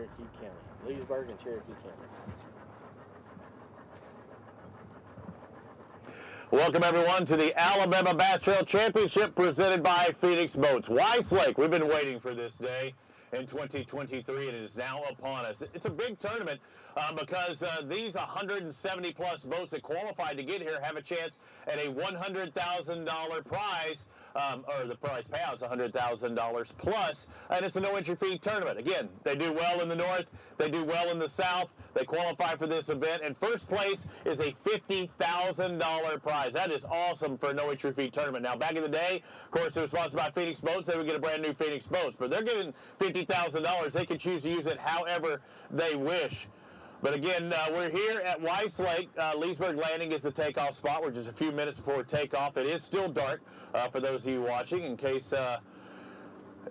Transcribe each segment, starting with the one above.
Cherokee County. Leesburg and Cherokee County. Welcome, everyone, to the Alabama Bass Trail Championship presented by Phoenix Boats. Weiss Lake, we've been waiting for this day in 2023, and it is now upon us. It's a big tournament because these 170-plus boats that qualified to get here have a chance at a $100,000 prize, or the prize payout's $100,000 plus, and it's a no-entry fee tournament. Again, they do well in the north, they do well in the south, they qualify for this event, and first place is a $50,000 prize. That is awesome for a no-entry fee tournament. Now, back in the day, of course, it was sponsored by Phoenix Boats. They would get a brand new Phoenix Boats, but they're giving $50,000. They can choose to use it however they wish. But again, we're here at Weiss Lake. Leesburg Landing is the takeoff spot. We're just a few minutes before takeoff. It is still dark for those of you watching, in case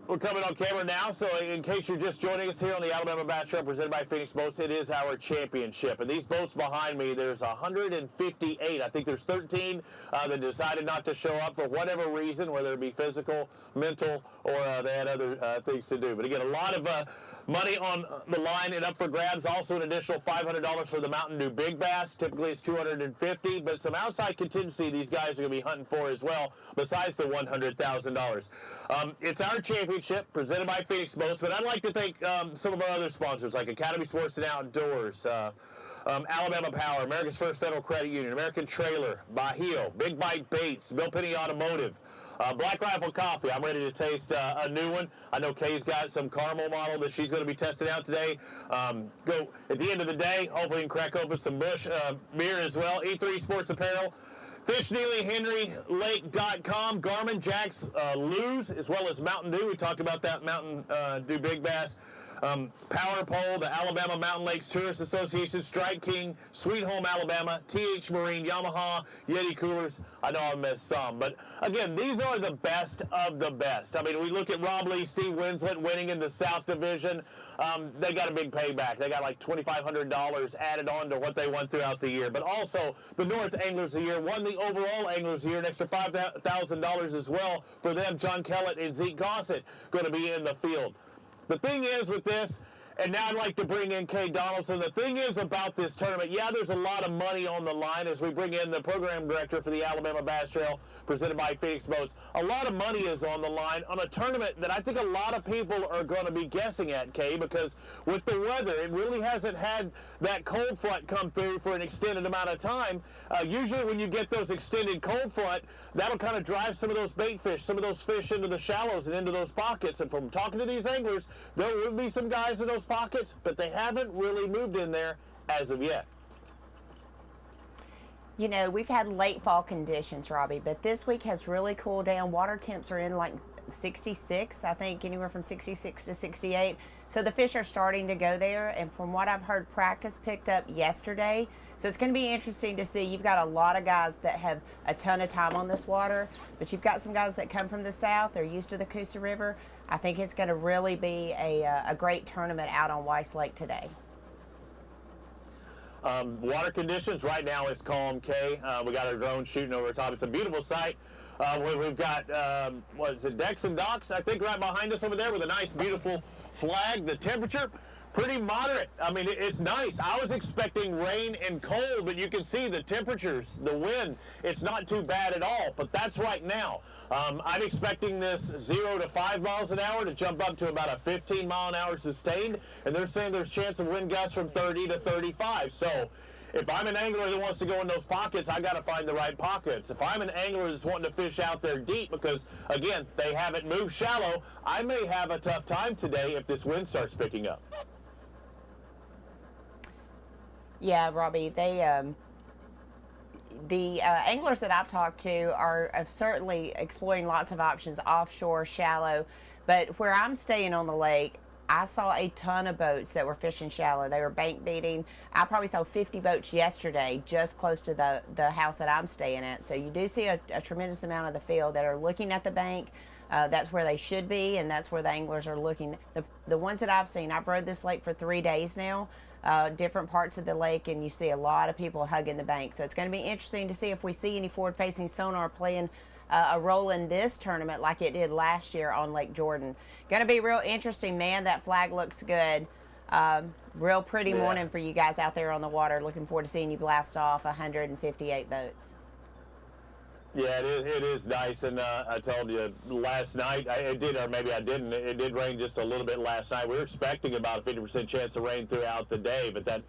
we're coming on camera now. So in case you're just joining us here on the Alabama Bass Trail presented by Phoenix Boats, it is our championship. And these boats behind me, there's 158. I think there's 13 that decided not to show up for whatever reason, whether it be physical, mental, or they had other things to do. But again, a lot of money on the line and up for grabs. Also an additional $500 for the Mountain Dew Big Bass. Typically it's $250, but some outside contingency these guys are going to be hunting for as well, besides the $100,000. It's our championship presented by Phoenix Boats, but I'd like to thank some of our other sponsors like Academy Sports and Outdoors, Alabama Power, America's First Federal Credit Union, American Trailer, Bajio, Big Bite Baits, Bill Penny Automotive, Black Rifle Coffee. I'm ready to taste a new one. I know Kay's got some caramel model that she's going to be testing out today. Go at the end of the day, hopefully we can crack open some Busch beer as well. E3 Sports Apparel, Fish Neely, Henry, Lake.com, Garmin, Jack's, Lose, as well as Mountain Dew. We talked about that Mountain Dew Big Bass. Power Pole, the Alabama Mountain Lakes Tourist Association, Strike King, Sweet Home Alabama, TH Marine, Yamaha, Yeti Coolers. I know I missed some, but again, these are the best of the best. I mean, we look at Rob Lee, Steve Winslet winning in the South Division. They got a big payback. They got like $2,500 added on to what they won throughout the year. But also, the North Anglers of the Year won the overall Anglers of the Year, an extra $5,000 as well for them. John Kellett and Zeke Gossett going to be in the field. The thing is with this, and now I'd like to bring in Kay Donaldson, the thing is about this tournament, yeah, there's a lot of money on the line as we bring in the program director for the Alabama Bass Trail, presented by Phoenix Boats. A lot of money is on the line on a tournament that I think a lot of people are going to be guessing at, Kay, because with the weather, it really hasn't had that cold front come through for an extended amount of time. Usually when you get those extended cold front, that'll kind of drive some of those bait fish, some of those fish into the shallows and into those pockets. And from talking to these anglers, there will be some guys in those pockets, but they haven't really moved in there as of yet. You know, we've had late fall conditions, Robbie, but this week has really cooled down. Water temps are in like 66, I think, anywhere from 66 to 68. So the fish are starting to go there, and from what I've heard, practice picked up yesterday. So it's going to be interesting to see. You've got a lot of guys that have a ton of time on this water, but you've got some guys that come from the south. They're used to the Coosa River. I think it's going to really be a great tournament out on Weiss Lake today. Water conditions right now, it's calm, Kay. We got our drone shooting over the top. It's a beautiful sight. We've got what is it, decks and docks, I think, right behind us over there with a nice beautiful flag. The temperature pretty moderate. I mean, it's nice. I was expecting rain and cold, but you can see the temperatures, the wind, it's not too bad at all, but that's right now. I'm expecting this 0 to 5 miles an hour to jump up to about a 15 mile an hour sustained, and they're saying there's chance of wind gusts from 30 to 35. So if I'm an angler that wants to go in those pockets, I got to find the right pockets. If I'm an angler that's wanting to fish out there deep because, again, they haven't moved shallow, I may have a tough time today if this wind starts picking up. Yeah, Robbie, the anglers that I've talked to are certainly exploring lots of options offshore, shallow, but where I'm staying on the lake, I saw a ton of boats that were fishing shallow. They were bank beating. I probably saw 50 boats yesterday just close to the house that I'm staying at. So you do see a tremendous amount of the field that are looking at the bank. That's where they should be, and that's where the anglers are looking. The ones that I've seen, I've rode this lake for 3 days now, different parts of the lake, and you see a lot of people hugging the bank. So it's going to be interesting to see if we see any forward-facing sonar playing a role in this tournament like it did last year on Lake Jordan. Going to be real interesting, man. That flag looks good. Real pretty Yeah. morning for you guys out there on the water. Looking forward to seeing you blast off 158 boats. Yeah, it is nice, and I told you last night, it did, or maybe I didn't, it did rain just a little bit last night. We were expecting about a 50% chance of rain throughout the day, but that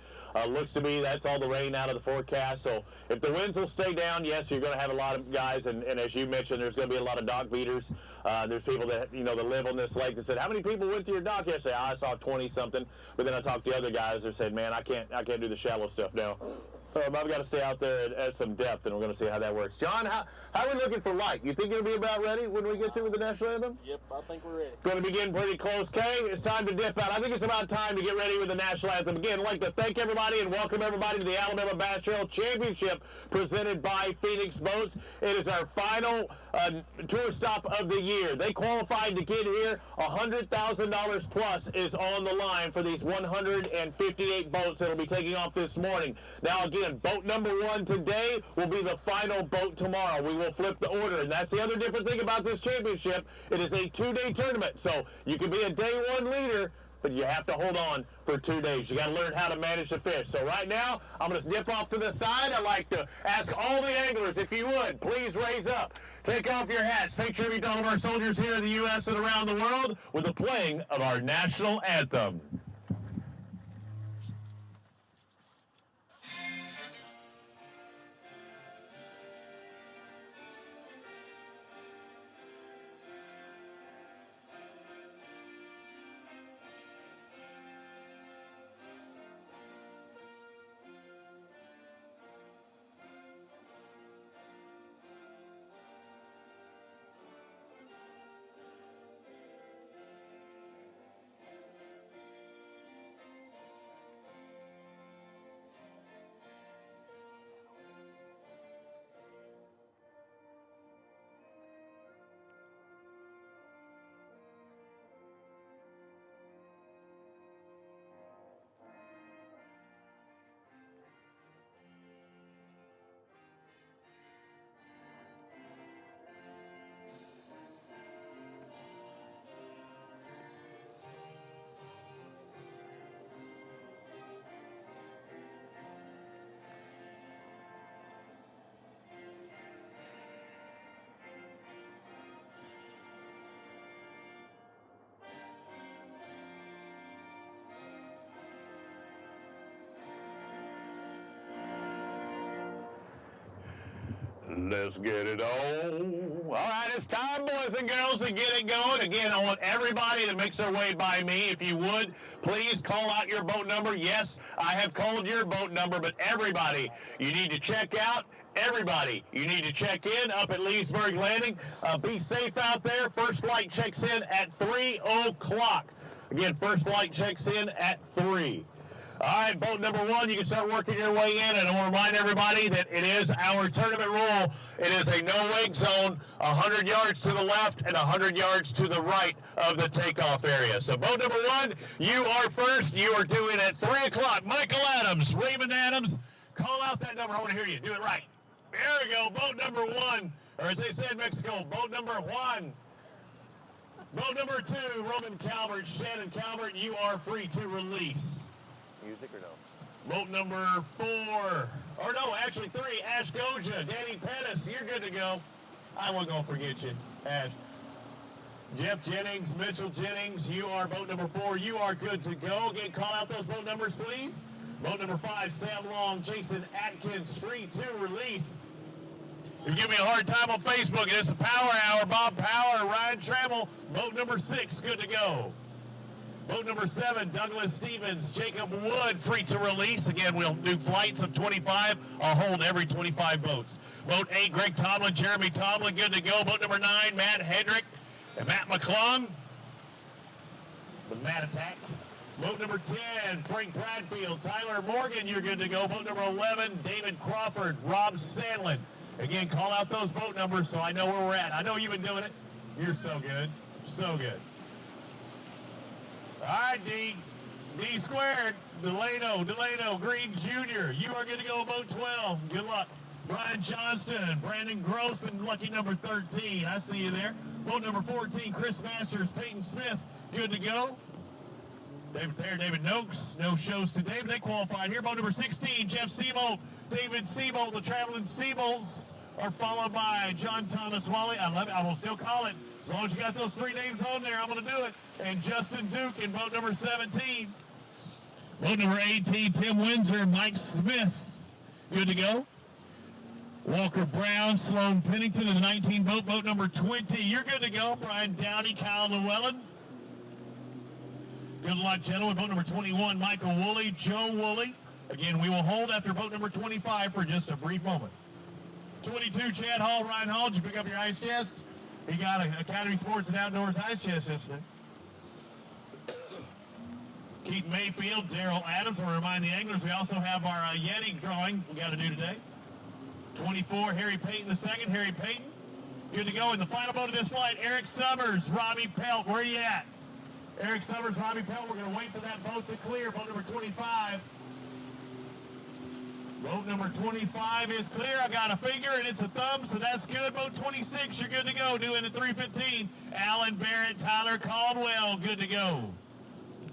looks to be that's all the rain out of the forecast. So if the winds will stay down, yes, you're going to have a lot of guys, and as you mentioned, there's going to be a lot of dock beaters. There's people that, that live on this lake that said, how many people went to your dock yesterday? I saw 20-something, but then I talked to other guys that said, man, I can't do the shallow stuff now. I've got to stay out there at some depth, and we're going to see how that works. John, how are we looking for light? You think it'll be about ready when we get to with the national anthem? Yep, I think we're ready. Going to be getting pretty close, Kay. It's time to dip out. I think it's about time to get ready with the national anthem. Again, I'd like to thank everybody and welcome everybody to the Alabama Bass Trail Championship presented by Phoenix Boats. It is our final tour stop of the year. They qualified to get here. $100,000 plus is on the line for these 158 boats that will be taking off this morning. Now, again, boat number 1 today will be the final boat tomorrow. We will flip the order, and that's the other different thing about this championship. It is a 2-day tournament, so you can be a day 1 leader, but you have to hold on for 2 days. You got to learn how to manage the fish. So right now, I'm going to dip off to the side. I'd like to ask all the anglers, if you would, please raise up. Take off your hats. Pay tribute to all of our soldiers here in the U.S. and around the world with the playing of our national anthem. Let's get it on. All right, it's time, boys and girls, to get it going. Again, I want everybody to make their way by me. If you would, please call out your boat number. Yes, I have called your boat number, but everybody, you need to check out. Everybody, you need to check in up at Leesburg Landing. Be safe out there. First flight checks in at 3 o'clock. Again, first flight checks in at 3. All right, boat number 1, you can start working your way in, and I want to remind everybody that it is our tournament rule. It is a no-wake zone, 100 yards to the left and 100 yards to the right of the takeoff area. So boat number 1, you are first. You are due in at 3 o'clock. Michael Adams, Raymond Adams, call out that number. I want to hear you. Do it right. There we go, boat number 1, or as they say in Mexico, boat number 1. Boat number 2, Roman Calvert, Shannon Calvert, you are free to release. Music or no? Boat number 4, or no, actually 3, Ash Goja, Danny Pettis, you're good to go. I wasn't going to forget you, Ash. Jeff Jennings, Mitchell Jennings, you are boat number 4. You are good to go. Again, call out those boat numbers, please. Boat number 5, Sam Long, Jason Atkins, free to release. You give me a hard time on Facebook, and it's a Power Hour. Bob Power, Ryan Trammell, boat number 6, good to go. Boat number 7, Douglas Stevens, Jacob Wood, free to release. Again, we'll do flights of 25. I'll hold every 25 boats. Boat 8, Greg Tomlin, Jeremy Tomlin, good to go. Boat number 9, Matt Hedrick and Matt McClung, the Matt Attack. Boat number 10, Frank Bradfield, Tyler Morgan, you're good to go. Boat number 11, David Crawford, Rob Sandlin. Again, call out those boat numbers so I know where we're at. I know you've been doing it. You're so good. So good. All right, D squared, Delano, Green Jr., you are good to go, boat 12. Good luck. Brian Johnston, Brandon Gross, and lucky number 13. I see you there. Boat number 14, Chris Masters, Peyton Smith, good to go. David Noakes, no shows today, but they qualified here. Boat number 16, Jeff Seabolt, David Seabolt, the traveling Seabolts are followed by John Thomas Wally. I love it. I will still call it. As long as you got those three names on there, I'm going to do it. And Justin Duke in boat number 17. Boat number 18, Tim Windsor, Mike Smith. Good to go. Walker Brown, Sloan Pennington in the 19 boat. Boat number 20, you're good to go. Brian Downey, Kyle Llewellyn. Good luck, gentlemen. Boat number 21, Michael Woolley, Joe Woolley. Again, we will hold after boat number 25 for just a brief moment. 22, Chad Hall, Ryan Hall. Did you pick up your ice chest? He got an Academy Sports and Outdoors ice chest yesterday. Keith Mayfield, Daryl Adams. I want to remind the anglers we also have our Yeti drawing we got to do today. 24, Harry Payton II. Harry Payton, good to go. In the final boat of this flight, Eric Summers, Robbie Pelt. Where are you at? Eric Summers, Robbie Pelt. We're going to wait for that boat to clear. Boat number 25. Boat number 25 is clear. I got a finger and it's a thumb, so that's good. Boat 26, you're good to go. Doing it 3:15. Alan Barrett, Tyler Caldwell, good to go.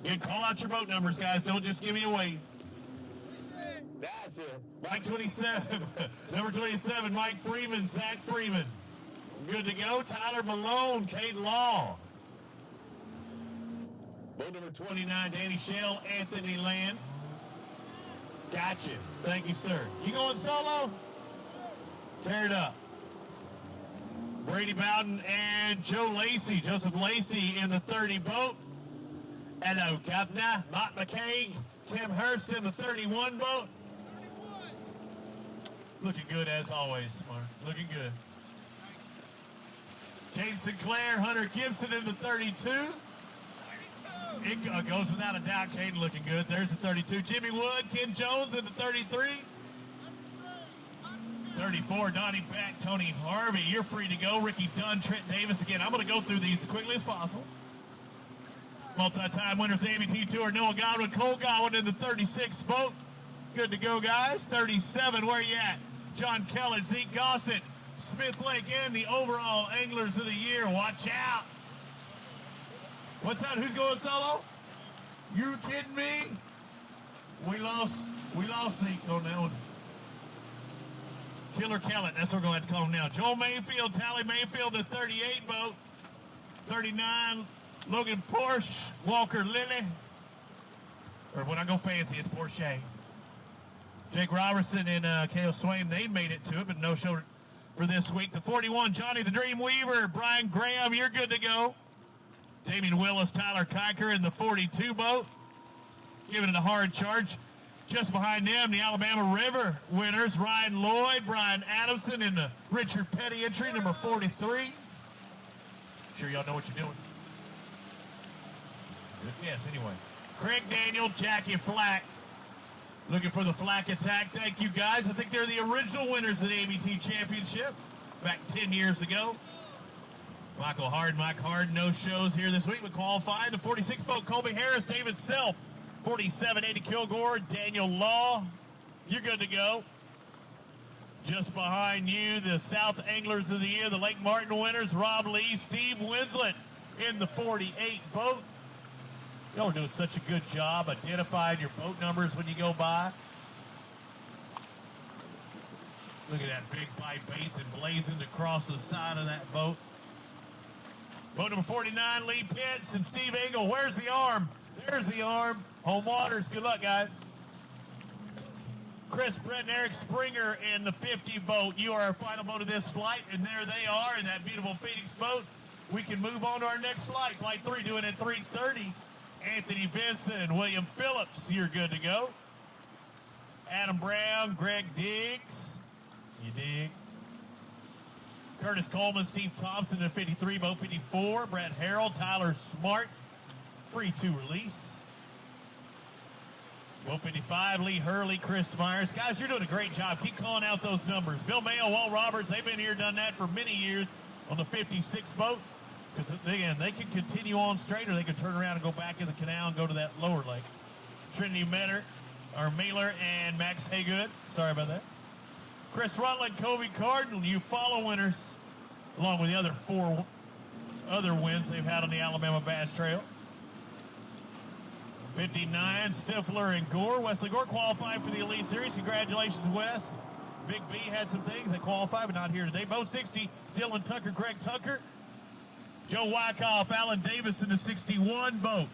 Good, call out your boat numbers, guys. Don't just give me a wave. That's it. Mike 27, number 27, Mike Freeman, Zach Freeman. Good to go. Tyler Malone, Kate Law. Boat number 29, Danny Shell, Anthony Land. Gotcha. Thank you, sir. You going solo? Tear it up. Brady Bowden and Joe Lacey, Joseph Lacey in the 30 boat. Hello, Governor. Mark McCaig, Tim Hurst in the 31 boat. Looking good as always, Mark. Looking good. Kate Sinclair, Hunter Gibson in the 32. It goes without a doubt, Caden looking good. There's the 32. Jimmy Wood, Ken Jones in the 33. 34, Donnie Beck, Tony Harvey. You're free to go. Ricky Dunn, Trent Davis. Again, I'm going to go through these as quickly as possible. Multi-time winners, ABT Tour, Noah Godwin, Cole Godwin in the 36 boat. Good to go, guys. 37, where you at? John Kelly, Zeke Gossett, Smith Lake, and the overall Anglers of the Year. Watch out. What's that? Who's going solo? You kidding me? We lost Zeke on that one. Killer Kellett, that's what we're going to have to call him now. Joel Mayfield, Tally Mayfield, the 38 boat. 39, Logan Porsche, Walker Lilly. Or when I go fancy, it's Porsche. Jake Robertson and Kale Swain, they made it to it, but no show for this week. The 41, Johnny the Dream Weaver, Brian Graham, you're good to go. Damian Willis, Tyler Kiker in the 42 boat. Giving it a hard charge. Just behind them, the Alabama River winners, Ryan Lloyd, Brian Adamson in the Richard Petty entry, number 43. Sure y'all know what you're doing. Good guess, anyway. Craig Daniel, Jackie Flack. Looking for the Flack attack. Thank you, guys. I think they're the original winners of the ABT Championship back 10 years ago. Mike Hard, no shows here this week, but qualifying. The 46 boat, Colby Harris, David Self. 47, Eddie Kilgore, Daniel Law. You're good to go. Just behind you, the South Anglers of the Year, the Lake Martin winners, Rob Lee, Steve Winslet in the 48 boat. Y'all are doing such a good job identifying your boat numbers when you go by. Look at that big pipe basin blazoned across the side of that boat. Boat number 49, Lee Pitts and Steve Engel. Where's the arm? There's the arm. Home waters. Good luck, guys. Chris Brett and Eric Springer in the 50 boat. You are our final boat of this flight, and there they are in that beautiful Phoenix boat. We can move on to our next flight. Flight 3 doing at 3:30. Anthony Vinson, William Phillips, you're good to go. Adam Brown, Greg Diggs. You dig? Curtis Coleman, Steve Thompson in 53, boat 54. Brett Harrell, Tyler Smart, free to release. Boat 55, Lee Hurley, Chris Myers. Guys, you're doing a great job. Keep calling out those numbers. Bill Mayo, Walt Roberts, they've been here, done that for many years on the 56 boat. Because, again, they can continue on straight or they can turn around and go back in the canal and go to that lower lake. Trinity Mailer and Max Haygood. Sorry about that. Chris Rutland, Kobe Cardinal, you follow winners, along with the other 4 other wins they've had on the Alabama Bass Trail. 59, Stifler and Gore. Wesley Gore qualified for the Elite Series. Congratulations, Wes. Big B had some things. They qualified, but not here today. Boat 60, Dylan Tucker, Greg Tucker. Joe Wyckoff, Alan Davis in the 61 boat.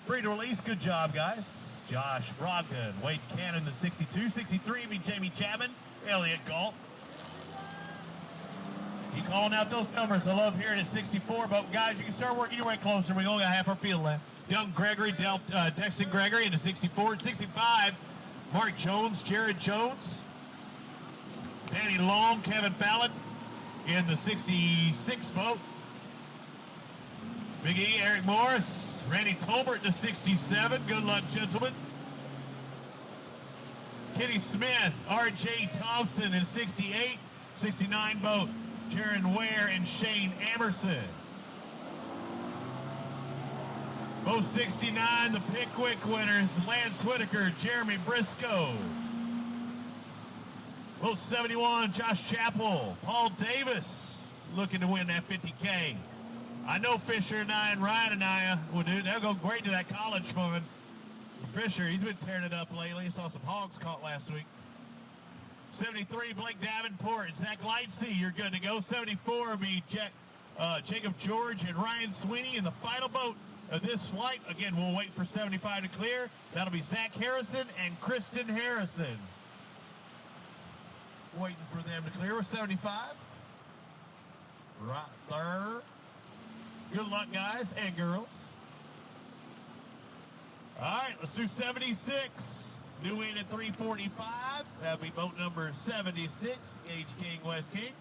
Free to release. Good job, guys. Josh Brogdon, Wade Cannon, the 62. 63 be Jamie Chapman, Elliot Galt. Keep calling out those numbers. I love hearing it. 64 boat. Guys, you can start working your way closer. We only got half our field left. Young Gregory, Dexton Gregory in the 64. 65, Mark Jones, Jared Jones. Danny Long, Kevin Fallon in the 66 boat. Big E, Eric Morris, Randy Tolbert in the 67. Good luck, gentlemen. Kenny Smith, R.J. Thompson in 68. 69 boat, Jaron Ware and Shane Amerson. Boat 69, the Pickwick winners, Lance Whitaker, Jeremy Briscoe. Boat 71, Josh Chappell, Paul Davis, looking to win that 50K. I know Fisher and I and Ryan and I will do. They'll go great to that college fund. Fisher, he's been tearing it up lately. Saw some hogs caught last week. 73, Blake Davenport, Zach Lightsey, you're good to go. 74 will be Jacob George and Ryan Sweeney in the final boat of this flight. Again, we'll wait for 75 to clear. That'll be Zach Harrison and Kristen Harrison. Waiting for them to clear with 75. Right there. Good luck, guys and girls. All right, let's do 76. New in at 345. That'll be boat number 76, Gage King, West King.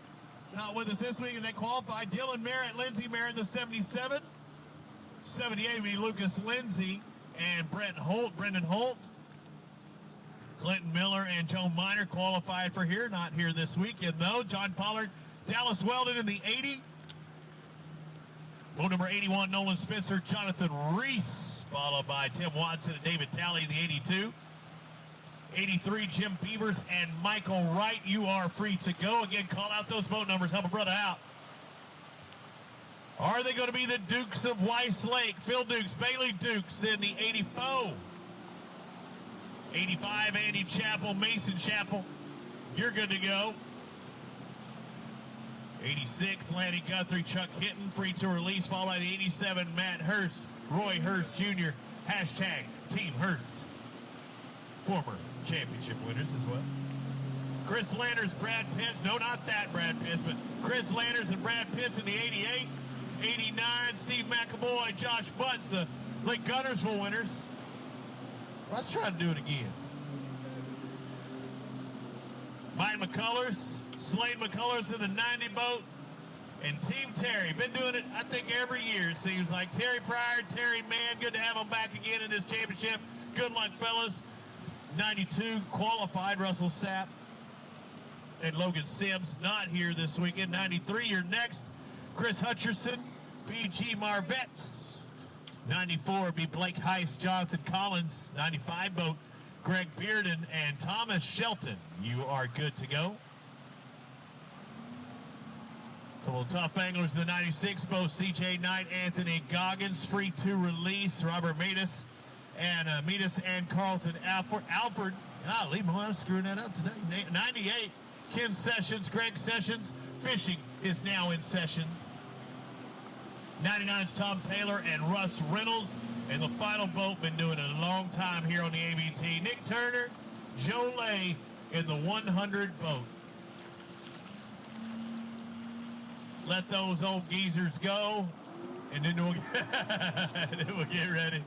Not with us this week, and they qualified. Dylan Merritt, Lindsey Merritt, the 77. 78 will be Lucas Lindsay and Brendan Holt. Clinton Miller and Joe Miner qualified for here. Not here this weekend, though. John Pollard, Dallas Weldon in the 80. Boat number 81, Nolan Spencer, Jonathan Reese, followed by Tim Watson and David Talley in the 82. 83, Jim Beavers and Michael Wright. You are free to go. Again, call out those boat numbers. Help a brother out. Are they going to be the Dukes of Weiss Lake? Phil Dukes, Bailey Dukes in the 84. 85, Andy Chappell, Mason Chappell. You're good to go. 86, Lanny Guthrie, Chuck Hinton, free to release, followed by the 87, Matt Hurst, Roy Hurst Jr., hashtag Team Hurst. Former championship winners as well. Chris Landers, Brad Pitts, no, not that Brad Pitts, but Chris Landers and Brad Pitts in the 88. 89, Steve McAvoy, Josh Butts, the Lake Gunnersville winners. Let's try to do it again. Mike McCullers, Slade McCullers in the 90 boat, and Team Terry. Been doing it, I think, every year, it seems like. Terry Pryor, Terry Mann, good to have them back again in this championship. Good luck, fellas. 92 qualified, Russell Sapp and Logan Sims not here this weekend. 93, you're next. Chris Hutcherson, BG Marvette. 94 would be Blake Heist, Jonathan Collins. 95 boat, Greg Bearden and Thomas Shelton. You are good to go. Couple of tough anglers in the 96 boat, CJ Knight, Anthony Goggins, free to release, Robert Metis and Carlton Alford. Leave him alone, I'm screwing that up today. 98, Ken Sessions, Greg Sessions. Fishing is now in session. 99 is Tom Taylor and Russ Reynolds. And the final boat, been doing it a long time here on the ABT. Nick Turner, Joe Lay in the 100 boat. Let those old geezers go, and then we'll get ready.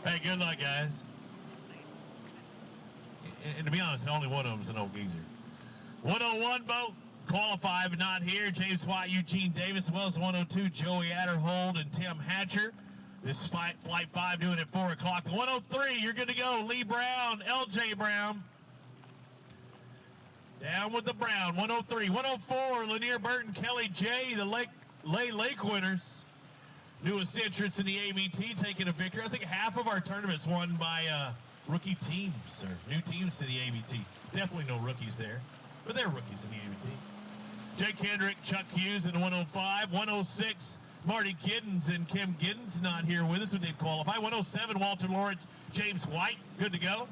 Hey, good luck, guys. And to be honest, only one of them is an old geezer. 101 boat, qualified but not here. James White, Eugene Davis, as well as 102, Joey Adderhold and Tim Hatcher. This is flight 5 doing at 4 o'clock. 103, you're good to go. Lee Brown, LJ Brown. Down with the Brown. 103. 104, Lanier Burton, Kelly J, the Lake winners. Newest entrants in the ABT taking a victory. I think half of our tournaments won by rookie teams or new teams to the ABT. Definitely no rookies there, but they're rookies in the ABT. Jake Hendrick, Chuck Hughes in 105. 106, Marty Giddens and Kim Giddens not here with us when they qualify. 107, Walter Lawrence, James White, good to go.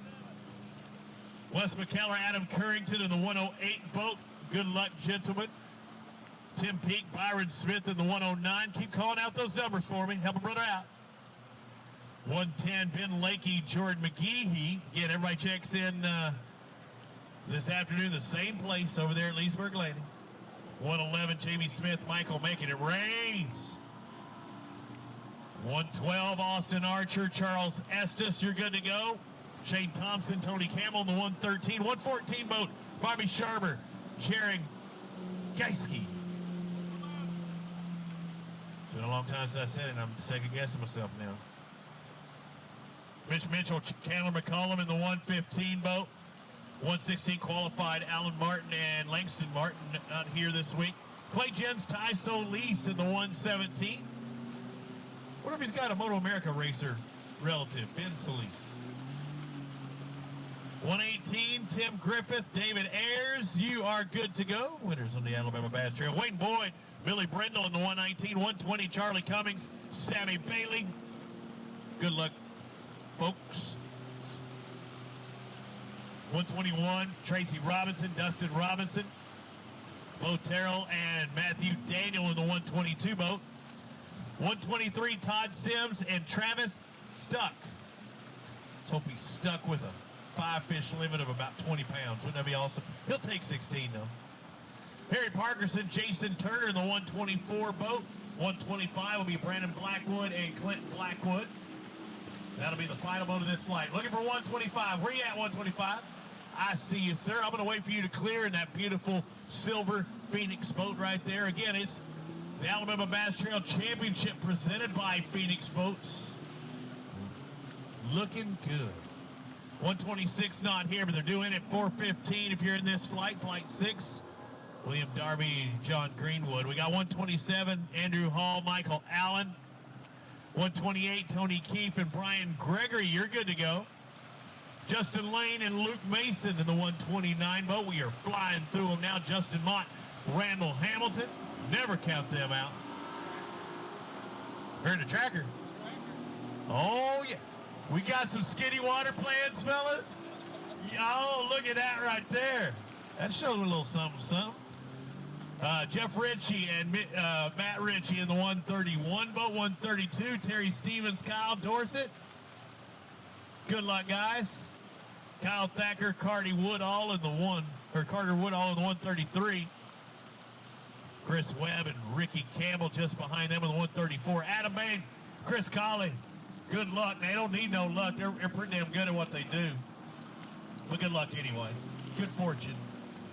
Wes McKellar, Adam Currington in the 108 boat. Good luck, gentlemen. Tim Peake, Byron Smith in the 109. Keep calling out those numbers for me. Help a brother out. 110, Ben Lakey, Jordan McGehee. Again, everybody checks in this afternoon, the same place over there at Leesburg Landing. 111, Jamie Smith, Michael making it rains. 112, Austin Archer, Charles Estes, you're good to go. Shane Thompson, Tony Campbell in the 113. 114 boat, Bobby Sharber, Charing Geiske. It's been a long time since I said it, and I'm second guessing myself now. Mitch Mitchell, Chandler McCollum in the 115 boat. 116 qualified Alan Martin and Langston Martin not here this week. Clay Jens, Ty Solis in the 117. What if he's got a Moto America racer relative, Ben Solis? 118, Tim Griffith, David Ayers, you are good to go. Winners on the Alabama Bass Trail. Wayne Boyd, Billy Brindle in the 119. 120, Charlie Cummings, Sammy Bailey. Good luck, folks. 121, Tracy Robinson, Dustin Robinson, Bo Terrell, and Matthew Daniel in the 122 boat. 123, Todd Sims and Travis Stuck. Let's hope he's stuck with a 5-fish limit of about 20 pounds. Wouldn't that be awesome? He'll take 16, though. Harry Parkerson, Jason Turner in the 124 boat. 125 will be Brandon Blackwood and Clinton Blackwood. That'll be the final boat of this flight. Looking for 125. Where you at, 125? I see you, sir. I'm going to wait for you to clear in that beautiful silver Phoenix boat right there. Again, it's the Alabama Bass Trail Championship presented by Phoenix Boats. Looking good. 126 not here, but they're doing it 4:15 if you're in this flight, flight 6. William Darby, John Greenwood. We got 127, Andrew Hall, Michael Allen. 128, Tony Keefe and Brian Gregory. You're good to go. Justin Lane and Luke Mason in the 129 boat. We are flying through them now. Justin Mott, Randall Hamilton. Never count them out. Heard the tracker. Oh, yeah. We got some skinny water plans, fellas. Oh, look at that right there. That showed a little something, something. Jeff Ritchie and Matt Ritchie in the 131 boat. 132, Terry Stevens, Kyle Dorsett. Good luck, guys. Kyle Thacker, Carter Woodall in the 133. Chris Webb and Ricky Campbell just behind them in the 134. Adam Bain, Chris Colley. Good luck. They don't need no luck. They're pretty damn good at what they do. But good luck anyway. Good fortune.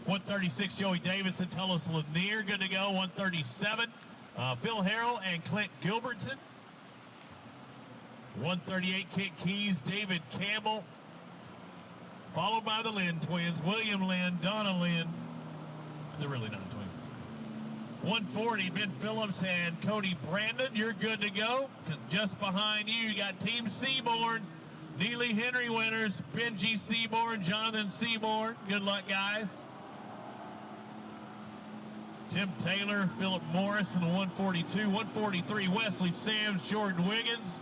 136, Joey Davidson, Tullis Lanier, good to go. 137, Phil Harrell and Clint Gilbertson. 138, Kent Keys, David Campbell. Followed by the Lynn twins, William Lynn, Donna Lynn. They're really not twins. 140, Ben Phillips and Cody Brandon. You're good to go. Just behind you, you got Team Seaborn, Neely Henry winners, Benji Seaborn, Jonathan Seaborn. Good luck, guys. Tim Taylor, Philip Morris in the 142. 143, Wesley Sams, Jordan Wiggins.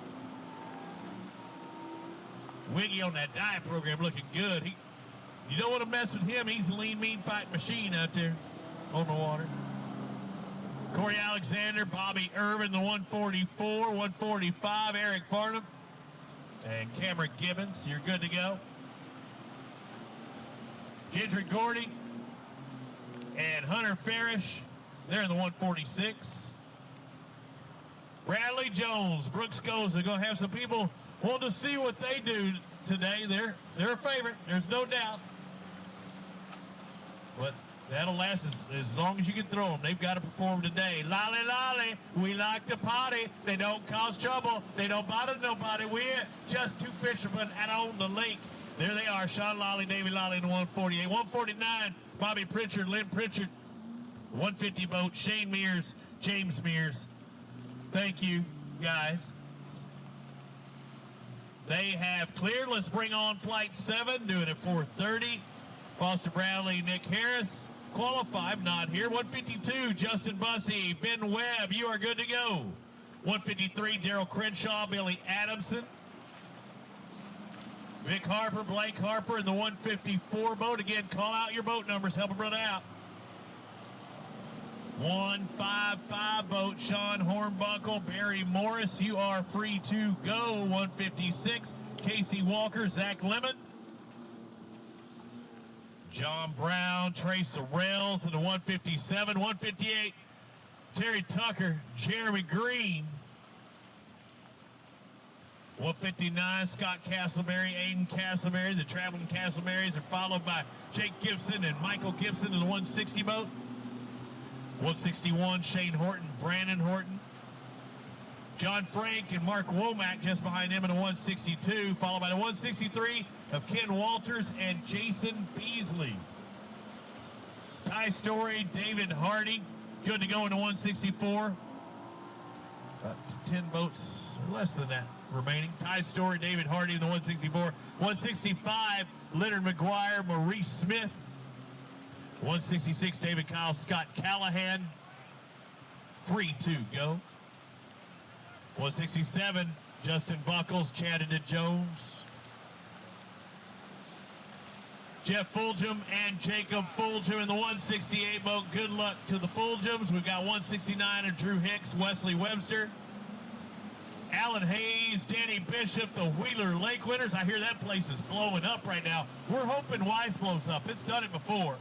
Wiggy on that diet program looking good. You don't want to mess with him. He's a lean, mean fight machine out there on the water. Corey Alexander, Bobby Irvin, the 144. 145, Eric Farnham and Cameron Gibbons. You're good to go. Kendrick Gordy and Hunter Farish, they're in the 146. Bradley Jones, Brooks Goza, going to have some people want to see what they do today. They're a favorite, there's no doubt. But that'll last as long as you can throw them. They've got to perform today. Lolly, lolly, we like to party. They don't cause trouble. They don't bother nobody. We're just two fishermen out on the lake. There they are, Sean Lolly, Davey Lolly in the 148. 149, Bobby Pritchard, Lynn Pritchard. 150 boat, Shane Mears, James Mears. Thank you, guys. They have cleared. Let's bring on flight 7, doing it 4:30. Foster Bradley, Nick Harris, qualified, not here. 152, Justin Bussey, Ben Webb, you are good to go. 153, Daryl Crenshaw, Billy Adamson. Vic Harper, Blake Harper in the 154 boat. Again, call out your boat numbers. Help a brother out. 155 boat, Sean Hornbuckle, Barry Morris. You are free to go. 156, Casey Walker, Zach Lemon. John Brown, Trey Sorrells in the 157. 158, Terry Tucker, Jeremy Green. 159, Scott Castleberry, Aiden Castleberry. The traveling Castleberrys are followed by Jake Gibson and Michael Gibson in the 160 boat. 161, Shane Horton, Brandon Horton. John Frank and Mark Womack just behind him in the 162, followed by the 163 of Ken Walters and Jason Beasley. Ty Story, David Hardy, good to go in the 164. About 10 boats, less than that remaining. Ty Story, David Hardy in the 164. 165, Leonard McGuire, Maurice Smith. 166, David Kyle, Scott Callahan. Free to go. 167, Justin Buckles, Chattanooga Jones. Jeff Fulgham and Jacob Fulgham in the 168 boat. Good luck to the Fulghams. We've got 169 and Drew Hicks, Wesley Webster. Alan Hayes, Danny Bishop, the Wheeler Lake winners. I hear that place is blowing up right now. We're hoping Weiss blows up. It's done it before.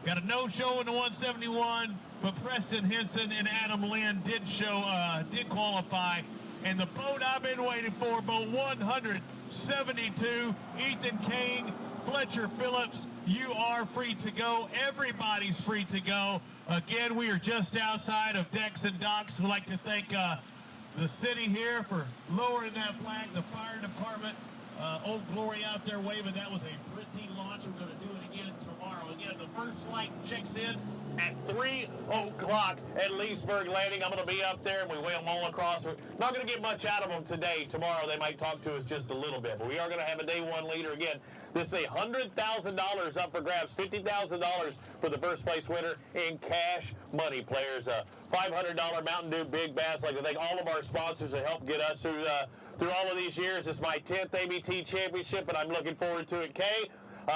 Got a no-show in the 171, but Preston Henson and Adam Lynn did qualify. And the boat I've been waiting for, boat 172, Ethan King, Fletcher Phillips, you are free to go. Everybody's free to go. Again, we are just outside of decks and docks. We'd like to thank the city here for lowering that flag, the fire department, Old Glory out there waving. That was a pretty launch. We're going to do it again tomorrow. Again, the first flight checks in at 3 o'clock at Leesburg Landing. I'm going to be up there, and we wheel them all across. We're not going to get much out of them today. Tomorrow they might talk to us just a little bit, but we are going to have a day one leader again. This is $100,000 up for grabs, $50,000 for the first place winner in cash money. Players, $500 Mountain Dew Big Bass. I'd like to thank all of our sponsors that helped get us through all of these years. It's my 10th ABT championship, and I'm looking forward to it, Kay.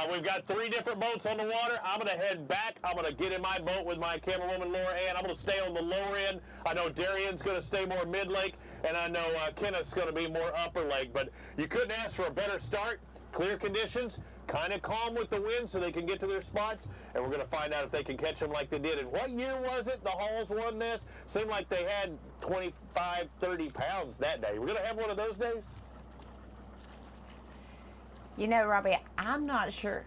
We've got 3 different boats on the water. I'm going to head back. I'm going to get in my boat with my camerawoman, Laura Ann. I'm going to stay on the lower end. I know Darian's going to stay more mid-lake, and I know Kenneth's going to be more upper lake. But you couldn't ask for a better start. Clear conditions, kind of calm with the wind so they can get to their spots, and we're going to find out if they can catch them like they did. And what year was it the Halls won this? Seemed like they had 25, 30 pounds that day. We're going to have one of those days? You know, Robbie, I'm not sure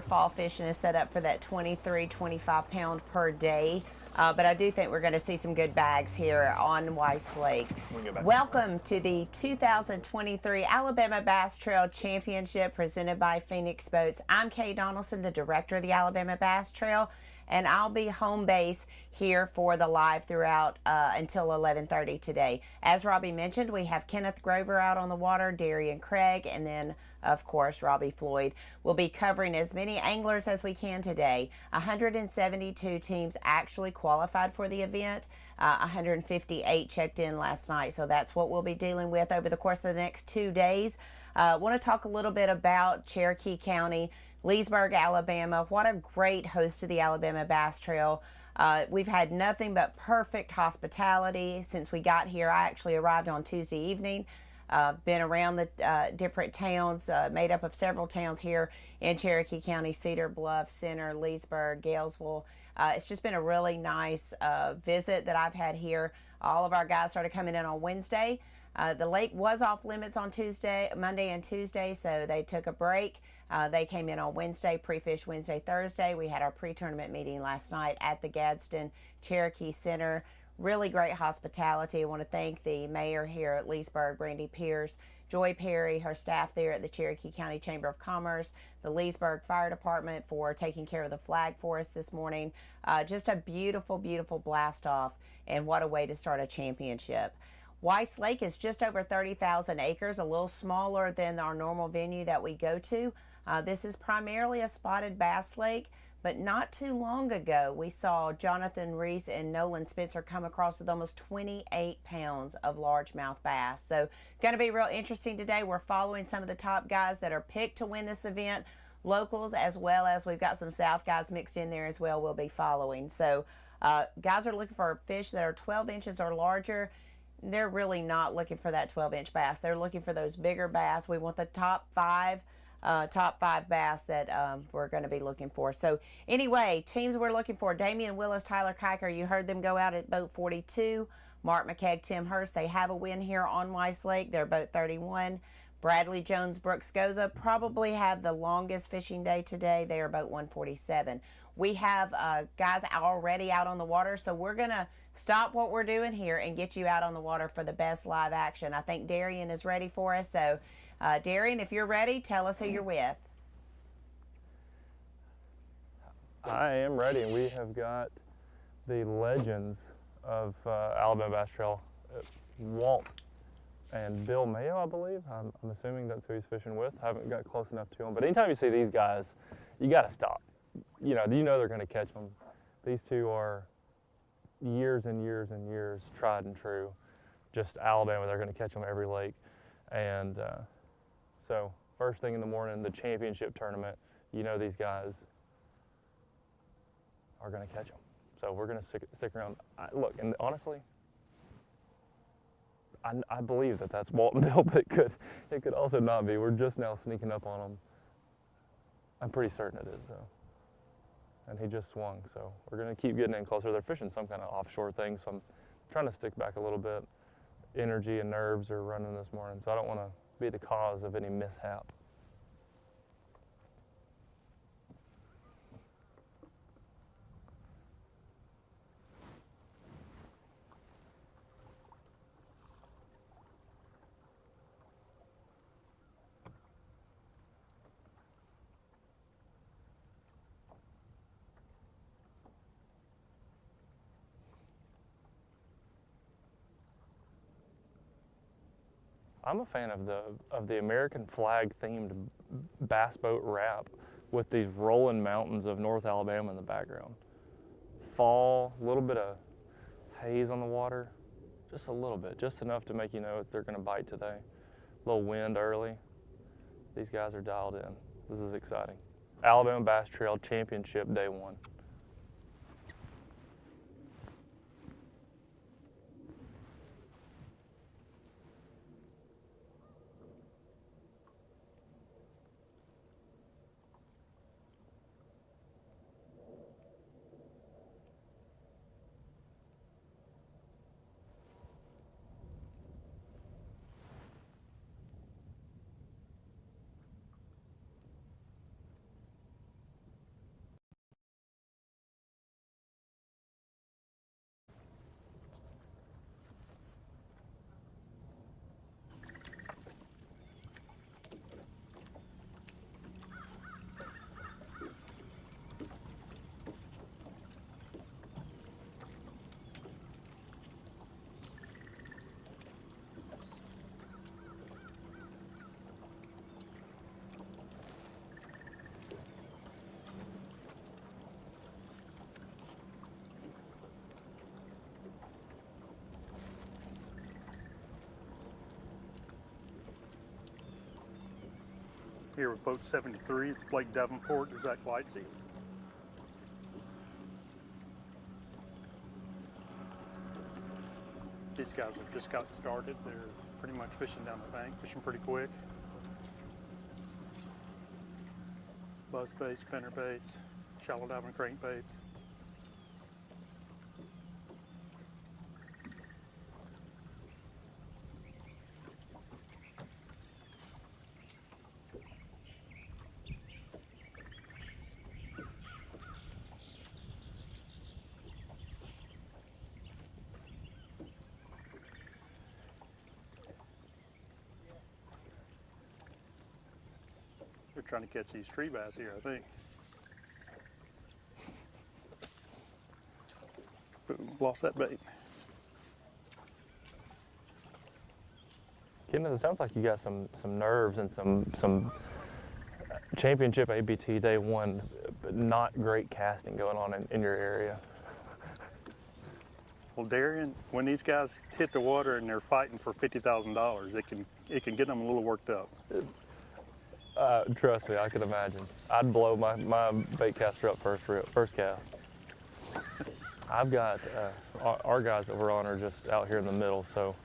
fall fishing is set up for that 23, 25 pound per day. But I do think we're going to see some good bags here on Weiss Lake. Welcome to the 2023 Alabama Bass Trail Championship presented by Phoenix Boats. I'm Kay Donaldson, the director of the Alabama Bass Trail, and I'll be home base here for the live throughout until 11:30 today. As Robbie mentioned, we have Kenneth Grover out on the water, Darian Craig, and then of course, Robbie Floyd. We'll be covering as many anglers as we can today. 172 teams actually qualified for the event. 158 checked in last night, so that's what we'll be dealing with over the course of the next 2 days. Want to talk a little bit about Cherokee County, Leesburg, Alabama. What a great host to the Alabama Bass Trail. We've had nothing but perfect hospitality since we got here. I actually arrived on Tuesday evening. Been around the different towns, made up of several towns here in Cherokee County: Cedar Bluff, Center, Leesburg, Galesville. It's just been a really nice visit that I've had here. All of our guys started coming in on Wednesday. The lake was off limits on Monday and Tuesday, so they took a break. They came in on Wednesday, pre-fish Wednesday, Thursday. We had our pre-tournament meeting last night at the Gadsden Cherokee Center. Really great hospitality. I want to thank the mayor here at Leesburg, Brandy Pierce, Joy Perry, her staff there at the Cherokee County Chamber of Commerce, the Leesburg Fire Department for taking care of the flag for us this morning. Just a beautiful, beautiful blast off, and what a way to start a championship. Weiss Lake is just over 30,000 acres, a little smaller than our normal venue that we go to. This is primarily a spotted bass lake, But not too long ago, we saw Jonathan Reese and Nolan Spencer come across with almost 28 pounds of largemouth bass. So going to be real interesting today. We're following some of the top guys that are picked to win this event, locals, as well as we've got some South guys mixed in there as well we'll be following. So guys are looking for fish that are 12 inches or larger. They're really not looking for that 12-inch bass. They're looking for those bigger bass. We want the top five bass that we're going to be looking for. So anyway, teams we're looking for: Damian Willis, Tyler Kiker. You heard them go out at boat 42. Mark McKegg, Tim Hurst. They have a win here on Weiss Lake. They're boat 31. Bradley Jones, Brooks Goza probably have the longest fishing day today. They are boat 147. We have guys already out on the water, so we're going to stop what we're doing here and get you out on the water for the best live action. I think Darian is ready for us. So, Darian, if you're ready, tell us who you're with. I am ready, and we have got the legends of Alabama Bass Trail, Walt and Bill Mayo, I believe. I'm assuming that's who he's fishing with. I haven't got close enough to him. But anytime you see these guys, you got to stop. You know they're going to catch them. These two are years and years and years tried and true. Just Alabama, they're going to catch them every lake. And so first thing in the morning, the championship tournament, these guys are going to catch them. So we're going to stick around. Look, and honestly, I believe that that's Walt and Bill, but it could also not be. We're just now sneaking up on them. I'm pretty certain it is, though. And he just swung, so we're going to keep getting in closer. They're fishing some kind of offshore thing, so I'm trying to stick back a little bit. Energy and nerves are running this morning, so I don't want to be the cause of any mishap. I'm a fan of the American flag themed bass boat wrap with these rolling mountains of North Alabama in the background. Fall, a little bit of haze on the water, just a little bit, just enough to make you know if they're going to bite today. A little wind early. These guys are dialed in. This is exciting. Alabama Bass Trail Championship Day 1. Here with boat 73, it's Blake Davenport and Zach Lightsey. These guys have just got started. They're pretty much fishing down the bank, fishing pretty quick. Buzz baits, spinner baits, shallow diving crankbaits. They're trying to catch these tree bass here, I think. Boom, lost that bait. Kenneth, it sounds like you got some nerves and some championship ABT day one, but not great casting going on in your area. Well, Darian, when these guys hit the water and they're fighting for $50,000, it can get them a little worked up. Trust me, I could imagine. I'd blow my bait caster up first cast. I've got our guys that we're on are just out here in the middle, so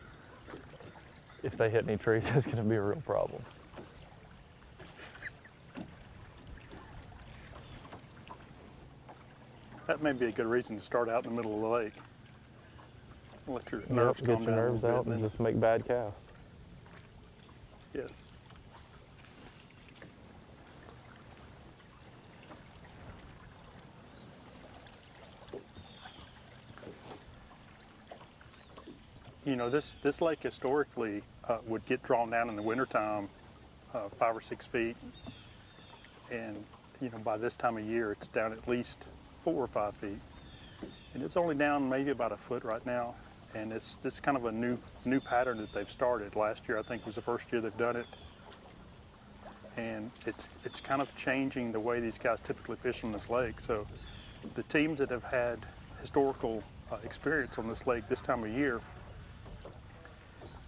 if they hit any trees, it's going to be a real problem. That may be a good reason to start out in the middle of the lake. Let your Yep, nerves get calm your down a nerves little out bit, and then- just make bad casts. Yes. You know, this lake historically would get drawn down in the wintertime 5 or 6 feet. And, you know, by this time of year, it's down at least 4 or 5 feet. And it's only down maybe about a foot right now. And this is kind of a new pattern that they've started. Last year, I think, was the first year they've done it. And it's kind of changing the way these guys typically fish on this lake. So the teams that have had historical experience on this lake this time of year,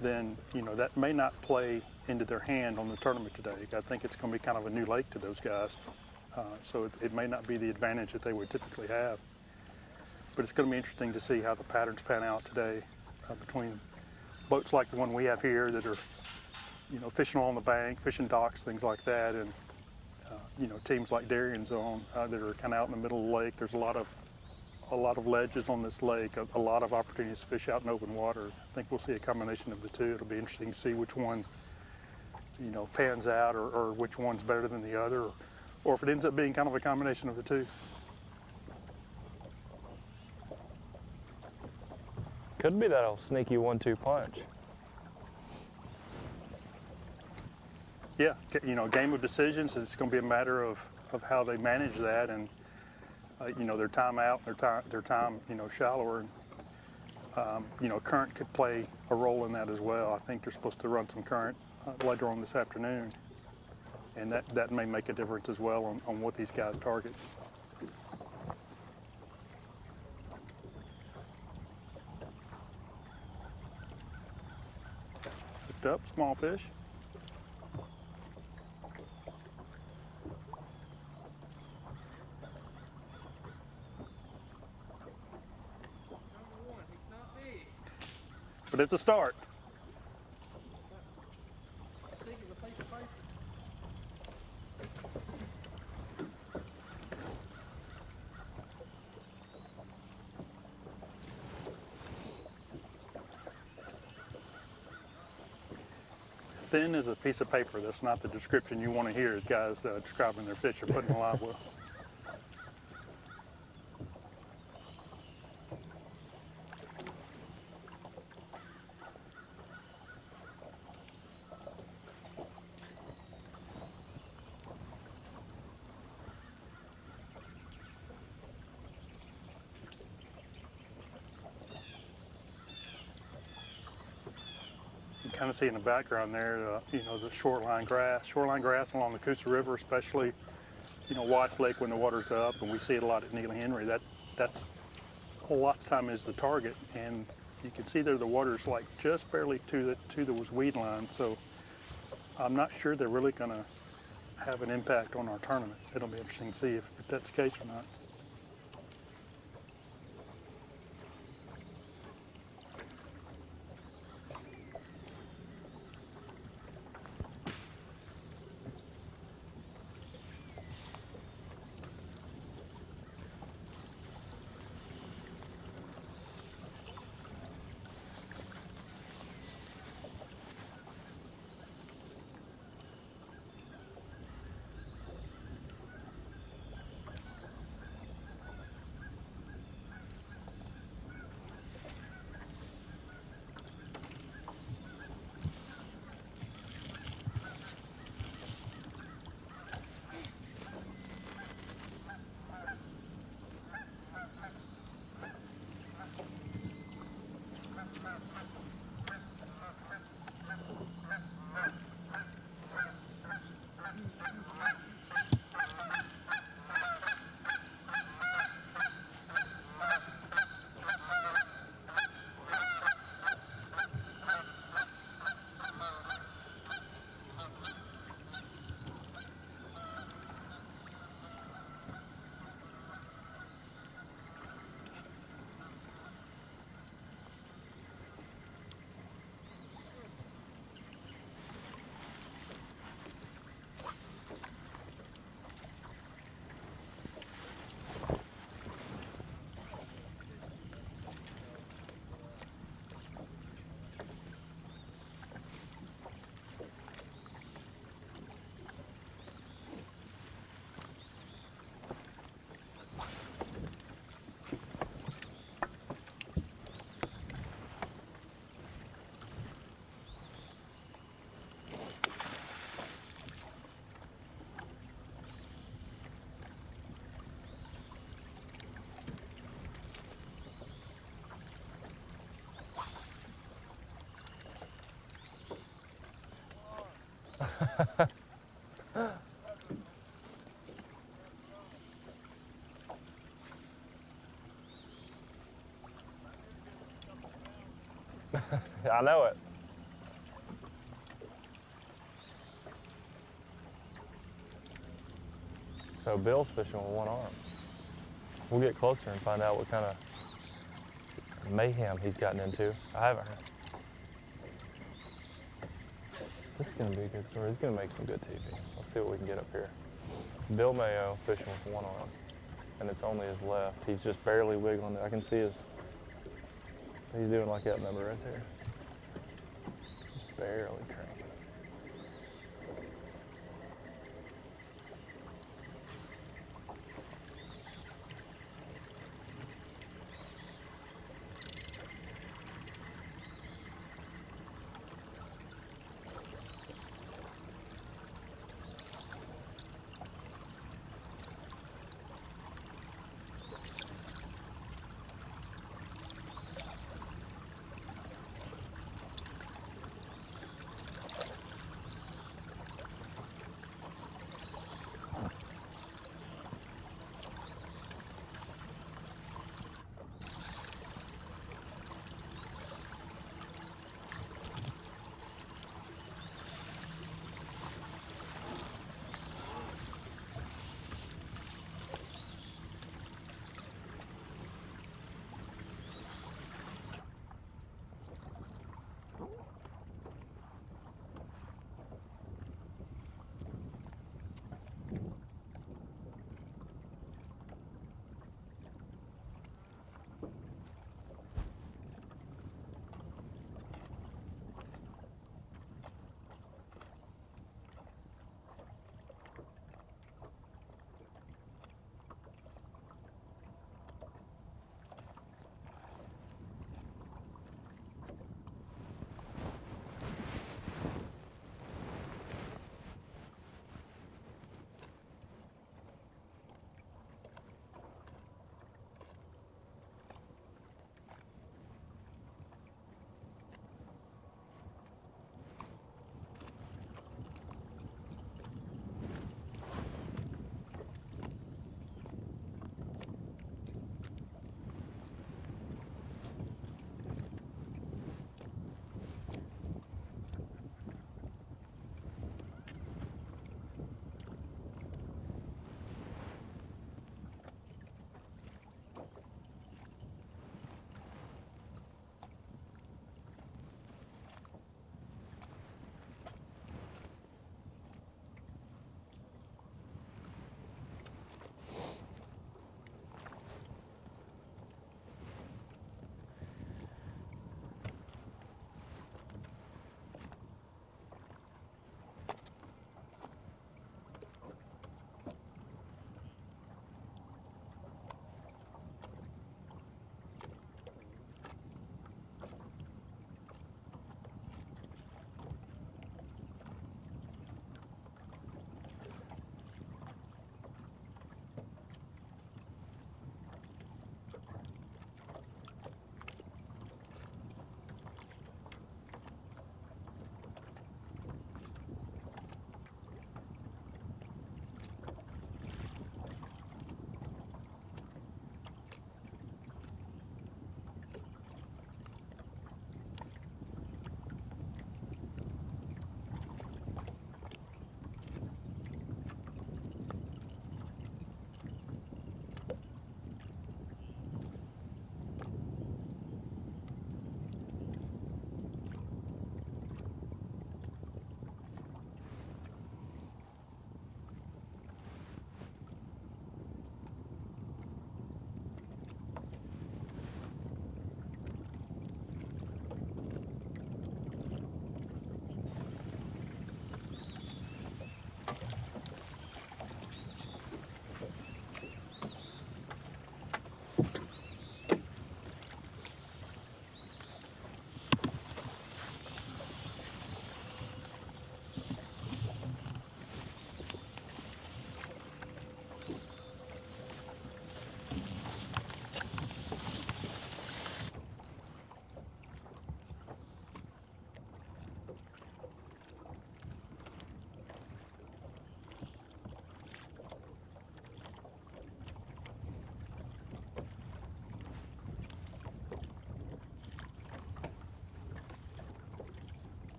then, you know, that may not play into their hand on the tournament today. I think it's going to be kind of a new lake to those guys. So it may not be the advantage that they would typically have. But it's going to be interesting to see how the patterns pan out today between boats like the one we have here that are, you know, fishing along the bank, fishing docks, things like that, and you know, teams like Darian's on that are kind of out in the middle of the lake. There's a lot of ledges on this lake, a lot of opportunities to fish out in open water. I think we'll see a combination of the two. It'll be interesting to see which one, you know, pans out, or which one's better than the other, or if it ends up being kind of a combination of the two. Could be that sneaky 1-2 punch. Yeah, you know, game of decisions. It's going to be a matter of how they manage that, and you know, their time out, their time, you know, shallower. And, you know, current could play a role in that as well. I think they're supposed to run some current later on this afternoon, and that may make a difference as well on what these guys target. Picked up small fish. But it's a start. Thin is a piece of paper. That's not the description you want to hear as guys describing their fish or putting a live well. Kind of see in the background there, you know, the shoreline grass along the Coosa River, especially, you know, Weiss Lake when the water's up, and we see it a lot at Neely Henry. That's a lot of time is the target, and you can see there the water's like just barely to those weed lines. So I'm not sure they're really going to have an impact on our tournament. It'll be interesting to see if that's the case or not. I know it. So Bill's fishing with one arm. We'll get closer and find out what kind of mayhem he's gotten into. I haven't heard. This is going to be a good story. He's going to make some good TV. Let's see what we can get up here. Bill Mayo fishing with one arm, and it's only his left. He's just barely wiggling it. I can see he's doing like that number right there. Just barely cranking.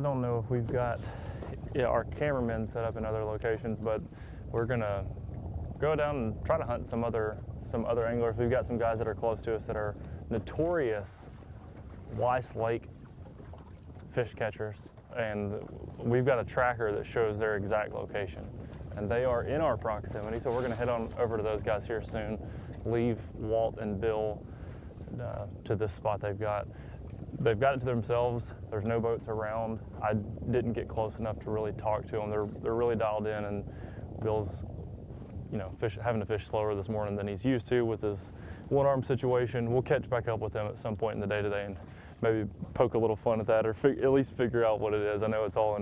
don't know if we've got our cameramen set up in other locations, but we're gonna go down and try to hunt some other anglers. We've got some guys that are close to us that are notorious Weiss Lake fish catchers, and we've got a tracker that shows their exact location, and they are in our proximity. So we're gonna head on over to those guys here soon, leave Walt and Bill to this spot they've got. They've got it to themselves. There's no boats around. I didn't get close enough to really talk to them. They're really dialed in, and Bill's, having to fish slower this morning than he's used to with his one-arm situation. We'll catch back up with him at some point in the day today and maybe poke a little fun at that, or at least figure out what it is. I know it's all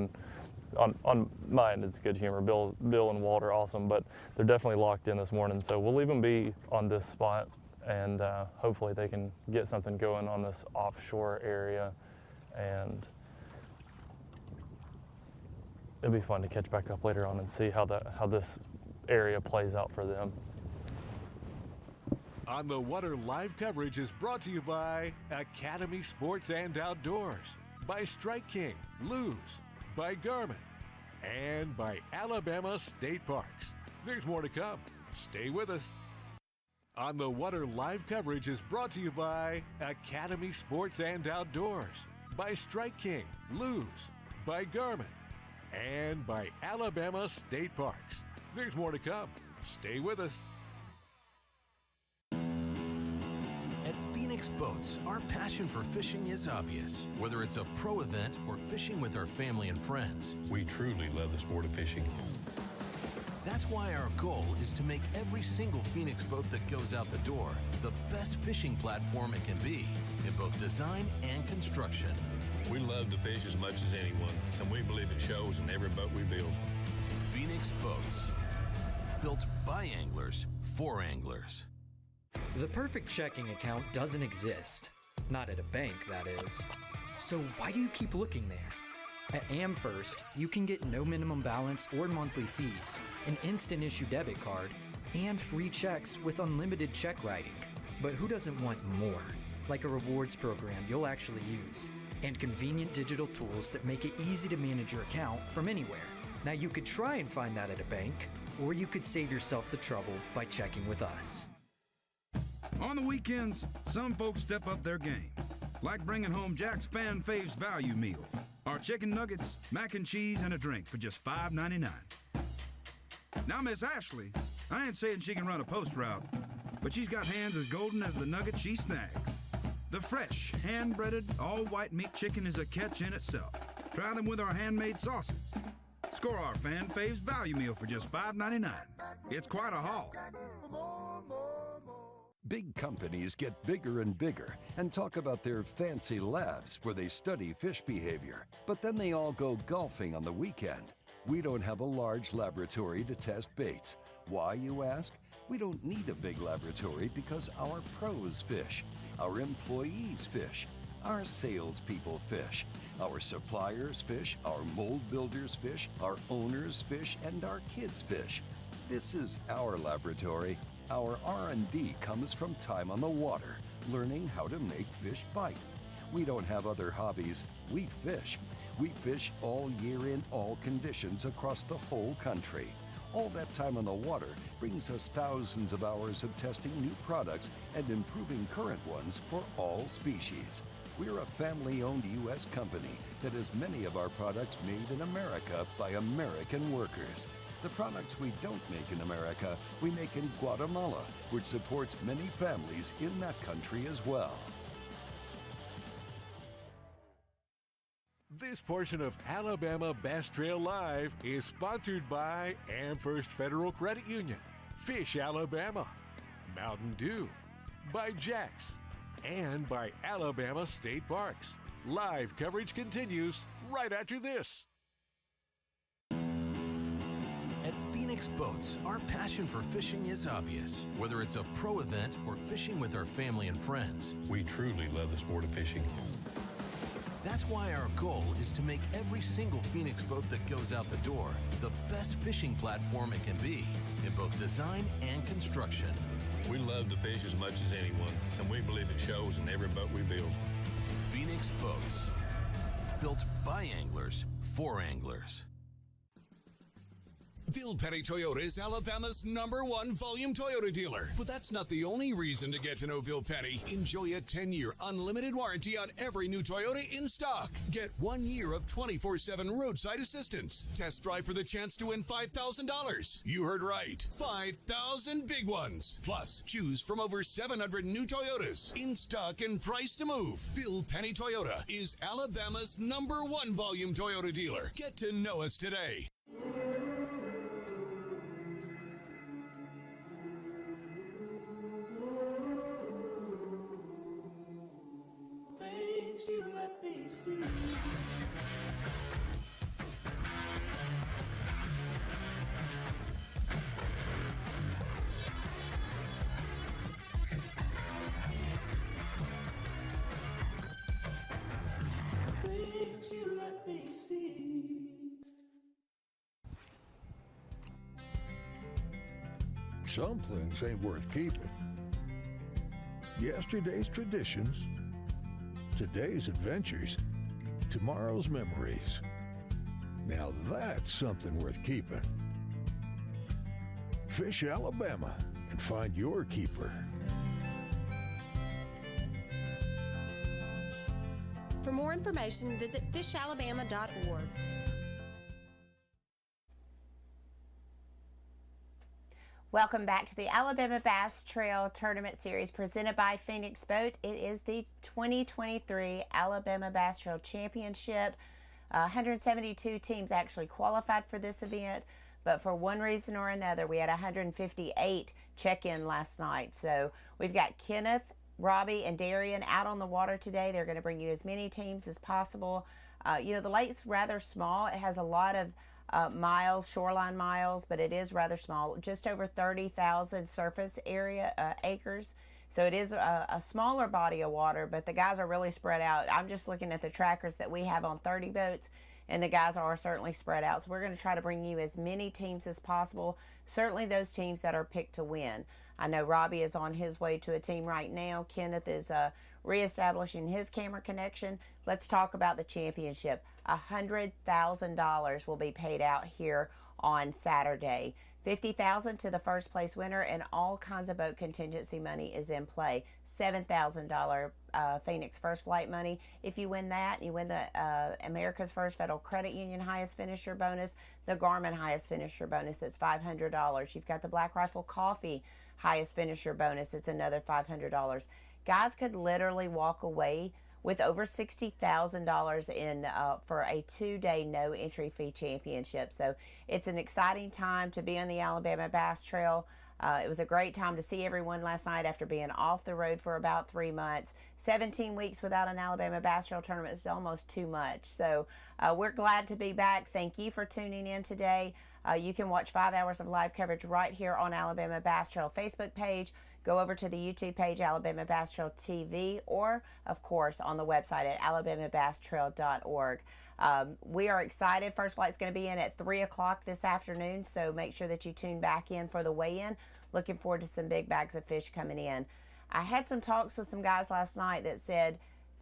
on my end. It's good humor. Bill and Walt are awesome, but they're definitely locked in this morning. So we'll leave them be on this spot, and hopefully they can get something going on this offshore area, and it'll be fun to catch back up later on and see how this area plays out for them. On the Water live coverage is brought to you by Academy Sports and Outdoors, by Strike King, Lose, by Garmin, and by Alabama State Parks. There's more to come. Stay with us. On the Water live coverage is brought to you by Academy Sports and Outdoors, by Strike King, Lose, by Garmin, and by Alabama State Parks. There's more to come. Stay with us. At Phoenix Boats, our passion for fishing is obvious. Whether it's a pro event or fishing with our family and friends, we truly love the sport of fishing. That's why our goal is to make every single Phoenix boat that goes out the door the best fishing platform it can be in both design and construction. We love to fish as much as anyone, and we believe it shows in every boat we build. Phoenix Boats, built by anglers for anglers. The perfect checking account doesn't exist. Not at a bank, that is. So why do you keep looking there? At AmFirst, you can get no minimum balance or monthly fees, an instant issue debit card, and free checks with unlimited check writing. But who doesn't want more? Like a rewards program you'll actually use, and convenient digital tools that make it easy to manage your account from anywhere. Now you could try and find that at a bank, or you could save yourself the trouble by checking with us. On the weekends, some folks step up their game, like bringing home Jack's Fan Faves Value Meal. Our chicken nuggets, mac and cheese, and a drink for just $5.99. Now, Miss Ashley, I ain't saying she can run a post route, but she's got hands as golden as the nugget she snags. The fresh, hand-breaded, all-white meat chicken is a catch in itself. Try them with our handmade sauces. Score our Fan Faves Value Meal for just $5.99. It's quite a haul. Big companies get bigger and bigger and talk about their fancy labs where they study fish behavior, but then they all go golfing on the weekend. We don't have a large laboratory to test baits. Why, you ask? We don't need a big laboratory because our pros fish, our employees fish, our salespeople fish, our suppliers fish, our mold builders fish, our owners fish, and our kids fish. This is our laboratory. Our R&D comes from time on the water, learning how to make fish bite. We don't have other hobbies. We fish. We fish all year in all conditions across the whole country. All that time on the water brings us thousands of hours of testing new products and improving current ones for all species. We're a family-owned U.S. company that has many of our products made in America by American workers. The products we don't make in America, we make in Guatemala, which supports many families in that country as well. This portion of Alabama Bass Trail Live is sponsored by AmFirst Federal Credit Union, Fish Alabama, Mountain Dew, by Jax, and by Alabama State Parks. Live coverage continues right after this. At Phoenix Boats, our passion for fishing is obvious. Whether it's a pro event or fishing with our family and friends, we truly love the sport of fishing. That's why our goal is to make every single Phoenix boat that goes out the door the best fishing platform it can be in both design and construction. We love to fish as much as anyone, and we believe it shows in every boat we build. Phoenix Boats, built by anglers for anglers. Bill Penny Toyota is Alabama's #1 volume Toyota dealer. But that's not the only reason to get to know Bill Penny. Enjoy a 10-year unlimited warranty on every new Toyota in stock. Get 1 year of 24/7 roadside assistance. Test drive for the chance to win $5,000. You heard right. 5,000 big ones. Plus, choose from over 700 new Toyotas in stock and price to move. Bill Penny Toyota is Alabama's #1 volume Toyota dealer. Get to know us today. You let me see. Things you let me see. Some things ain't worth keeping. Yesterday's traditions, today's adventures, tomorrow's memories. Now that's something worth keeping. Fish Alabama and find your keeper. For more information, visit fishalabama.org. Welcome back to the Alabama Bass Trail Tournament Series presented by Phoenix Boat. It is the 2023 Alabama Bass Trail Championship. 172 teams actually qualified for this event, but for one reason or another, we had 158 check-in last night. So we've got Kenneth, Robbie, and Darian out on the water today. They're going to bring you as many teams as possible. You know, the lake's rather small. It has a lot of miles, shoreline miles, but it is rather small, just over 30,000 surface area acres. So it is a smaller body of water, but the guys are really spread out. I'm just looking at the trackers that we have on 30 boats, and the guys are certainly spread out. So we're going to try to bring you as many teams as possible, certainly those teams that are picked to win. I know Robbie is on his way to a team right now. Kenneth is reestablishing his camera connection. Let's talk about the championship. $100,000 will be paid out here on Saturday. $50,000 to the first place winner, and all kinds of boat contingency money is in play. $7,000 Phoenix First Flight money. If you win that, you win the America's First Federal Credit Union highest finisher bonus, the Garmin highest finisher bonus, that's $500. You've got the Black Rifle Coffee highest finisher bonus, it's another $500. Guys could literally walk away with over $60,000 in for a 2-day no entry fee championship. So it's an exciting time to be on the Alabama Bass Trail. It was a great time to see everyone last night after being off the road for about 3 months. 17 weeks without an Alabama Bass Trail tournament is almost too much. So we're glad to be back. Thank you for tuning in today. You can watch 5 hours of live coverage right here on Alabama Bass Trail Facebook page. Go over to the YouTube page, Alabama Bass Trail TV, or, of course, on the website at alabamabasstrail.org. We are excited. First flight's going to be in at 3 o'clock this afternoon, so make sure that you tune back in for the weigh-in. Looking forward to some big bags of fish coming in. I had some talks with some guys last night that said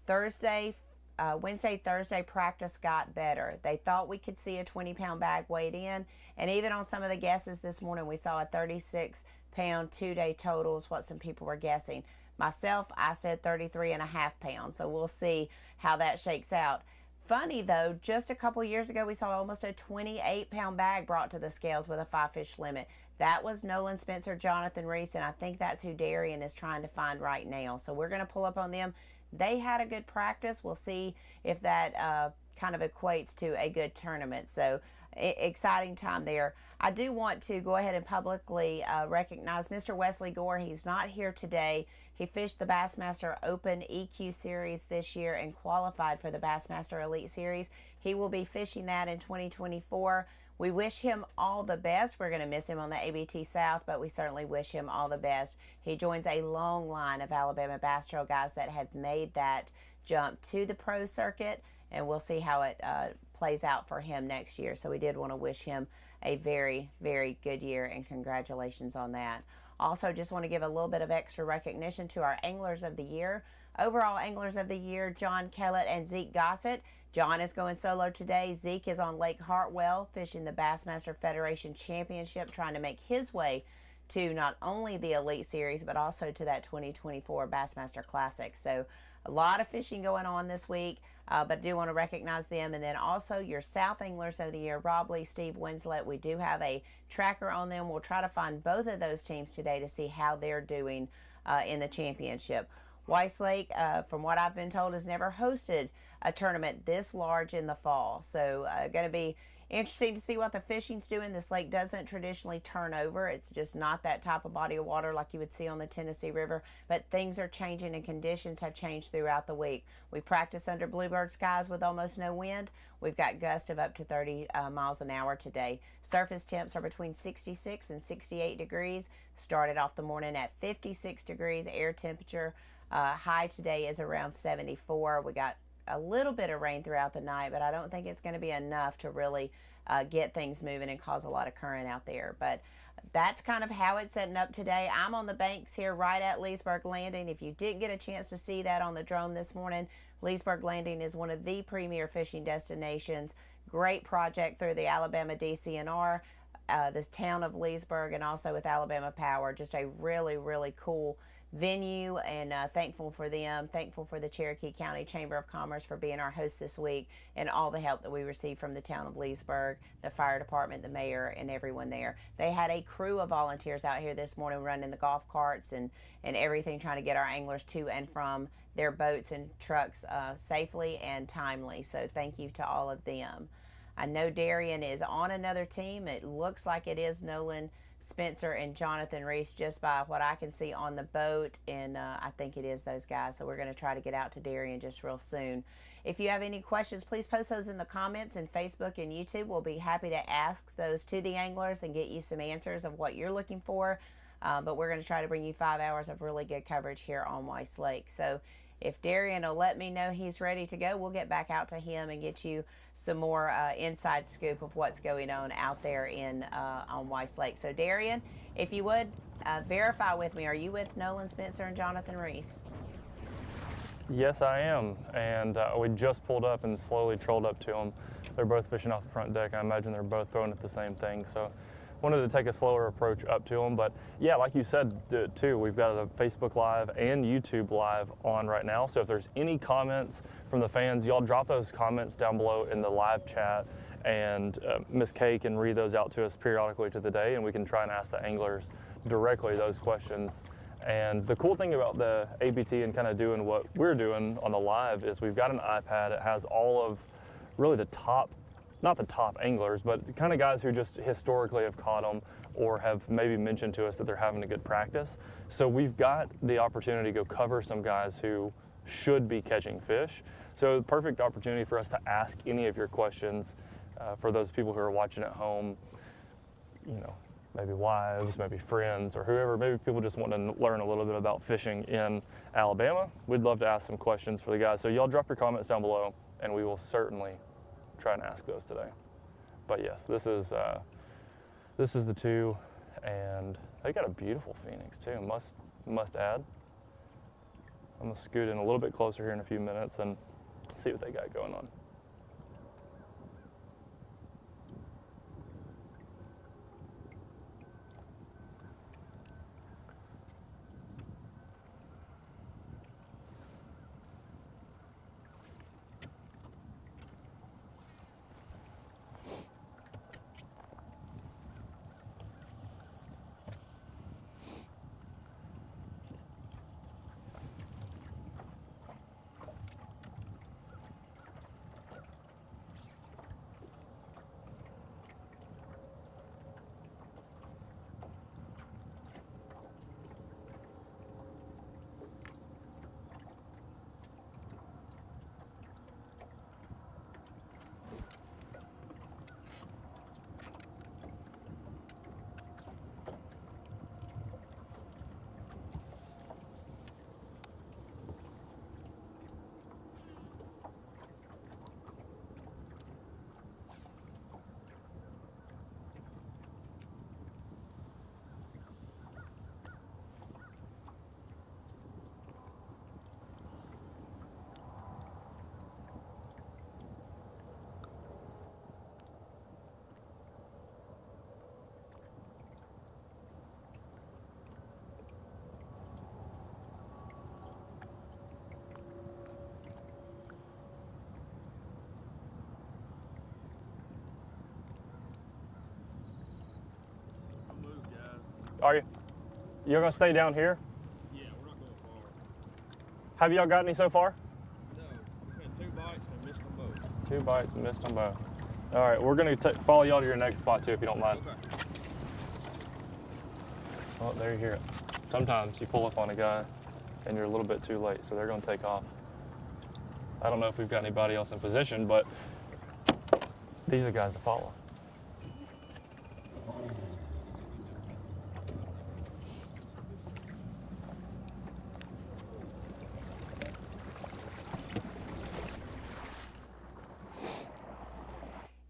Wednesday, Thursday practice got better. They thought we could see a 20-pound bag weighed in, and even on some of the guesses this morning, we saw a 36-pound 2-day total is what some people were guessing. Myself, I said 33.5 pounds, so we'll see how that shakes out. Funny though, just a couple years ago, we saw almost a 28-pound bag brought to the scales with a 5-fish limit. That was Nolan Spencer, Jonathan Reese, and I think that's who Darian is trying to find right now. So we're going to pull up on them. They had a good practice. We'll see if that kind of equates to a good tournament. So exciting time there. I do want to go ahead and publicly recognize Mr. Wesley Gore. He's not here today. He fished the Bassmaster Open EQ Series this year and qualified for the Bassmaster Elite Series. He will be fishing that in 2024. We wish him all the best. We're going to miss him on the ABT South, but we certainly wish him all the best. He joins a long line of Alabama Bass Trail guys that have made that jump to the pro circuit, and we'll see how it plays out for him next year. So we did want to wish him a very, very good year, and congratulations on that. Also, just want to give a little bit of extra recognition to our Anglers of the Year. Overall Anglers of the Year, John Kellett and Zeke Gossett. John is going solo today. Zeke is on Lake Hartwell fishing the Bassmaster Federation Championship, trying to make his way to not only the Elite Series, but also to that 2024 Bassmaster Classic. So a lot of fishing going on this week, but I do want to recognize them. And then also your South Anglers of the Year, Rob Lee, Steve Winslet. We do have a tracker on them. We'll try to find both of those teams today to see how they're doing in the championship. Weiss Lake, from what I've been told, has never hosted a tournament this large in the fall. So going to be interesting to see what the fishing's doing. This lake doesn't traditionally turn over. It's just not that type of body of water like you would see on the Tennessee River. But things are changing and conditions have changed throughout the week. We practice under bluebird skies with almost no wind. We've got gusts of up to 30 miles an hour today. Surface temps are between 66 and 68 degrees. Started off the morning at 56 degrees. Air temperature high today is around 74. We got a little bit of rain throughout the night, but I don't think it's going to be enough to really get things moving and cause a lot of current out there. But that's kind of how it's setting up today. I'm on the banks here right at Leesburg Landing. If you didn't get a chance to see that on the drone this morning, Leesburg Landing is one of the premier fishing destinations. Great project through the Alabama DCNR, this town of Leesburg, and also with Alabama Power. Just a really, really cool venue, and thankful for them, thankful for the Cherokee County Chamber of Commerce for being our host this week, and all the help that we received from the town of Leesburg, the fire department, the mayor, and everyone there. They had a crew of volunteers out here this morning running the golf carts and everything, trying to get our anglers to and from their boats and trucks safely and timely. So thank you to all of them. I know Darian is on another team. It looks like it is Nolan Spencer and Jonathan Reese, just by what I can see on the boat, and I think it is those guys. So we're going to try to get out to Darien just real soon. If you have any questions, please post those in the comments in Facebook and YouTube. We'll be happy to ask those to the anglers and get you some answers of what you're looking for. But we're going to try to bring you 5 hours of really good coverage here on Weiss Lake. So if Darien will let me know he's ready to go, we'll get back out to him and get you some more inside scoop of what's going on out there on Weiss Lake. So Darien, if you would, verify with me, are you with Nolan Spencer and Jonathan Reese? Yes, I am, and we just pulled up and slowly trolled up to them. They're both fishing off the front deck. I imagine they're both throwing at the same thing, so wanted to take a slower approach up to them. But yeah, like you said too, we've got a Facebook Live and YouTube Live on right now. So if there's any comments from the fans, y'all drop those comments down below in the live chat, and Miss Kay can read those out to us periodically to the day, and we can try and ask the anglers directly those questions. And the cool thing about the ABT and kind of doing what we're doing on the live is we've got an iPad. It has all of really the top, not the top anglers, but the kind of guys who just historically have caught them or have maybe mentioned to us that they're having a good practice. So we've got the opportunity to go cover some guys who should be catching fish. So perfect opportunity for us to ask any of your questions for those people who are watching at home, you know, maybe wives, maybe friends, or whoever, maybe people just want to learn a little bit about fishing in Alabama. We'd love to ask some questions for the guys. So y'all drop your comments down below, and we will certainly try and ask those today. But yes, this is the two, and they got a beautiful Phoenix too, must add. I'm gonna scoot in a little bit closer here in a few minutes and see what they got going on. Are you? You're gonna stay down here? Yeah, we're not going far. Have y'all got any so far? No, we've had 2 bites and missed them both. 2 bites and missed them both. All right, we're gonna follow y'all to your next spot too, if you don't mind. Okay. Oh, there you hear it. Sometimes you pull up on a guy and you're a little bit too late, so they're gonna take off. I don't know if we've got anybody else in position, but these are the guys to follow.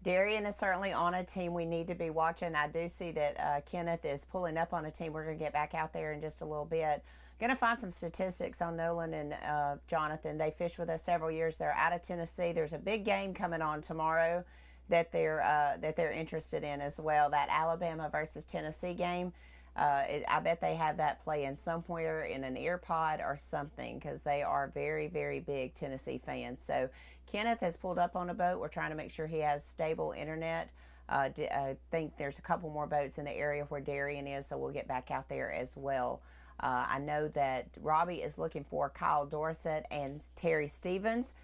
Darian is certainly on a team we need to be watching. I do see that Kenneth is pulling up on a team. We're going to get back out there in just a little bit. Going to find some statistics on Nolan and Jonathan. They fished with us several years. They're out of Tennessee. There's a big game coming on tomorrow that they're interested in as well. That Alabama versus Tennessee game. I bet they have that playing somewhere in an ear pod or something because they are very, very big Tennessee fans. So Kenneth has pulled up on a boat. We're trying to make sure he has stable internet. I think there's a couple more boats in the area where Darian is, so we'll get back out there as well. I know that Robbie is looking for Kyle Dorsett and Terry Stevens.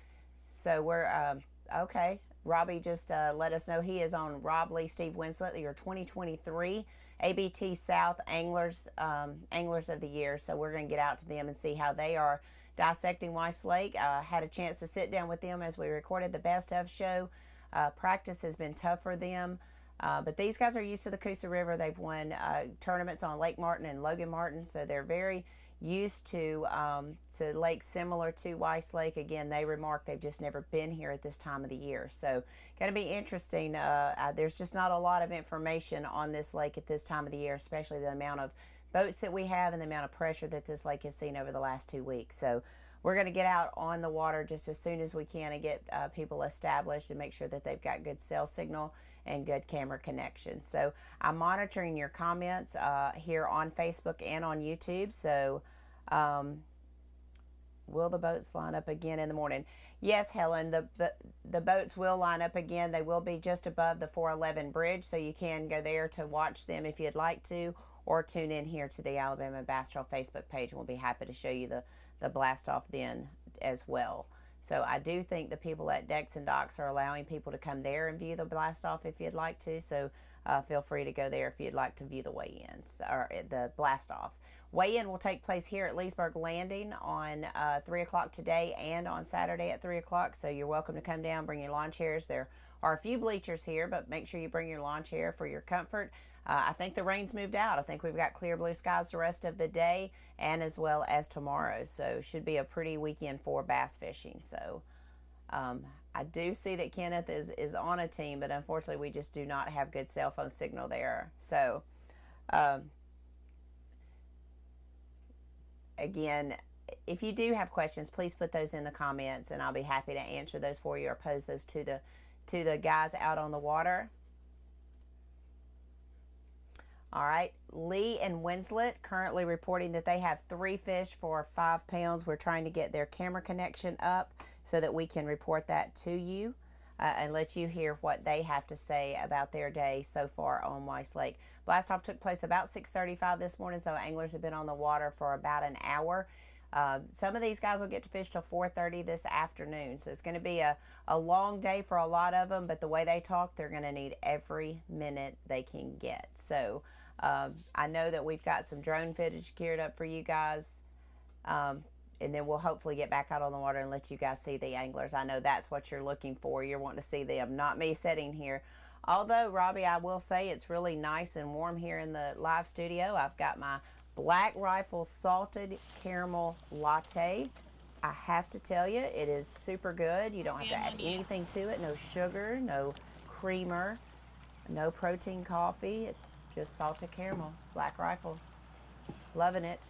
So we're, okay. Robbie just let us know he is on Rob Lee, Steve Winslet, your 2023 ABT South Anglers of the Year. So we're going to get out to them and see how they are dissecting Weiss Lake. Had a chance to sit down with them as we recorded the Best Of show. Practice has been tough for them. But these guys are used to the Coosa River. They've won tournaments on Lake Martin and Logan Martin, so they're very used to lakes similar to Weiss Lake. Again, they remark they've just never been here at this time of the year. So going to be interesting. There's just not a lot of information on this lake at this time of the year, especially the amount of boats that we have and the amount of pressure that this lake has seen over the last 2 weeks. So we're going to get out on the water just as soon as we can and get people established and make sure that they've got good cell signal and good camera connection. So I'm monitoring your comments here on Facebook and on YouTube. So will the boats line up again in the morning? Yes, Helen, the boats will line up again. They will be just above the 411 bridge, so you can go there to watch them if you'd like to, or tune in here to the Alabama Bass Trail Facebook page, and we'll be happy to show you the blast off then as well. So I do think the people at Decks and Docks are allowing people to come there and view the blast off if you'd like to. So feel free to go there if you'd like to view the weigh-ins or the blast off. Weigh-in will take place here at Leesburg Landing on 3 o'clock today and on Saturday at 3 o'clock. So you're welcome to come down, bring your lawn chairs. There are a few bleachers here, but make sure you bring your lawn chair for your comfort. I think the rain's moved out. I think we've got clear blue skies the rest of the day and as well as tomorrow. So should be a pretty weekend for bass fishing. So I do see that Kenneth is on a team, but unfortunately we just do not have good cell phone signal there. So again, if you do have questions, please put those in the comments and I'll be happy to answer those for you or pose those to the guys out on the water. All right, Lee and Winslet currently reporting that they have 3 fish for 5 pounds. We're trying to get their camera connection up so that we can report that to you and let you hear what they have to say about their day so far on Weiss Lake. Blastoff took place about 6:35 this morning, so anglers have been on the water for about an hour. Some of these guys will get to fish till 4:30 this afternoon, so it's going to be a long day for a lot of them, but the way they talk, they're going to need every minute they can get. So I know that we've got some drone footage geared up for you guys, and then we'll hopefully get back out on the water and let you guys see the anglers. I know that's what you're looking for. You're wanting to see them, not me sitting here. Although, Robbie, I will say it's really nice and warm here in the live studio. I've got my Black Rifle Salted Caramel Latte. I have to tell you, it is super good. You don't have to add anything to it. No sugar, no creamer, no protein coffee. It's just salted caramel, Black Rifle. Loving it.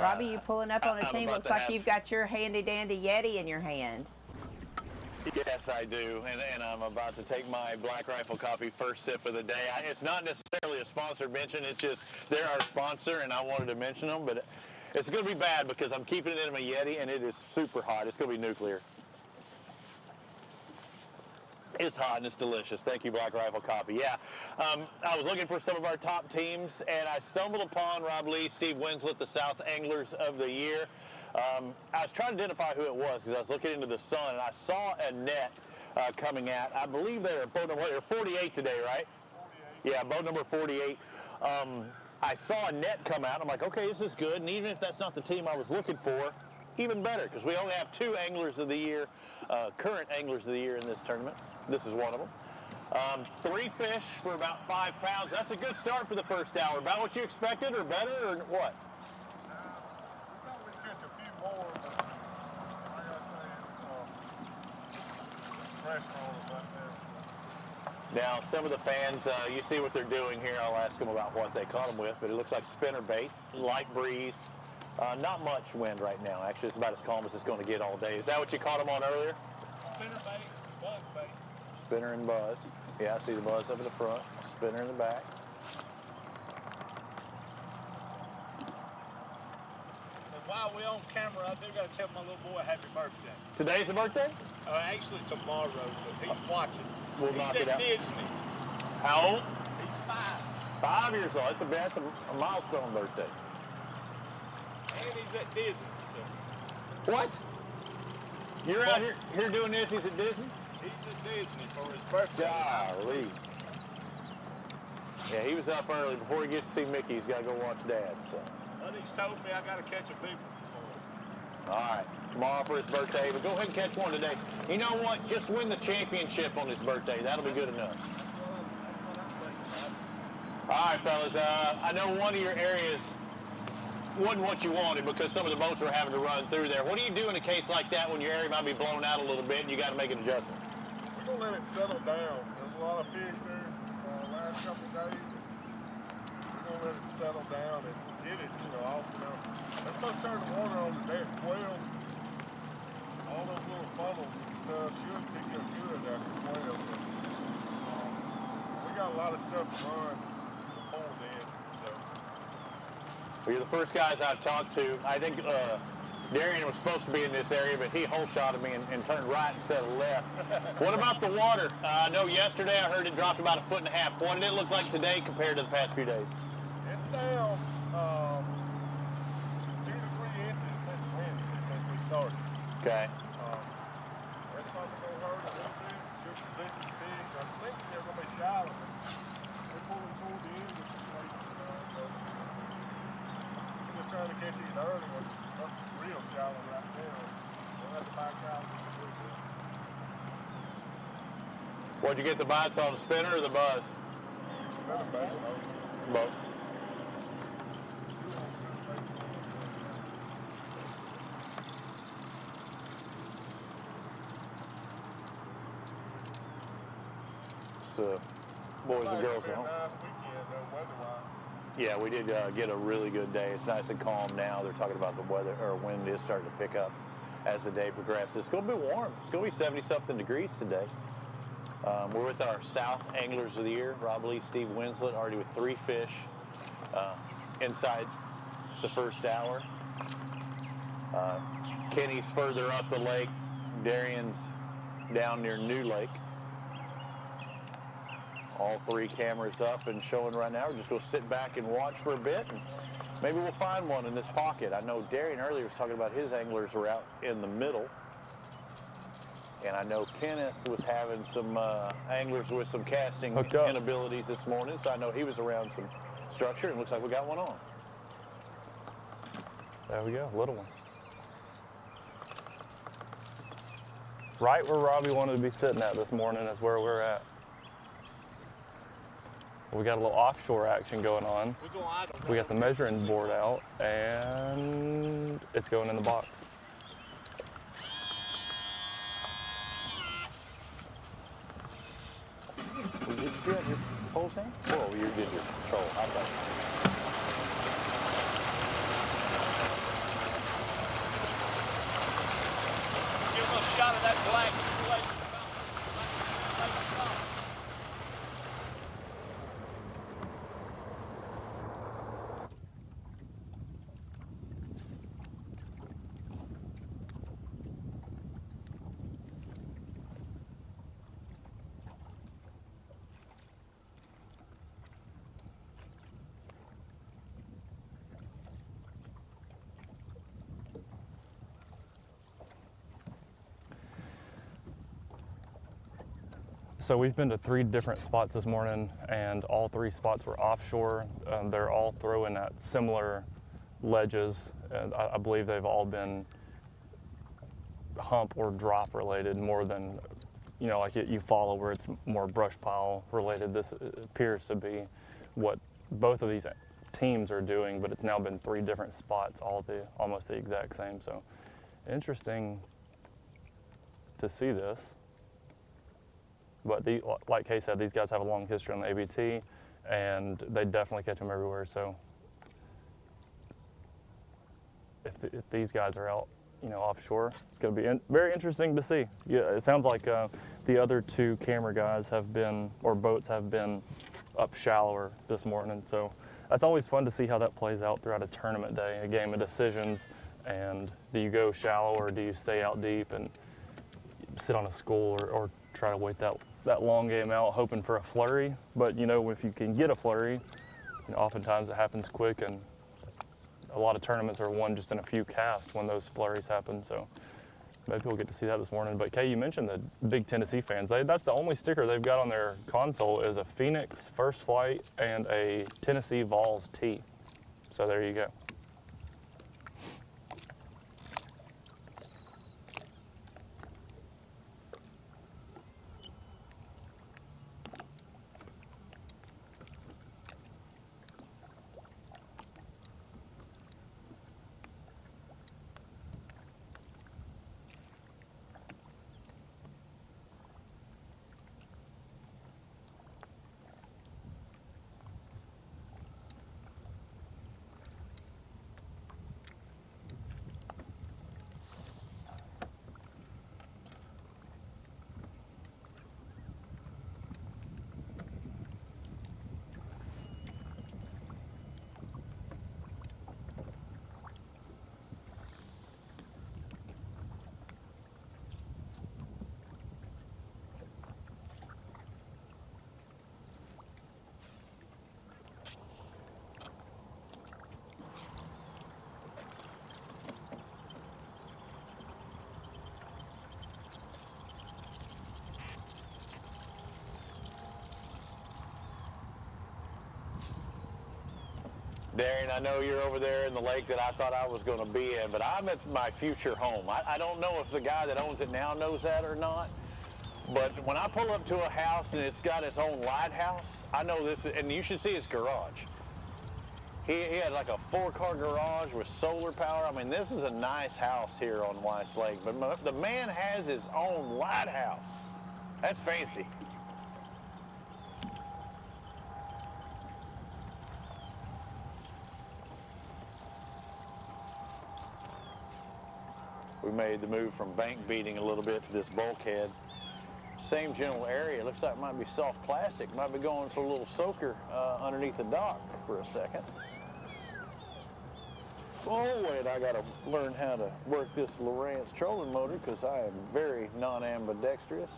Robbie, you pulling up on a team. Looks like you've got your handy-dandy Yeti in your hand. Yes, I do, and I'm about to take my Black Rifle coffee first sip of the day. It's not necessarily a sponsored mention. It's just they're our sponsor, and I wanted to mention them, but it's going to be bad because I'm keeping it in my Yeti, and it is super hot. It's going to be nuclear. It's hot and it's delicious. Thank you, Black Rifle Coffee. Yeah, I was looking for some of our top teams, and I stumbled upon Rob Lee, Steve Winslet, the South Anglers of the Year. I was trying to identify who it was because I was looking into the sun, and I saw a net coming out. I believe they're boat number 48 today, right? 48. Yeah, boat number 48. I saw a net come out. I'm like, okay, this is good. And even if that's not the team I was looking for, even better, because we only have 2 Anglers of the Year, current Anglers of the Year in this tournament. This is one of them. 3 fish for about 5 pounds. That's a good start for the first hour. About what you expected, or better, or what? We thought we'd catch a few more, but like I say, it's fresh roll right there. Now, some of the fans, you see what they're doing here. I'll ask them about what they caught them with, but it looks like spinner bait, light breeze. Not much wind right now. Actually, it's about as calm as it's going to get all day. Is that what you caught them on earlier? Spinner bait, buzz bait. Spinner and buzz. Yeah, I see the buzz up in the front, spinner in the back. So while we're on camera, I do got to tell my little boy happy birthday. Today's a birthday? Actually tomorrow, but he's watching. We'll knock he's it at out. Disney. How old? He's 5. 5 years old. That's a milestone birthday. And he's at Disney. So. What? You're out here doing this? He's at Disney? He's at Disney for his birthday. Golly. Yeah, he was up early. Before he gets to see Mickey, he's got to go watch Dad. So. But he's told me I got to catch a big one. All right, tomorrow for his birthday, but go ahead and catch one today. You know what? Just win the championship on his birthday. That'll be good enough. All right, fellas. I know one of your areas wasn't what you wanted because some of the boats were having to run through there. What do you do in a case like that when your area might be blown out a little bit and you got to make an adjustment? We're going to let it settle down. There's a lot of fish there last couple of days. We're going to let it settle down and get it, off. Let's go turn the water on the deck 12. All those little funnels and stuff should pick up good after 12. We got a lot of stuff to run before then. So. Well, you're the first guys I've talked to. I think Darian was supposed to be in this area, but he hole shotted me and turned right instead of left. What about the water? I know yesterday I heard it dropped about 1.5 feet. What did it look like today compared to the past few days? It's down 2 to 3 inches since Wednesday, since we started. Okay. That's probably going to hurt a little bit. Should position the fish. I think they're going to be shallow. We're pulling toward the end of the lake. We're just trying to catch it early when it's real shallow right now. We'll have to back out a little bit. What'd you get the bites on, the spinner or the buzz? Spinner bait, both. So, boys and girls at home. Nice weekend, weather-wise. Yeah, we did get a really good day. It's nice and calm now. They're talking about the weather, or wind is starting to pick up as the day progresses. It's going to be warm. It's going to be 70-something degrees today. We're with our South Anglers of the Year, Rob Lee, Steve Winslet, already with 3 fish inside the first hour. Kenny's further up the lake. Darian's down near New Lake. All 3 cameras up and showing right now. We're just going to sit back and watch for a bit, and maybe we'll find one in this pocket. I know Darian earlier was talking about his anglers were out in the middle, and I know Kenneth was having some anglers with some casting inabilities this morning, so I know he was around some structure, and it looks like we got one on. There we go, little one. Right where Robbie wanted to be sitting at this morning is where we're at. We got a little offshore action going on. We got the measuring board out, and it's going in the box. Did you have your poles down? Whoa, you did your troll. I thought. Give him a shot of that black. So we've been to 3 different spots this morning, and all 3 spots were offshore. They're all throwing at similar ledges, and I believe they've all been hump or drop related more than, you know, like you follow where it's more brush pile related. This appears to be what both of these teams are doing, but it's now been 3 different spots, almost the exact same. So interesting to see this. But like Kay said, these guys have a long history on the ABT, and they definitely catch them everywhere. So if these guys are out, you know, offshore, it's going to be very interesting to see. Yeah, it sounds like the other 2 camera guys have been, or boats have been, up shallower this morning. So that's always fun to see how that plays out throughout a tournament day, a game of decisions. And do you go shallow or do you stay out deep and sit on a school or try to wait that long game out hoping for a flurry? But you know, if you can get a flurry, you know, oftentimes it happens quick, and a lot of tournaments are won just in a few casts when those flurries happen. So maybe we'll get to see that this morning. But Kay, you mentioned the big Tennessee fans. That's the only sticker they've got on their console is a Phoenix First Flight and a Tennessee Vols tee. So there you go. Darren, I know you're over there in the lake that I thought I was going to be in, but I'm at my future home. I don't know if the guy that owns it now knows that or not, but when I pull up to a house and it's got its own lighthouse, I know this, and you should see his garage. He had like a 4-car garage with solar power. I mean, this is a nice house here on Weiss Lake, but the man has his own lighthouse. That's fancy. We made the move from bank beating a little bit to this bulkhead. Same general area. It looks like it might be soft plastic. Might be going to a little soaker underneath the dock for a second. Oh, wait, I got to learn how to work this Lowrance trolling motor because I am very non-ambidextrous.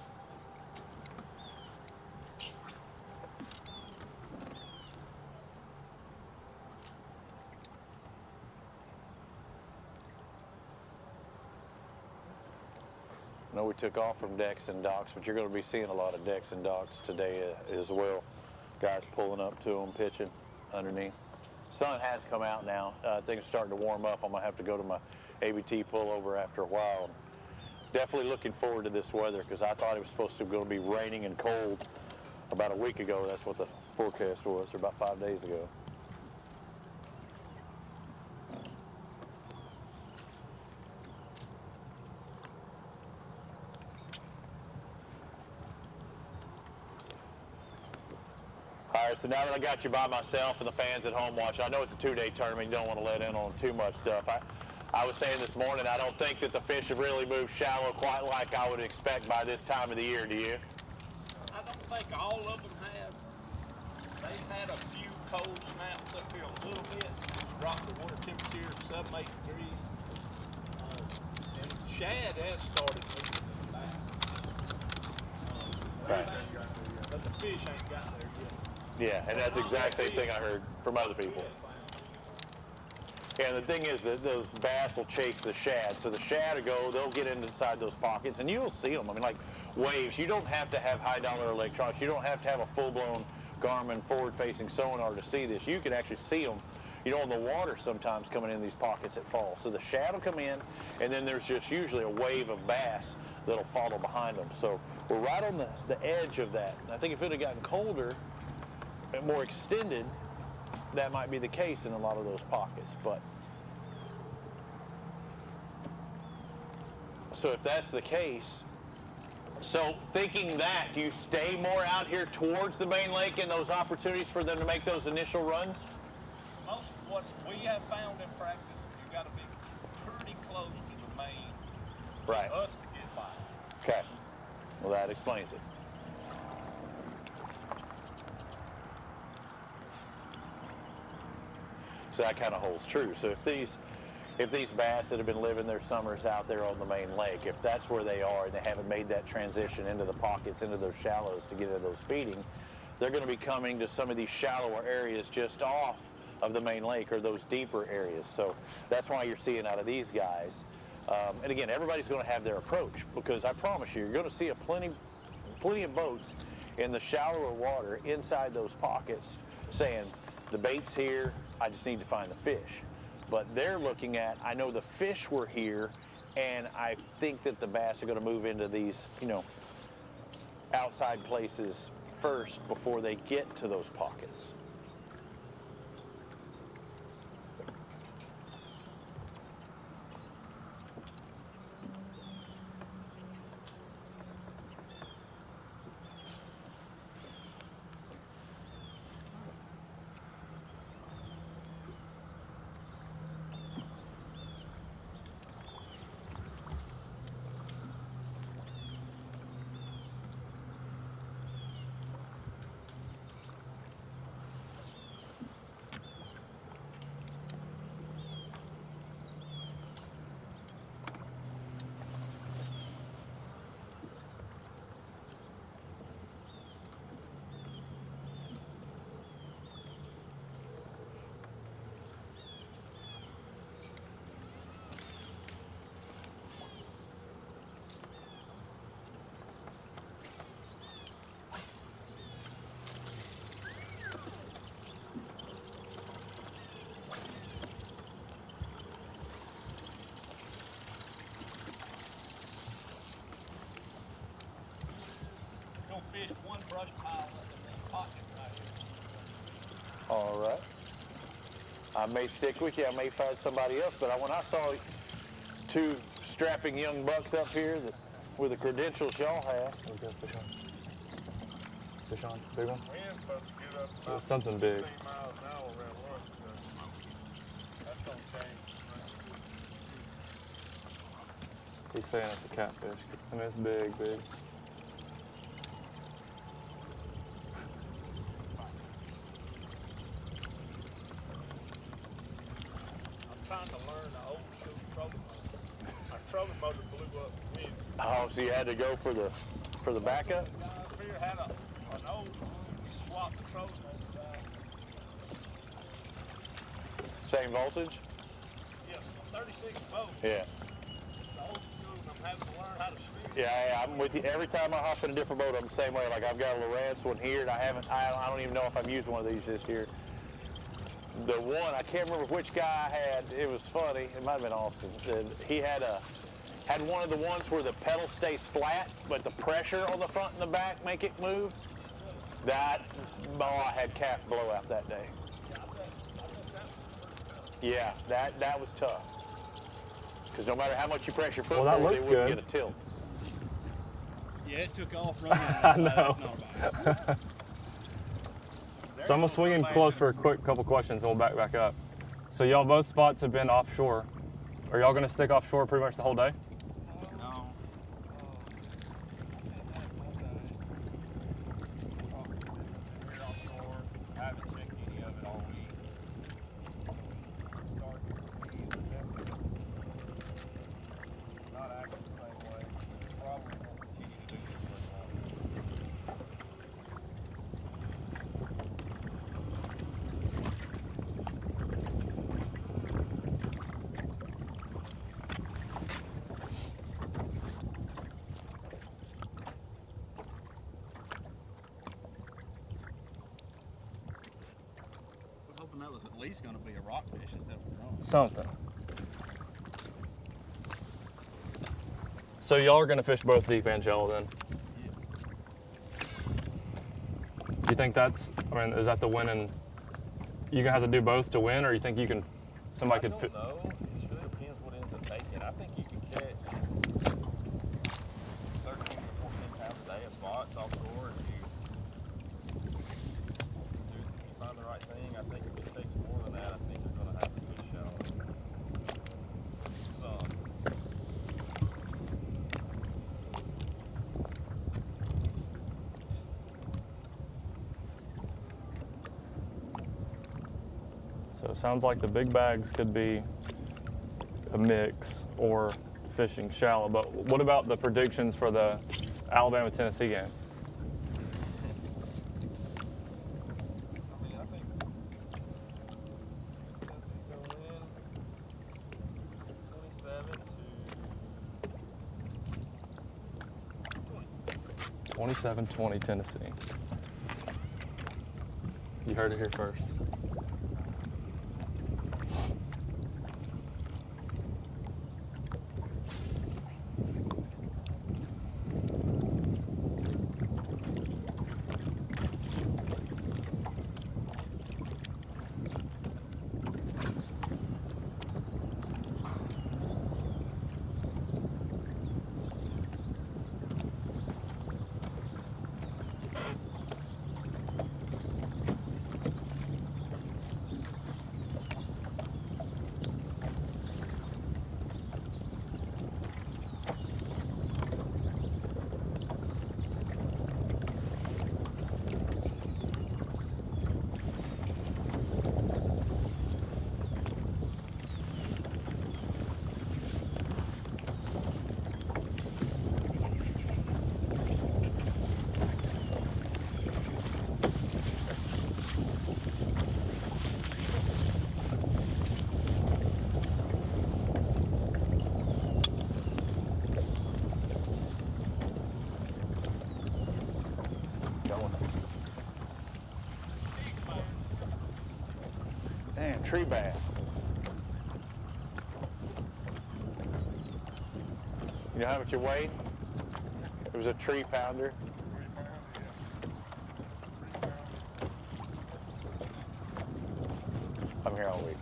I know we took off from decks and docks, but you're going to be seeing a lot of decks and docks today as well. Guys pulling up to them, pitching underneath. Sun has come out now. Things are starting to warm up. I'm going to have to go to my ABT pullover after a while. Definitely looking forward to this weather because I thought it was supposed to be raining and cold about a week ago. That's what the forecast was, or about 5 days ago. All right, so now that I got you by myself and the fans at home watching, I know it's a 2-day tournament. You don't want to let in on too much stuff. I was saying this morning, I don't think that the fish have really moved shallow quite like I would expect by this time of the year, do you? I don't think all of them have. They've had a few cold snaps up here a little bit, dropped the water temperature 7-8 degrees. And shad has started moving fast. Right. But the fish ain't got there yet. Yeah, and that's the exact same thing I heard from other people. And the thing is that those bass will chase the shad. So the shad will go, they'll get inside those pockets, and you'll see them. I mean, like waves. You don't have to have high-dollar electronics. You don't have to have a full-blown Garmin forward-facing sonar to see this. You can actually see them, you know, in the water sometimes coming in these pockets at fall. So the shad will come in, and then there's just usually a wave of bass that'll follow behind them. So we're right on the edge of that. And I think if it had gotten colder and more extended, that might be the case in a lot of those pockets. But so if that's the case, so thinking that, do you stay more out here towards the main lake and those opportunities for them to make those initial runs? Most of what we have found in practice, you got to be pretty close to the main Right. for us to get by. Okay. Well, that explains it. So that kind of holds true. So if these bass that have been living their summers out there on the main lake, if that's where they are and they haven't made that transition into the pockets, into those shallows to get into those feeding, they're going to be coming to some of these shallower areas just off of the main lake or those deeper areas. So that's why you're seeing out of these guys. And again, everybody's going to have their approach, because I promise you, you're going to see plenty of boats in the shallower water inside those pockets saying, the bait's here, I just need to find the fish. But they're looking at, I know the fish were here, and I think that the bass are going to move into these, you know, outside places first before they get to those pockets. Fish one brush pile up in this pocket right here. All right. I may stick with you. I may find somebody else. But when I saw two strapping young bucks up here that, with the credentials y'all have. Okay, fish on. Fish on. Big one? Wind's supposed to get up about Something big. 15 miles an hour around lunch. That's going to change. He's saying it's a catfish. I mean, it's big. Trying to learn the old school trolling motor. My trolling motor blew up wind. Oh, so you had to go for the backup? The guy up here had an old one. He swapped the trolling motor out. Same voltage? Yeah, 36 volts. Yeah. The old school, and I'm having to learn how to steer. Yeah, I'm with you. Every time I hop in a different boat, I'm the same way. Like I've got a Lowrance one here, and I don't even know if I've used one of these this year. The one, I can't remember which guy I had, it was funny, it might have been Austin. He had one of the ones where the pedal stays flat, but the pressure on the front and the back make it move. I had calf blowout that day. Yeah, that was tough. Because no matter how much you press your foot forward, it wouldn't get a tilt. Yeah, it took off running. I know. So I'm going to swing in close for a quick couple questions and we'll back up. So y'all both spots have been offshore. Are y'all going to stick offshore pretty much the whole day? No. We're offshore. I haven't checked any of it all week. Not acting the same way. Probably won't continue to do this for long. least going to be a rockfish instead of a drum. Something. So y'all are going to fish both deep and shallow then? Do you think that's, I mean, is that the winning? You gonna have to do both to win, or you think you can, somebody could fit? I don't know. It really depends what ends up taking. I think you can catch 13 to 14 pounds a day of spots offshore if you find the right thing. I think if it takes more than that, I think you're going to have to fish shallow. Some. So it sounds like the big bags could be a mix or fishing shallow, but what about the predictions for the Alabama-Tennessee game? I mean, I think Tennessee's going to win 27 to 20. 27-20 Tennessee. You heard it here first. Damn, tree bass. You know how much it weighed? It was a tree pounder. I'm here all week.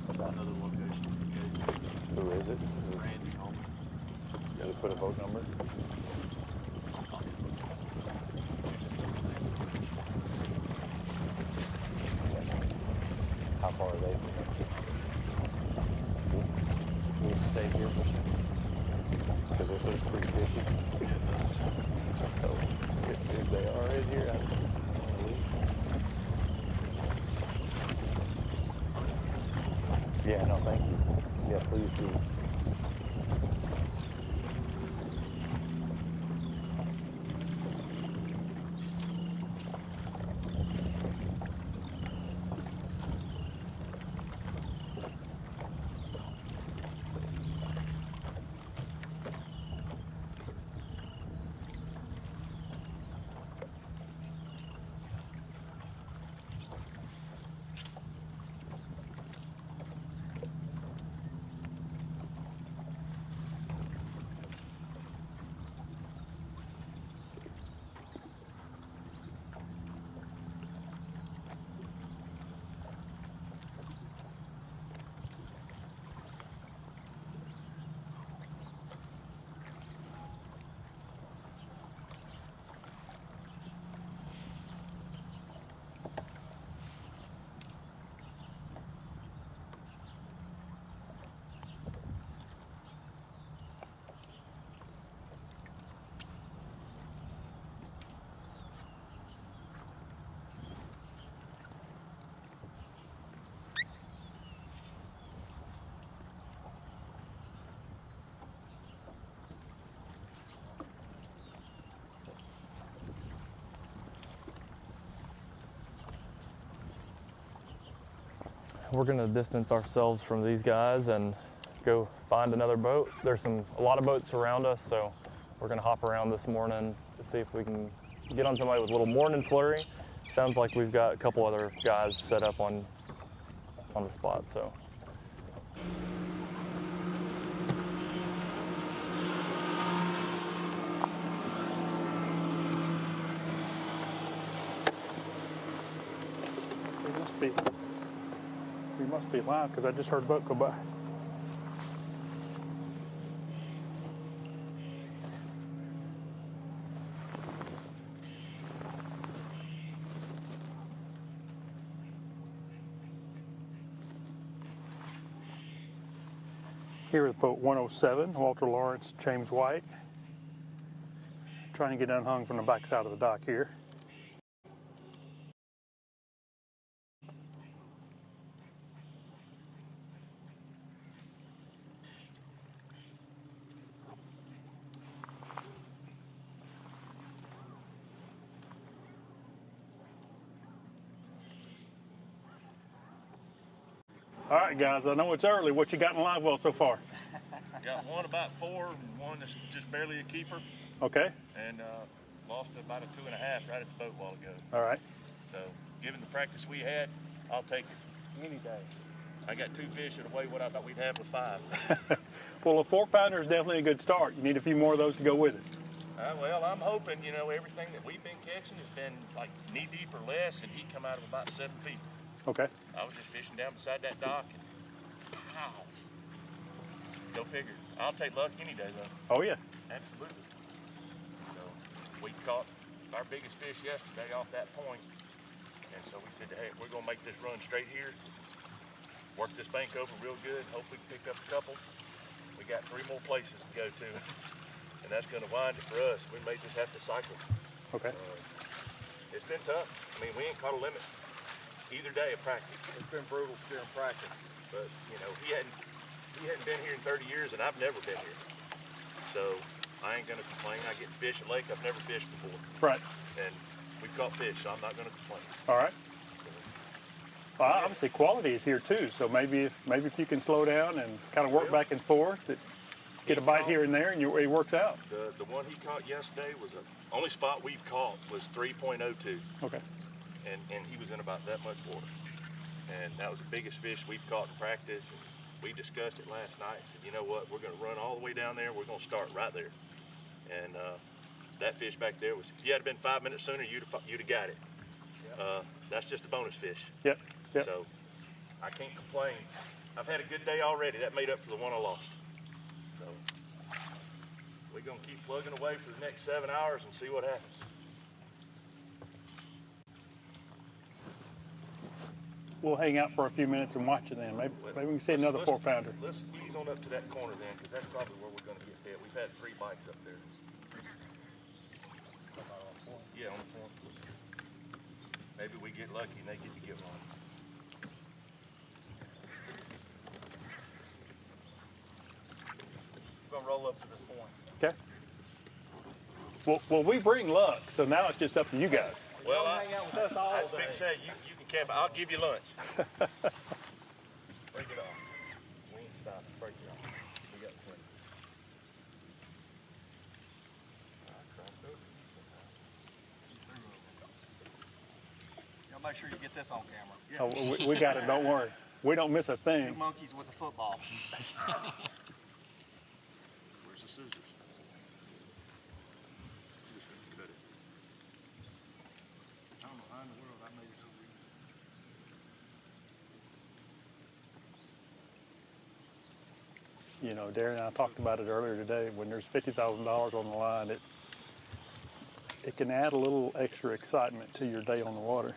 That's another location for Casey. Who is it? Randy Coleman. Does it put a boat number? How far are they from here? We'll stay here because this looks pretty fishy. If they are in here, I don't know. Yeah, no, thank you. Yeah, please do. we're going to distance ourselves from these guys and go find another boat. There's a lot of boats around us, so we're going to hop around this morning to see if we can get on somebody with a little morning flurry. Sounds like we've got a couple other guys set up on the spot, so. He must be live because I just heard a boat go by. Here is boat 107, Walter Lawrence, James White. Trying to get unhung from the back side of the dock here. All right, guys, I know it's early. What you got in live well so far? Got one about 4 and one that's just barely a keeper. Okay. And lost about a 2.5 right at the boat a while ago. All right. So, given the practice we had, I'll take it any day. I got 2 fish that weigh what I thought we'd have with 5. Well, a 4-pounder is definitely a good start. You need a few more of those to go with it. Well, I'm hoping, everything that we've been catching has been like knee deep or less, and he come out of about 7 feet. Okay. I was just fishing down beside that dock, and pow. Go figure. I'll take luck any day, though. Oh, yeah. Absolutely. So we caught our biggest fish yesterday off that point, and so we said, hey, we're going to make this run straight here, work this bank over real good, hope we can pick up a couple. We got 3 more places to go to, and that's going to wind it for us. We may just have to cycle. Okay. It's been tough. I mean, we ain't caught a limit either day of practice. It's been brutal during practice, but he hadn't been here in 30 years, and I've never been here. So I ain't gonna complain. I get to fish a lake I've never fished before. Right. And we've caught fish, so I'm not gonna complain. All right. Well, obviously quality is here too. So maybe if you can slow down and kind of work back and forth, get a bite here and there, and it works out. The one he caught yesterday was the only spot we've caught was 3.02. Okay. And he was in about that much water. And that was the biggest fish we've caught in practice. And we discussed it last night. Said, you know what, we're going to run all the way down there. We're going to start right there. And that fish back there was, if you had been 5 minutes sooner, you'd have got it. Yep. That's just a bonus fish. Yep. So I can't complain. I've had a good day already. That made up for the one I lost. So we're going to keep plugging away for the next 7 hours and see what happens. We'll hang out for a few minutes and watch it then. Maybe we can see another 4-pounder. Let's ease on up to that corner then, because that's probably where we're going to get hit. We've had 3 bites up there. Yeah, on the point. Maybe we get lucky and they get to get one. We're going to roll up to this point. Okay. Well, we bring luck, so now it's just up to you guys. Well, hang out with us all day. I say you can camp. I'll give you lunch. Break it off. We ain't stopping. Break it off. We got plenty. Y'all make sure you get this on camera. Oh, we got it. Don't worry. We don't miss a thing. 2 monkeys with a football. Where's the scissors? Darren and I talked about it earlier today. When there's $50,000 on the line, it can add a little extra excitement to your day on the water.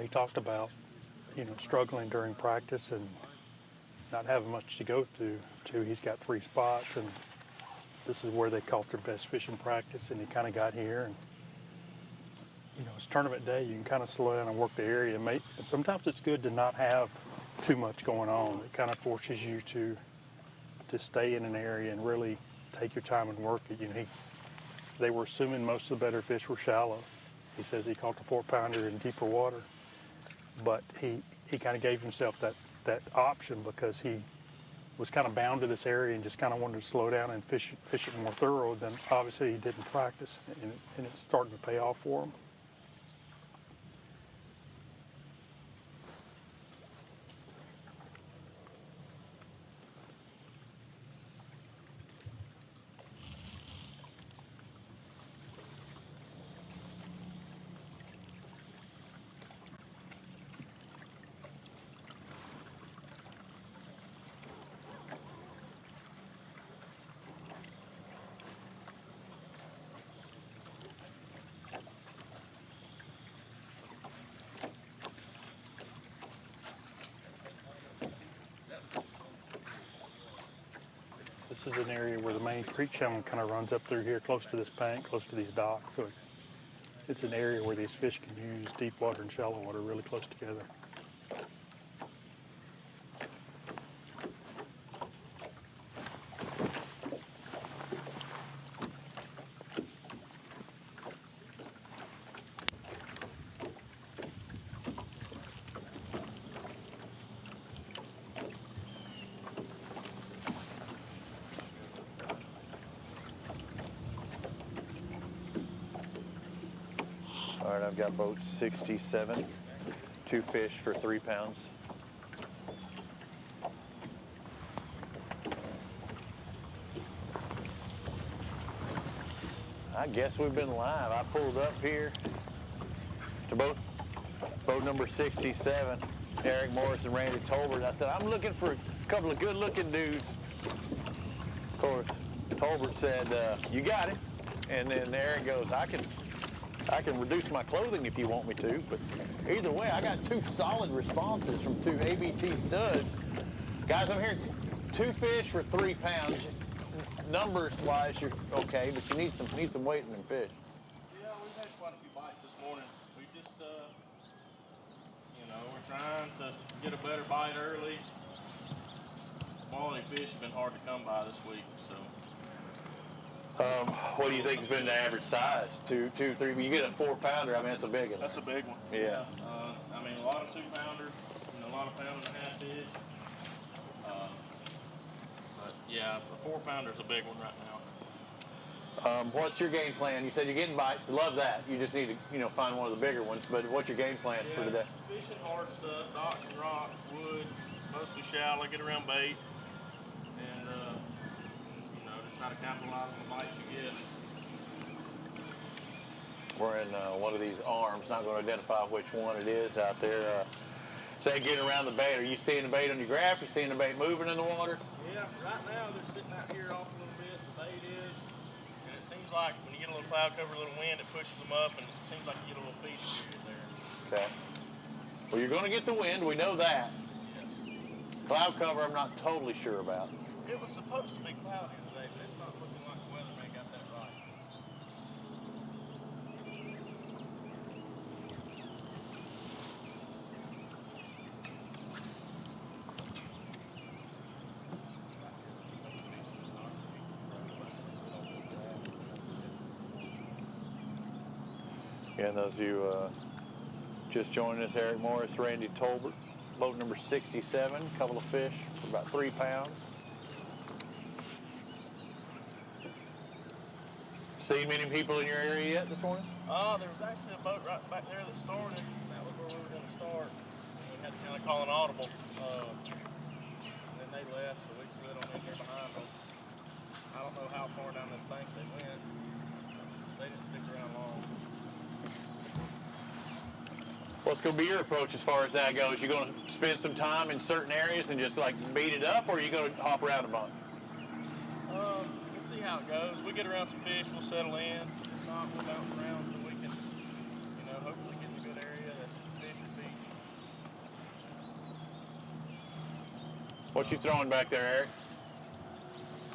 he talked about, struggling during practice and not having much to go to. He's got 3 spots, and this is where they caught their best fish in practice, and he kind of got here. And it's tournament day. You can kind of slow down and work the area. And sometimes it's good to not have too much going on. It kind of forces you to stay in an area and really take your time and work it. They were assuming most of the better fish were shallow. He says he caught the 4-pounder in deeper water, but he kind of gave himself that option because he was kind of bound to this area and just kind of wanted to slow down and fish it more thorough than obviously he did in practice, and it's starting to pay off for him. This is an area where the main creek channel kind of runs up through here, close to this bank, close to these docks. So it's an area where these fish can use deep water and shallow water really close together. All right, I've got boat 67, 2 fish for 3 pounds. I guess we've been live. I pulled up here to boat number 67, Eric Morris and Randy Tolbert. I said, I'm looking for a couple of good-looking dudes. Of course, Tolbert said, you got it. And then Eric goes, I can reduce my clothing if you want me to, but either way, I got 2 solid responses from 2 ABT studs. Guys, I'm hearing 2 fish for 3 pounds. Numbers-wise, you're okay, but you need some weight in them fish. Yeah, we've had quite a few bites this morning. We just, we're trying to get a better bite early. Quality fish have been hard to come by this week, so. What do you think has been the average size? 2, 3? You get a 4-pounder. I mean, that's a big one. That's a big one. Yeah. A lot of 2-pounders, a lot of pound-and-a-half fish. But yeah, a 4-pounder's a big one right now. What's your game plan? You said you're getting bites. Love that. You just need to, find one of the bigger ones. But what's your game plan for today? Fishing hard stuff, docks and rocks, wood, mostly shallow, get around bait, and just try to capitalize on the bites you get. We're in one of these arms. Not going to identify which one it is out there. Say getting around the bait. Are you seeing the bait on your graph? You seeing the bait moving in the water? Yeah, right now they're sitting out here off a little bit. The bait is, and it seems like when you get a little cloud cover, a little wind, it pushes them up, and it seems like you get a little feeding period there. Okay. Well, you're going to get the wind. We know that. Yeah. Cloud cover, I'm not totally sure about. It was supposed to be cloudy today, but it's not looking like the weatherman got that right. Yeah, and those of you just joining us, Eric Morris, Randy Tolbert, boat number 67, a couple of fish for about 3 pounds. Seen many people in your area yet this morning? There was actually a boat right back there that started. That was where we were going to start. We had to kind of call an audible. And then they left, so we slid on in there behind them. I don't know how far down this bank they went. They didn't stick around long. What's going to be your approach as far as that goes? You going to spend some time in certain areas and just like beat it up, or are you going to hop around a bunch? We'll see how it goes. We get around some fish, we'll settle in. If not, we'll bounce around so we can, hopefully get in a good area that fish is What you throwing back there, Eric?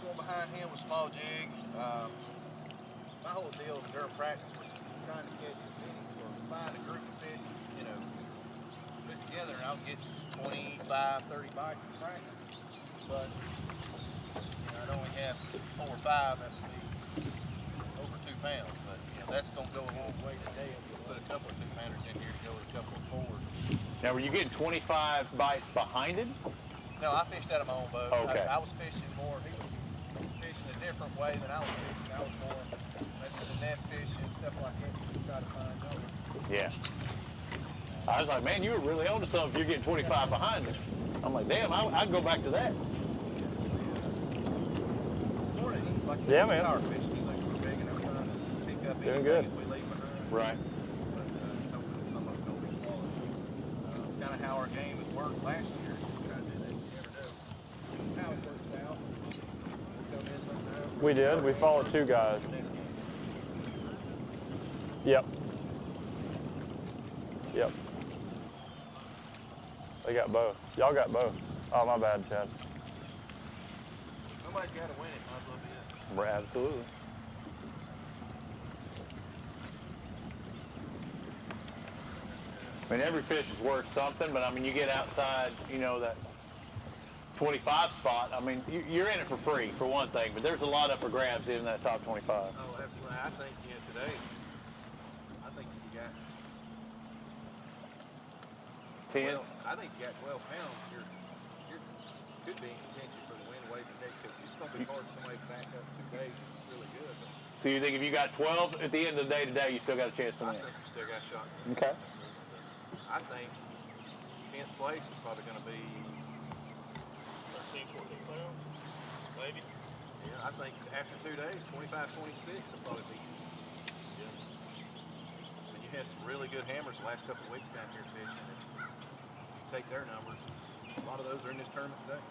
Going behind him with small jig. My whole deal during practice was trying to catch as many or find a group of fish, you know, put together, and I was getting 25, 30 bites in practice. But you know, I'd only have 4 or 5 that would be over 2 pounds. But you know, that's going to go a long way today. I'll put a couple of 2-pounders in here to go with a couple of 4s. Now, were you getting 25 bites behind him? No, I fished out of my own boat. Okay. I was fishing more. He was fishing a different way than I was fishing. I was more maybe the nest fishing, stuff like that, to try to find over. Yeah. I was like, man, you were really on to something if you're getting 25 behind him. I'm like, damn, I'd go back to that. This morning, he, like Yeah, man. power fishing. He's like, we're big enough trying to pick up Doing anything good. that we leave behind. Right. But hopefully some of it don't be swallowed. Kind of how our game has worked last year. Trying to do that, you never know how it works out. We'll come in sometime. We did. We followed 2 guys. Yep. Yep. They got both. Y'all got both. Oh, my bad, Chad. Somebody's got to win it, might as well be it. Right, absolutely. I mean, every fish is worth something, but I mean, you get outside, you know, that 25 spot. I mean, you're in it for free, for one thing, but there's a lot up for grabs in that top 25. Oh, absolutely. I think, you know, today, I think you got 10? I think you got 12 pounds. You could be in contention for the win weight today because it's going to be hard for somebody to back up 2 days really good. But So you think if you got 12 at the end of the day today, you still got a chance to win? I think you still got a shot. Okay. I think 10th place is probably going to be 13, 14 pounds, maybe. yeah, I think after 2 days, 25, 26 will probably be. Yeah. And you had some really good hammers the last couple of weeks down here fishing. And you take their numbers. A lot of those are in this tournament today.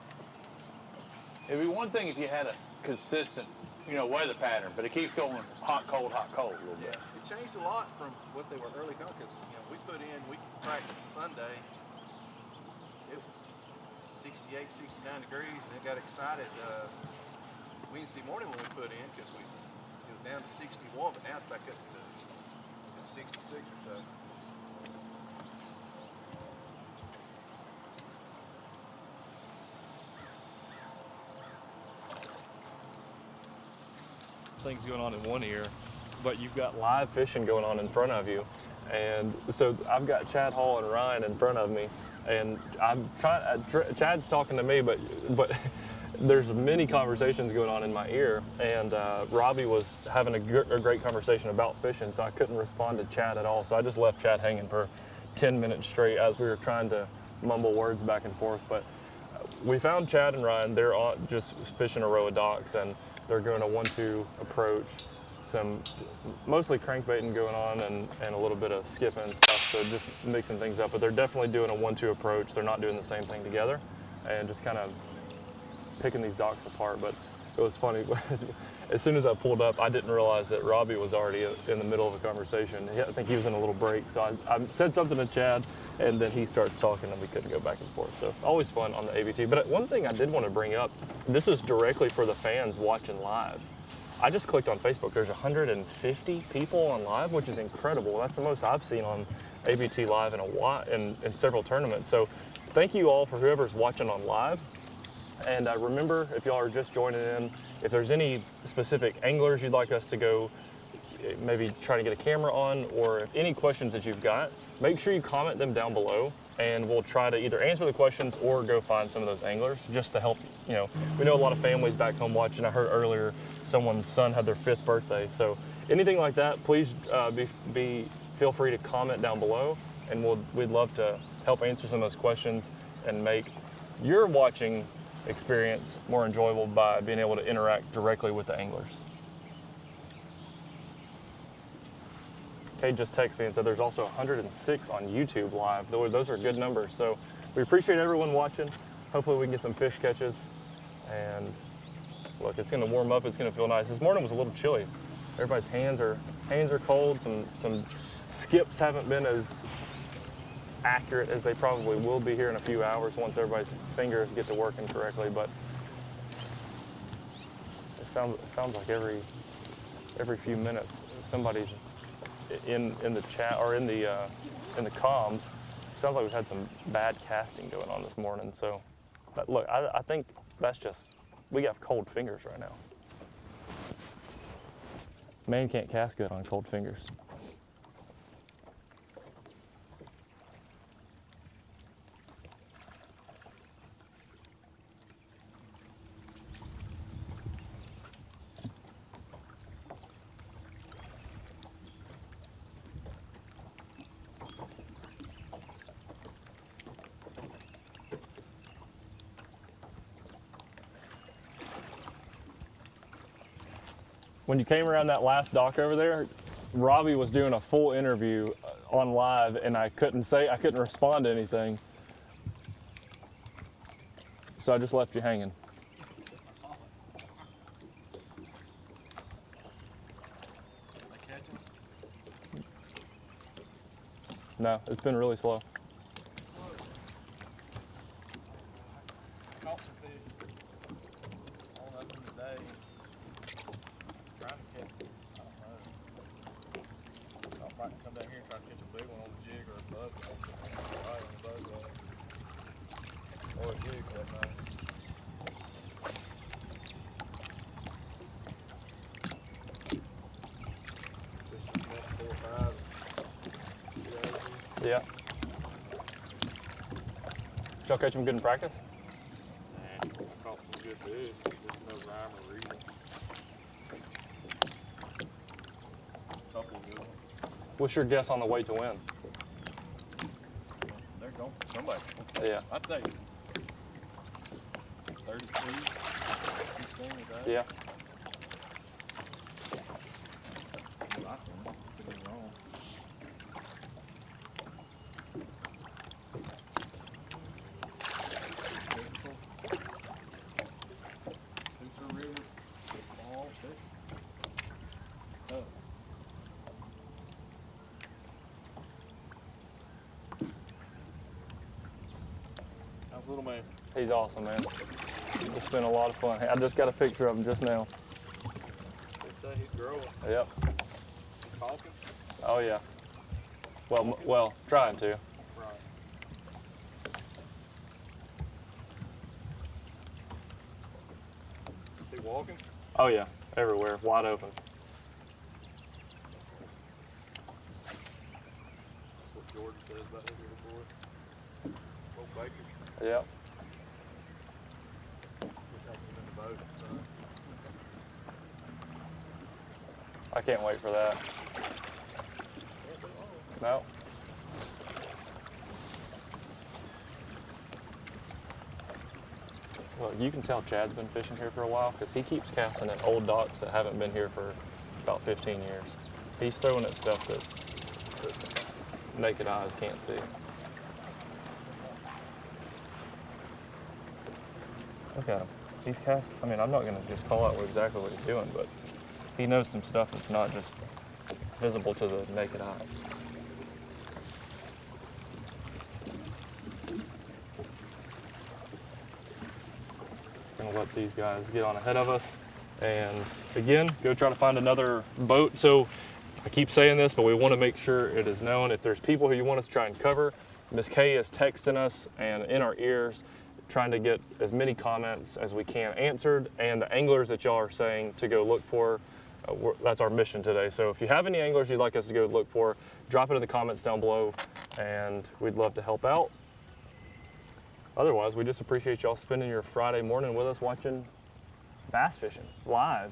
It'd be one thing if you had a consistent, you know, weather pattern, but it keeps going hot, cold a little bit. It changed a lot from what they were early on because, you know, we practiced Sunday. It was 68, 69 degrees, and it got excited Wednesday morning when we put in because it was down to 61, but now it's back up to 66 or so. Things going on in one ear, but you've got live fishing going on in front of you. And so I've got Chad Hall and Ryan in front of me, and I'm trying. Chad's talking to me, but there's many conversations going on in my ear. And Robbie was having a great conversation about fishing, so I couldn't respond to Chad at all. So I just left Chad hanging for 10 minutes straight as we were trying to mumble words back and forth. But we found Chad and Ryan. They're just fishing a row of docks, and they're doing a 1-2 approach. Some mostly crankbaiting going on and a little bit of skipping stuff, so just mixing things up. But they're definitely doing a 1-2 approach. They're not doing the same thing together, and just kind of picking these docks apart. But it was funny. As soon as I pulled up, I didn't realize that Robbie was already in the middle of a conversation. I think he was in a little break, so I said something to Chad, and then he started talking, and we couldn't go back and forth. So always fun on the ABT. But one thing I did want to bring up, this is directly for the fans watching live. I just clicked on Facebook. There's 150 people on live, which is incredible. That's the most I've seen on ABT Live in a while, in several tournaments. So thank you all for whoever's watching on live. And remember, if y'all are just joining in, if there's any specific anglers you'd like us to go maybe try to get a camera on, or if any questions that you've got, make sure you comment them down below, and we'll try to either answer the questions or go find some of those anglers just to help. You know, we know a lot of families back home watching. I heard earlier someone's son had their 5th birthday. So anything like that, please feel free to comment down below, and we'd love to help answer some of those questions and make your watching experience more enjoyable by being able to interact directly with the anglers. Kate just texted me and said there's also 106 on YouTube live. Those are good numbers. So we appreciate everyone watching. Hopefully we can get some fish catches. And look, it's going to warm up. It's going to feel nice. This morning was a little chilly. Everybody's hands are cold. Some skips haven't been as accurate as they probably will be here in a few hours once everybody's fingers get to working correctly, but it sounds like every few minutes somebody's in the chat or in the comms. Sounds like we've had some bad casting going on this morning. So, but look, I think that's just, we got cold fingers right now. Man can't cast good on cold fingers. When you came around that last dock over there, Robbie was doing a full interview on live, and I couldn't respond to anything. So I just left you hanging. No, it's been really slow. Caught some fish on up in the day. Trying to catch, I don't know. I might come down here and try to catch a big one on the jig or a bug. Right on the bug line. Or a jig that night. Fish 4 or 5. Yeah. Did y'all catch them good in practice? Nah, I caught some good fish. There's no rhyme or reason. Couple of good ones. What's your guess on the weight to win? They're going. Somebody's going to catch Yeah. them. I'd say 32, 16 a day. Yeah. Could be wrong. Hooter River, all fish. Oh. How's little man? He's awesome, man. It's been a lot of fun. I just got a picture of him just now. They say he's growing. Yep. Talking? Oh yeah. Well, trying to. Right. He walking? Oh yeah, everywhere, wide open. That's what Jordan says about his little boy. Old Baker. Yep. Wish I was in the boat. I can't wait for that. No. Well, you can tell Chad's been fishing here for a while because he keeps casting at old docks that haven't been here for about 15 years. He's throwing at stuff that naked eyes can't see. Okay, he's cast. I mean, I'm not going to just call out exactly what he's doing, but he knows some stuff that's not just visible to the naked eye. Gonna let these guys get on ahead of us, and again, go try to find another boat. So I keep saying this, but we want to make sure it is known. If there's people who you want us to try and cover, Miss Kay is texting us and in our ears, trying to get as many comments as we can answered, and the anglers that y'all are saying to go look for, that's our mission today. So if you have any anglers you'd like us to go look for, drop it in the comments down below, and we'd love to help out. Otherwise, we just appreciate y'all spending your Friday morning with us watching bass fishing live.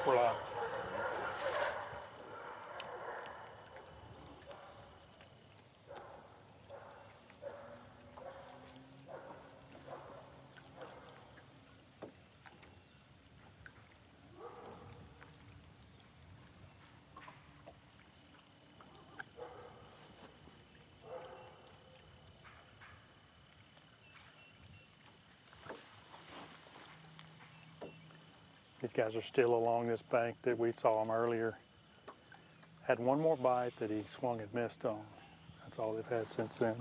We're live. These guys are still along this bank that we saw them earlier. Had one more bite that he swung and missed on. That's all they've had since then.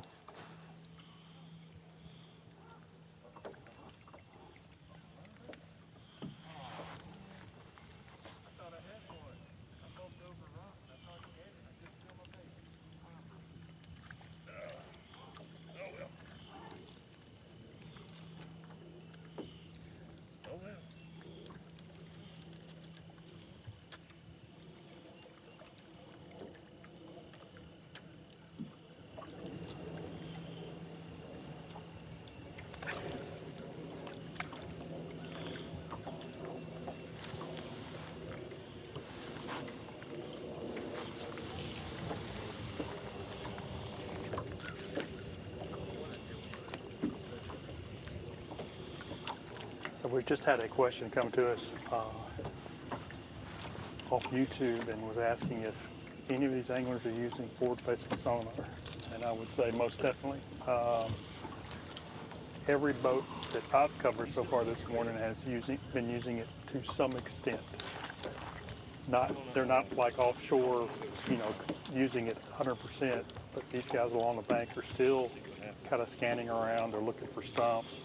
So we've just had a question come to us off YouTube and was asking if any of these anglers are using forward-facing sonar, and I would say most definitely. Every boat that I've covered so far this morning has been using it to some extent. They're not like offshore, using it 100%, but these guys along the bank are still kind of scanning around. They're looking for stumps.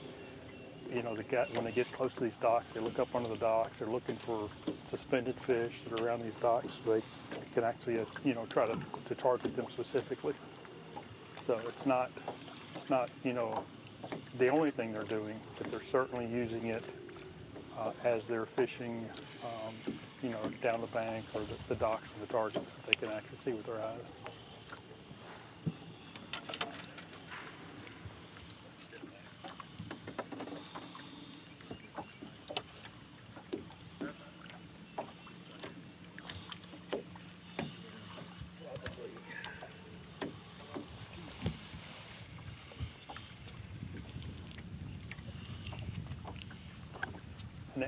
When they get close to these docks, they look up under the docks. They're looking for suspended fish that are around these docks so they can actually, try to target them specifically. So it's not, the only thing they're doing, but they're certainly using it as they're fishing, down the bank or the docks and the targets that they can actually see with their eyes.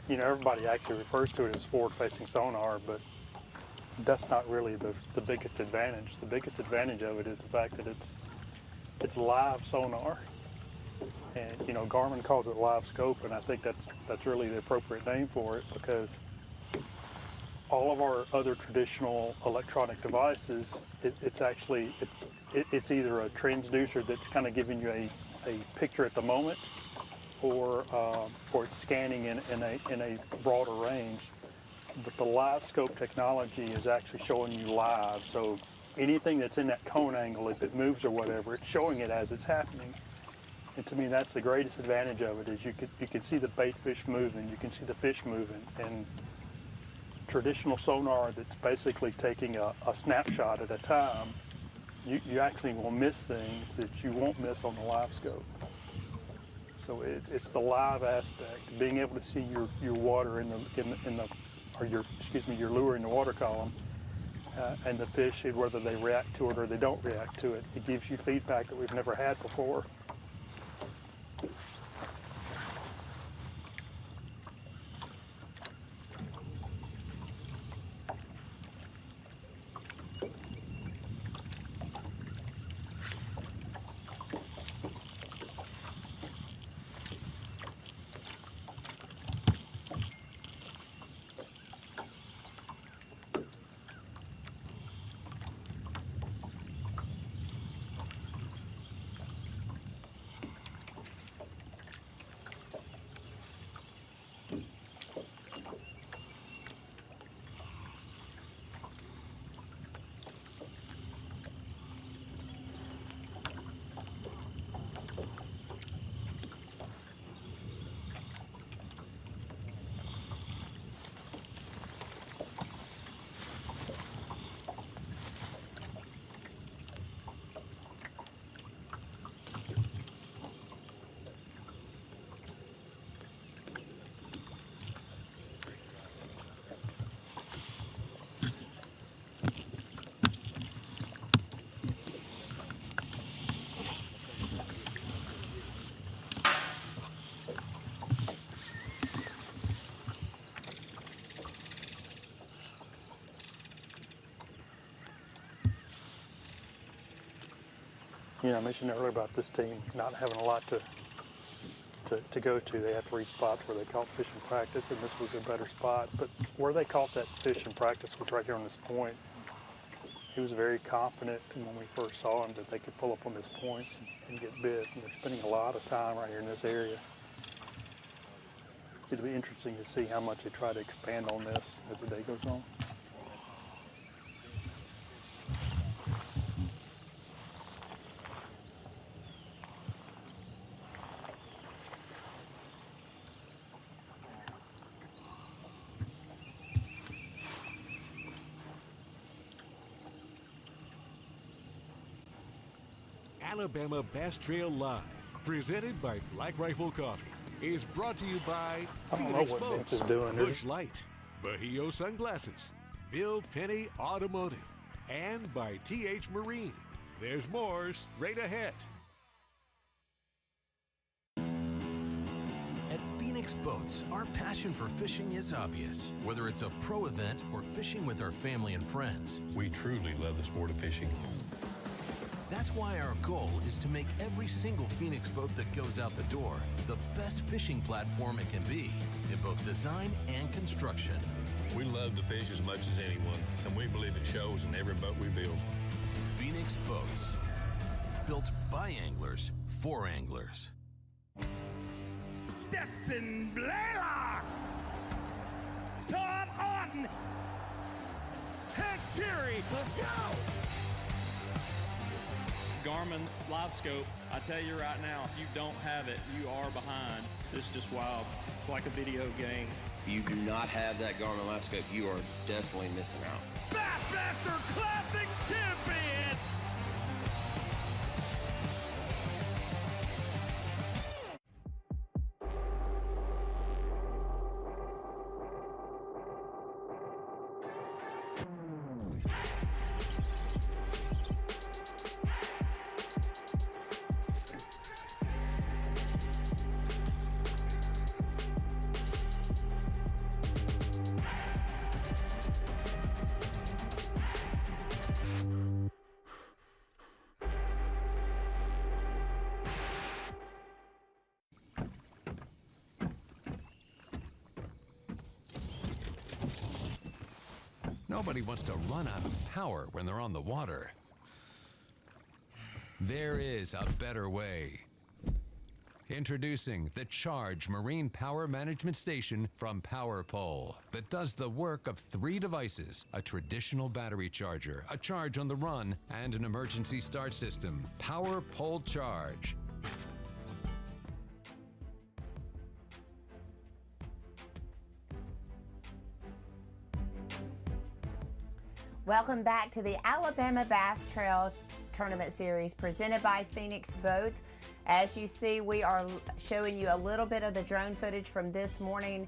And, everybody actually refers to it as forward-facing sonar, but that's not really the biggest advantage. The biggest advantage of it is the fact that it's live sonar, and Garmin calls it live scope, and I think that's really the appropriate name for it, because all of our other traditional electronic devices, it's either a transducer that's kind of giving you a picture at the moment, or it's scanning in a broader range. But the live scope technology is actually showing you live. So anything that's in that cone angle, if it moves or whatever, it's showing it as it's happening. And to me, that's the greatest advantage of it, is you can see the bait fish moving, you can see the fish moving. And traditional sonar that's basically taking a snapshot at a time, you actually will miss things that you won't miss on the live scope. So it's the live aspect, being able to see your water your lure in the water column, and the fish, whether they react to it or they don't react to it. It gives you feedback that we've never had before. I mentioned earlier about this team not having a lot to to go to. They had 3 spots where they caught fish in practice, and this was a better spot. But where they caught that fish in practice was right here on this point. He was very confident when we first saw him that they could pull up on this point and get bit. And they're spending a lot of time right here in this area. It'll be interesting to see how much they try to expand on this as the day goes on. Alabama Bass Trail Live, presented by Black Rifle Coffee, is brought to you by I don't know Phoenix what Boats, Vince is doing here. Bush Light, Bahio Sunglasses, Bill Penny Automotive, and by TH Marine. There's more straight ahead. At Phoenix Boats, our passion for fishing is obvious. Whether it's a pro event or fishing with our family and friends, We truly love the sport of fishing. that's why our goal is to make every single Phoenix boat that goes out the door the best fishing platform it can be in both design and construction. We love to fish as much as anyone, and we believe it shows in every boat we build. Phoenix Boats, built by anglers for anglers. Stetson Blaylock, Todd Orton, Hank Fury, let's go! Garmin Live Scope, I tell you right now, if you don't have it, you are behind. It's just wild. It's like a video game. If you do not have that Garmin Live Scope, you are definitely missing out. Bassmaster Classic Champion! Nobody wants to run out of power when they're on the water. There is a better way. Introducing the Charge Marine Power Management Station from PowerPole that does the work of 3 devices: a traditional battery charger, a charge on the run, and an emergency start system. PowerPole Charge. Welcome back to the Alabama Bass Trail Tournament Series presented by Phoenix Boats. As you see, we are showing you a little bit of the drone footage from this morning.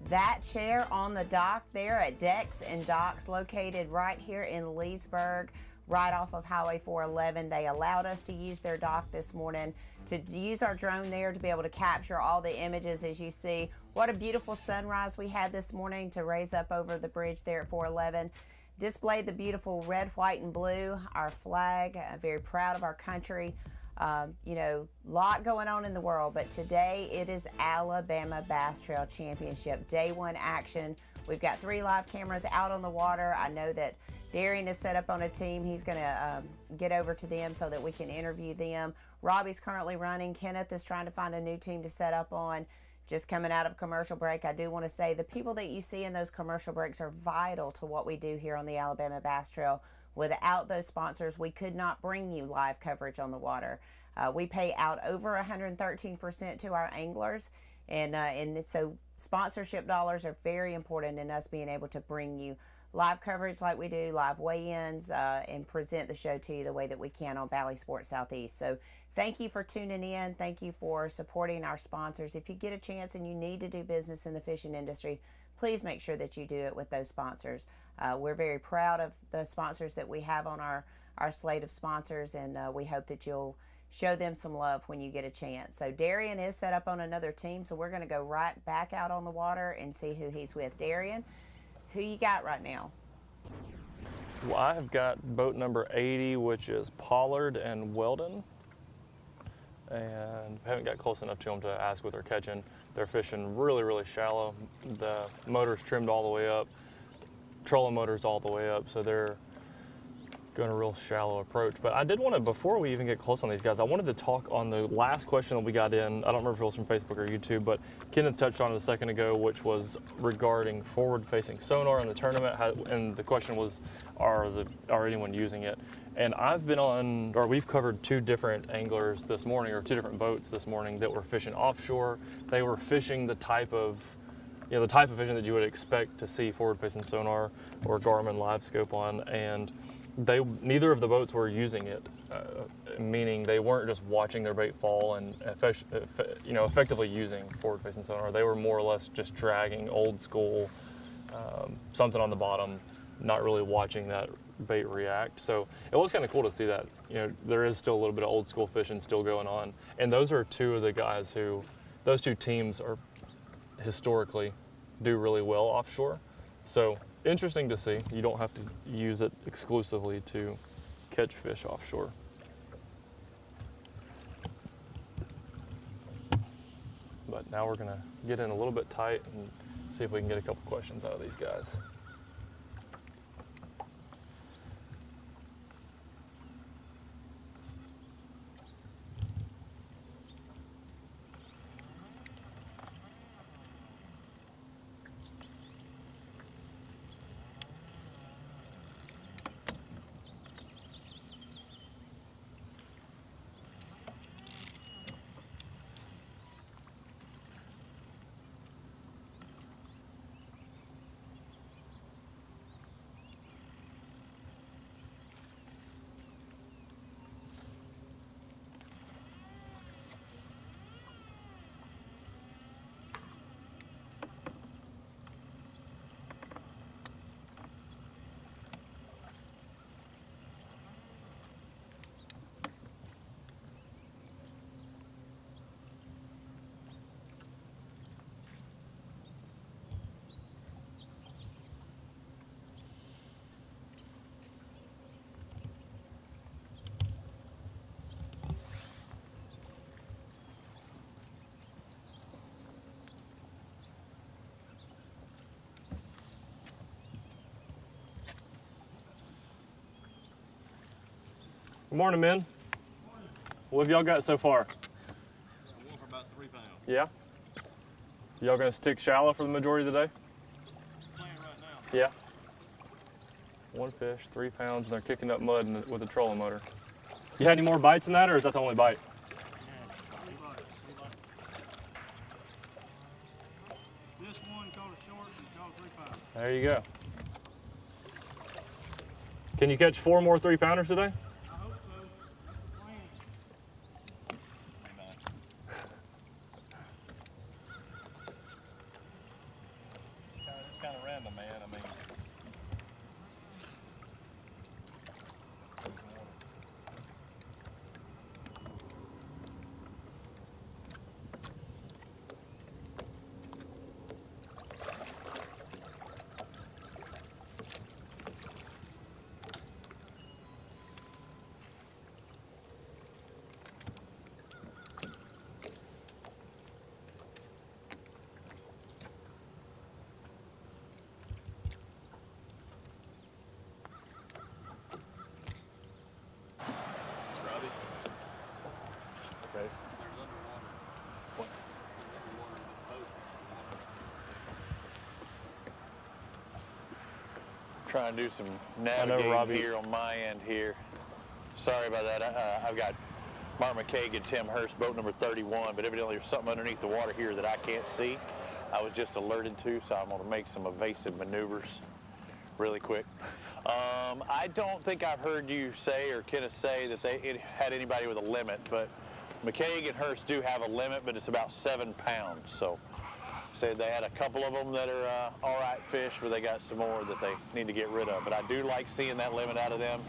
That chair on the dock there at Decks and Docks, located right here in Leesburg, right off of Highway 411. They allowed us to use their dock this morning to use our drone there to be able to capture all the images. As you see, what a beautiful sunrise we had this morning to raise up over the bridge there at 411. Displayed the beautiful red, white, and blue, our flag. Very proud of our country. You know, a lot going on in the world, but today it is Alabama Bass Trail Championship Day 1 action. We've got 3 live cameras out on the water. I know that Darian is set up on a team. He's going to get over to them so that we can interview them. Robbie's currently running. Kenneth is trying to find a new team to set up on. Just coming out of commercial break, I do want to say the people that you see in those commercial breaks are vital to what we do here on the Alabama Bass Trail. Without those sponsors, we could not bring you live coverage on the water. We pay out over 113% to our anglers, and so sponsorship dollars are very important in us being able to bring you live coverage like we do, live weigh-ins, and present the show to you the way that we can on Valley Sports Southeast. So thank you for tuning in. Thank you for supporting our sponsors. If you get a chance and you need to do business in the fishing industry, please make sure that you do it with those sponsors. We're very proud of the sponsors that we have on our slate of sponsors, and we hope that you'll show them some love when you get a chance. So Darian is set up on another team, so we're going to go right back out on the water and see who he's with. Darian, who you got right now? Well, I've got boat number 80, which is Pollard and Weldon. and haven't got close enough to them to ask what they're catching. They're fishing really, really shallow. The motor's trimmed all the way up, trolling motor's all the way up, so they're going a real shallow approach. But I did want to, before we even get close on these guys, I wanted to talk on the last question that we got in. I don't remember if it was from Facebook or YouTube, but Kenneth touched on it a second ago, which was regarding forward-facing sonar in the tournament. And the question was, are anyone using it? And we've covered two different anglers this morning, or two different boats this morning that were fishing offshore. They were fishing the type of fishing that you would expect to see forward-facing sonar or Garmin live scope on, and neither of the boats were using it, meaning they weren't just watching their bait fall and effectively using forward-facing sonar. They were more or less just dragging old school, something on the bottom, not really watching that bait react. So it was kind of cool to see that. There is still a little bit of old school fishing still going on, and those are two of the guys those two teams are historically do really well offshore. So interesting to see. You don't have to use it exclusively to catch fish offshore. But now we're gonna get in a little bit tight and see if we can get a couple questions out of these guys. Good morning, men. What have y'all got so far? One for about 3 pounds. Yeah? Y'all gonna stick shallow for the majority of the day? Playing right now. Yeah. One fish, 3 pounds, and they're kicking up mud with a trolling motor. You had any more bites than that, or is that the only bite? This one caught a short and caught 3 pounds. There you go. Can you catch 4 more 3-pounders today? I hope so. That's the plan. It's kind of random, man. I mean, Okay. Trying to do some navigating here on my end here. Sorry about that. I've got Mark McCaig and Tim Hurst, boat number 31, but evidently there's something underneath the water here that I can't see. I was just alerted to, so I'm going to make some evasive maneuvers really quick. I don't think I've heard you say or Kenneth say that it had anybody with a limit, but McCaig and Hurst do have a limit, but it's about 7 pounds. So said they had a couple of them that are all right fish, but they got some more that they need to get rid of. But I do like seeing that limit out of them.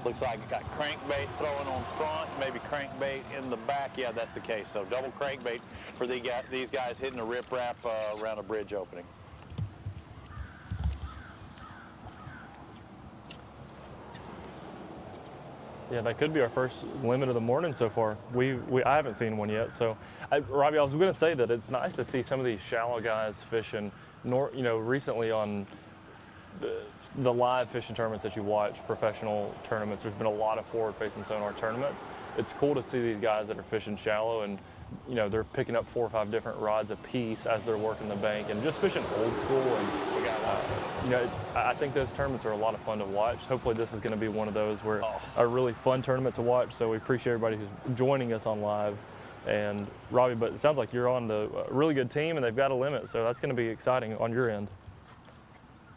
Looks like it got crankbait throwing on front, maybe crankbait in the back. Yeah, that's the case. So double crankbait for these guys hitting a riprap around a bridge opening. Yeah, that could be our first limit of the morning so far. I haven't seen one yet. So, Robbie, I was going to say that it's nice to see some of these shallow guys fishing. Recently on the live fishing tournaments that you watch, professional tournaments, there's been a lot of forward-facing sonar tournaments. It's cool to see these guys that are fishing shallow and they're picking up 4 or 5 different rods a piece as they're working the bank and just fishing old school. And I think those tournaments are a lot of fun to watch. Hopefully this is going to be one of those where a really fun tournament to watch. So we appreciate everybody who's joining us on live. And Robbie, but it sounds like you're on a really good team and they've got a limit, so that's going to be exciting on your end.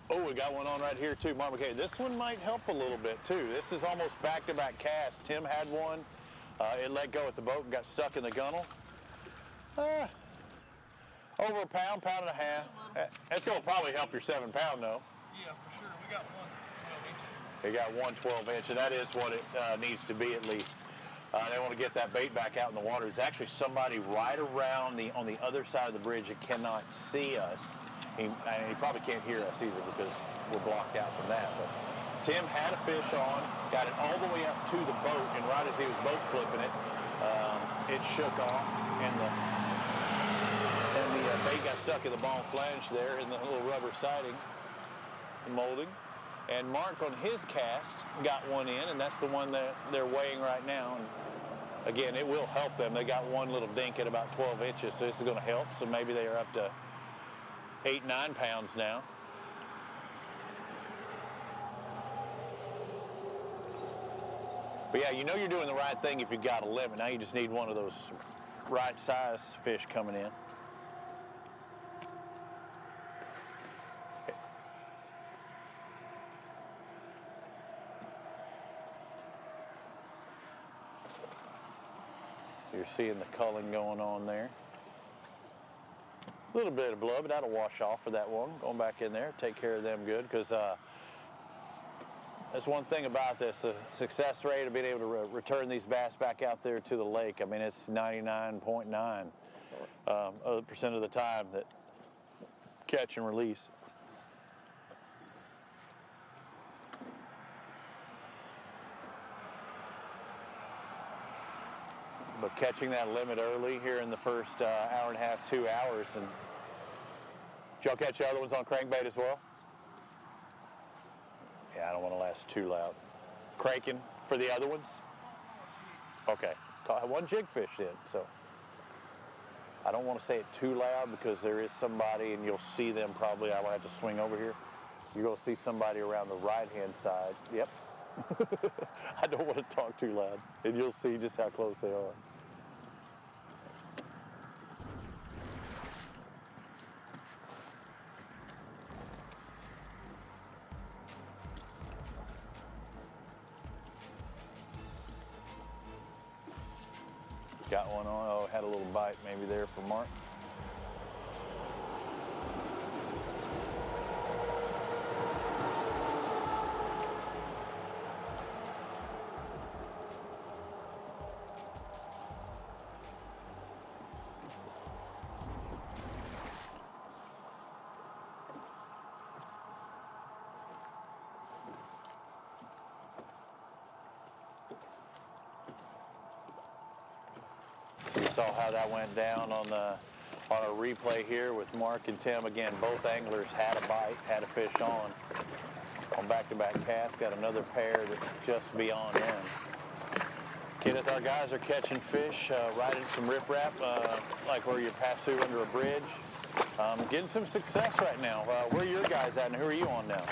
Oh, we got one on right here too, Mark McKay. This one might help a little bit too. This is almost back-to-back casts. Tim had one. It let go at the boat and got stuck in the gunnel. Over a pound, pound and a half. That's going to probably help your 7-pound though. Yeah, for sure. We got one that's 12 inches. They got one 12-inch, and that is what it needs to be at least. They want to get that bait back out in the water. There's actually somebody right around on the other side of the bridge that cannot see us. He probably can't hear us either because we're blocked out from that. But Tim had a fish on, got it all the way up to the boat, and right as he was boat flipping it, it shook off, and the bait got stuck in the ball flange there in the little rubber siding, the molding. And Mark on his cast got one in, and that's the one that they're weighing right now. And again, it will help them. They got one little dink at about 12 inches, so this is going to help. So maybe they are up to 8, 9 pounds now. But yeah, you know you're doing the right thing if you've got a limit. Now you just need one of those right size fish coming in. So you're seeing the culling going on there. A little bit of blood, but that'll wash off for that one. Going back in there, take care of them good, because that's one thing about this, success rate of being able to return these bass back out there to the lake. I mean, it's 99.9% of the time that catch and release. But catching that limit early here in the first hour and a half, 2 hours. And did y'all catch the other ones on crankbait as well? Yeah, I don't want to last too loud. Cranking for the other ones? Okay, caught one jigfish then, so. I don't want to say it too loud because there is somebody, and you'll see them probably. I will have to swing over here. You're going to see somebody around the right-hand side. Yep. I don't want to talk too loud, and you'll see just how close they are. Got one on. Oh, had a little bite maybe there for Mark. So you saw how that went down on a replay here with Mark and Tim. Again, both anglers had a bite, had a fish on back-to-back casts. Got another pair that's just beyond in. Kenneth, our guys are catching fish, riding some riprap, like where you pass through under a bridge. Getting some success right now. Where are your guys at, and who are you on now?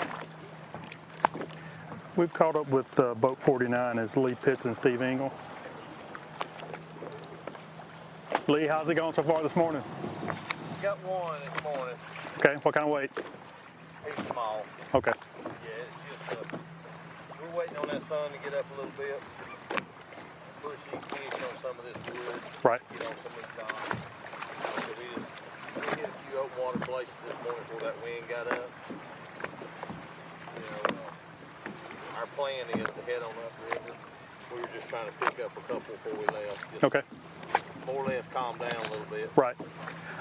We've caught up with boat 49 as Lee Pitts and Steve Engel. Lee, how's it going so far this morning? Got one this morning. Okay, what kind of weight? He's small. Okay. Yeah, it's just, we're waiting on that sun to get up a little bit. Push you fish on some of this wood. Right. Get on some of these docks. So we hit a few open water places this morning before that wind got up. You know, our plan is to head on upriver. We were just trying to pick up a couple before we left. Just okay. More or less calm down a little bit. Right.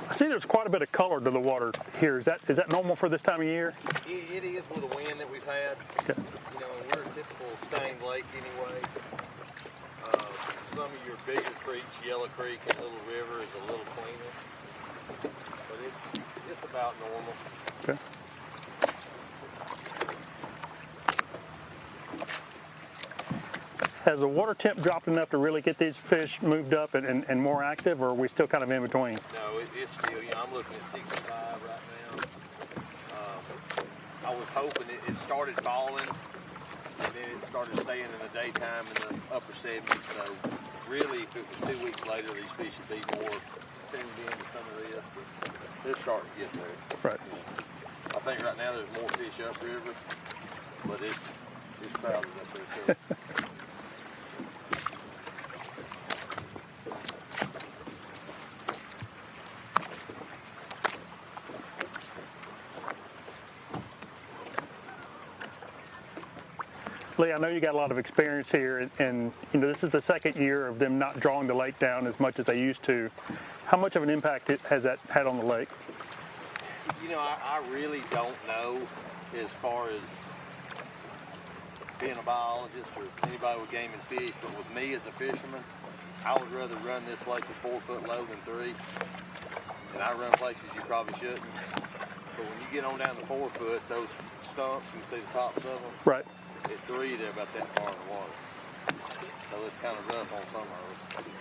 I see there's quite a bit of color to the water here. Is that normal for this time of year? It is with the wind that we've had. Okay. You know, we're a typical stained lake anyway. some of your bigger creeks, Yellow Creek and Little River is a little cleaner, but it's about normal. Okay. Has the water temp dropped enough to really get these fish moved up and more active, or are we still kind of in between? No, it's still, I'm looking at 65 right now. I was hoping it started falling, and then it started staying in the daytime in the upper 70s. So really, if it was 2 weeks later, these fish would be more tuned in to some of this, but they're starting to get there. Right. I think right now there's more fish upriver, but it's crowded up there too. Lee, I know you got a lot of experience here, and this is the second year of them not drawing the lake down as much as they used to. How much of an impact has that had on the lake? I really don't know as far as being a biologist or anybody with game and fish, but with me as a fisherman, I would rather run this lake with 4 foot low than 3. And I run places you probably shouldn't. But when you get on down to 4 foot, those stumps, you can see the tops of them. Right. At 3, they're about that far in the water. So it's kind of rough on some of them.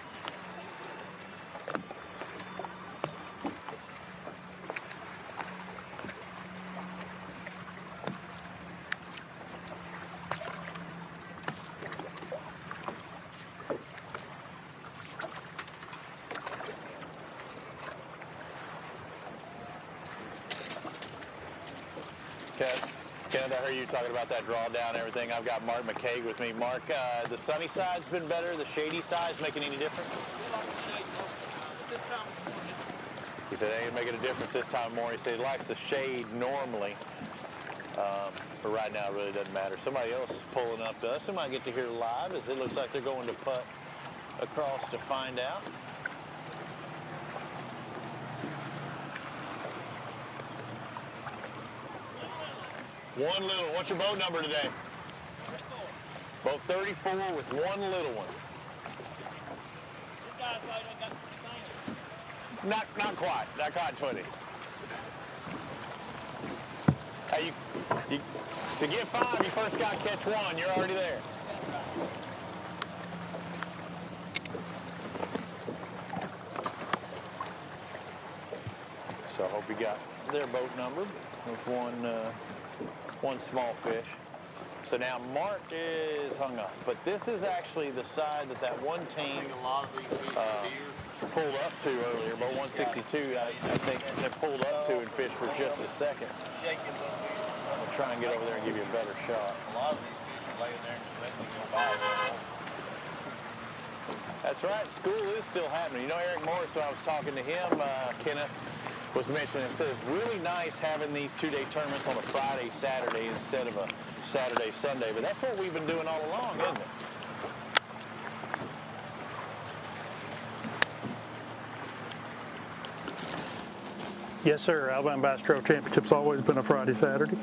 Kenneth, I heard you talking about that drawdown and everything. I've got Mark McCaig with me. Mark, the sunny side's been better. The shady side's making any difference? He said, hey, making a difference this time more. He said he likes the shade normally. But right now it really doesn't matter. Somebody else is pulling up to us. We might get to hear live as it looks like they're going to putt across to find out. One little. What's your boat number today? Boat 34 with one little one. Not quite. Not quite 20. Hey, to get 5, you first got to catch 1. You're already there. So I hope you got their boat number with one small fish. So now Mark is hung up, but this is actually the side that one team pulled up to earlier, but 162 I think they pulled up to and fished for just a second. I'll try and get over there and give you a better shot. A lot of these fish are laying there and just letting them go by. That's right, school is still happening. Eric Morris, when I was talking to him, Kenneth, was mentioning, it says really nice having these 2-day tournaments on a Friday, Saturday instead of a Saturday, Sunday. But that's what we've been doing all along, isn't it? Yes, sir. Alabama Bass Trail Championship's always been a Friday, Saturday,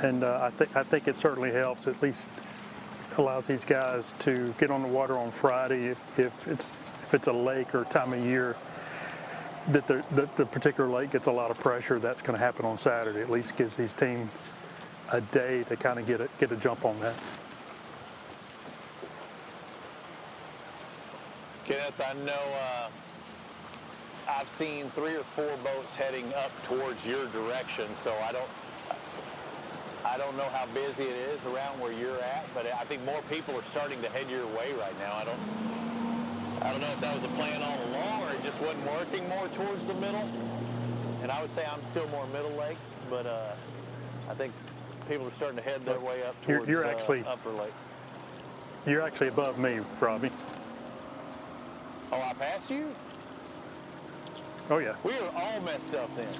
and I think it certainly helps. At least allows these guys to get on the water on Friday if it's a lake or time of year that the particular lake gets a lot of pressure. That's going to happen on Saturday. At least gives these teams a day to kind of get a jump on that. Kenneth, I know I've seen 3 or 4 boats heading up towards your direction, so I don't know how busy it is around where you're at, but I think more people are starting to head your way right now. I don't know if that was a plan all along or it just wasn't working more towards the middle. And I would say I'm still more middle lake, but I think people are starting to head their way up towards You're actually upper lake. You're actually above me, Robbie. Oh, I passed you? Oh, yeah. We were all messed up then.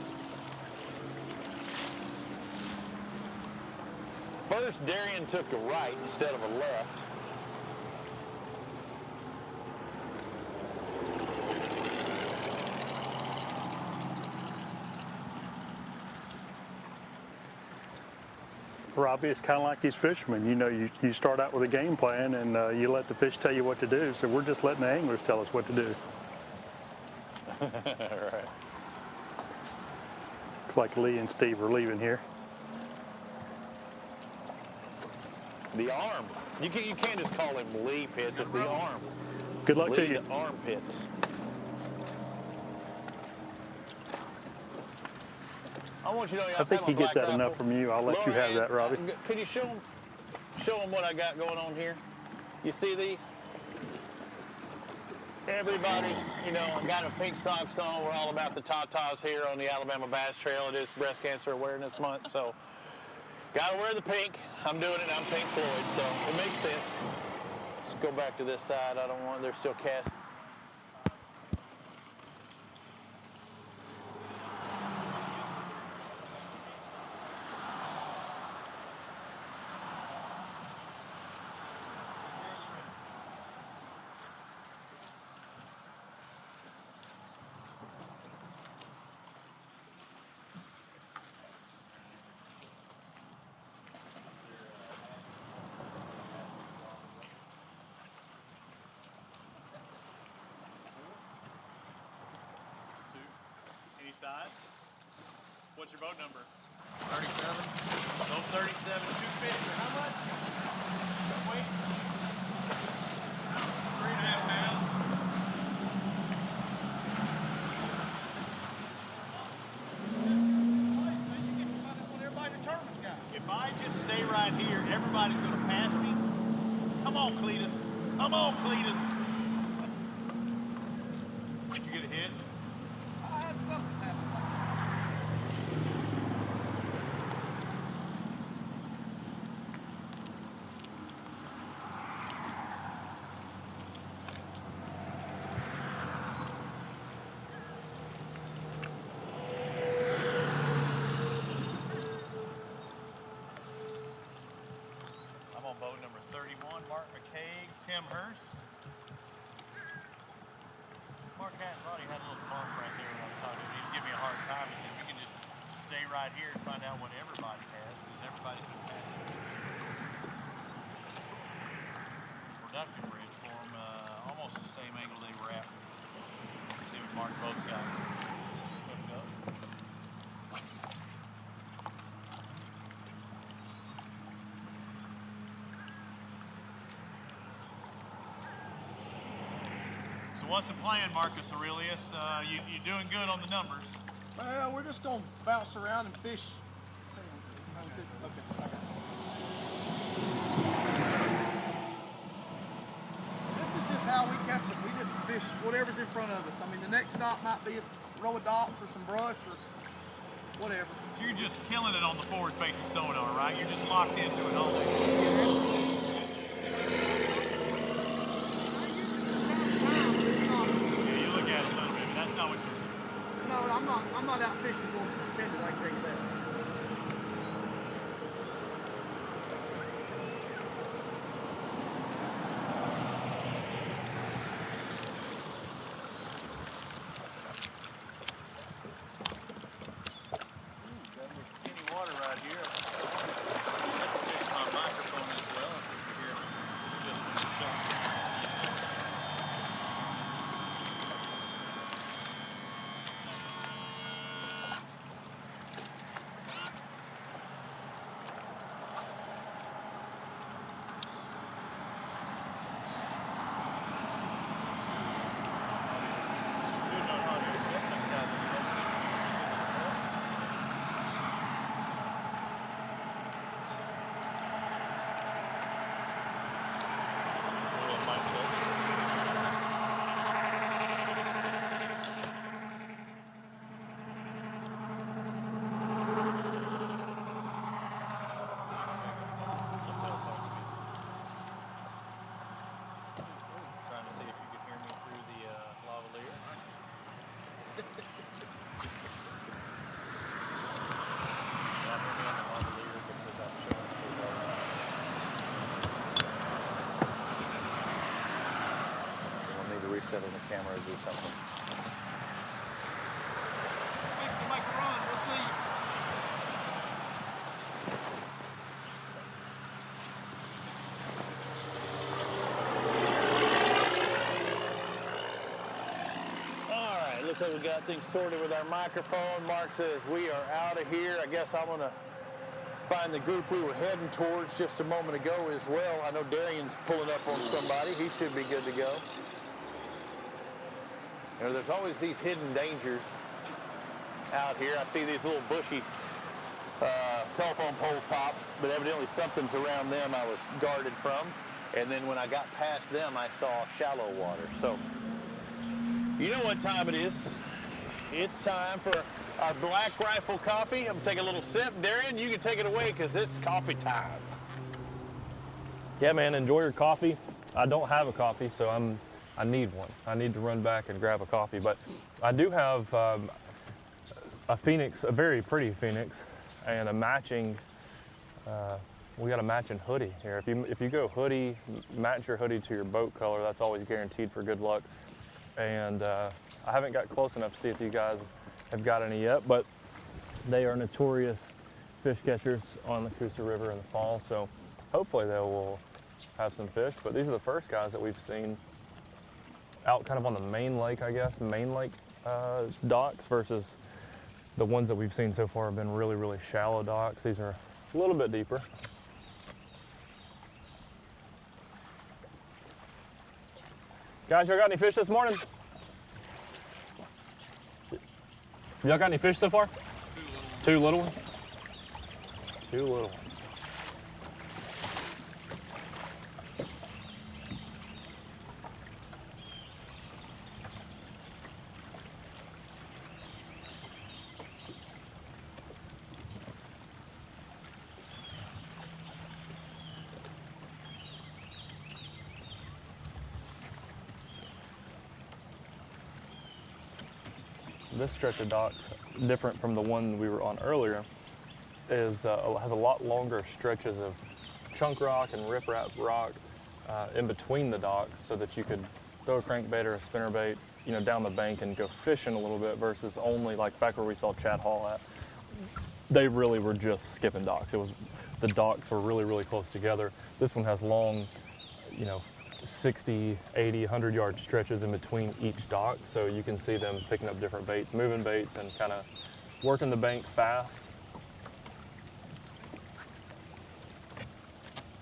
First, Darian took a right instead of a left. Robbie, it's kind of like these fishermen. You know, you start out with a game plan and you let the fish tell you what to do. So we're just letting the anglers tell us what to do. Right. Looks like Lee and Steve are leaving here. The arm. You can't just call him Lee Pitts. It's the arm. Good luck to Lee you. the armpits. I want you to know. I think he gets that enough from you. I'll let you have that, Robbie. Could you show him what I got going on here? You see these? Everybody, you know, got a pink socks on. We're all about the tatas here on the Alabama Bass Trail. It is Breast Cancer Awareness Month, so gotta wear the pink. I'm doing it. I'm Pink Floyd, so it makes sense. Let's go back to this side. I don't want. They're still casting. Any size? What's your boat number? 37. Boat 37, 250. How much? Weight? 3.5 pounds. If I just stay right here, everybody's going to pass me. Come on, Cletus. Come on, Cletus. Did you get a hit? I had something happen. I'm on boat number 31, Mark McCaig, Tim Hurst. Mark thought he had a little bump right there when I was talking to him. He was giving me a hard time. He said, we can just stay right here and find out what everybody has, because everybody's been passing. Production bridge for them, almost the same angle they were at. See what Mark both got hooked up. So what's the plan, Marcus Aurelius? You're doing good on the numbers. Well, we're just going to bounce around and fish. Okay, I got you. This is just how we catch them. We just fish whatever's in front of us. I mean, the next stop might be a row of docks or some brush or whatever. So you're just killing it on the forward-facing sonar, right? You're just locked into it all day. Yeah, you look at it a little bit, but that's not what you're... No, I'm not out fishing for them suspended, I can tell you that. Any water right here. Let's fix my microphone as well. Here, just shot. Trying to see if you can hear me through the lavalier. Not hear me on the lavalier because I'm showing full volume. We'll need to reset on the camera or do something. Thanks for making a run. We'll see you. looks like we got things sorted with our microphone. Mark says we are out of here. I guess I'm gonna find the group we were heading towards just a moment ago as well. I know Darian's pulling up on somebody. He should be good to go. You know, there's always these hidden dangers out here. I see these little bushy telephone pole tops, but evidently something's around them I was guarded from. And then when I got past them, I saw shallow water. So, you know what time it is. It's time for our Black Rifle coffee. I'm gonna take a little sip. Darian, you can take it away because it's coffee time. Yeah, man, enjoy your coffee. I don't have a coffee, so I need one. I need to run back and grab a coffee, but I do have a Phoenix, a very pretty Phoenix, and a matching, we got a matching hoodie here. If you go hoodie, match your hoodie to your boat color, that's always guaranteed for good luck. And I haven't got close enough to see if you guys have got any yet, but they are notorious fish catchers on the Coosa River in the fall, so hopefully they will have some fish. But these are the first guys that we've seen out kind of on the main lake, I guess, main lake docks, versus the ones that we've seen so far have been really, really shallow docks. These are a little bit deeper. Guys, y'all got any fish this morning? Y'all got any fish so far? Two little ones. Two little ones. This stretch of docks, different from the one we were on earlier, has a lot longer stretches of chunk rock and riprap rock in between the docks, so that you could throw a crankbait or a spinnerbait, you know, down the bank and go fishing a little bit, versus only like back where we saw Chad Hall at. They really were just skipping docks. The docks were really, really close together. This one has long, you know, 60, 80, 100 yard stretches in between each dock, so you can see them picking up different baits, moving baits, and kind of working the bank fast.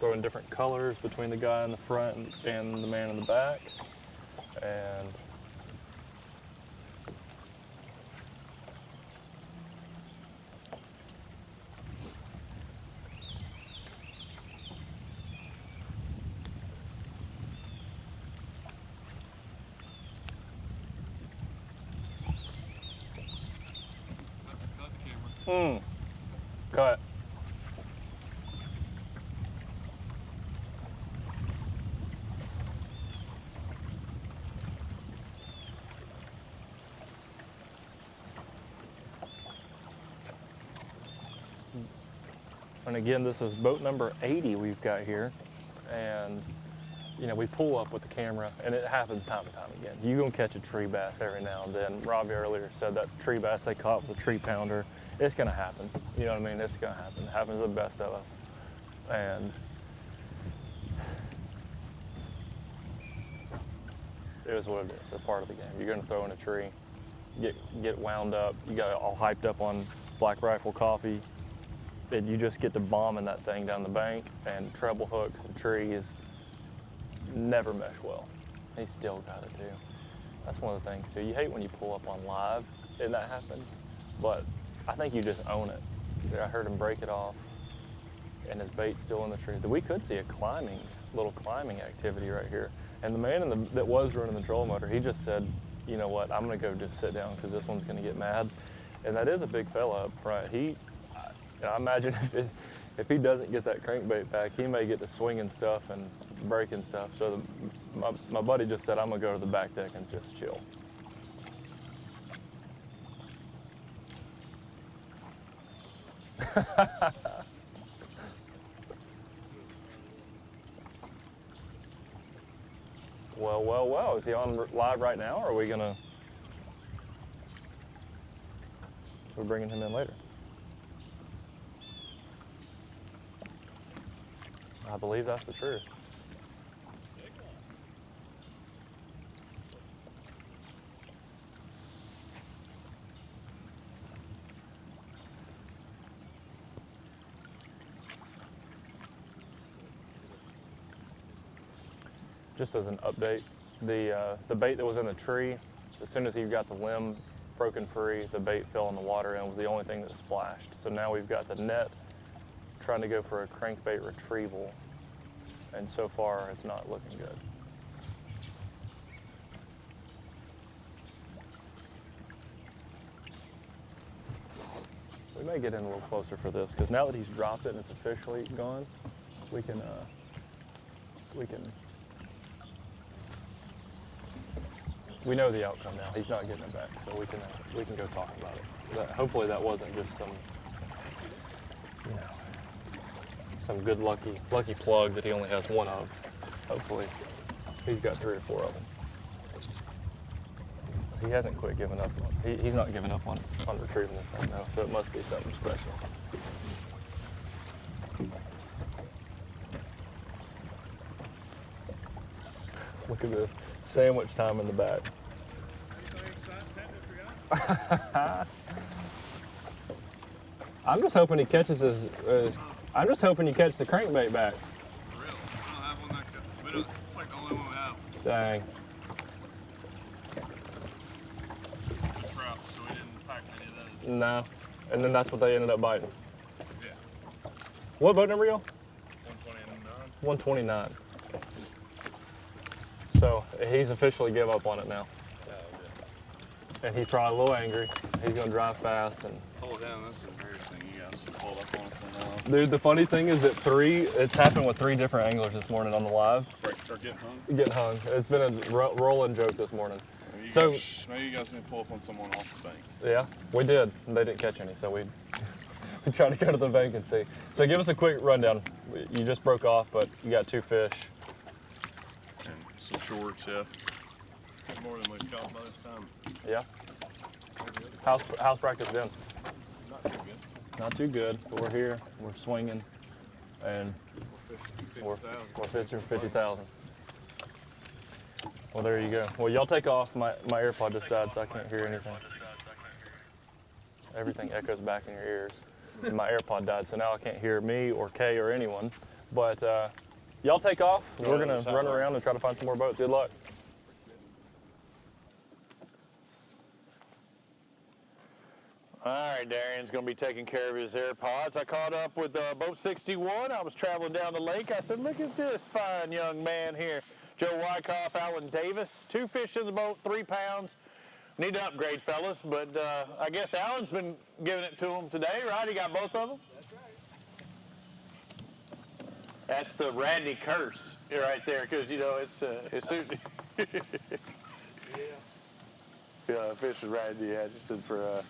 Throwing different colors between the guy in the front and the man in the back. And cut. And again, this is boat number 80 we've got here. And you know, we pull up with the camera, and it happens time and time again. You're gonna catch a tree bass every now and then. Robbie earlier said that tree bass they caught was a tree pounder. It's gonna happen. You know what I mean? It's gonna happen. It happens to the best of us. And it is what it is. It's part of the game. You're gonna throw in a tree, get wound up. You got all hyped up on Black Rifle coffee. And you just get to bombing that thing down the bank, and treble hooks and trees never mesh well. He still got it too. That's one of the things too. You hate when you pull up on live and that happens, but I think you just own it. I heard him break it off, and his bait's still in the tree. We could see a little climbing activity right here. And the man that was running the trolling motor, he just said, you know what, I'm gonna go just sit down because this one's gonna get mad. And that is a big fella up front. I imagine if he doesn't get that crankbait back, he may get to swinging stuff and breaking stuff. So my buddy just said, I'm gonna go to the back deck and just chill. Well, is he on live right now, or are we gonna, we're bringing him in later? I believe that's the truth. just as an update, the bait that was in the tree, as soon as he got the limb broken free, the bait fell in the water and was the only thing that splashed. So now we've got the net trying to go for a crankbait retrieval, and so far it's not looking good. We may get in a little closer for this, because now that he's dropped it and it's officially gone, we can we know the outcome now. He's not getting it back, so we can go talk about it. Hopefully that wasn't just some, you know, some good lucky plug that he only has one of. Hopefully he's got 3 or 4 of them. He hasn't quit giving up. He's not giving up on retrieving this thing, though, so it must be something special. Look at this. Sandwich time in the back. I'm just hoping he catches I'm just hoping he catches the crankbait back. For real? I don't have one like that. It's like the only one we have. Dang. Good trout, so we didn't pack any of those. No. And then that's what they ended up biting. Yeah. What boat number, y'all? 129. 129. So he's officially give up on it now. And he's probably a little angry. He's gonna drive fast and. I told him this is embarrassing. You guys pulled up on us now. Dude, the funny thing is that it's happened with 3 different anglers this morning on the live. Or getting hung. Getting hung. It's been a rolling joke this morning. Maybe you guys need to pull up on someone off the bank. Yeah, we did. They didn't catch any, so we tried to go to the bank and see. So give us a quick rundown. You just broke off, but you got 2 fish. And some shorts, yeah. More than we've caught by this time. Yeah. How's practice been? Not too good. Not too good, but we're here. We're swinging, and we're fishing for 50,000. Well, there you go. Well, y'all take off. My AirPod just died, so I can't hear anything. Everything echoes back in your ears. And my AirPod died, so now I can't hear me or Kay or anyone. But y'all take off. We're gonna run around and try to find some more boats. Good luck. All right, Darian's going to be taking care of his AirPods. I caught up with Boat 61. I was traveling down the lake. I said, look at this fine young man here. Joe Wyckoff, Alan Davis. 2 fish in the boat, 3 pounds. Need to upgrade, fellas, but I guess Alan's been giving it to him today, right? He got both of them? That's right. That's the Radney curse right there, because, you know, it's yeah, fish with Radney Atchison for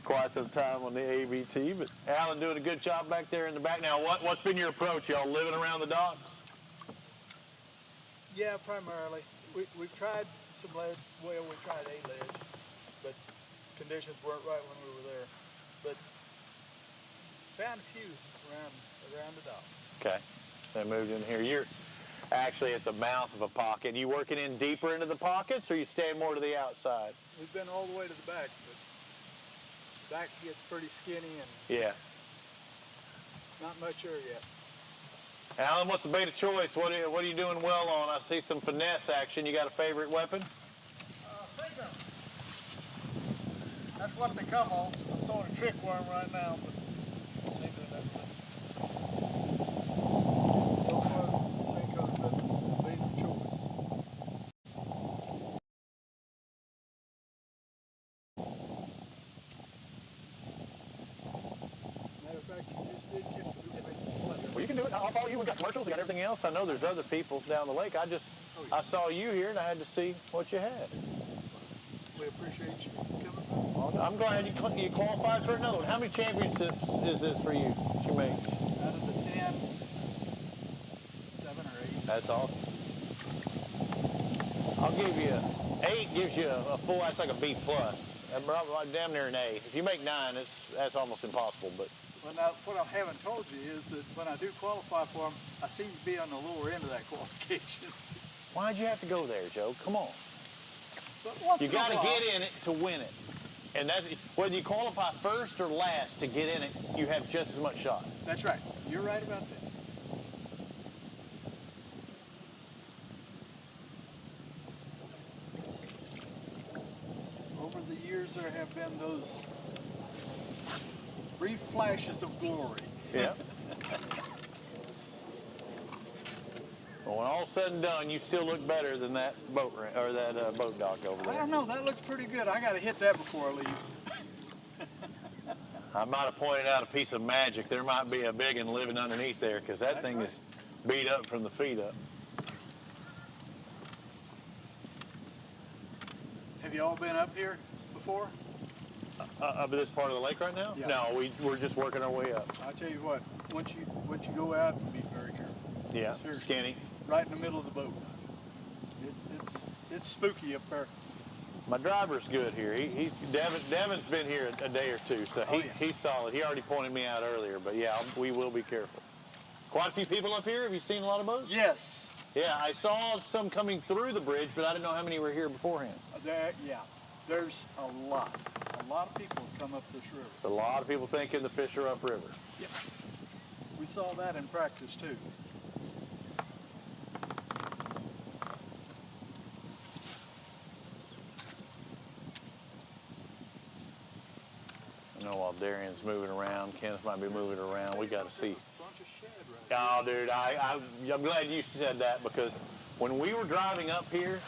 quite some time on the ABT, but Alan doing a good job back there in the back. Now, what's been your approach? Y'all living around the docks? Yeah, primarily. We've tried some ledge. Well, we tried a ledge, but conditions weren't right when we were there. But found a few around the docks. Okay, they moved in here. You're actually at the mouth of a pocket. You working in deeper into the pockets, or you staying more to the outside? We've been all the way to the back, but the back gets pretty skinny and yeah, not much air yet. Alan, what's the bait of choice? What are you doing well on? I see some finesse action. You got a favorite weapon? Finger. That's what they come on. I'm throwing a trick worm right now, but they do that. So far, Cinco's been the bait of choice. Matter of fact, you just did get to Well, you can do it. I'll follow you. We got commercials. We got everything else. I know there's other people down the lake. I saw you here, and I had to see what you had. We appreciate you coming. Well, I'm glad you qualified for another one. How many championships is this for you that you made? Out of the 10, 7 or 8. That's awesome. I'll give you 8. Gives you a full. That's like a B plus. That's damn near an A. If you make 9, that's almost impossible. But Well, now, what I haven't told you is that when I do qualify for them, I seem to be on the lower end of that qualification. Why'd you have to go there, Joe? Come on. You got to get in it to win it. And that's, whether you qualify first or last to get in it, you have just as much shot. That's right. You're right about that. years there have been those brief flashes of glory. Yeah. Well, when all's said and done, you still look better than that boat boat dock over there. I don't know. That looks pretty good. I got to hit that before I leave. I might have pointed out a piece of magic. There might be a big one living underneath there because that thing is beat up from the feet up. Have you all been up here before? Up this part of the lake right now? Yeah. No, we're just working our way up. I'll tell you what. Once you go out, be very careful. Yeah, Seriously. skinny. Right in the middle of the boat. It's spooky up there. My driver's good here. Devin's been here a day or two, so he's solid. He already pointed me out earlier, but yeah, we will be careful. Quite a few people up here. Have you seen a lot of boats? Yes. Yeah, I saw some coming through the bridge, but I didn't know how many were here beforehand. There's a lot. A lot of people come up this river. So a lot of people thinking the fish are upriver. Yeah. We saw that in practice too. I know while Darian's moving around, Kenneth might be moving around. We got to see. Oh, dude, I'm glad you said that because when we were driving up here,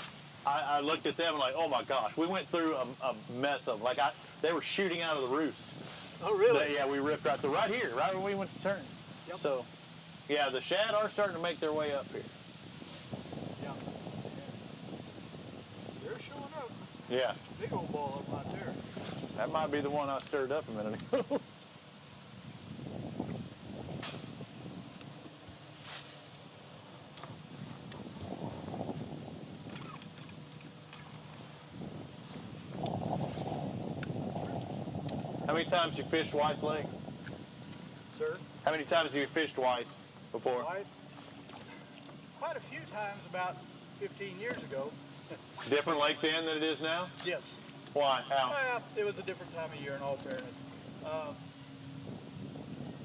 I looked at them and like, oh my gosh, we went through a mess of them. They were shooting out of the roost. Oh, really? Yeah, we ripped right here, right when we went to turn. Yep. So, yeah, the shad are starting to make their way up here. Yeah. They're showing up. Yeah. Big old ball up right there. That might be the one I stirred up a minute ago. How many times you fished Weiss Lake? Sir? How many times have you fished Weiss before? Weiss? Quite a few times about 15 years ago. Different lake then than it is now? Yes. Why? How? Well, it was a different time of year in all fairness.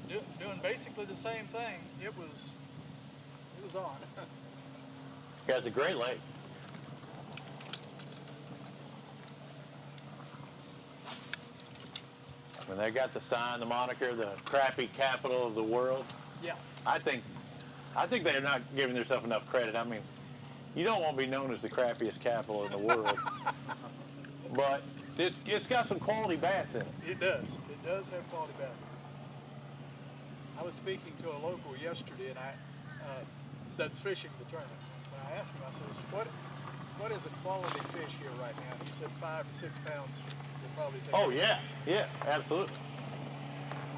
Doing basically the same thing. It was on. Yeah, it's a great lake. When they got the sign, the moniker, the crappie capital of the world. Yeah. I think they're not giving themselves enough credit. I mean, you don't want to be known as the crappiest capital in the world. But it's got some quality bass in it. It does. It does have quality bass. I was speaking to a local yesterday, and that's fishing the tournament. And I asked him, I said, what is a quality fish here right now? And he said 5 to 6 pounds will probably take. Oh yeah, absolutely.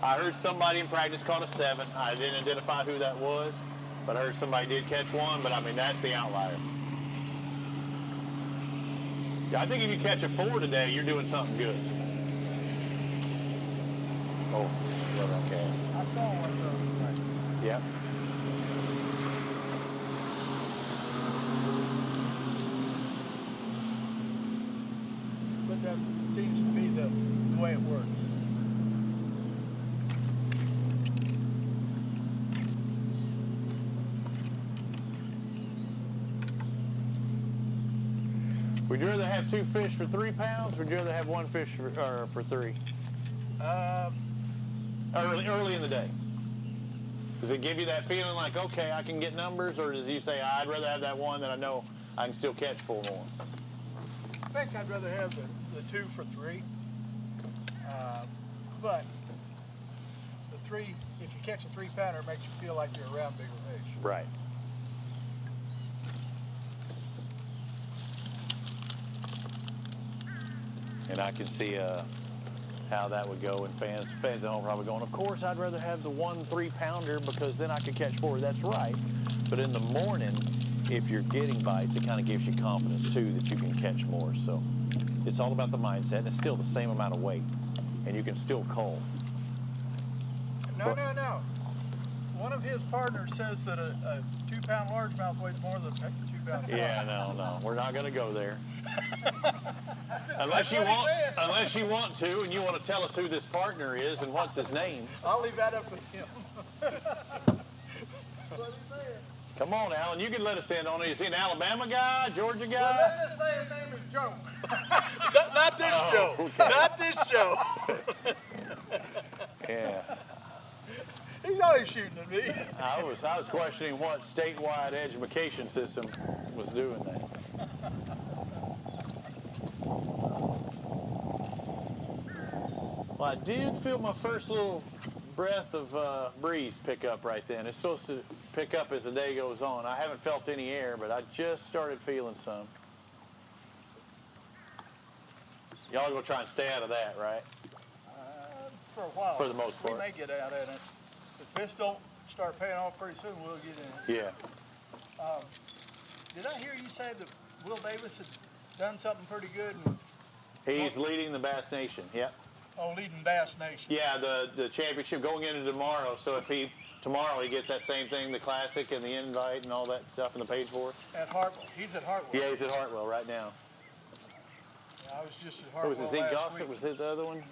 I heard somebody in practice caught a 7. I didn't identify who that was, but I heard somebody did catch one. But I mean, that's the outlier. Yeah, I think if you catch a 4 today, you're doing something good. Oh, love that cast. I saw one of those in practice. Yeah. But that seems to be the way it works. Would you rather have 2 fish for 3 pounds, or would you rather have 1 fish for 3? Early in the day. Does it give you that feeling like, okay, I can get numbers, or does you say, I'd rather have that one that I know I can still catch 4 more? I think I'd rather have the 2 for 3. But the 3, if you catch a 3-pounder, it makes you feel like you're around bigger fish. Right. And I can see how that would go, and fans at home probably going, of course I'd rather have the 1 3-pounder because then I could catch 4. That's right. But in the morning, if you're getting bites, it kind of gives you confidence too that you can catch more. So it's all about the mindset, and it's still the same amount of weight, and you can still cull. No. One of his partners says that a 2-pound largemouth weighs more than a 2-pound. Yeah, no, we're not going to go there. Unless you want to, and you want to tell us who this partner is and what's his name. I'll leave that up to him. What he said. Come on, Alan. You can let us in on it. Is he an Alabama guy, Georgia guy? Well, let us say his name is Joe. not this Joe. Okay. Not this Joe. Yeah. He's always shooting at me. I was questioning what statewide education system was doing that. Well, I did feel my first little breath of breeze pick up right then. It's supposed to pick up as the day goes on. I haven't felt any air, but I just started feeling some. Y'all are going to try and stay out of that, right? For a while. For the most part. We may get out of it. If fish don't start paying off pretty soon, we'll get in it. Yeah. Did I hear you say that Will Davis had done something pretty good and was... He's leading the Bass Nation, yep. Oh, leading Bass Nation. Yeah, the championship going into tomorrow. So if tomorrow he gets that same thing, the classic and the invite and all that stuff and the paid for. At Hartwell. He's at Hartwell. Yeah, he's at Hartwell right now. Yeah, I was just at Hartwell Was it Zeke last Gossett? week. Was it the other one?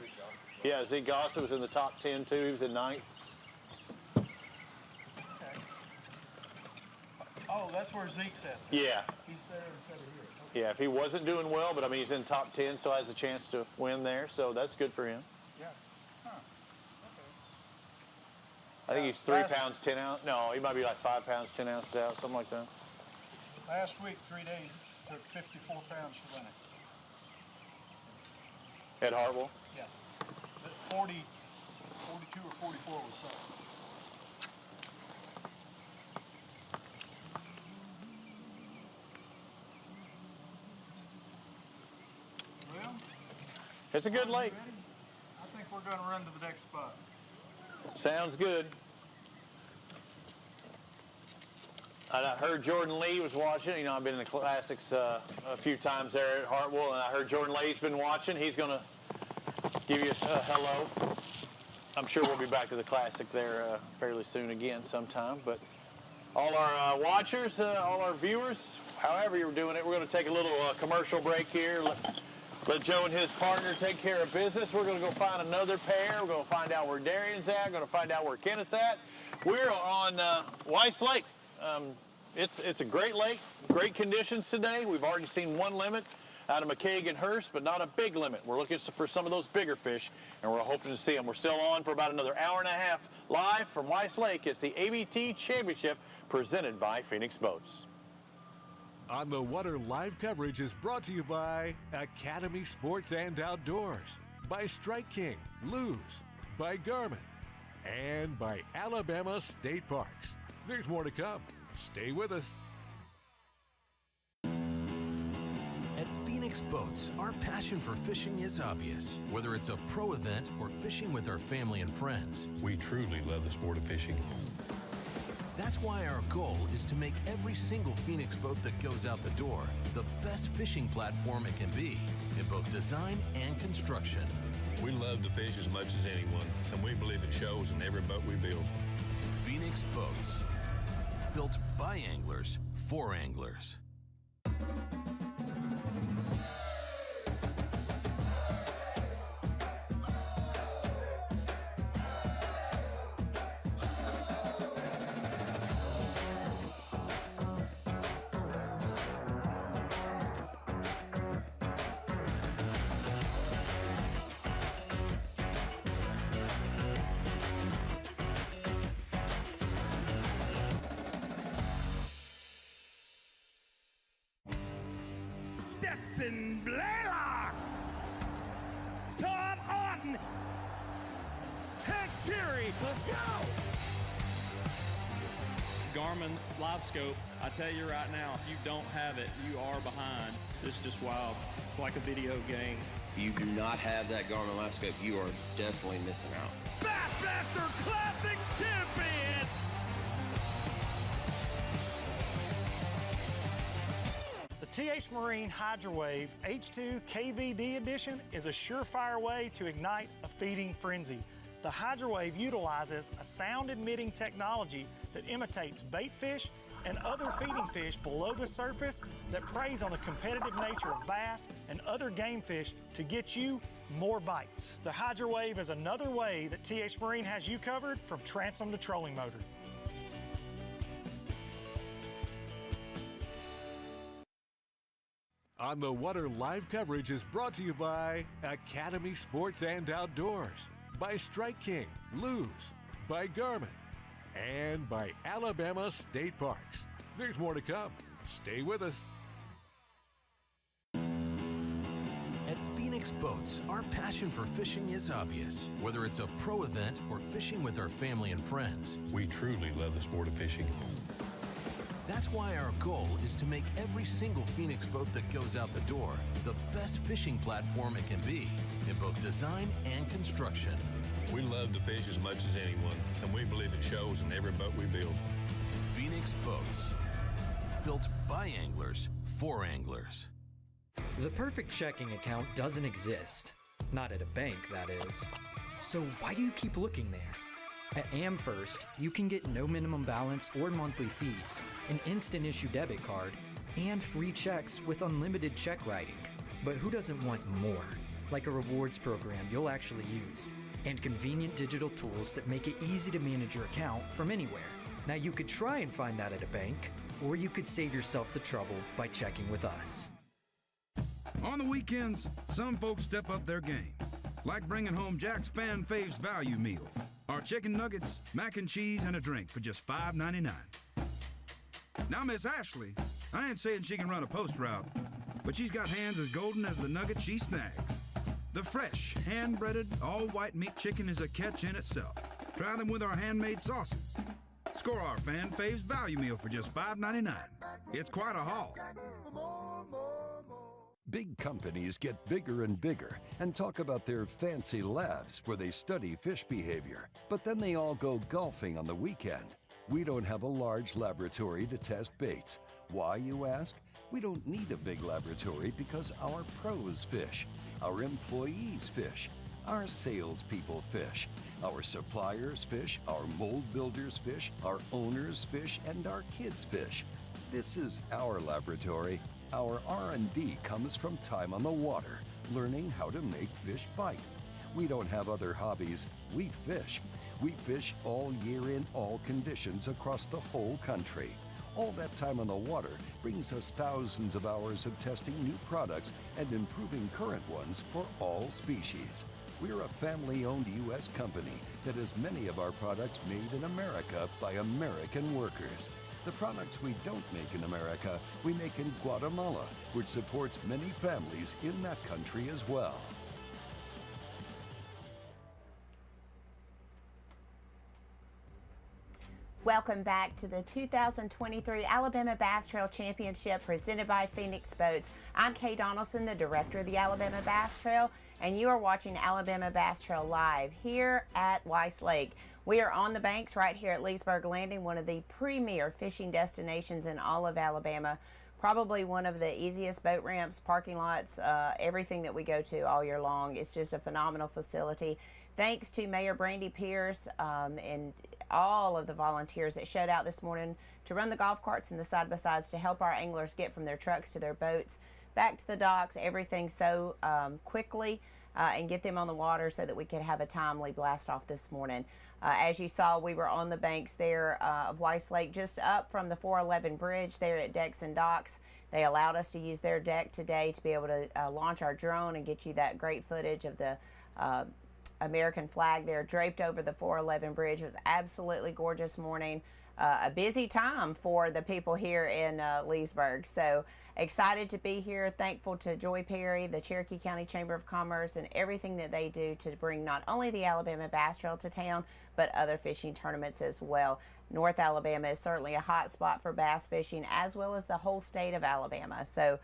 Yeah, Zeke Gossett was in the top 10 too. He was in 9th. Oh, that's where Zeke's at. Yeah. He's there instead of here. Yeah, if he wasn't doing well, but I mean he's in top 10, so has a chance to win there. So that's good for him. Yeah. Huh. I think he's 3 pounds 10 ounces. No, he might be like 5 pounds 10 ounces out, something like that. Last week, 3 days, took 54 pounds to win it. At Hartwell. Yeah. But 42 or 44 was sold. Well, It's a good lake. I think we're going to run to the next spot. Sounds good. And I heard Jordan Lee was watching. You know, I've been in the classics a few times there at Hartwell, and I heard Jordan Lee's been watching. He's going to give you a hello. I'm sure we'll be back to the classic there fairly soon again sometime. But all our watchers, all our viewers, however you're doing it, we're going to take a little commercial break here. Let Joe and his partner take care of business. We're going to go find another pair. We're going to find out where Darian's at. We're going to find out where Kenneth's at. We're on Weiss Lake. It's a great lake, great conditions today. We've already seen one limit out of McCaig and Hurst, but not a big limit. We're looking for some of those bigger fish, and we're hoping to see them. We're still on for about another hour and a half live from Weiss Lake. It's the ABT Championship presented by Phoenix Boats. On the Water live coverage is brought to you by Academy Sports and Outdoors, by Strike King, Lew's, by Garmin, and by Alabama State Parks. There's more to come. Stay with us. At Phoenix Boats, our passion for fishing is obvious. Whether it's a pro event or fishing with our family and friends, We truly love the sport of fishing. that's why our goal is to make every single Phoenix boat that goes out the door the best fishing platform it can be in both design and construction. We love to fish as much as anyone, and we believe it shows in every boat we build. Phoenix Boats, built by anglers for anglers. Stetson Blaylock, Todd Auten, Hank Fury, let's go! Garmin Live Scope, I tell you right now, if you don't have it, you are behind. It's just wild. It's like a video game. If you do not have that Garmin Live Scope, you are definitely missing out. Bassmaster Classic Champion! The TH Marine HydroWave H2 KVD Edition is a surefire way to ignite a feeding frenzy. The HydroWave utilizes a sound-emitting technology that imitates bait fish and other feeding fish below the surface that preys on the competitive nature of bass and other game fish to get you more bites. The HydroWave is another way that TH Marine has you covered from transom to trolling motor. On the Water live coverage is brought to you by Academy Sports and Outdoors, by Strike King, Luz, by Garmin, and by Alabama State Parks. There's more to come. Stay with us. At Phoenix Boats, our passion for fishing is obvious. Whether it's a pro event or fishing with our family and friends, We truly love the sport of fishing. that's why our goal is to make every single Phoenix boat that goes out the door the best fishing platform it can be in both design and construction. We love to fish as much as anyone, and we believe it shows in every boat we build. Phoenix Boats, built by anglers for anglers. The perfect checking account doesn't exist. Not at a bank, that is. So why do you keep looking there? At AmFirst, you can get no minimum balance or monthly fees, an instant issue debit card, and free checks with unlimited check writing. But who doesn't want more? Like a rewards program you'll actually use, and convenient digital tools that make it easy to manage your account from anywhere. Now you could try and find that at a bank, or you could save yourself the trouble by checking with us. On the weekends, some folks step up their game, like bringing home Jack's Fan Faves Value Meal. Our chicken nuggets, mac and cheese, and a drink for just $5.99. Now, Miss Ashley, I ain't saying she can run a post route, but she's got hands as golden as the nugget she snags. The fresh, hand-breaded, all-white meat chicken is a catch in itself. Try them with our handmade sauces. Score our Fan Faves Value Meal for just $5.99. It's quite a haul. Big companies get bigger and bigger and talk about their fancy labs where they study fish behavior. But then they all go golfing on the weekend. We don't have a large laboratory to test baits. Why, you ask? We don't need a big laboratory because our pros fish, our employees fish, our salespeople fish, our suppliers fish, our mold builders fish, our owners fish, and our kids fish. This is our laboratory. Our R&D comes from time on the water, learning how to make fish bite. We don't have other hobbies. We fish. We fish all year in all conditions across the whole country. All that time on the water brings us thousands of hours of testing new products and improving current ones for all species. We're a family-owned U.S. company that has many of our products made in America by American workers. The products we don't make in America, we make in Guatemala, which supports many families in that country as well. Welcome back to the 2023 Alabama Bass Trail Championship presented by Phoenix Boats. I'm Kay Donaldson, the director of the Alabama Bass Trail, and you are watching Alabama Bass Trail live here at Weiss Lake. We are on the banks right here at Leesburg Landing, one of the premier fishing destinations in all of Alabama. Probably one of the easiest boat ramps, parking lots, everything that we go to all year long. It's just a phenomenal facility. Thanks to Mayor Brandy Pierce and all of the volunteers that showed out this morning to run the golf carts and the side-by-sides to help our anglers get from their trucks to their boats, back to the docks, everything so quickly, and get them on the water so that we could have a timely blast off this morning. As you saw, we were on the banks there of Weiss Lake, just up from the 411 bridge there at Decks and Docks. They allowed us to use their deck today to be able to launch our drone and get you that great footage of the American flag there draped over the 411 bridge. It was absolutely gorgeous morning. A busy time for the people here in Leesburg. So excited to be here. Thankful to Joy Perry, the Cherokee County Chamber of Commerce, and everything that they do to bring not only the Alabama Bass Trail to town, but other fishing tournaments as well. North Alabama is certainly a hot spot for bass fishing, as well as the whole state of Alabama. So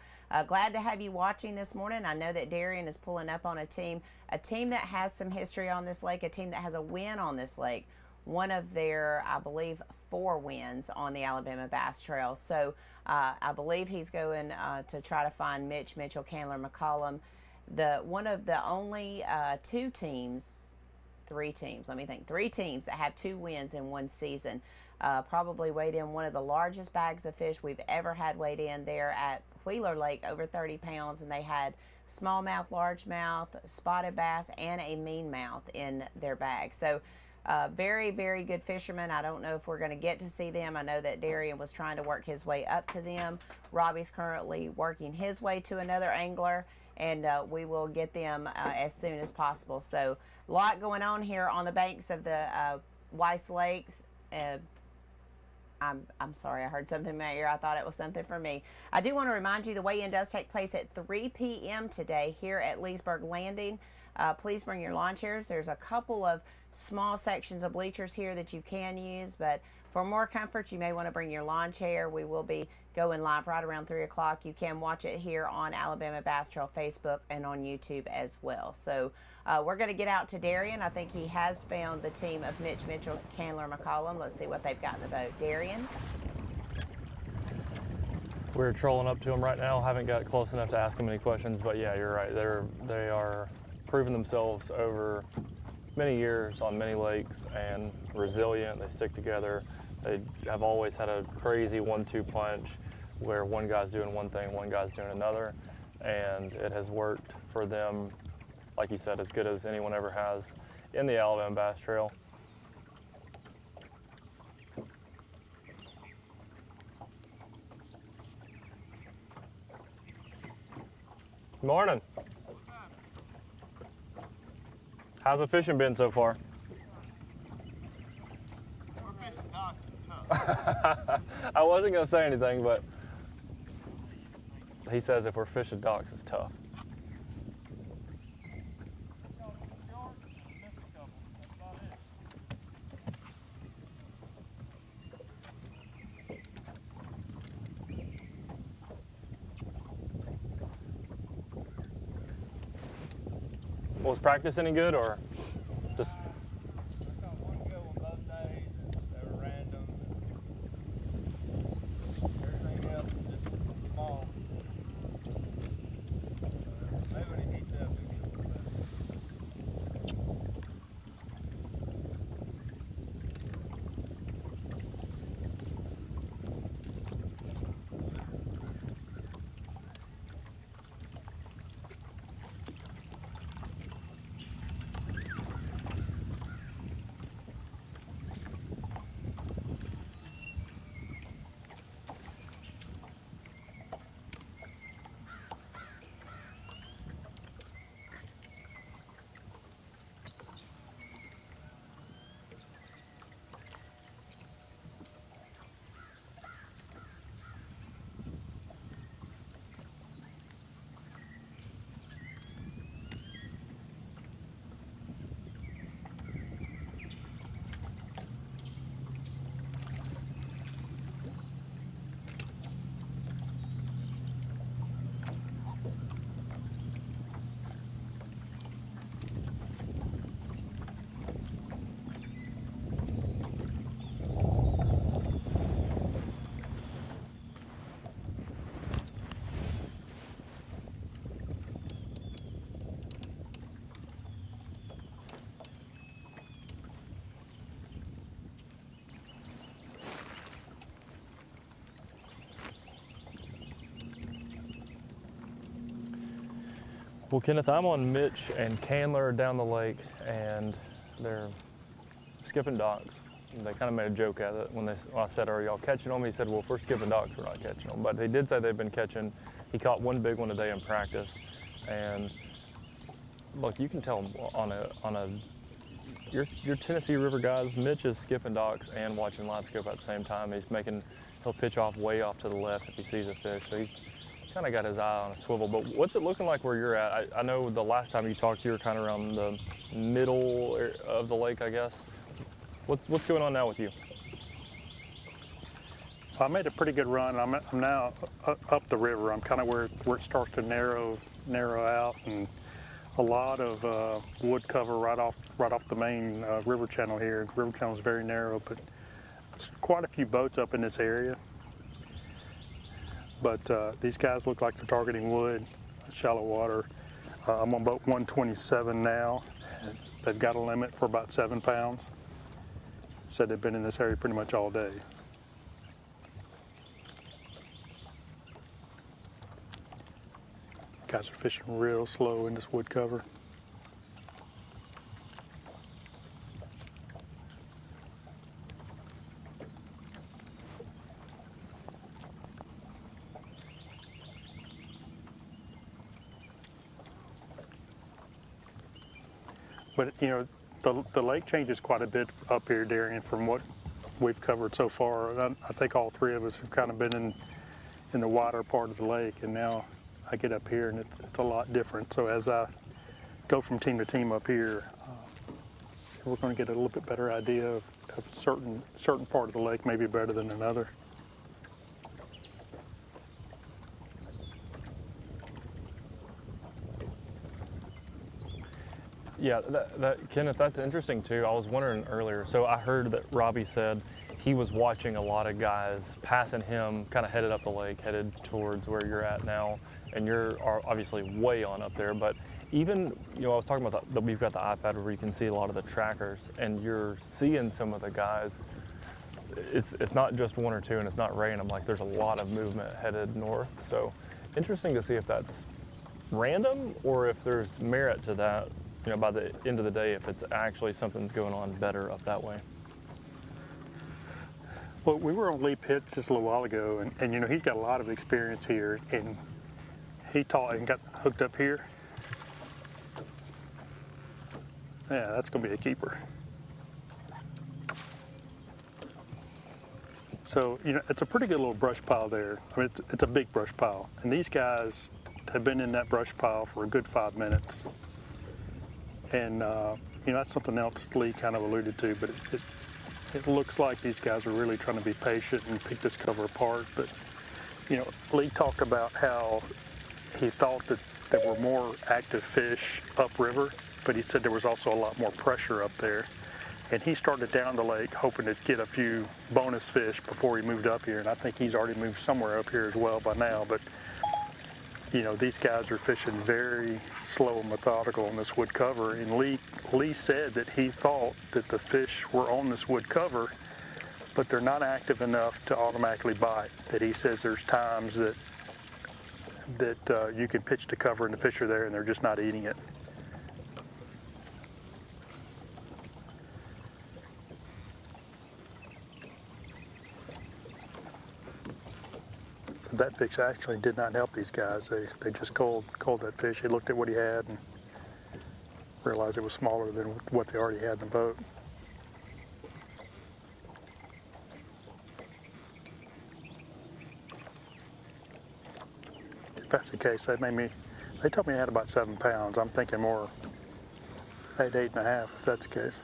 glad to have you watching this morning. I know that Darian is pulling up on a team that has some history on this lake, a team that has a win on this lake. One of their, I believe, 4 wins on the Alabama Bass Trail. So I believe he's going to try to find Mitch, Mitchell, Candler, McCollum. One of the only 3 teams that have 2 wins in one season. Probably weighed in one of the largest bags of fish we've ever had weighed in there at Wheeler Lake, over 30 pounds, and they had smallmouth, largemouth, spotted bass, and a meanmouth in their bag. So Very, very good fishermen. I don't know if we're going to get to see them. I know that Darian was trying to work his way up to them. Robbie's currently working his way to another angler, and we will get them as soon as possible. So a lot going on here on the banks of the Weiss Lakes. I'm sorry, I heard something in my ear. I thought it was something for me. I do want to remind you the weigh-in does take place at 3 p.m. today here at Leesburg Landing. Please bring your lawn chairs. There's a couple of small sections of bleachers here that you can use, but for more comfort, you may want to bring your lawn chair. We will be going live right around 3 o'clock. You can watch it here on Alabama Bass Trail Facebook and on YouTube as well. So we're going to get out to Darian. I think he has found the team of Mitch Mitchell, Candler, McCollum. Let's see what they've got in the boat. Darian? We're trolling up to them right now. Haven't got close enough to ask them any questions, but yeah, you're right. They are proving themselves over many years on many lakes and resilient. They stick together. They have always had a crazy 1-2 punch where one guy's doing one thing, one guy's doing another, and it has worked for them, like you said, as good as anyone ever has in the Alabama Bass Trail. Morning. How's the fishing been so far? We're fishing docks, it's tough. I wasn't going to say anything, but he says if we're fishing docks, it's tough. Was practice any good, or just? I caught one good one both days, and they were random. Everything else was just small. Maybe when it heats up, we can get a little better. Well, Kenneth, I'm on Mitch and Candler down the lake, and they're skipping docks. They kind of made a joke at it when I said, "Are y'all catching them?" He said, "Well, if we're skipping docks, we're not catching them." But they did say they've been catching. He caught one big one today in practice, and look, you can tell your Tennessee River guys. Mitch is skipping docks and watching live scope at the same time. He'll pitch off way off to the left if he sees a fish. So he's kind of got his eye on a swivel. But what's it looking like where you're at? I know the last time you talked, you were kind of around the middle of the lake, I guess. What's going on now with you? I made a pretty good run. I'm now up the river. I'm kind of where it starts to narrow out, and a lot of wood cover right off the main river channel here. The river channel is very narrow, but there's quite a few boats up in this area. But these guys look like they're targeting wood, shallow water. I'm on boat 127 now. They've got a limit for about 7 pounds. Said they've been in this area pretty much all day. Guys are fishing real slow in this wood cover. But you know, the lake changes quite a bit up here, Darian, from what we've covered so far. I think all three of us have kind of been in the wider part of the lake, and now I get up here and it's a lot different. So as I go from team to team up here, we're going to get a little bit better idea of certain part of the lake maybe better than another. Yeah, Kenneth, that's interesting too. I was wondering earlier, so I heard that Robbie said he was watching a lot of guys passing him, kind of headed up the lake, headed towards where you're at now, and you're obviously way on up there, but even, you know, I was talking about that we've got the iPad where you can see a lot of the trackers, and you're seeing some of the guys. It's not just one or two, and it's not random. Like, there's a lot of movement headed north, so interesting to see if that's random or if there's merit to that. You know, by the end of the day, if it's actually something's going on better up that way. Well, we were on Lee Pitts just a little while ago, and you know, he's got a lot of experience here, and he taught and got hooked up here. Yeah, that's going to be a keeper. So, you know, it's a pretty good little brush pile there. I mean, it's a big brush pile, and these guys have been in that brush pile for a good 5 minutes. And, you know, that's something else Lee kind of alluded to, but it looks like these guys are really trying to be patient and pick this cover apart. But, you know, Lee talked about how he thought that there were more active fish upriver, but he said there was also a lot more pressure up there. And he started down the lake hoping to get a few bonus fish before he moved up here. And I think he's already moved somewhere up here as well by now. But, you know, these guys are fishing very slow and methodical on this wood cover. And Lee said that he thought that the fish were on this wood cover, but they're not active enough to automatically bite. That he says there's times that you can pitch to cover and the fish are there and they're just not eating it. So that fish actually did not help these guys. They just culled that fish. He looked at what he had and realized it was smaller than what they already had in the boat. If that's the case, they told me I had about 7 pounds. I'm thinking more 8, 8.5 if that's the case.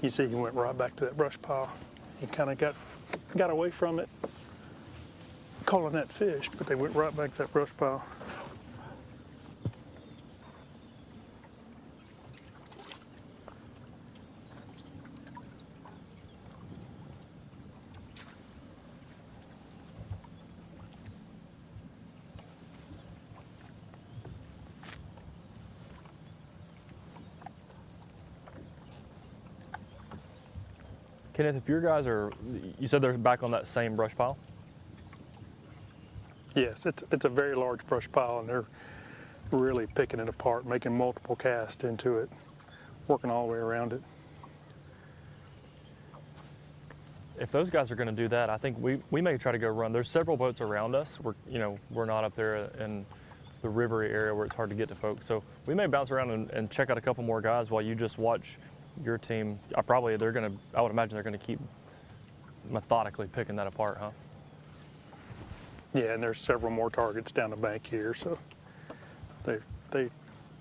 You see he went right back to that brush pile. He kind of got away from it, calling that fish, but they went right back to that brush pile. Kenneth, if your guys are, you said they're back on that same brush pile? Yes, it's a very large brush pile, and they're really picking it apart, making multiple casts into it, working all the way around it. If those guys are going to do that, I think we may try to go run. There's several boats around us. We're not up there in the rivery area where it's hard to get to folks. So we may bounce around and check out a couple more guys while you just watch your team. I would imagine they're going to keep methodically picking that apart, huh? Yeah, and there's several more targets down the bank here, so they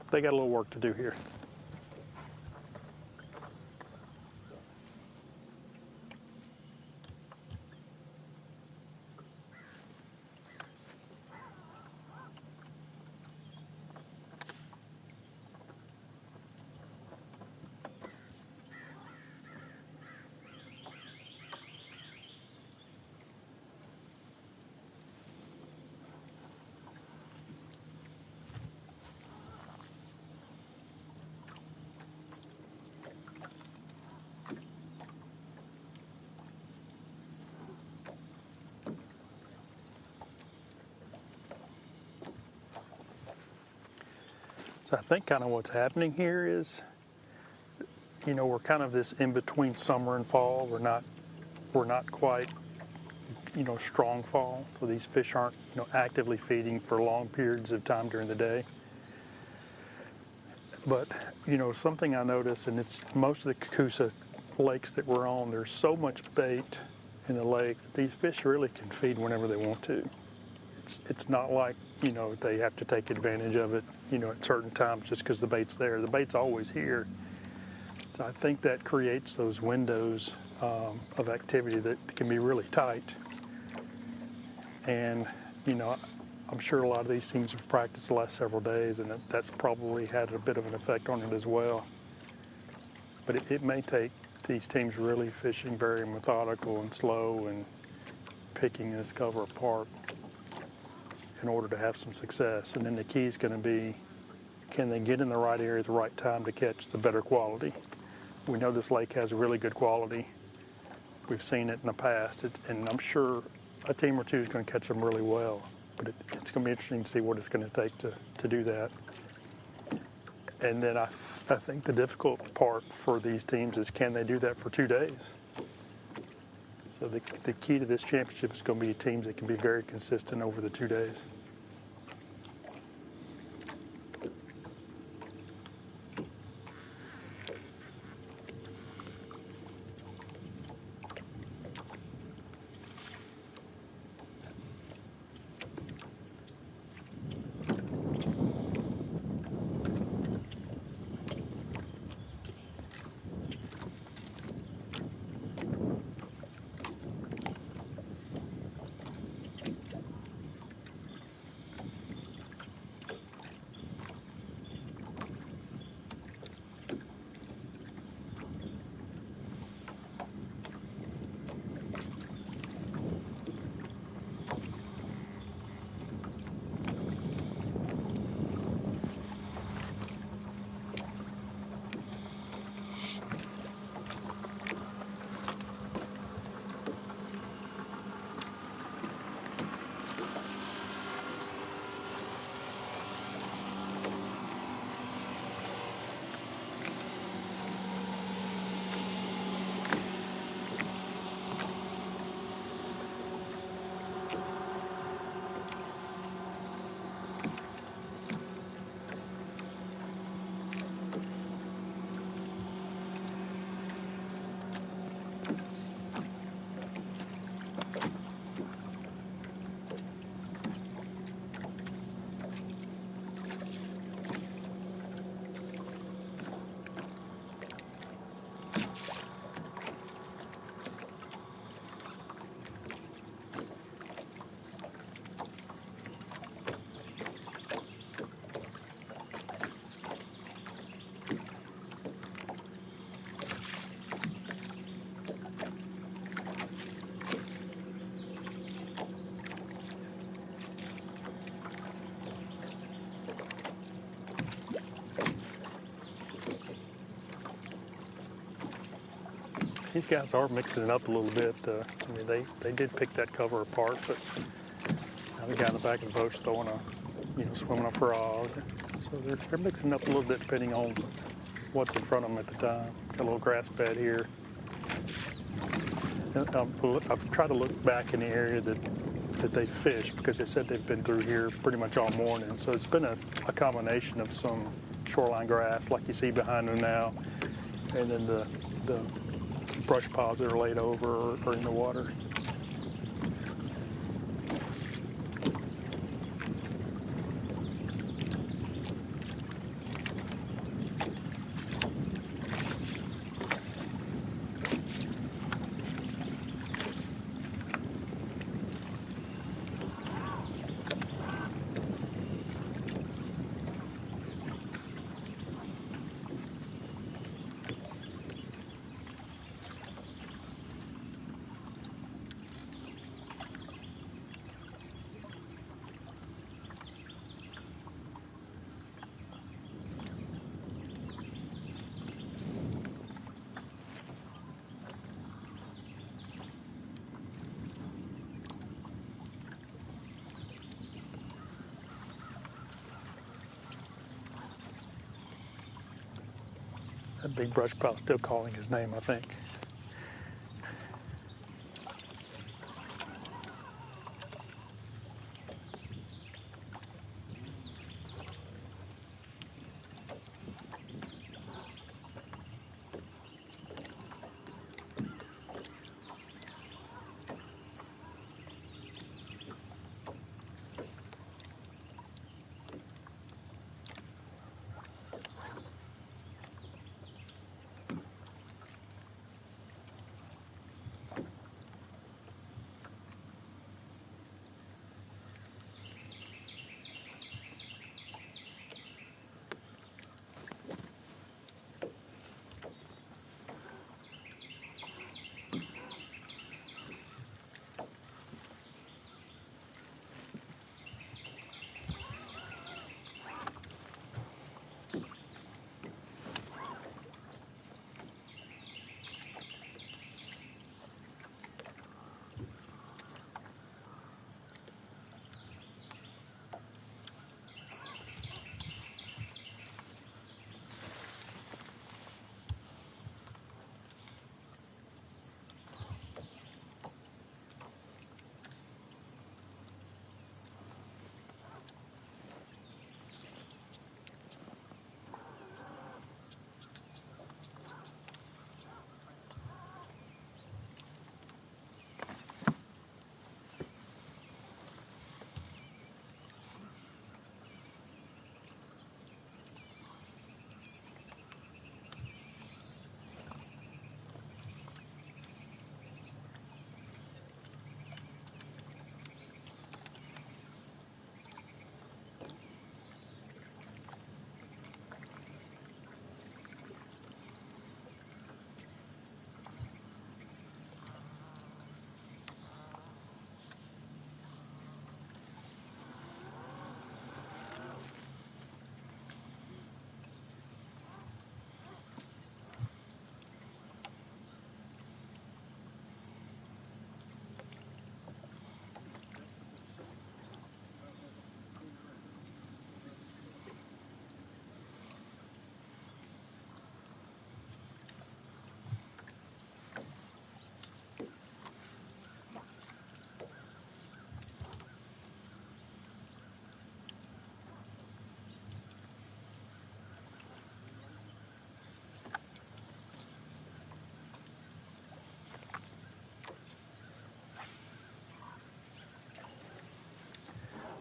got a little work to do here. So I think kind of what's happening here is, we're kind of this in between summer and fall. We're not quite, strong fall. So these fish aren't, actively feeding for long periods of time during the day. But, something I noticed, and it's most of the Coosa lakes that we're on, there's so much bait in the lake that these fish really can feed whenever they want to. It's not like, they have to take advantage of it, at certain times just because the bait's there. The bait's always here. So I think that creates those windows of activity that can be really tight. And, I'm sure a lot of these teams have practiced the last several days, and that's probably had a bit of an effect on it as well. But it may take these teams really fishing very methodical and slow and picking this cover apart in order to have some success. And then the key is going to be, can they get in the right area at the right time to catch the better quality? We know this lake has really good quality. We've seen it in the past, and I'm sure a team or two is going to catch them really well. But it's going to be interesting to see what it's going to take to do that. And then I think the difficult part for these teams is, can they do that for 2 days? So the key to this championship is going to be teams that can be very consistent over the 2 days. These guys are mixing it up a little bit. I mean, they did pick that cover apart, but The guy in the back of the boat's throwing swimming a frog. So they're mixing up a little bit depending on what's in front of them at the time. Got a little grass bed here. And I've tried to look back in the area that they fish because they said they've been through here pretty much all morning. So it's been a combination of some shoreline grass like you see behind them now, and then the brush piles that are laid over or in the water. That big brush pile's still calling his name, I think.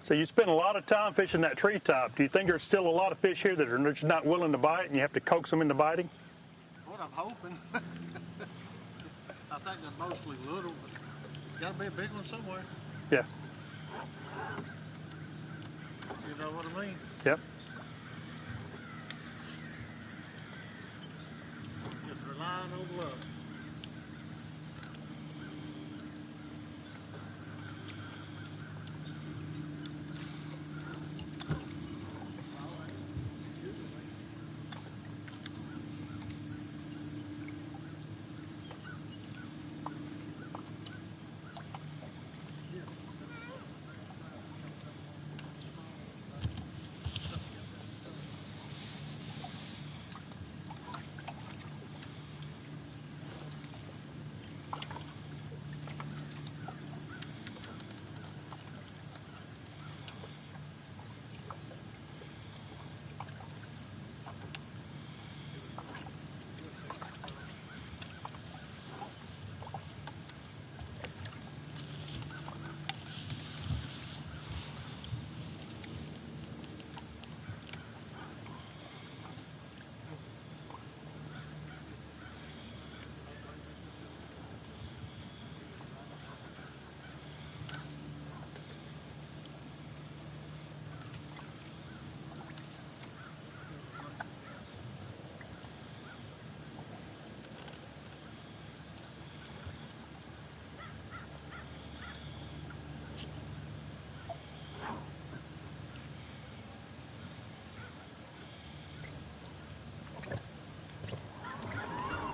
So you spend a lot of time fishing that treetop. Do you think there's still a lot of fish here that are just not willing to bite and you have to coax them into biting? What I'm hoping. I think they're mostly little, but gotta be a big one somewhere. Yeah. You know what I mean? Yep. Just relying on luck.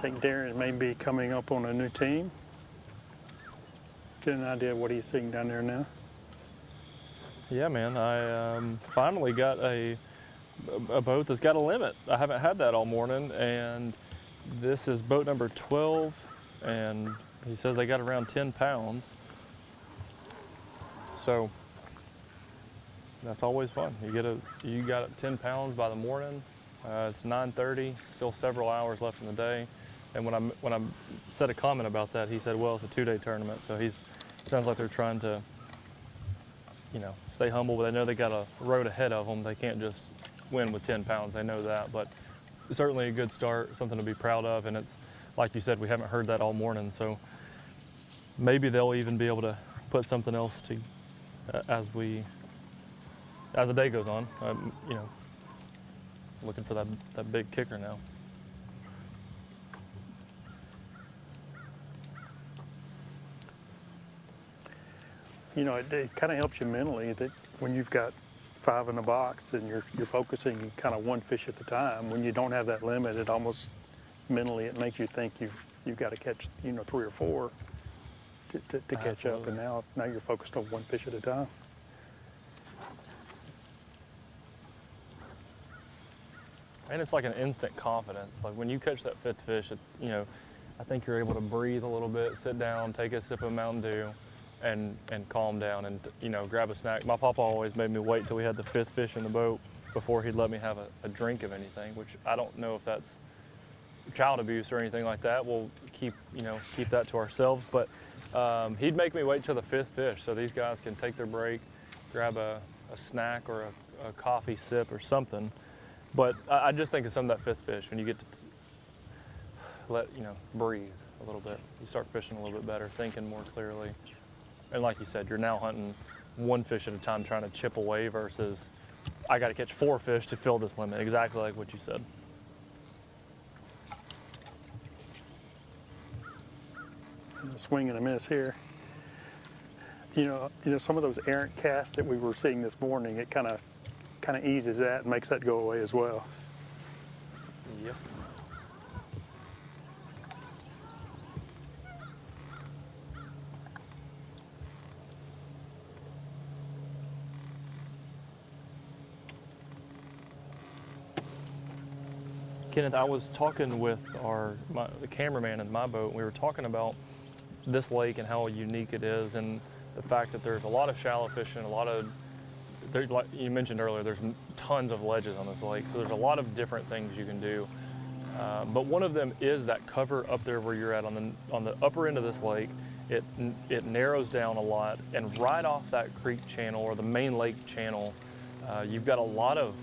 think Darren may be coming up on a new team. Get an idea of what he's seeing down there now. Yeah, man, I finally got a boat that's got a limit. I haven't had that all morning, and this is boat number 12, and he says they got around 10 pounds. So that's always fun. You got 10 pounds by the morning. It's 9:30, still several hours left in the day. And when I said a comment about that, he said, well, it's a 2-day tournament. So sounds like they're trying to, stay humble, but they know they got a road ahead of them. They can't just win with 10 pounds. They know that, but certainly a good start, something to be proud of. And it's, like you said, we haven't heard that all morning. So maybe they'll even be able to put something else to, as the day goes on, looking for that big kicker now. It kind of helps you mentally that when you've got 5 in the box and you're focusing kind of one fish at a time. When you don't have that limit, it almost mentally it makes you think you've got to catch 3 or 4 to catch up, and now you're focused on one fish at a time. And it's like an instant confidence. Like when you catch that 5th fish, I think you're able to breathe a little bit, sit down, take a sip of Mountain Dew, and calm down and grab a snack. My papa always made me wait till we had the 5th fish in the boat before he'd let me have a drink of anything, which I don't know if that's child abuse or anything like that. We'll keep that to ourselves, but he'd make me wait till the 5th fish so these guys can take their break, grab a snack or a coffee sip or something. But I just think of some of that 5th fish when you get to breathe a little bit. You start fishing a little bit better, thinking more clearly. And like you said, you're now hunting one fish at a time, trying to chip away versus I got to catch 4 fish to fill this limit, exactly like what you said. A swing and a miss here. Some of those errant casts that we were seeing this morning, it kind of eases that and makes that go away as well. Yep. Kenneth, I was talking with the cameraman in my boat. We were talking about this lake and how unique it is, and the fact that there's a lot of shallow fishing, like you mentioned earlier, there's tons of ledges on this lake, so there's a lot of different things you can do. But one of them is that cover up there where you're at on the upper end of this lake. It narrows down a lot, and right off that creek channel or the main lake channel, you've got a lot of,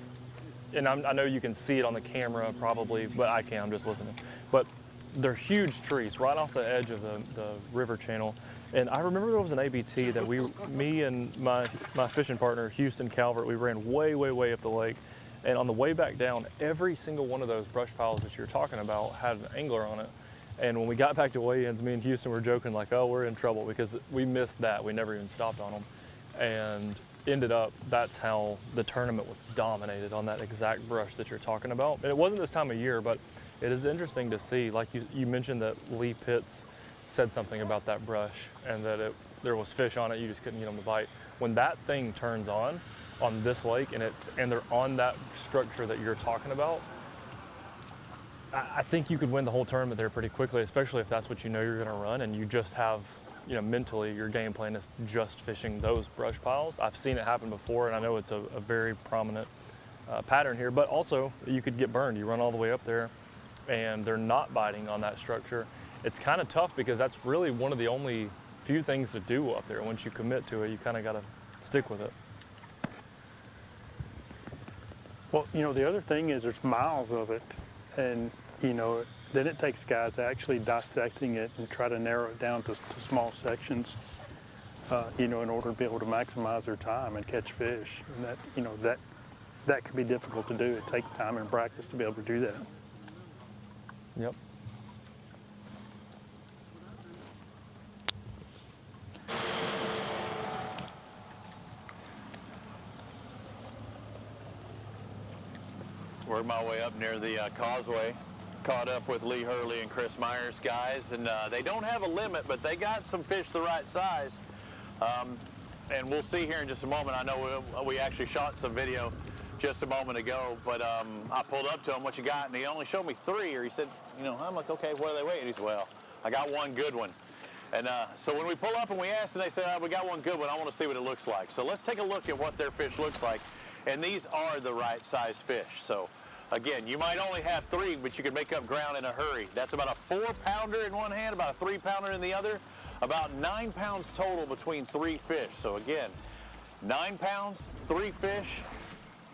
and I know you can see it on the camera probably, but I can't, I'm just listening. But they're huge trees right off the edge of the river channel. And I remember there was an ABT that me and my fishing partner, Houston Calvert, we ran way, way, way up the lake. And on the way back down, every single one of those brush piles that you're talking about had an angler on it. And when we got back to weigh-ins, me and Houston were joking like, oh, we're in trouble because we missed that. We never even stopped on them. And ended up, that's how the tournament was dominated, on that exact brush that you're talking about. And it wasn't this time of year, but it is interesting to see, like you mentioned that Lee Pitts said something about that brush and that there was fish on it, you just couldn't get them to bite. When that thing turns on this lake and they're on that structure that you're talking about, I think you could win the whole tournament there pretty quickly, especially if that's what you know you're gonna run and you just have, mentally your game plan is just fishing those brush piles. I've seen it happen before, and I know it's a very prominent pattern here, but also you could get burned. You run all the way up there and they're not biting on that structure. It's kind of tough because that's really one of the only few things to do up there. Once you commit to it, you kind of got to stick with it. Well, the other thing is there's miles of it, and then it takes guys actually dissecting it and try to narrow it down to small sections, in order to be able to maximize their time and catch fish. And that can be difficult to do. It takes time and practice to be able to do that. Yep. Work my way up near the causeway Caught up with Lee Hurley and Chris Myers, guys, and they don't have a limit, but they got some fish the right size. And we'll see here in just a moment. I know we actually shot some video just a moment ago, but I pulled up to him, what you got? And he only showed me 3, or he said, you know, I'm like, okay, what are they weighing? He said, well, I got one good one. And so when we pull up and we asked, and they said, we got one good one, I want to see what it looks like. So let's take a look at what their fish looks like. And these are the right size fish. So again, you might only have 3, but you can make up ground in a hurry. That's about a 4-pounder in one hand, about a 3-pounder in the other, about 9 pounds total between 3 fish. So again, 9 pounds, 3 fish,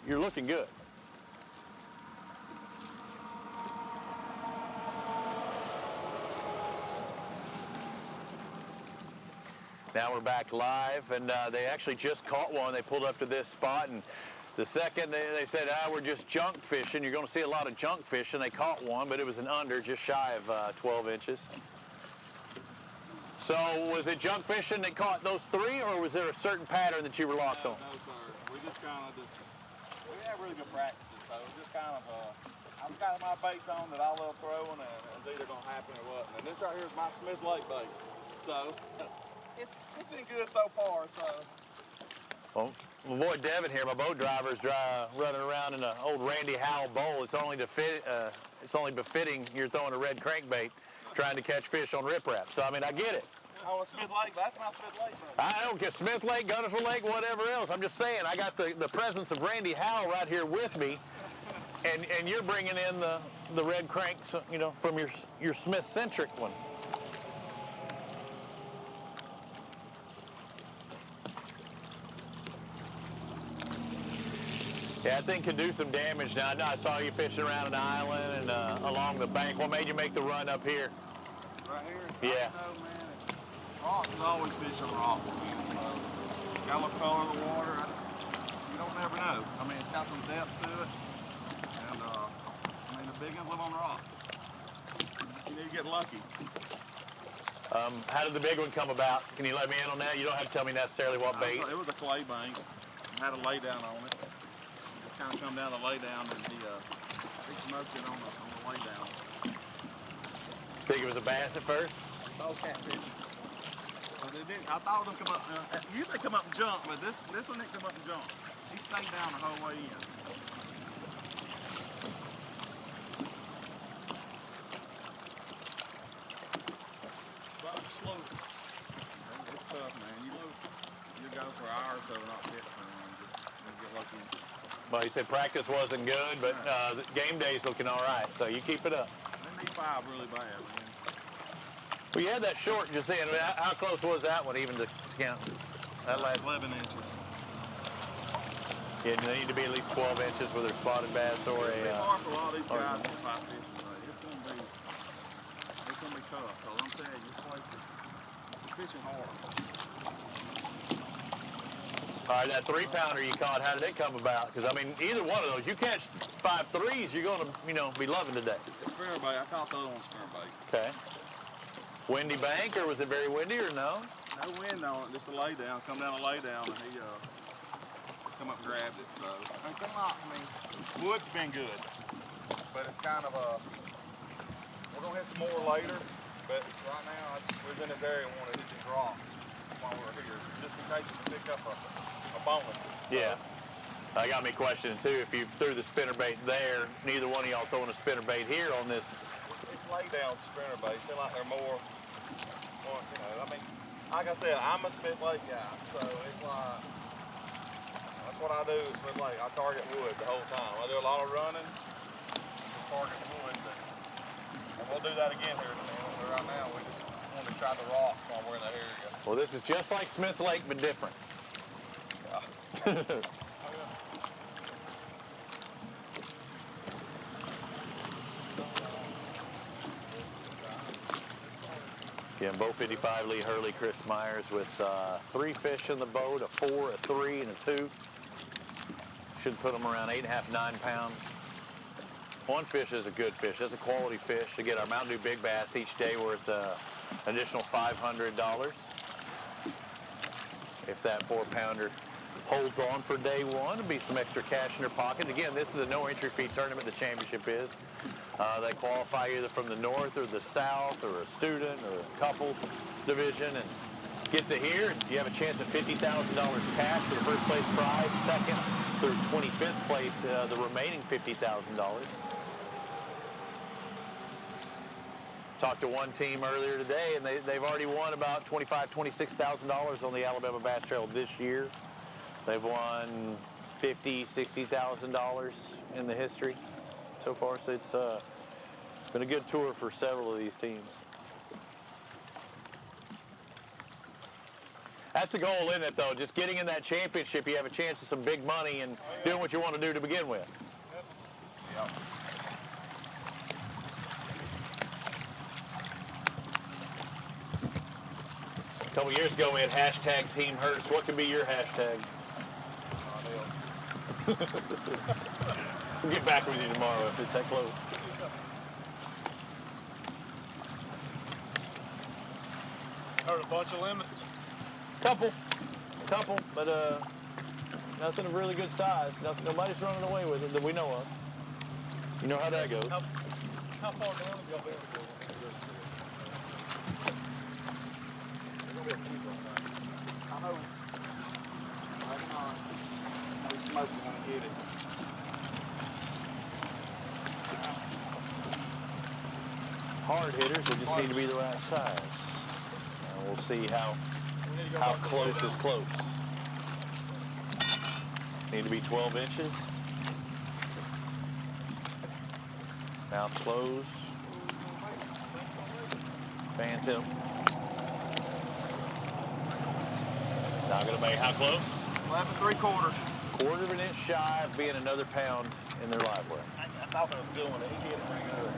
you're looking good. Now we're back live, and they actually just caught one. They pulled up to this spot, and the second they said, we're just junk fishing. You're going to see a lot of junk fish, and they caught one, but it was an under, just shy of 12 inches. So was it junk fishing that caught those 3, or was there a certain pattern that you were locked on? No, sir. We just kind of we have really good practices, so just kind of, I've got my baits on that I love throwing, and it's either going to happen or what. And this right here is my Smith Lake bait. So it's been good so far, so. Well, my boy Devin here, my boat driver, is running around in an old Randy Howell bowl. It's only befitting you're throwing a red crankbait, trying to catch fish on riprap. So I mean, I get it. Oh, Smith Lake, that's my Smith Lake. I don't care, Smith Lake, Guntersville Lake, whatever else. I'm just saying, I got the presence of Randy Howell right here with me, and you're bringing in the red cranks, you know, from your Smith-centric one. Yeah, that thing could do some damage. Now, I saw you fishing around an island and along the bank. What made you make the run up here? Right here? Yeah. I don't know, man. Rocks, I always fish on rocks, man. Got a little color in the water. You don't never know. I mean, it's got some depth to it. And, I mean, the big ones live on rocks. You need to get lucky. How did the big one come about? Can you let me in on that? You don't have to tell me necessarily what bait. It was a clay bank. Had a lay down on it. Kind of come down the lay down, and he smoked it on the lay down. Think it was a bass at first? I thought it was catfish. But it didn't. I thought it would come up. Usually they come up and jump, but this one didn't come up and jump. He stayed down the whole way in. But slow. It's tough, man. You go for hours so not catching one. Just get lucky. Well, you said practice wasn't good, but the game day's looking all right, so you keep it up. They need 5 really bad, man. Well, you had that short just in. How close was that one even to count? That last 11 inches. Yeah, they need to be at least 12 inches with their spotted bass or It's a... hard for a lot of these guys to fight fish today. It's gonna be tough, so I'm telling you, it's fishing hard. All right, that 3-pounder you caught, how did it come about? Because, I mean, either one of those, you catch 5 3s, you're going to, you know, be loving today. It's spinnerbait. I caught the other one spinnerbait. Okay. Windy bank, or was it very windy, or no? No wind on it, just a lay down. Come down a lay down, and he come up and grabbed it. So, I mean, wood's been good, but it's kind of we're going to hit some more later, but right now, we've been in this area and want to hit these rocks while we're here, just in case we pick up a bonus. Yeah. That got me questioning too. If you threw the spinnerbait there, neither one of y'all throwing a spinnerbait here on this. It's lay down spinnerbait. Seem like they're more, you know. I mean, like I said, I'm a Smith Lake guy, so it's like that's what I do. Is Smith Lake. I target wood the whole time. I do a lot of running, target wood, and we'll do that again here in a minute. But right now, we just want to try the rocks while we're in that area. Well, this is just like Smith Lake, but different. Yeah. Again, boat 55, Lee Hurley, Chris Myers with 3 fish in the boat, a 4, a 3, and a 2. Should put them around 8.5, 9 pounds. One fish is a good fish. That's a quality fish. To get our Mountain Dew Big Bass each day worth an additional $500. If that 4-pounder holds on for day one, it'll be some extra cash in their pocket. Again, this is a no entry fee tournament, the championship is. They qualify either from the north or the south or a student or a couples division and get to here. And you have a chance at $50,000 cash for the first place prize, second through 25th place, the remaining $50,000. Talked to one team earlier today, and they've already won about $25,000, $26,000 on the Alabama Bass Trail this year. They've won $50,000, $60,000 in the history so far. So it's been a good tour for several of these teams. That's the goal, isn't it, though? Just getting in that championship, you have a chance of some big money and doing what you want to do to begin with. Yep. A couple years ago, we had hashtag Team Hurst. What can be your hashtag? We'll get back with you tomorrow if it's that close. Heard a bunch of limits. Couple, but nothing of really good size. Nobody's running away with it that we know of. You know how that goes. How far down have y'all been to go? I know. We smoking when we hit it. Hard hitters, they just need to be the right size. And we'll see how close is close. Need to be 12 inches. Mouth closed. Fan tip. Not gonna make how close? 11 3/4. Quarter of an inch shy of being another pound in their live weight. I thought I was doing it. He did it pretty good.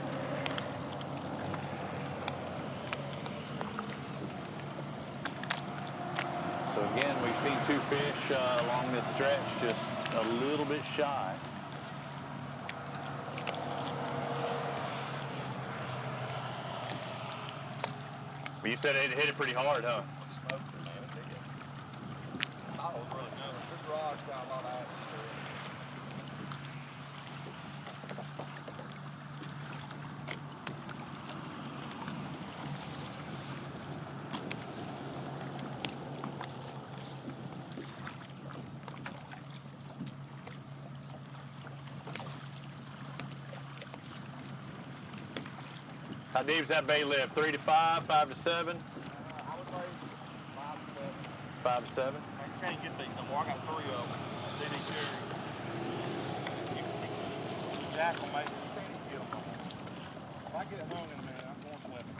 So again, we've seen two fish along this stretch, just a little bit shy. But you said it hit it pretty hard, huh? Smoked it, man. It did. I thought it was really good. This rod's got a lot of action to it. How deep's that bait lift? 3 to 5, 5 to 7? I would say 5 to 7. 5 to 7? I can't get these no more. I got 3 of them. Then he carries. Jack will make it. You can't even get them no more. If I get it hung in a minute, I'm going swimming.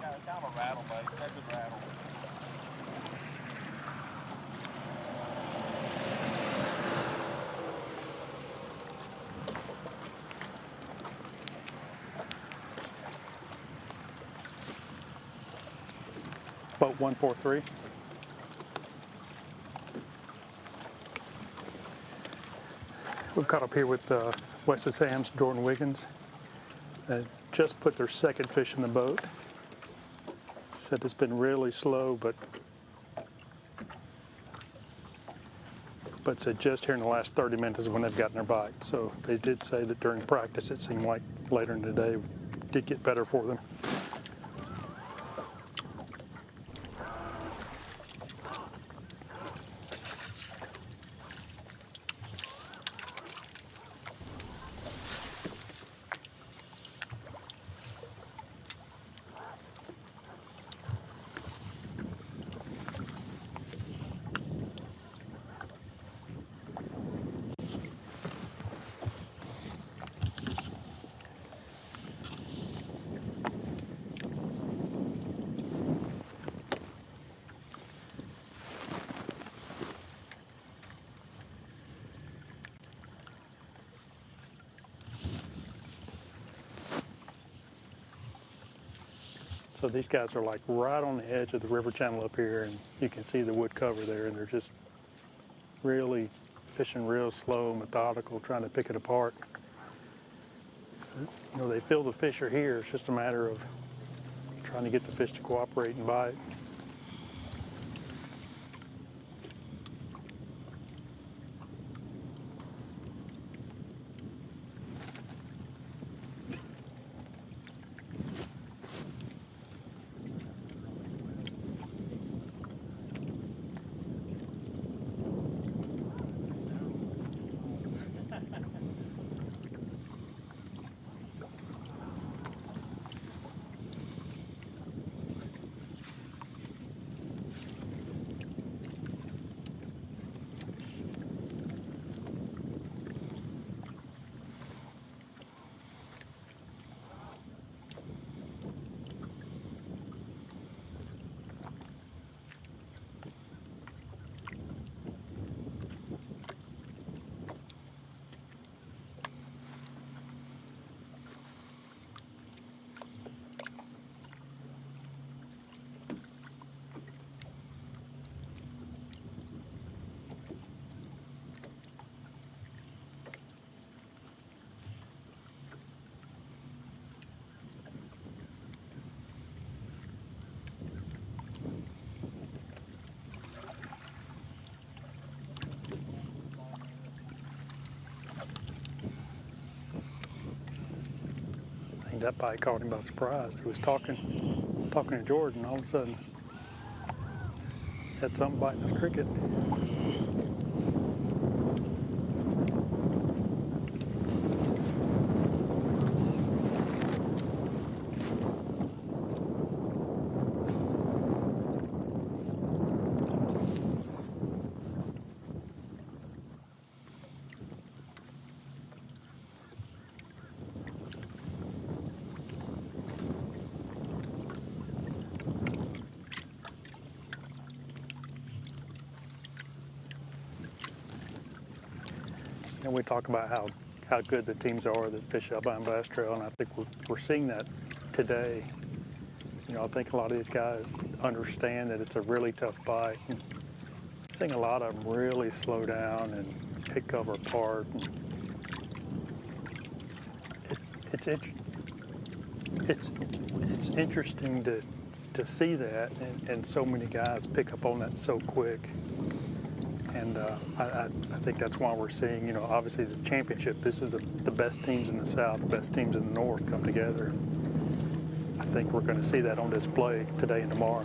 Yeah, it's kind of a rattle bait. That's a good rattle. Boat 143. We've caught up here with Weiss Sam's Jordan Wiggins. Just put their second fish in the boat. Said it's been really slow, but said just here in the last 30 minutes is when they've gotten their bite. So they did say that during practice it seemed like later in the day it did get better for them. So these guys are like right on the edge of the river channel up here, and you can see the wood cover there, and they're just really fishing real slow, methodical, trying to pick it apart. You know, they feel the fish are here. It's just a matter of trying to get the fish to cooperate and bite. that bite caught him by surprise. He was talking to Jordan, all of a sudden had something biting his cricket. And we talk about how good the teams are that fish Alabama Bass Trail, and I think we're seeing that today. You know, I think a lot of these guys understand that it's a really tough bite. And seeing a lot of them really slow down and pick cover apart. And it's interesting to see that, and so many guys pick up on that so quick. And I think that's why we're seeing, you know, obviously the championship, this is the best teams in the South, the best teams in the North come together. And I think we're going to see that on display today and tomorrow.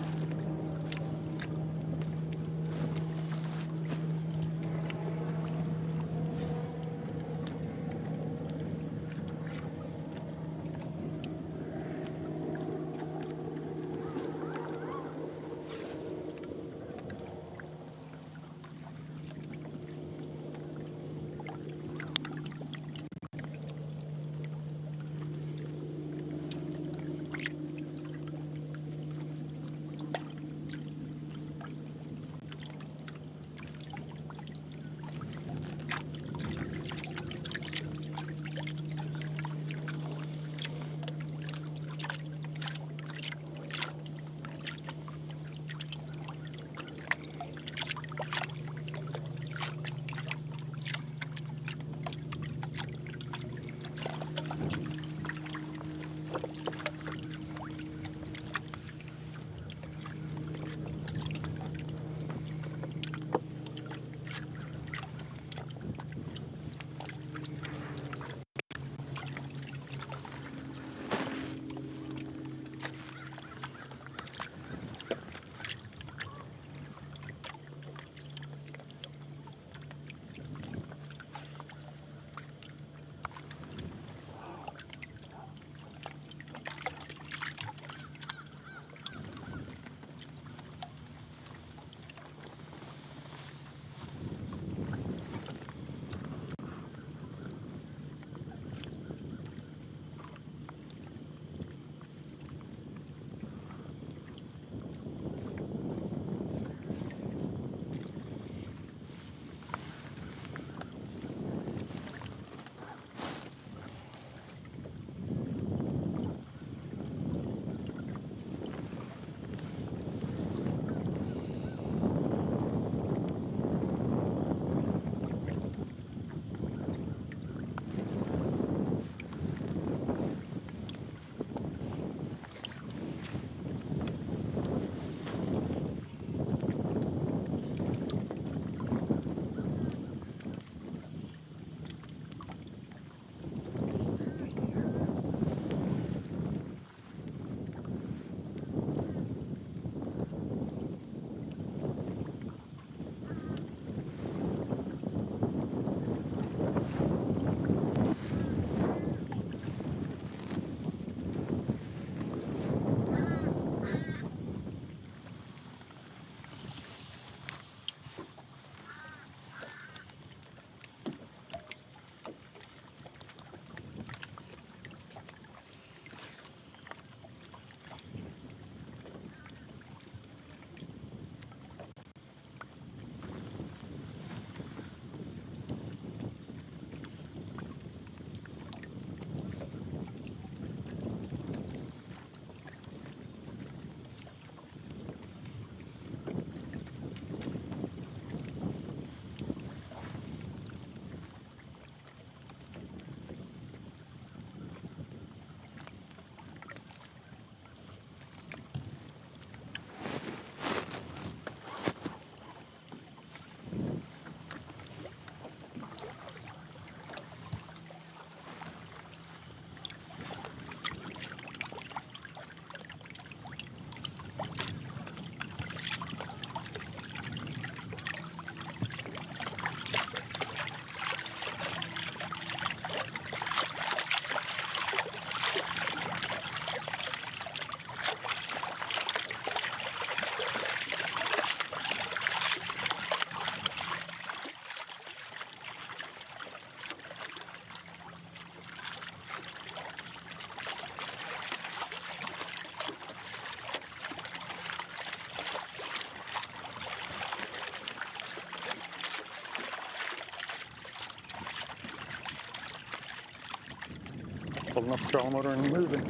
Pulling up the trolling motor and moving.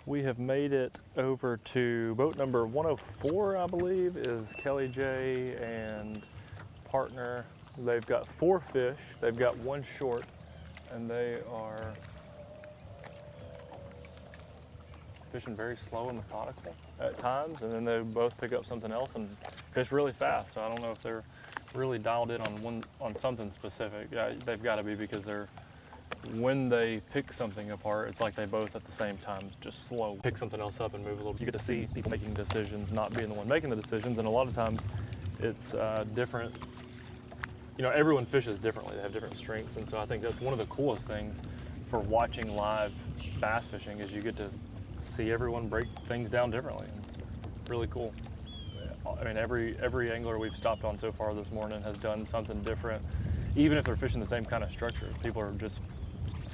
We have made it over to boat number 104, I believe, is Kelly J and partner. They've got 4 fish, they've got 1 short, and they are fishing very slow and methodical at times, and then they both pick up something else and fish really fast. So I don't know if they're really dialed in on something specific. Yeah, they've got to be, because when they pick something apart, it's like they both at the same time just slow pick something else up and move a little. You get to see people making decisions, not being the one making the decisions, and a lot of times it's different. You know, everyone fishes differently. They have different strengths, and so I think that's one of the coolest things for watching live bass fishing is you get to see everyone break things down differently. It's really cool. I mean, every angler we've stopped on so far this morning has done something different, even if they're fishing the same kind of structure. People are just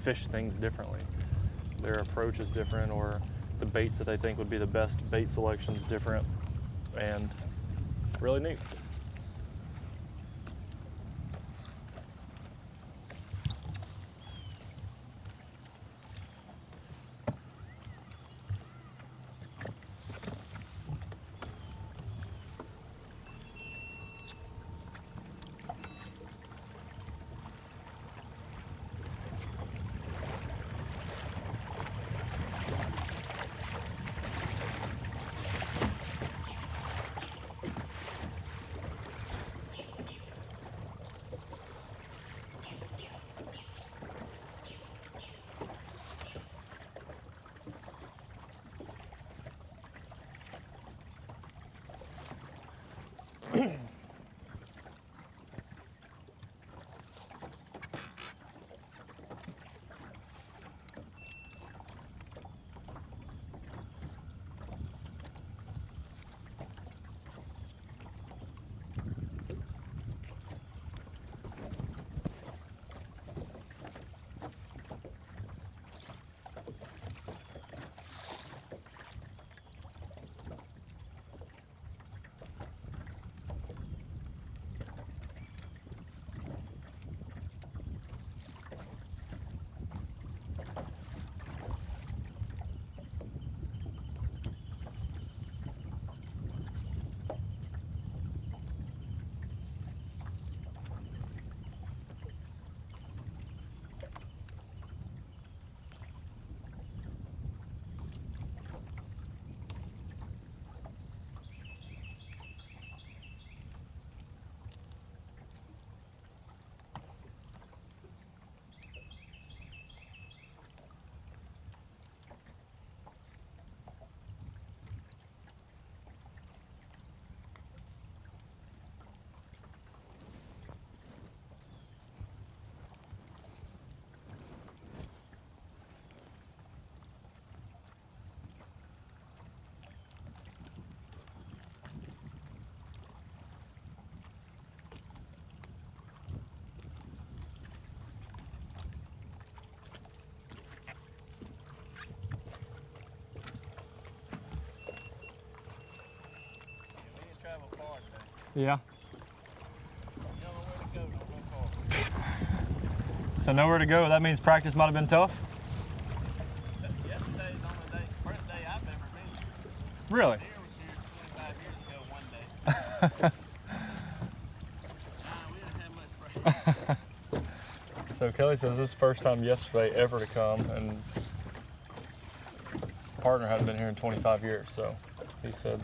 fish things differently. Their approach is different, or the baits that they think would be the best bait selection is different, and really neat. Yeah. So nowhere to go. That means practice might have been tough? Yesterday's only first day I've ever been here. Really? Deer was here 25 years ago one day. We didn't have much practice. So Kelly says this is the first time yesterday ever to come, and partner hadn't been here in 25 years, so he said.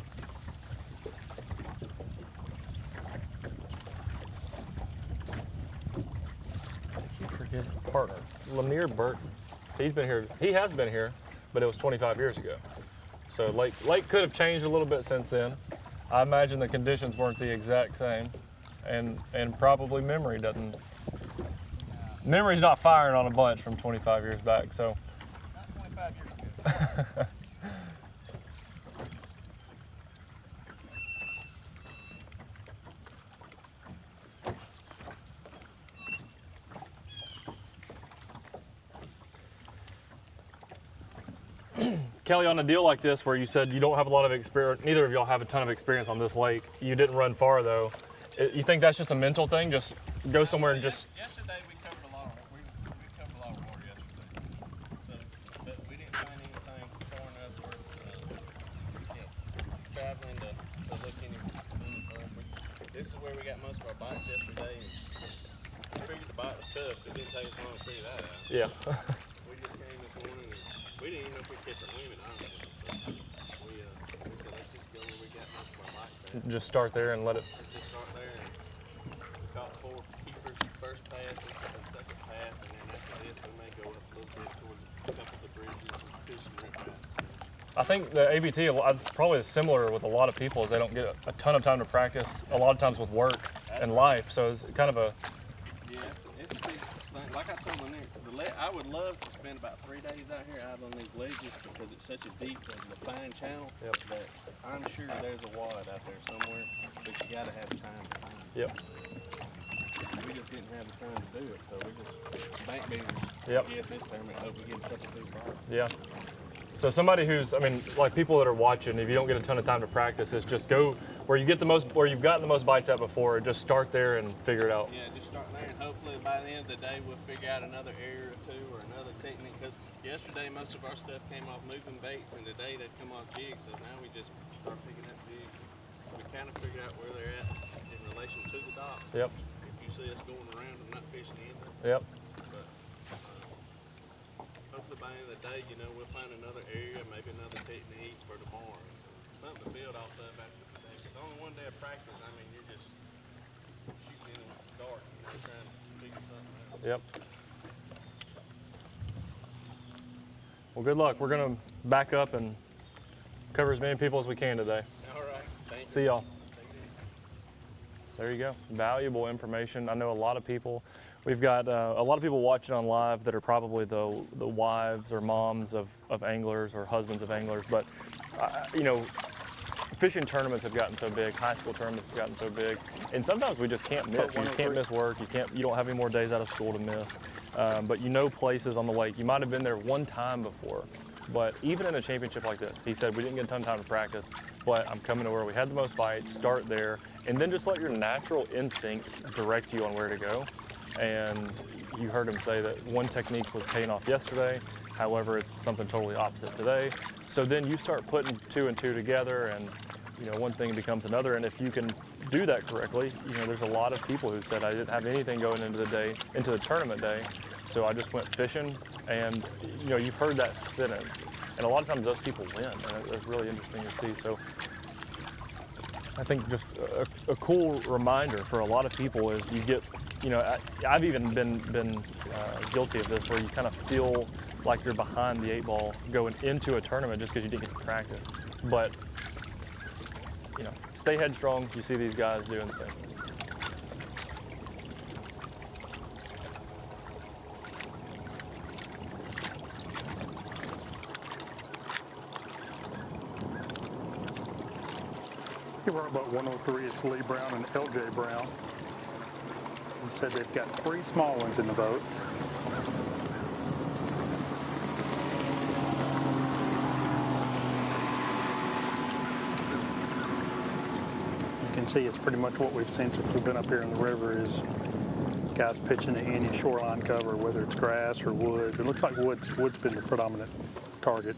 His partner, Lanier Burton, he has been here, but it was 25 years ago. So Lake could have changed a little bit since then. I imagine the conditions weren't the exact same, and probably memory's not firing on a bunch from 25 years back, so. Not 25 years ago. Kelly, on a deal like this where you said you don't have a lot of experience, neither of y'all have a ton of experience on this lake. You didn't run far though. You think that's just a mental thing? Just go somewhere and just. Yesterday we covered a lot of water yesterday. So, but we didn't find anything far enough where traveling to look any. This is where we got most of our bites yesterday. We figured the bite was tough. It didn't take us long to figure that out. Yeah. We just came this morning and we didn't even know if we'd catch a limit, honestly. So we said, let's just go where we got most of our bites at. Just start there and let it. Just start there and we caught 4 keepers first pass and the second pass, and then after this we may go up a little bit towards a couple of the bridges and fishing riprats. I think the ABT, it's probably similar with a lot of people, is they don't get a ton of time to practice, a lot of times with work and life, so it's kind of a... Yeah, it's a big thing. Like I told them, I would love to spend about 3 days out here out on these ledges because it's such a deep and defined channel that I'm sure there's a wad out there somewhere, but you got to have time to find it. Yep. We just didn't have the time to do it, so we just bank beaters. Yep. Yes, this tournament, hope we get a couple big bites. Yeah. So somebody who's, I mean, like people that are watching, if you don't get a ton of time to practice, is just go where you get the most, where you've gotten the most bites at before, just start there and figure it out. Yeah, just start there, and hopefully by the end of the day we'll figure out another area or two or another technique. Because yesterday most of our stuff came off moving baits, and today they'd come off jigs. So now we just start picking up jigs. We kind of figure out where they're at in relation to the dock. Yep. If you see us going around and not fishing either. Yep. But hopefully by the end of the day, you know, we'll find another area, maybe another technique for tomorrow. Something to build off of after today. Because only one day of practice, I mean, you're just shooting in the dark, you know, trying to figure something out. Yep. Well, good luck. We're going to back up and cover as many people as we can today. All right. Thank you. See y'all. There you go. Valuable information. I know a lot of people. We've got a lot of people watching on live that are probably the wives or moms of anglers or husbands of anglers. But, you know, fishing tournaments have gotten so big. High school tournaments have gotten so big. And sometimes we just can't miss. You just can't miss work. You don't have any more days out of school to miss. But you know places on the lake. You might have been there one time before. But even in a championship like this, he said, we didn't get a ton of time to practice, but I'm coming to where we had the most bites, start there, and then just let your natural instinct direct you on where to go. And you heard him say that one technique was paying off yesterday, however, it's something totally opposite today. So then you start putting 2 and 2 together, and you know, one thing becomes another, and if you can do that correctly, you know, there's a lot of people who said, I didn't have anything going into the day, into the tournament day, so I just went fishing, and you know, you've heard that sentence, and a lot of times those people win, and it's really interesting to see. So I think just a cool reminder for a lot of people is you get, you know, I've even been guilty of this, where you kind of feel like you're behind the 8 ball going into a tournament just because you didn't get to practice. But you know, stay headstrong. You see these guys doing the same thing. Here we're about 103. It's Lee Brown and LJ Brown. He said they've got 3 small ones in the boat. You can see it's pretty much what we've seen since we've been up here in the river is guys pitching to any shoreline cover, whether it's grass or wood. It looks like wood's been the predominant target.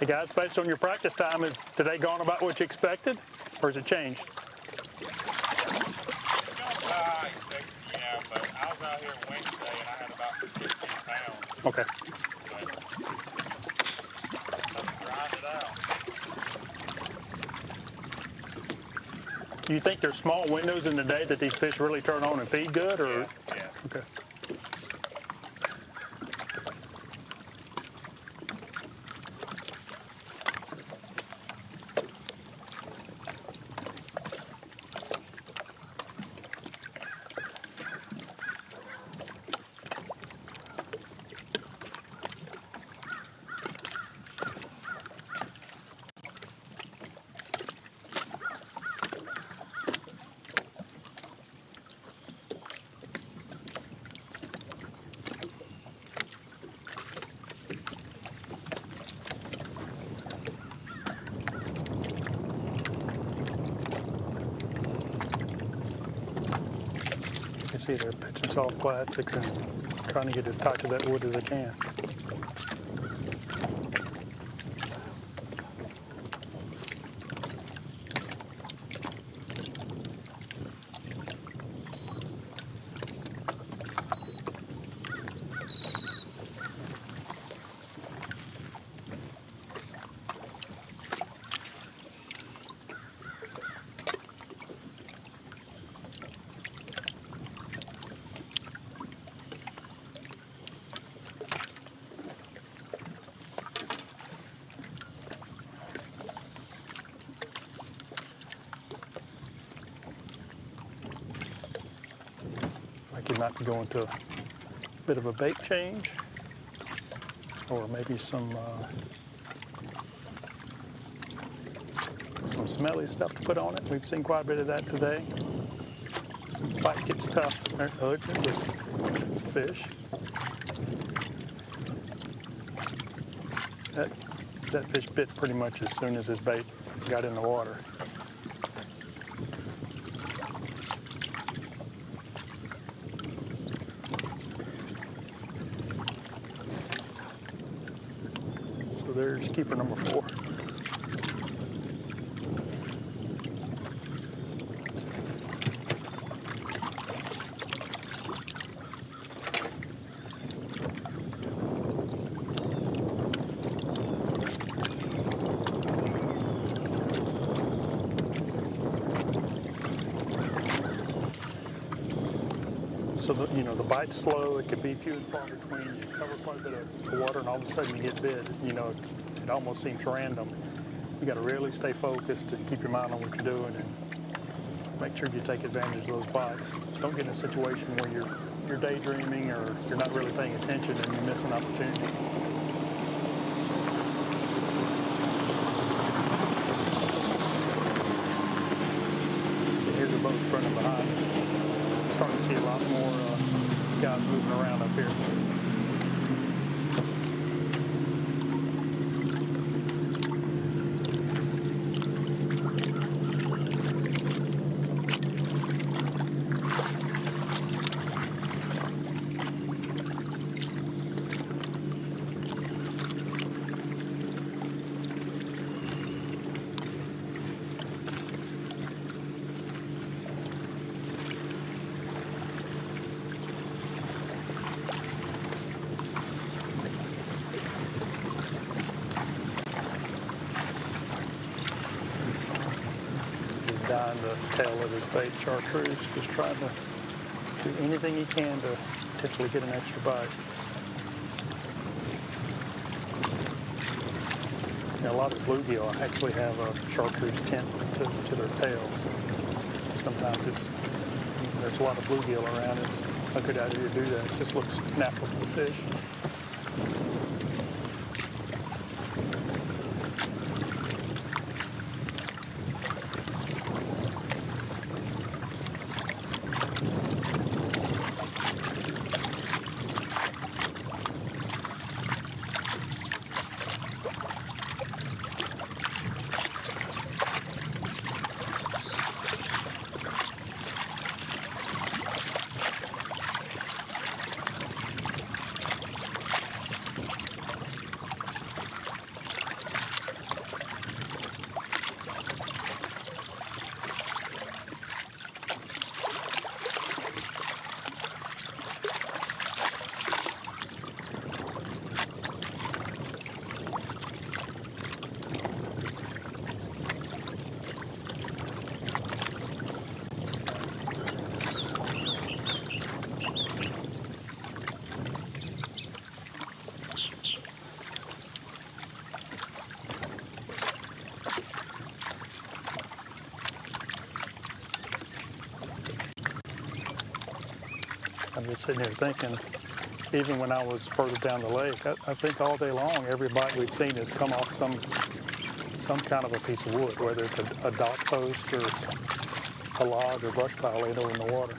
guys, based on your practice time, is today gone about what you expected, or has it changed? Yeah, but I was out here Wednesday and I had about 16 pounds. Okay. Grind it out. Do you think there's small windows in the day that these fish really turn on and feed good, or? Yeah. Okay. See, they're pitching soft plastics and trying to get as tight to that wood as they can. You might be going to a bit of a bait change, or maybe some smelly stuff to put on it. We've seen quite a bit of that today. Bite gets tough urgent with fish. That fish bit pretty much as soon as his bait got in the water. There's keeper number 4. So the bite's slow. It could be few and far between. You cover quite a bit of water, and all of a sudden you get bit. It almost seems random. You got to really stay focused and keep your mind on what you're doing, and make sure you take advantage of those bites. Don't get in a situation where you're daydreaming or you're not really paying attention and you miss an opportunity. Here's the boat running behind us. Starting to see a lot more guys moving around up here. Dying the tail of his bait chartreuse, just trying to do anything he can to potentially get an extra bite. A lot of bluegill actually have a chartreuse tint to their tails. Sometimes there's a lot of bluegill around. It's a good idea to do that. It just looks natural to the fish. I'm just sitting here thinking, even when I was further down the lake, I think all day long, every bite we've seen has come off some kind of a piece of wood, whether it's a dock post or a log or brush pile laid over in the water.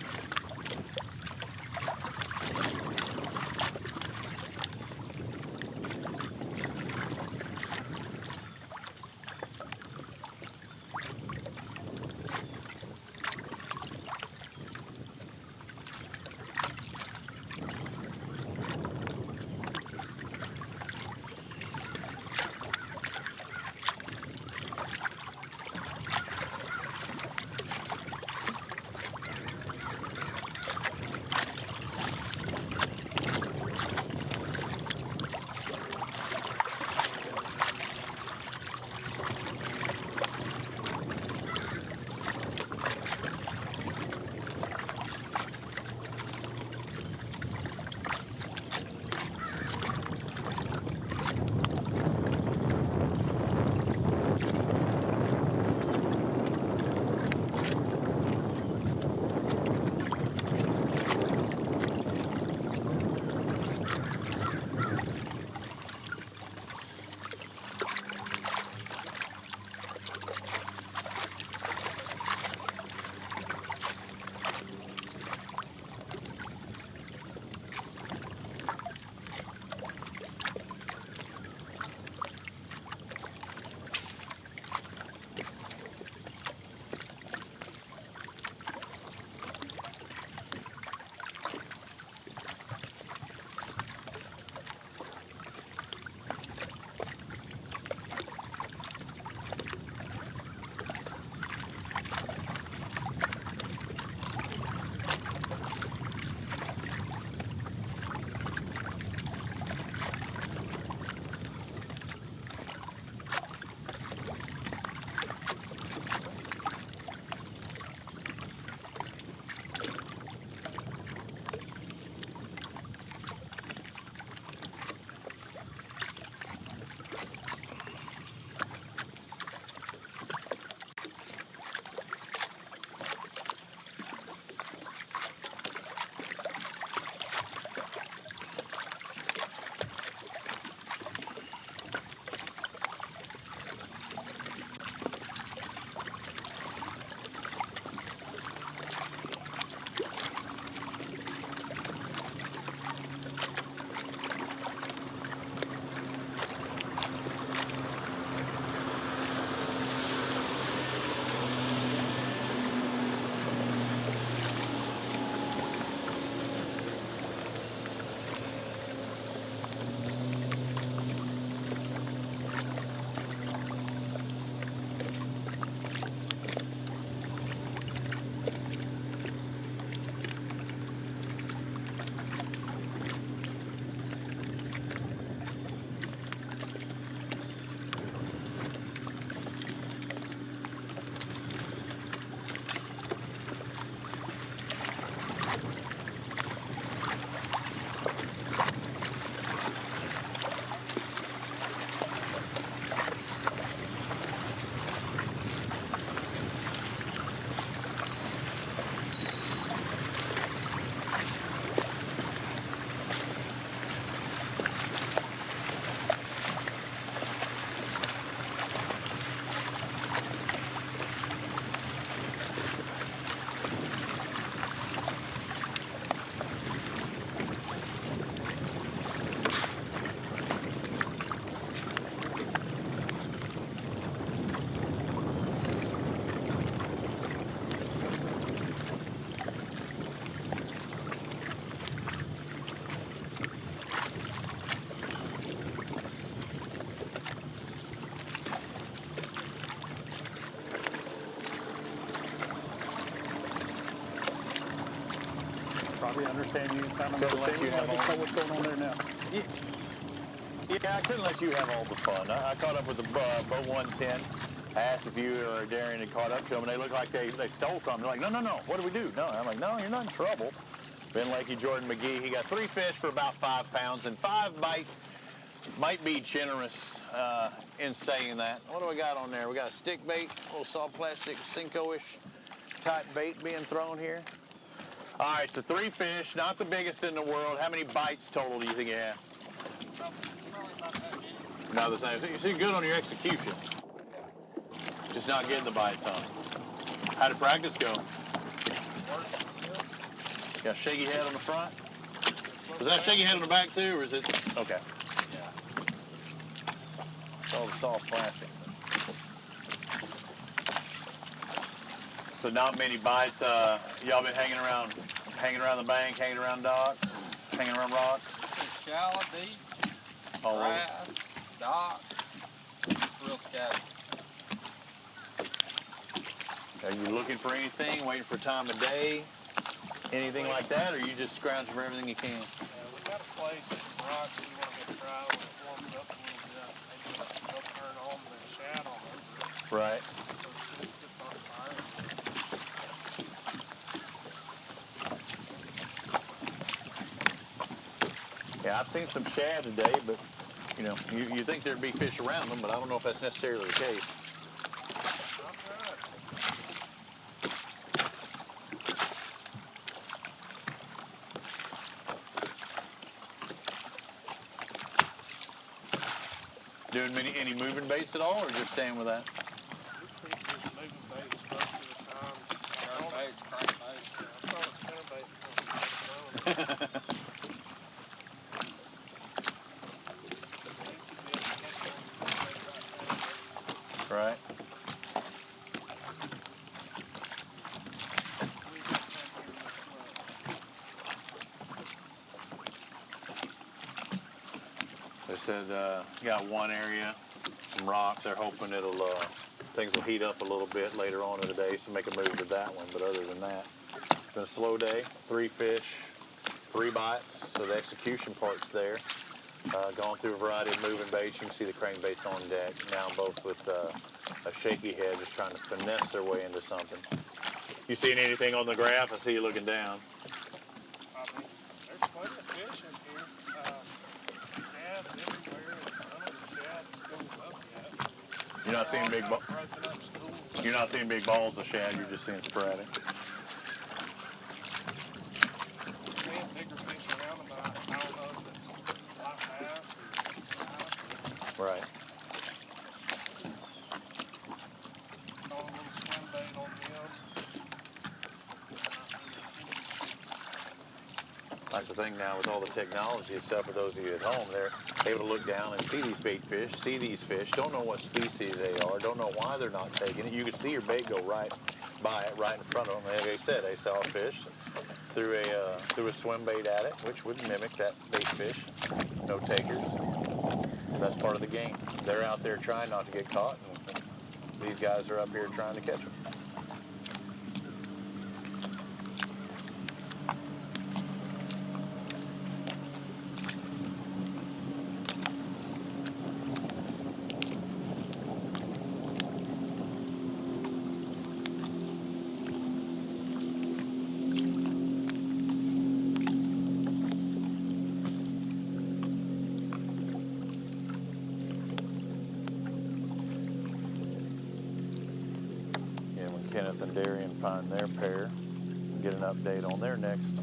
Probably understand you kind of Couldn't let you have know what's going on there now. Yeah, I couldn't let you have all the fun. I caught up with the boat 110. I asked if you or Darian had caught up to them, and they looked like they stole something. They're like, no, what do we do? No, I'm like, no, you're not in trouble. Ben Lakey, Jordan McGee, he got 3 fish for about 5 pounds, and 5 might be generous in saying that. What do we got on there? We got a stick bait, a little soft plastic Cinco-ish type bait being thrown here. All right, so 3 fish, not the biggest in the world. How many bites total do you think you had? Probably about that many. No, the same. So you're good on your execution. Just not getting the bites, huh? How did practice go? Got a shaky head on the front? Was that shaky head on the back too, or is it? Okay. Yeah. It's all the soft plastic. So not many bites. Y'all been hanging around the bank, hanging around docks, hanging around rocks? Shallow, deep, All over. grass, dock, real scattered. Are you looking for anything, waiting for time of day, anything like that, or are you just scrounging for everything you can? We got a place, some rocks we want to get dry when it warms up a little bit. Maybe they'll turn on the shad all over it. Right. So it's just on fire. Yeah, I've seen some shad today, but you know, you think there'd be fish around them, but I don't know if that's necessarily the case. Doing any moving baits at all, or just staying with that? Just moving baits most of the time. Turn baits, crank baits. I thought it spin bait. Right. They said got one area, some rocks. They're hoping things will heat up a little bit later on in the day, so make a move to that one. But other than that, it's been a slow day. 3 fish, 3 bites, so the execution part's there. Going through a variety of moving baits. You can see the crankbaits on deck now, both with a shaky head, just trying to finesse their way into something. You seeing anything on the graph? I see you looking down. I mean, there's plenty of fish in here. Shad everywhere. None of the shad's going up yet. You're not seeing big balls. You're not seeing big balls of shad. You're just seeing sporadic. Seeing bigger fish around them. I don't know if it's light bass or Right. throwing a little swim bait on them. That's the thing now with all the technology and stuff. For those of you at home, they're able to look down and see these bait fish, see these fish, don't know what species they are, don't know why they're not taking it. You can see your bait go right by it, right in front of them. Like I said, they saw a fish, threw a swim bait at it, which would mimic that bait fish. No takers. That's part of the game. They're out there trying not to get caught, and these guys are up here trying to catch them. Kenneth and Darian find their pair, get an update on their next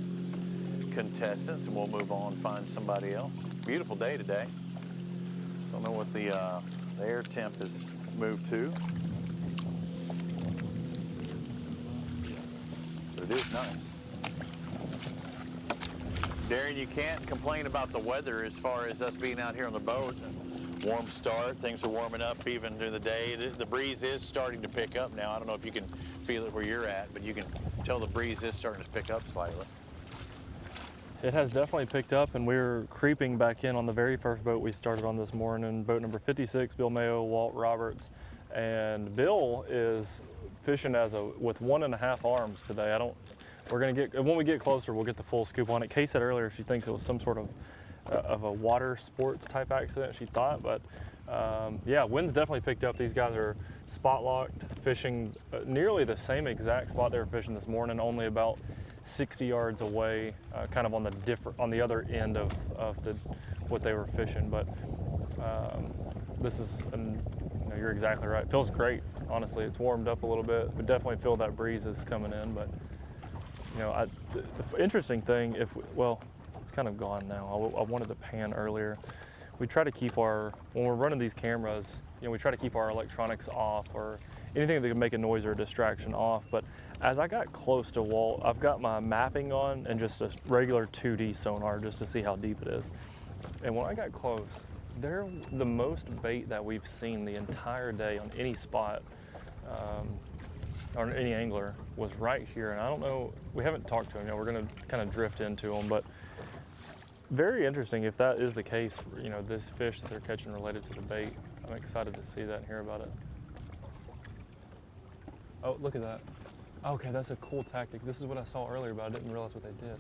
contestants, and we'll move on and find somebody else. Beautiful day today. Don't know what the air temp has moved to, but it is nice. Darian, you can't complain about the weather as far as us being out here on the boat. Warm start, things are warming up even during the day. The breeze is starting to pick up now. I don't know if you can feel it where you're at, but you can tell the breeze is starting to pick up slightly. It has definitely picked up, and we're creeping back in on the very first boat we started on this morning, boat number 56, Bill Mayo, Walt Roberts. And Bill is fishing with 1.5 arms today. We're gonna get, when we get closer, we'll get the full scoop on it. Kay said earlier she thinks it was some sort of a water sports type accident, she thought, but yeah, wind's definitely picked up. These guys are spot locked, fishing nearly the same exact spot they were fishing this morning, only about 60 yards away, kind of on the other end of what they were fishing. But this is, you're exactly right. It feels great, honestly. It's warmed up a little bit. We definitely feel that breeze is coming in, but You know, the interesting thing, well, it's kind of gone now. I wanted to pan earlier. We try to keep when we're running these cameras, you know, we try to keep our electronics off or anything that can make a noise or a distraction off. But as I got close to Walt, I've got my mapping on and just a regular 2D sonar just to see how deep it is. And when I got close, they're the most bait that we've seen the entire day on any spot, or any angler, was right here. And I don't know, we haven't talked to him yet. We're gonna kind of drift into him, but very interesting if that is the case, you know, this fish that they're catching related to the bait. I'm excited to see that and hear about it. Oh, look at that. Okay, that's a cool tactic. This is what I saw earlier, but I didn't realize what they did.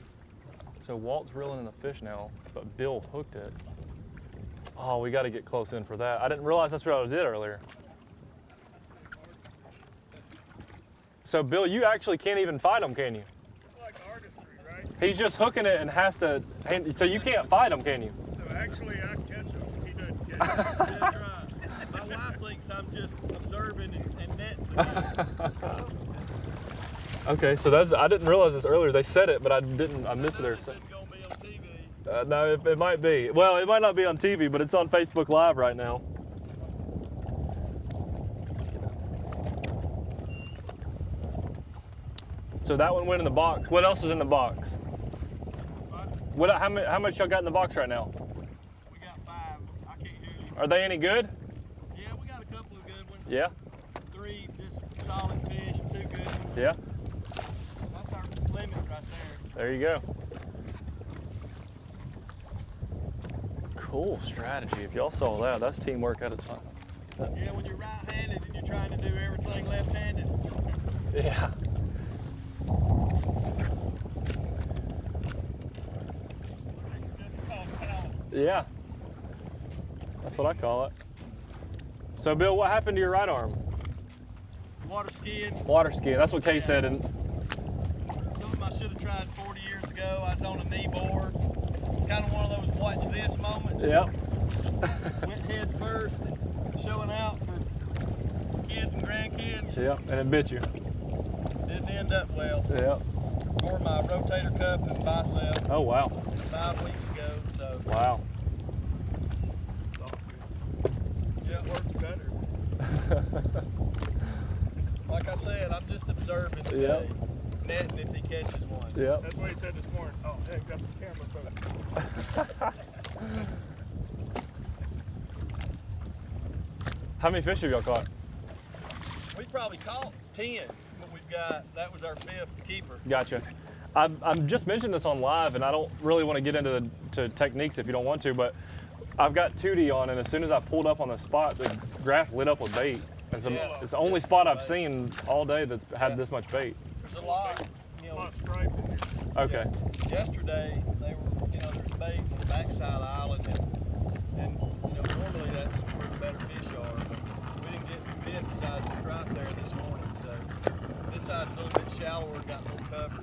So Walt's reeling in the fish now, but Bill hooked it. Oh, we got to get close in for that. I didn't realize that's what I did earlier. So Bill, you actually can't even fight him, can you? It's like artistry, right? He's just hooking it and has to, so you can't fight him, can you? So actually I catch him, he doesn't catch him. That's right. My wife thinks I'm just observing and netting the Okay, so I didn't realize this earlier. They said it, but I missed what they were saying. No, it might be. Well, it might not be on TV, but it's on Facebook Live right now. So that one went in the box. What else is in the box? How much y'all got in the box right now? We got 5. I can't hear you. Are they any good? Yeah, we got a couple of good ones. Yeah. 3 just solid fish, 2 good ones. Yeah. That's our limit right there. There you go. Cool strategy. If y'all saw that, that's teamwork at its finest. Yeah, when you're right-handed and you're trying to do everything left-handed. Yeah. Yeah. That's what I call it. So Bill, what happened to your right arm? Water skiing. Water skiing. That's what Kay said. And something I should have tried 40 years ago. I was on a knee board. Kind of one of those watch this moments. Yep. Went head first, showing out for kids and grandkids. Yep, and it bit you. Didn't end up well. Yep. Tore my rotator cuff and bicep. Oh wow. 5 weeks ago, so. Wow. Yeah, it worked better. Like I said, I'm just observing today. Yep. Netting if he catches one. Yep. That's what he said this morning. Oh, heck, that's the camera photo. How many fish have y'all caught? We probably caught 10, but that was our 5th keeper. Gotcha. I've just mentioned this on live, and I don't really want to get into to techniques if you don't want to, but I've got 2D on, and as soon as I pulled up on the spot, the graph lit up with bait. It's the only spot I've seen all day that's had this much bait. There's a lot, of stripe in here. Okay. Yesterday, there's bait on the backside of the island, and normally that's where the better fish are, but we didn't get bit beside the stripe there this morning, so this side's a little bit shallower, got more cover.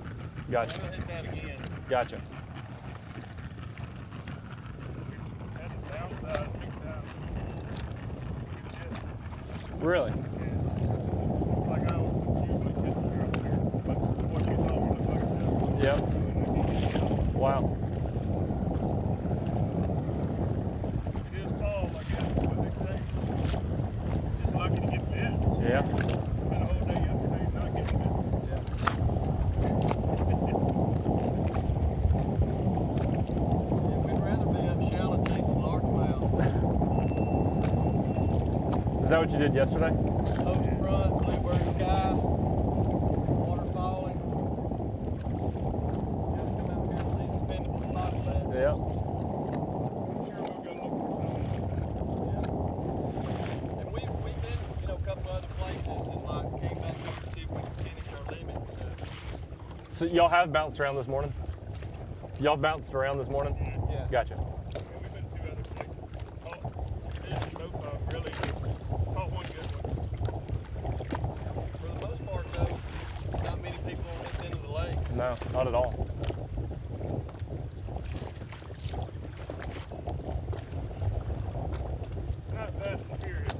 Gotcha. I'm gonna hit that again. Gotcha. Really? Yep. Wow. It is tall, I guess, what they say. Just lucky to get bit. Yeah. Spent a whole day yesterday not getting bit. We'd rather be up shallow chasing largemouth. Is that what you did yesterday? Ocean front, bluebird sky, water falling. Gotta come out here and see dependable spot lads. Yeah. And we've been, a couple other places and came back here to see if we can finish our limit. So y'all have bounced around this morning? Y'all bounced around this morning? Yeah. Gotcha. We've been to 2 other places. Both of them really caught one good one. For the most part, though, not many people on this end of the lake. No, not at all. Not fast and furious,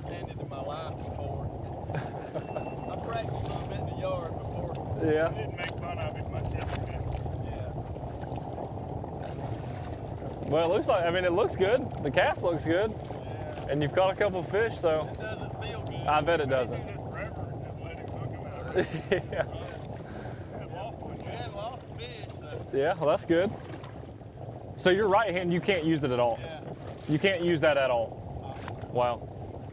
shorthanded in my life before. I practiced a little bit in the yard before. Yeah. I didn't make fun of it much yesterday. Well, it looks like, I mean, it looks good. The cast looks good. Yeah. And you've caught a couple of fish, so. It doesn't feel good. I bet it doesn't. We do this forever and just let him hook them out. Yeah. We had lost fish, so. Yeah, well, that's good. So your right hand, you can't use it at all. Yeah. You can't use that at all. Wow.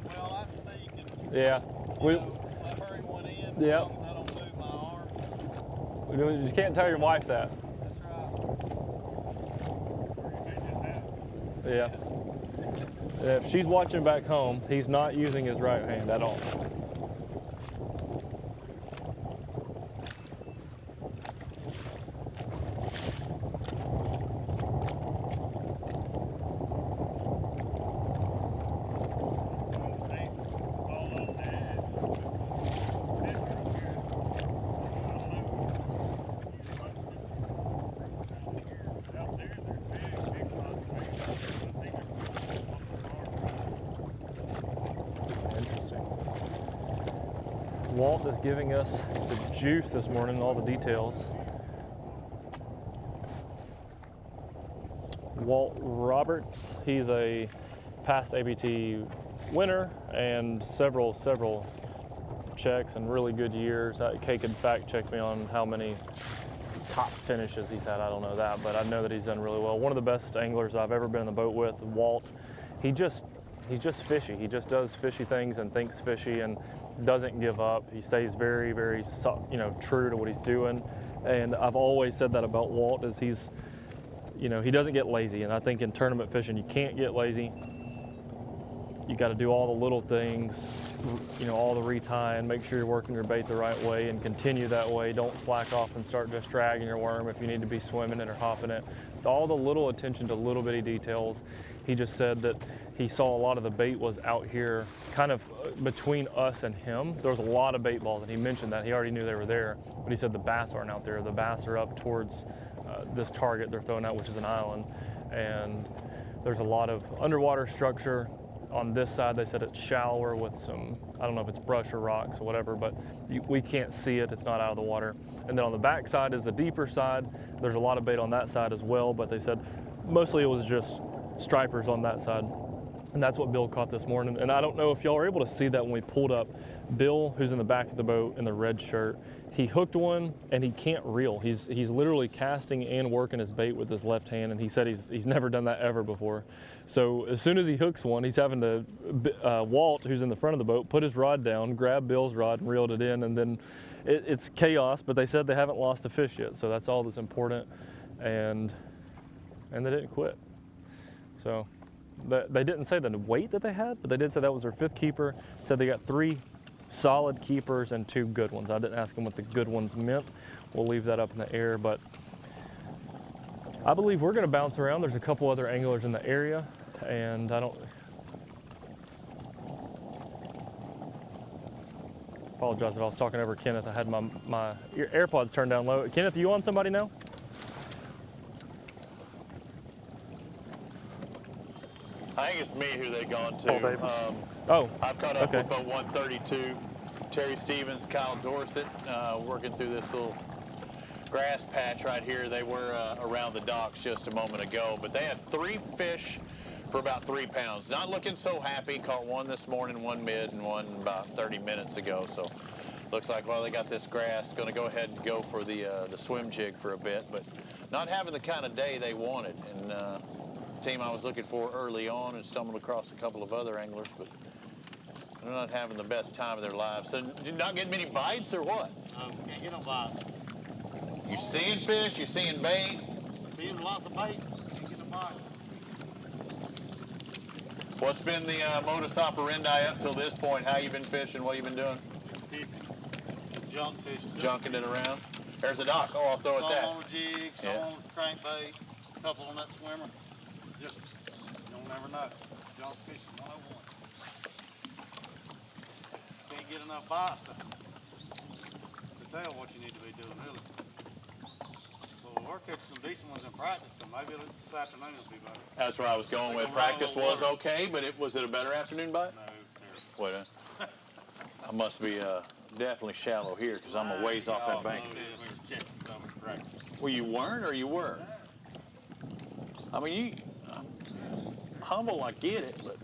Well, I sneak and Yeah. I hurry one in as Yeah. long as I don't move my arm. You can't tell your wife that. That's right. Yeah. If she's watching back home, he's not using his right hand at all. Interesting. Walt is giving us the juice this morning, all the details. Walt Roberts, he's a past ABT winner and several checks and really good years. Kay could fact check me on how many top finishes he's had. I don't know that, but I know that he's done really well. One of the best anglers I've ever been in the boat with, Walt. He's just fishy. He just does fishy things and thinks fishy and doesn't give up. He stays very, very, true to what he's doing. And I've always said that about Walt is he doesn't get lazy. And I think in tournament fishing, you can't get lazy. You got to do all the little things, all the retying, make sure you're working your bait the right way and continue that way. Don't slack off and start just dragging your worm if you need to be swimming it or hopping it. All the little attention to little bitty details. He just said that he saw a lot of the bait was out here kind of between us and him. There was a lot of bait balls, and he mentioned that. He already knew they were there, but he said the bass aren't out there. The bass are up towards this target they're throwing out, which is an island, and there's a lot of underwater structure. On this side, they said it's shallower with some, I don't know if it's brush or rocks or whatever, but we can't see it. It's not out of the water. And then on the back side is the deeper side. There's a lot of bait on that side as well, but they said mostly it was just stripers on that side. And that's what Bill caught this morning. And I don't know if y'all were able to see that when we pulled up. Bill, who's in the back of the boat in the red shirt, he hooked one and he can't reel. He's literally casting and working his bait with his left hand, and he said he's never done that ever before. So as soon as he hooks one, he's having to, Walt, who's in the front of the boat, put his rod down, grab Bill's rod and reeled it in, and then it's chaos, but they said they haven't lost a fish yet, so that's all that's important, and they didn't quit. So they didn't say the weight that they had, but they did say that was their 5th keeper. Said they got 3 solid keepers and 2 good ones. I didn't ask them what the good ones meant. We'll leave that up in the air, but I believe we're going to bounce around. There's a couple other anglers in the area, and I don't apologize if I was talking over Kenneth. I had my AirPods turned down low. Kenneth, are you on somebody now? I think it's me who they gone to. Paul Davis. I've caught up okay. with boat 132. Terry Stevens, Kyle Dorsett, working through this little grass patch right here. They were around the docks just a moment ago, but they had 3 fish for about 3 pounds. Not looking so happy. Caught one this morning, one mid, and one about 30 minutes ago. So looks like, well, they got this grass. Going to go ahead and go for the swim jig for a bit, but not having the kind of day they wanted. And team I was looking for early on and stumbled across a couple of other anglers, but they're not having the best time of their lives. So did you not get many bites or what? No, can't get no bites. You seeing fish? You seeing bait? Seeing lots of bait, can't get no bites. What's been the modus operandi up till this point? How you been fishing? What you been doing? Fishing. Junk fishing. Junking it around? There's a dock. Oh, I'll throw it that. Some on a jig, some on a crankbait, a couple on that swimmer. Just, you don't never know. Junk fishing 101. Can't get enough bites to tell what you need to be doing, really. So we'll catch some decent ones in practice, so maybe this afternoon will be better. That's where I was going with. Practice was okay, but was it a better afternoon bite? No, Wait, I must be definitely shallow here because I'm a ways off that bank. Well, you weren't or you were? I mean, humble, I get it, but.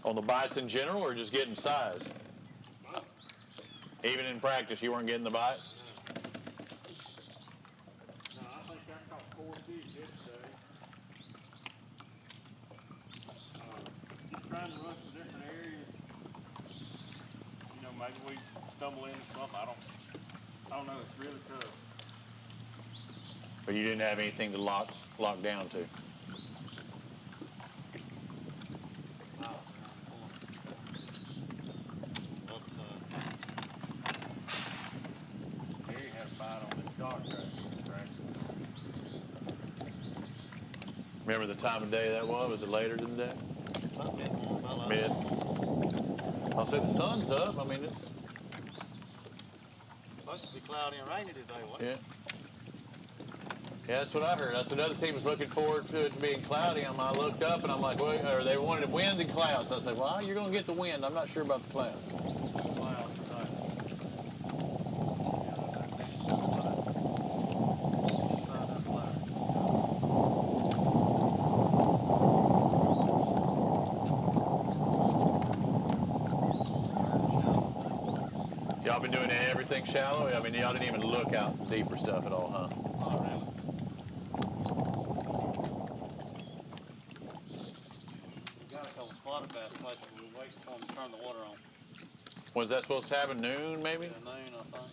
On the bites in general or just getting size? Even in practice, you weren't getting the bites? No, I think I caught 4 fish yesterday. Just trying to run some different areas. You know, maybe we stumble into something. I don't know. It's really tough. But you didn't have anything to lock down to? Remember the time of day that was? Was it later than that? Mid. I'll say the sun's up. I mean, it's Supposed to be cloudy and rainy today, wasn't it? Yeah, that's what I heard. That's another team was looking forward to it being cloudy. I looked up and I'm like, well, or they wanted wind and clouds. I said, well, you're going to get the wind. I'm not sure about the clouds. Y'all been doing everything shallow? I mean, y'all didn't even look out deeper stuff at all, huh? Not really. We got a couple spotted bass places. We're waiting for them to turn the water on. When's that supposed to happen? Noon, maybe? Yeah, noon, I think.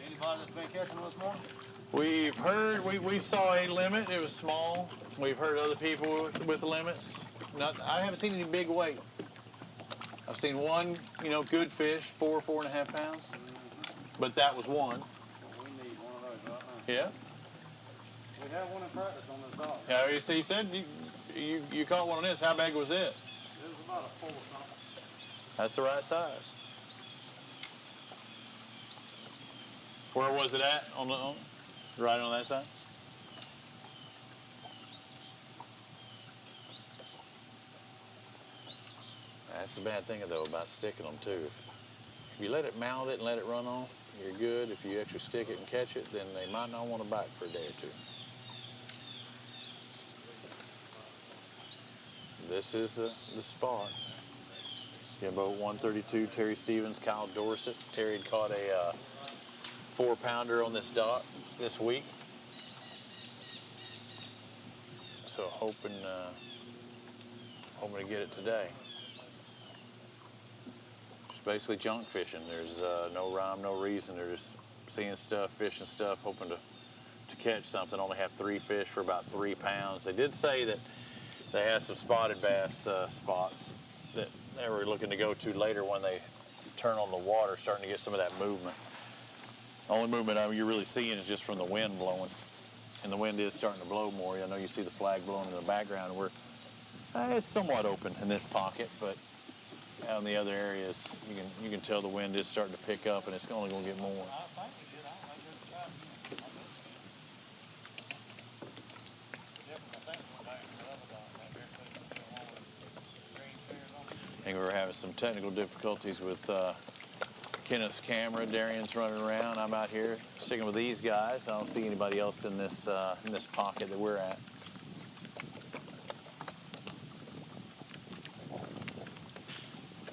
Anybody that's been catching this morning? We've heard, we saw a limit. It was small. We've heard other people with limits. I haven't seen any big weight. I've seen one, good fish, 4.5 pounds. But that was one. Well, we need one of those right now. Yeah. We have one in practice on this dock. Yeah, you see, you said you caught one on this. How big was it? It was about a 4 something. That's the right size. Where was it at? Right on that side? That's the bad thing, though, about sticking them, too. If you let it mouth it and let it run off, you're good. If you actually stick it and catch it, then they might not want to bite for a day or two. This is the spot. Yeah, boat 132, Terry Stevens, Kyle Dorsett. Terry had caught a 4-pounder on this dock this week. So hoping to get it today. Just basically junk fishing. There's no rhyme, no reason. They're just seeing stuff, fishing stuff, hoping to catch something. Only have 3 fish for about 3 pounds. They did say that they have some spotted bass spots that they were looking to go to later when they turn on the water, starting to get some of that movement. The only movement you're really seeing is just from the wind blowing. And the wind is starting to blow more. I know you see the flag blowing in the background. It's somewhat open in this pocket, but out in the other areas, you can tell the wind is starting to pick up, and it's only going to get more. I think we were having some technical difficulties with Kenneth's camera. Darian's running around. I'm out here sticking with these guys. I don't see anybody else in this pocket that we're at.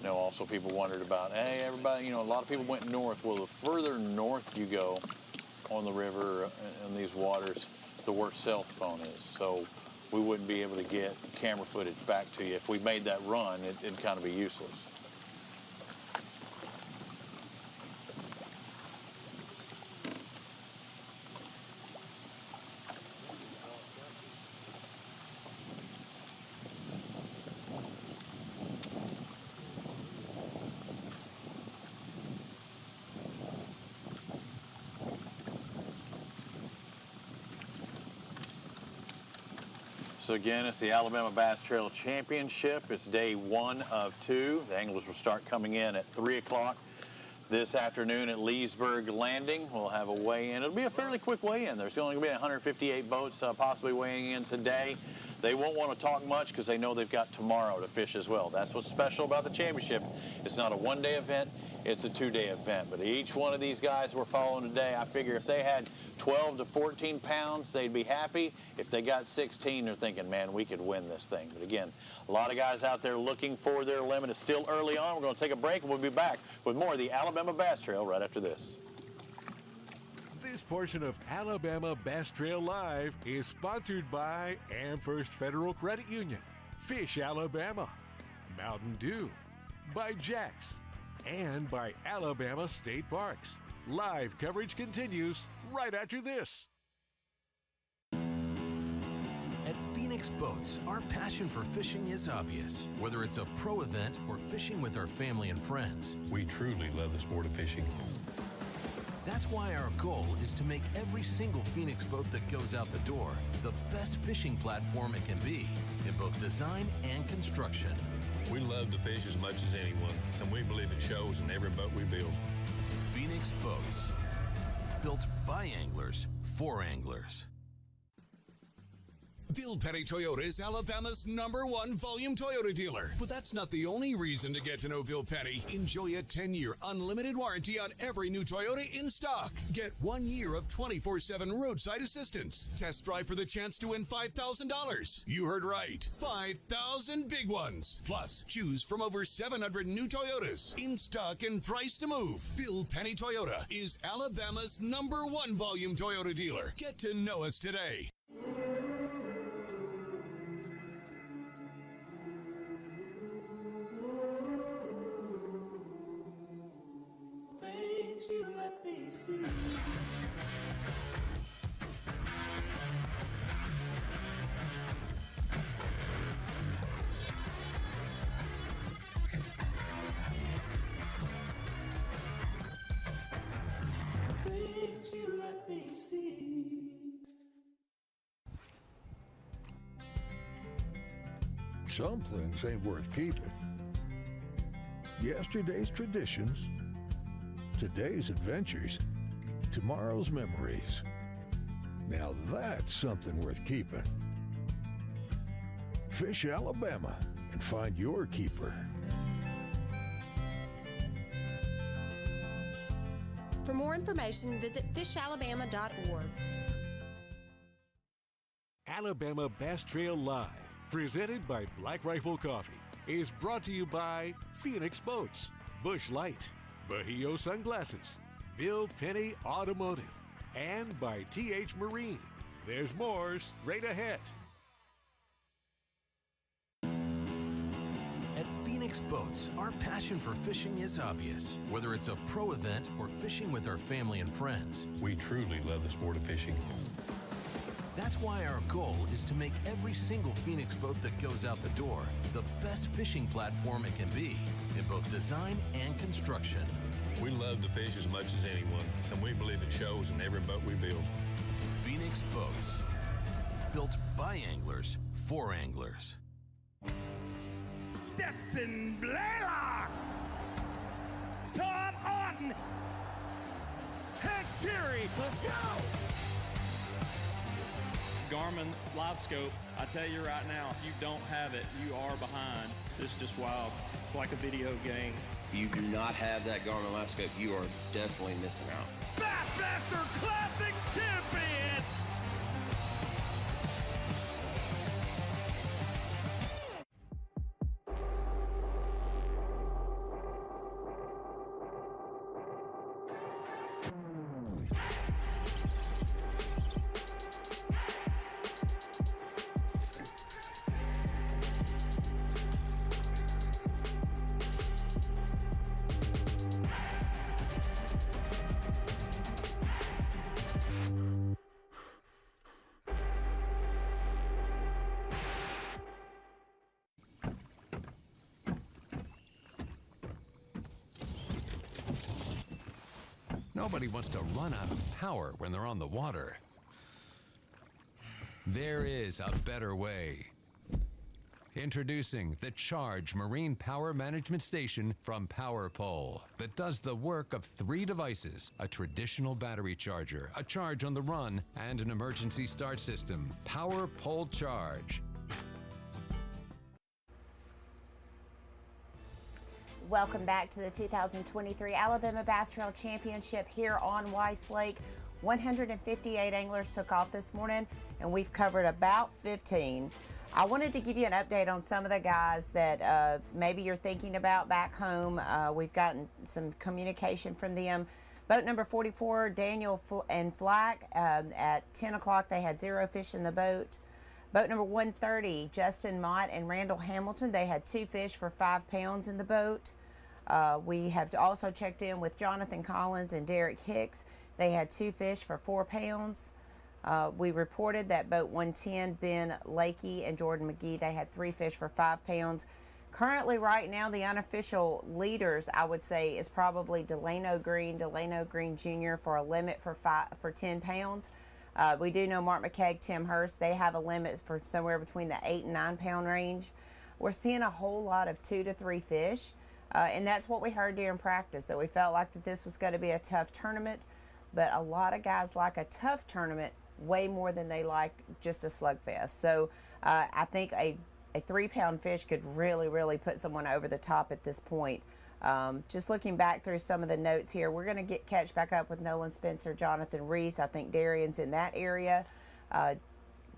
Also people wondered about, hey, everybody, a lot of people went north. Well, the further north you go on the river in these waters, the worse cell phone is. So we wouldn't be able to get camera footage back to you. If we made that run, it'd kind of be useless. So again, it's the Alabama Bass Trail Championship. It's day 1 of 2. The anglers will start coming in at 3 o'clock this afternoon at Leesburg Landing. We'll have a weigh-in. It'll be a fairly quick weigh-in. There's only going to be 158 boats possibly weighing in today. They won't want to talk much because they know they've got tomorrow to fish as well. That's what's special about the championship. It's not a one-day event. It's a 2-day event. But each one of these guys we're following today, I figure if they had 12 to 14 pounds, they'd be happy. If they got 16, they're thinking, man, we could win this thing. But again, a lot of guys out there looking for their limit. It's still early on. We're going to take a break, and we'll be back with more of the Alabama Bass Trail right after this. This portion of Alabama Bass Trail Live is sponsored by AmFirst Federal Credit Union, Fish Alabama, Mountain Dew, by Jax, and by Alabama State Parks. Live coverage continues right after this. At Phoenix Boats, our passion for fishing is obvious. Whether it's a pro event or fishing with our family and friends, We truly love the sport of fishing. that's why our goal is to make every single Phoenix boat that goes out the door the best fishing platform it can be in both design and construction. We love to fish as much as anyone, and we believe it shows in every boat we build. Phoenix Boats, built by anglers for anglers. Bill Petty Toyota is Alabama's #1 volume Toyota dealer. But that's not the only reason to get to know Bill Petty. Enjoy a 10-year unlimited warranty on every new Toyota in stock. Get 1 year of 24/7 roadside assistance. Test drive for the chance to win $5,000. You heard right. 5,000 big ones. Plus, choose from over 700 new Toyotas in stock and price to move. Bill Petty Toyota is Alabama's #1 volume Toyota dealer. Get to know us today. Things you let me see. Things you let me see. Some things ain't worth keeping. Yesterday's traditions, today's adventures, tomorrow's memories. Now that's something worth keeping. Fish Alabama and find your keeper. For more information, visit fishalabama.org. Alabama Bass Trail Live, presented by Black Rifle Coffee, is brought to you by Phoenix Boats, Busch Light, Bahio Sunglasses, Bill Penny Automotive, and by TH Marine. There's more straight ahead. At Phoenix Boats, our passion for fishing is obvious. Whether it's a pro event or fishing with our family and friends, We truly love the sport of fishing. that's why our goal is to make every single Phoenix boat that goes out the door the best fishing platform it can be in both design and construction. We love to fish as much as anyone, and we believe it shows in every boat we build. Phoenix Boats, built by anglers for anglers. Stetson Blaylock, Todd Auden, Hank Terry, let's go! Garmin Live Scope, I tell you right now, if you don't have it, you are behind. It's just wild. It's like a video game. If you do not have that Garmin Live Scope, you are definitely missing out. Bassmaster Classic Champion! Nobody wants to run out of power when they're on the water. There is a better way. Introducing the Charge Marine Power Management Station from Power Pole that does the work of 3 devices: a traditional battery charger, a charge on the run, and an emergency start system. Power Pole Charge. Welcome back to the 2023 Alabama Bass Trail Championship here on Weiss Lake. 158 anglers took off this morning, and we've covered about 15. I wanted to give you an update on some of the guys that maybe you're thinking about back home. We've gotten some communication from them. Boat number 44, Daniel and Flack, at 10 o'clock they had 0 fish in the boat. Boat number 130, Justin Mott and Randall Hamilton, they had 2 fish for 5 pounds in the boat. We have also checked in with Jonathan Collins and Derek Hicks. They had 2 fish for 4 pounds. We reported that boat 110, Ben Lakey and Jordan McGee, they had 3 fish for 5 pounds. Currently, right now, the unofficial leaders, I would say, is probably Delano Green Jr. for a limit for 10 pounds. We do know Mark McKeag, Tim Hurst, they have a limit for somewhere between the 8 and 9 pound range. We're seeing a whole lot of 2 to 3 fish, and that's what we heard during practice, that we felt like that this was going to be a tough tournament, but a lot of guys like a tough tournament way more than they like just a slugfest. So I think a 3 pound fish could really put someone over the top at this point. Just looking back through some of the notes here, we're going to catch back up with Nolan Spencer, Jonathan Reese. I think Darian's in that area.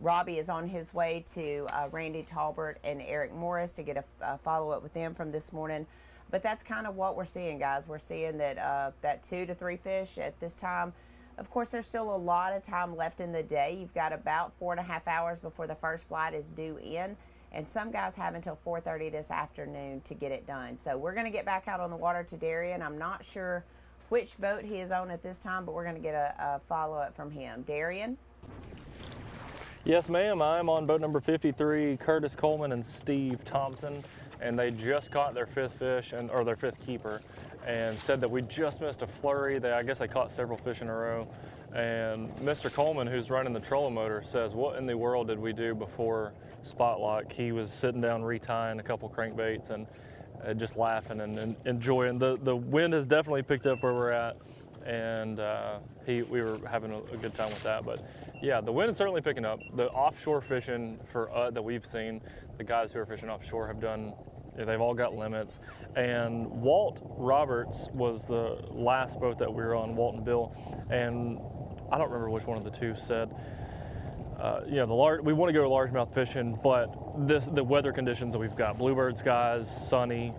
Robbie is on his way to Randy Talbert and Eric Morris to get a follow-up with them from this morning. But that's kind of what we're seeing, guys. We're seeing that that 2 to 3 fish at this time. Of course, there's still a lot of time left in the day. You've got about 4.5 hours before the first flight is due in, and some guys have until 4:30 this afternoon to get it done. So we're going to get back out on the water to Darian. I'm not sure which boat he is on at this time, but we're going to get a follow-up from him. Darian? Yes, ma'am. I'm on boat number 53, Curtis Coleman and Steve Thompson, and they just caught their 5th fish, or their 5th keeper, and said that we just missed a flurry. I guess they caught several fish in a row. And Mr. Coleman, who's running the trolling motor, says, what in the world did we do before spot lock? He was sitting down retying a couple crankbaits and just laughing and enjoying. The wind has definitely picked up where we're at, and we were having a good time with that. But yeah, the wind is certainly picking up. The offshore fishing that we've seen, the guys who are fishing offshore have done, they've all got limits. And Walt Roberts was the last boat that we were on, Walt and Bill, and I don't remember which one of the two said, we want to go largemouth fishing, but the weather conditions that we've got, bluebird skies, sunny,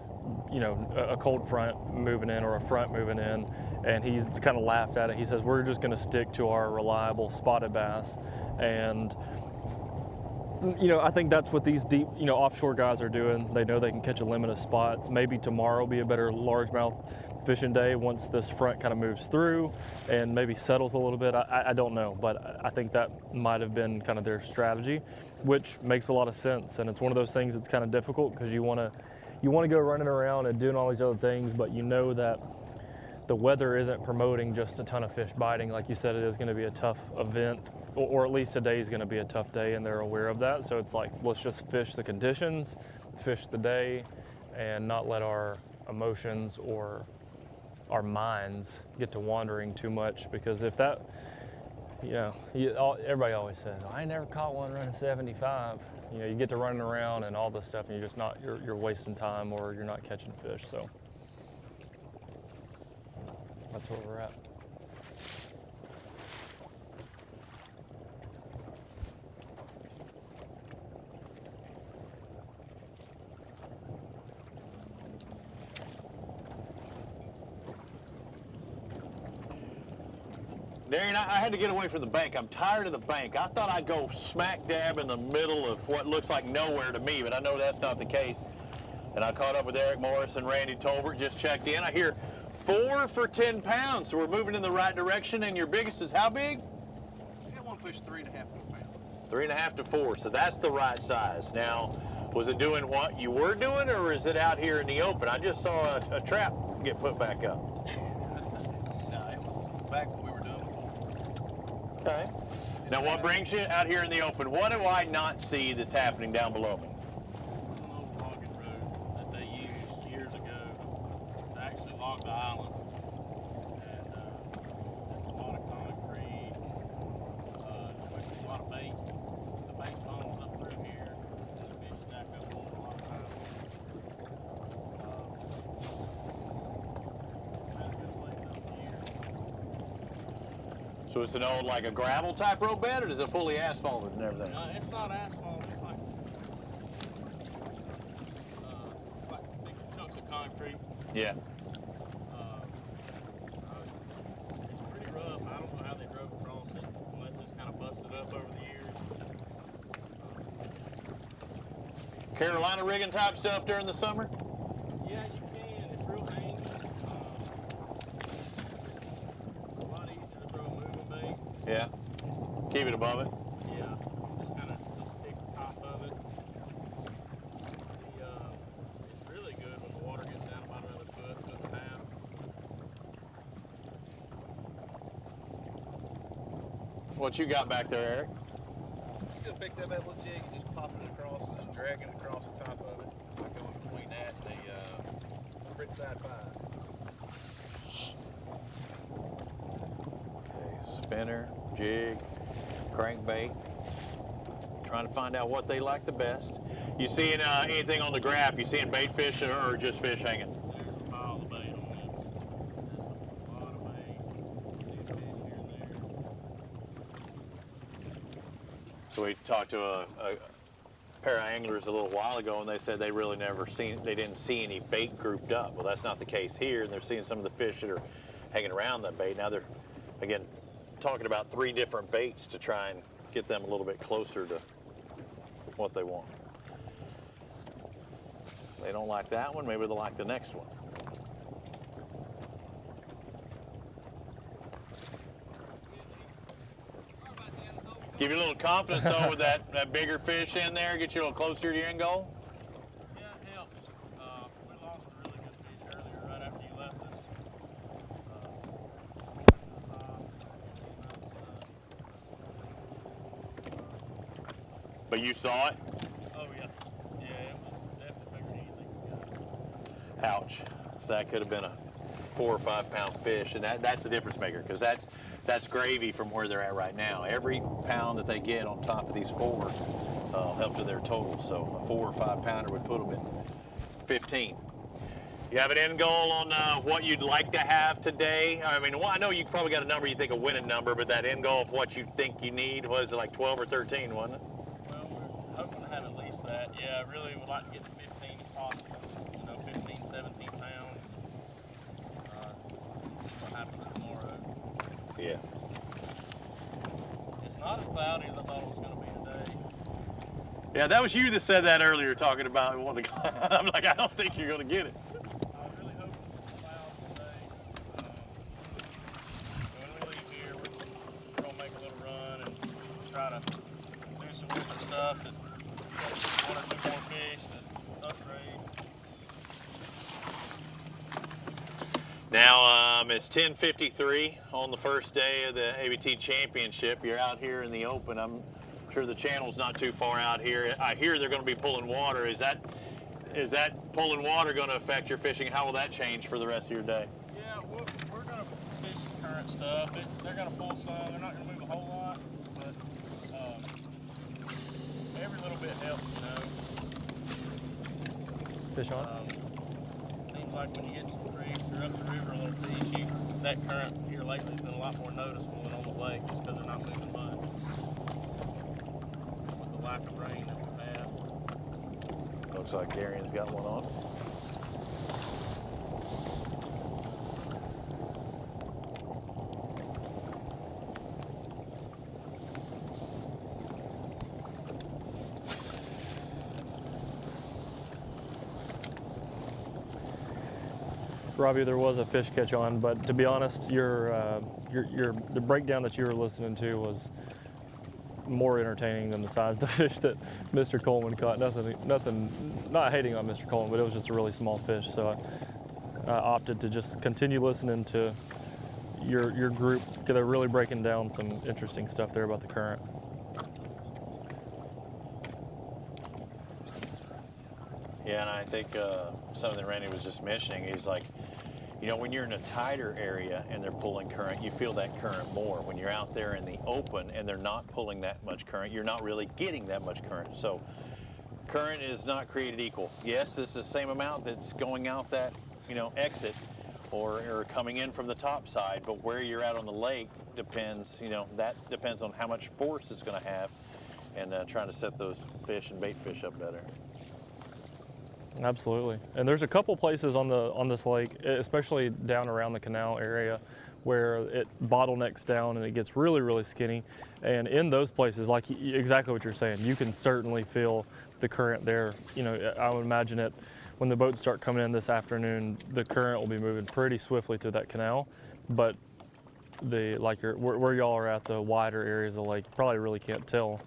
a cold front moving in or a front moving in, and he's kind of laughed at it. He says, we're just going to stick to our reliable spotted bass. And I think that's what these deep, offshore guys are doing. They know they can catch a limit of spots. Maybe tomorrow will be a better largemouth fishing day once this front kind of moves through and maybe settles a little bit. I don't know, but I think that might have been kind of their strategy, which makes a lot of sense. And it's one of those things that's kind of difficult because you want to go running around and doing all these other things, but you know that the weather isn't promoting just a ton of fish biting. Like you said, it is going to be a tough event, or at least today is going to be a tough day, and they're aware of that. So it's like, let's just fish the conditions, fish the day, and not let our emotions or our minds get to wandering too much, because if that, everybody always says, I ain't never caught one running 75. You get to running around and all this stuff, and you're just not, you're wasting time, or you're not catching fish. So that's where we're at. Darian, I had to get away from the bank. I'm tired of the bank. I thought I'd go smack dab in the middle of what looks like nowhere to me, but I know that's not the case. And I caught up with Eric Morris and Randy Tolbert, just checked in. I hear 4 for 10 pounds, so we're moving in the right direction. And your biggest is how big? I got one fish 3.5 pounds. 3.5 to 4, so that's the right size. Now, was it doing what you were doing, or is it out here in the open? I just saw a trap get put back up. No, it was back when we were doing before. Okay. Now, what brings you out here in the open? What do I not see that's happening down below me? An old logging road that they used years ago to actually log the island. And it's a lot of concrete, a lot of bait. The bait funnels up through here, and the fish stack up on a lot of times. Had a good place up here. So it's an old, like a gravel type road bed, or is it fully asphalted and everything? It's not asphalt, it's like big chunks of concrete. Yeah. It's pretty rough. I don't know how they drove across it, unless it's kind of busted up over the years. Carolina rigging type stuff during the summer? Yeah, you can. It's real hangy. It's a lot easier to throw a moving bait. Yeah. Keep it above it. Yeah, just kind of stick the top of it. It's really good when the water gets down about another foot, foot and a half. What you got back there, Eric? You just picked up that little jig and just popping it across and just dragging it across the top of it. I go in between that and the print side 5. Okay, spinner, jig, crankbait. Trying to find out what they like the best. You seeing anything on the graph? You seeing bait fish or just fish hanging? There's a pile of bait on this. There's a lot of bait. Big fish here and there. So we talked to a pair of anglers a little while ago, and they said they really they didn't see any bait grouped up. Well, that's not the case here, and they're seeing some of the fish that are hanging around that bait. Now they're, again, talking about 3 different baits to try and get them a little bit closer to what they want. They don't like that one, maybe they'll like the next one. Give you a little confidence though with that bigger fish in there, get you a little closer to your end goal. Yeah, it helps. We lost a really good fish earlier right after you left us. But you saw it? Oh yeah. Yeah, it was definitely bigger than anything we got. Ouch. So that could have been a 4 or 5 pound fish, and that's the difference maker, because that's gravy from where they're at right now. Every pound that they get on top of these 4 help to their total. So a 4 or 5 pounder would put them at 15. You have an end goal on what you'd like to have today? I mean, well, I know you probably got a number you think a winning number, but that end goal of what you think you need was like 12 or 13, wasn't it? Well, we're hoping to have at least that. Yeah, I really would like to get to 15 if possible. 15, 17 pounds. See what happens tomorrow. Yeah. It's not as cloudy as I thought it was going to be today. Yeah, that was you that said that earlier, talking about wanting to. I'm like, I don't think you're going to get it. I really hope it's clouds today. When we leave here, we're going to make a little run and try to do some different stuff that get 1 or 2 more fish that upgrade. Now it's 10:53 on the first day of the ABT Championship. You're out here in the open. I'm sure the channel's not too far out here. I hear they're going to be pulling water. Is that pulling water going to affect your fishing? How will that change for the rest of your day? Yeah, we're going to fish some current stuff. They're going to pull some. They're not going to move a whole lot, but every little bit helps, Fish on? Seems like when you get some creeks or up the river a little bit, that current here lately has been a lot more noticeable than on the lake, just because they're not moving much. With the lack of rain that we've had. Looks like Darian's got one on. Robbie, there was a fish catch on, but to be honest, the breakdown that you were listening to was more entertaining than the size of the fish that Mr. Coleman caught. Nothing, not hating on Mr. Coleman, but it was just a really small fish. So I opted to just continue listening to your group, they're really breaking down some interesting stuff there about the current. Yeah, and I think something Randy was just mentioning is like, you know, when you're in a tighter area and they're pulling current, you feel that current more. When you're out there in the open and they're not pulling that much current, you're not really getting that much current. So current is not created equal. Yes, this is the same amount that's going out that, you know, exit or coming in from the top side, but where you're at on the lake depends, you know, that depends on how much force it's going to have, and trying to set those fish and bait fish up better. Absolutely. And there's a couple places on this lake, especially down around the canal area, where it bottlenecks down and it gets really, really skinny. And in those places, like exactly what you're saying, you can certainly feel the current there. You know, I would imagine it when the boats start coming in this afternoon, the current will be moving pretty swiftly through that canal. But where y'all are at, the wider areas of the lake, you probably really can't tell.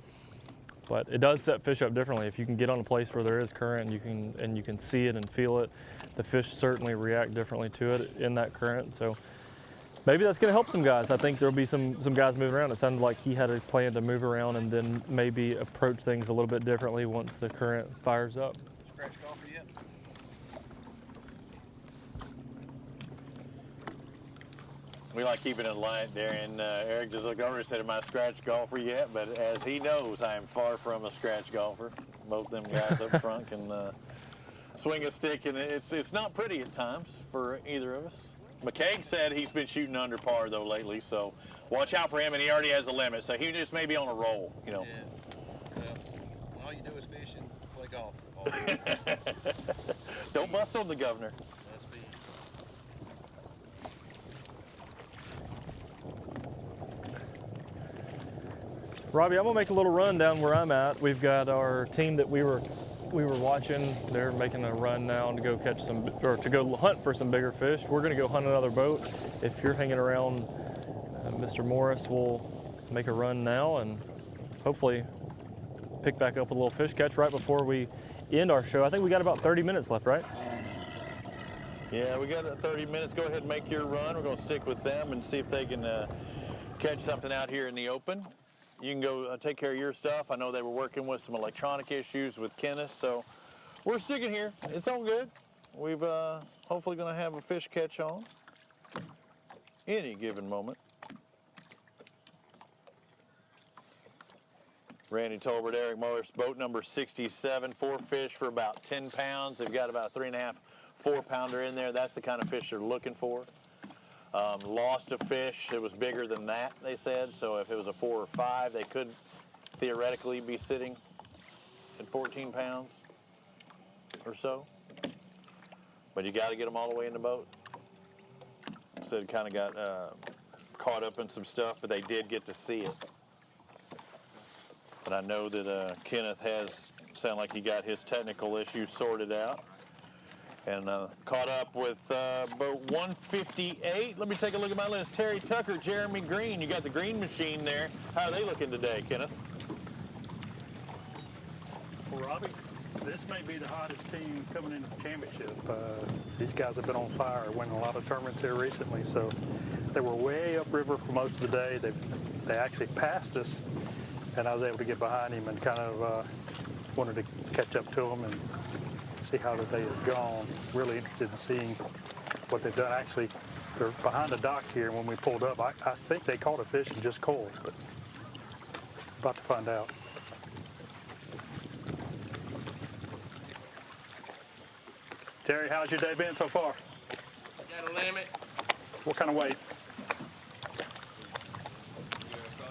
But it does set fish up differently. If you can get on a place where there is current and you can see it and feel it, the fish certainly react differently to it in that current. So maybe that's going to help some guys. I think there'll be some guys moving around. It sounded like he had a plan to move around and then maybe approach things a little bit differently once the current fires up. Scratch golfer yet? We like keeping it light there, and Eric just looked over and said, am I a scratch golfer yet? But as he knows, I am far from a scratch golfer. Both them guys up front can swing a stick, and it's not pretty at times for either of us. McCaig said he's been shooting under par, though, lately, so watch out for him, and he already has a limit, so he just may be on a roll, you know. Yeah. Well, all you do is fish and play golf. Don't bust on the governor. Must be. Robbie, I'm gonna make a little run down where I'm at. We've got our team that we were watching. They're making a run now to go catch to go hunt for some bigger fish. We're gonna go hunt another boat. If you're hanging around, Mr. Morris will make a run now and hopefully pick back up with a little fish catch right before we end our show. I think we got about 30 minutes left, right? Yeah, we got 30 minutes. Go ahead and make your run. We're gonna stick with them and see if they can catch something out here in the open. You can go take care of your stuff. I know they were working with some electronic issues with Kenneth, so we're sticking here. It's all good. We've hopefully going to have a fish catch on any given moment. Randy Tolbert, Eric Muller's boat number 67, 4 fish for about 10 pounds. They've got about a 3.5, 4-pounder in there. That's the kind of fish they're looking for. Lost a fish. It was bigger than that, they said. So if it was a 4 or 5, they could theoretically be sitting at 14 pounds or so. But you got to get them all the way in the boat. So it kind of got caught up in some stuff, but they did get to see it. But I know that Kenneth sound like he got his technical issues sorted out. And caught up with boat 158. Let me take a look at my list. Terry Tucker, Jeremy Green. You got the green machine there. How are they looking today, Kenneth? Well, Robbie, this may be the hottest team coming into the championship. These guys have been on fire, winning a lot of tournaments here recently. So they were way upriver for most of the day. They actually passed us, and I was able to get behind him and kind of wanted to catch up to them and see how the day has gone. Really interested in seeing what they've done. Actually, they're behind the dock here, and when we pulled up, I think they caught a fish and just coiled, but about to find out. Terry, how's your day been so far? Got a limit. What kind of weight?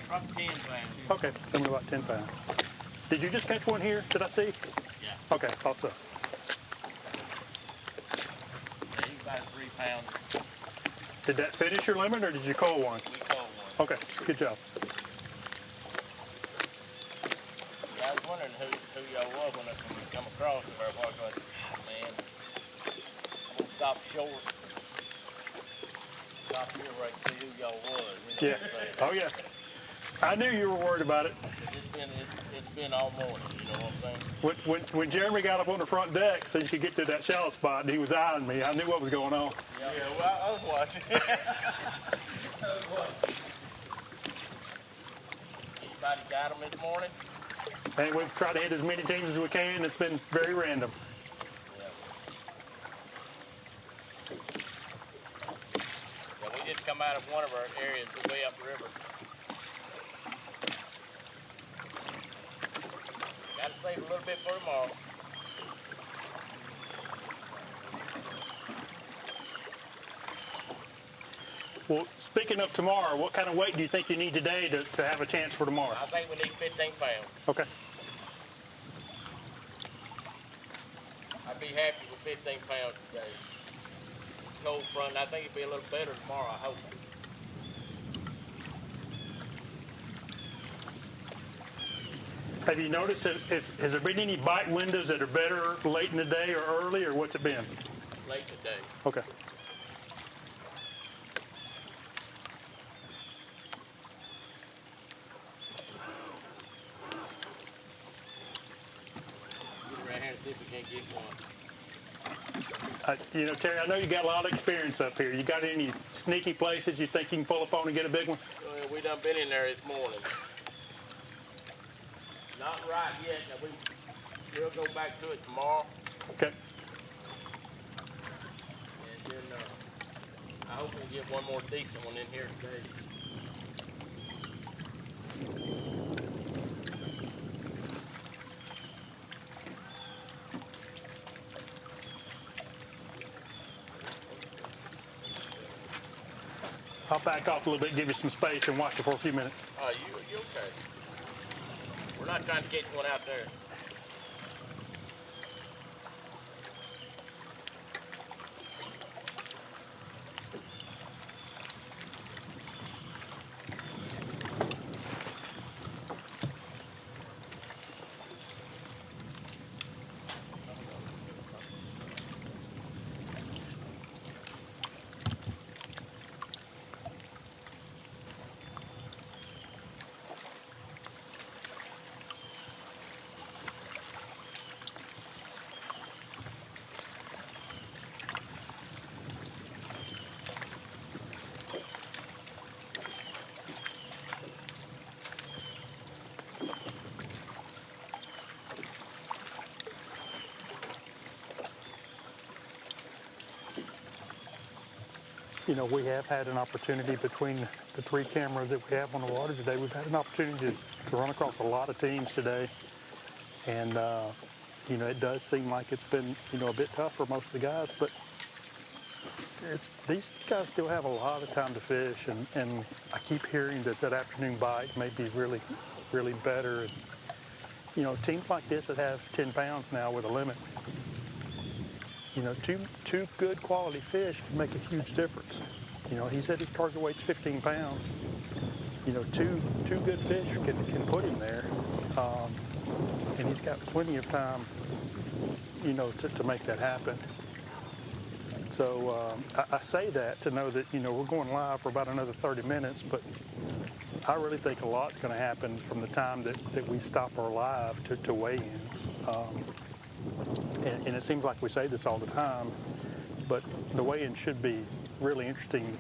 Probably 10 pounds. Okay, tell me about 10 pounds. Did you just catch one here? Did I see? Yeah. Okay, thought so. Yeah, he's about 3 pounds. Did that finish your limit, or did you call one? We called one. Okay, good job. Yeah, I was wondering who y'all was when we come across it. I was like, man, I'm gonna stop short. Stop here where I can see who y'all was. You know Yeah. Oh yeah. I knew you were worried about it. It's been all morning. You know what I'm saying? When Jeremy got up on the front deck so you could get to that shallow spot, and he was eyeing me, I knew what was going on. Yeah, well, I was watching. Anybody got them this morning? And we've tried to hit as many teams as we can. It's been very random. Yeah, we just come out of one of our areas way up the river. Gotta save a little bit for tomorrow. Well, speaking of tomorrow, what kind of weight do you think you need today to have a chance for tomorrow? I think we need 15 pounds. Okay. I'd be happy with 15 pounds today. Cold front, I think it'll be a little better tomorrow, I hope. Have you noticed has there been any bite windows that are better late in the day or early, or what's it been? Late today. Okay. Get around here and see if we can't get one. You know, Terry, I know you got a lot of experience up here. You got any sneaky places you think you can pull up on and get a big one? We done been in there this morning. Not right yet. Now we'll go back to it tomorrow. Okay. And then I hope we get one more decent one in here today. I'll back off a little bit, give you some space, and watch it for a few minutes. You okay? We're not trying to catch one out there. You know, we have had an opportunity between the 3 cameras that we have on the water today. We've had an opportunity to run across a lot of teams today. And, you know, it does seem like it's been, you know, a bit tough for most of the guys, but these guys still have a lot of time to fish. And I keep hearing that afternoon bite may be really, really better. And, you know, teams like this that have 10 pounds now with a limit, you know, two good quality fish can make a huge difference. You know, he said his target weight's 15 pounds. You know, two good fish can put him there. And he's got plenty of time, you know, to make that happen. So I say that to know that, you know, we're going live for about another 30 minutes, but I really think a lot's going to happen from the time that we stop our live to weigh-ins. And it seems like we say this all the time, but the weigh-in should be really interesting,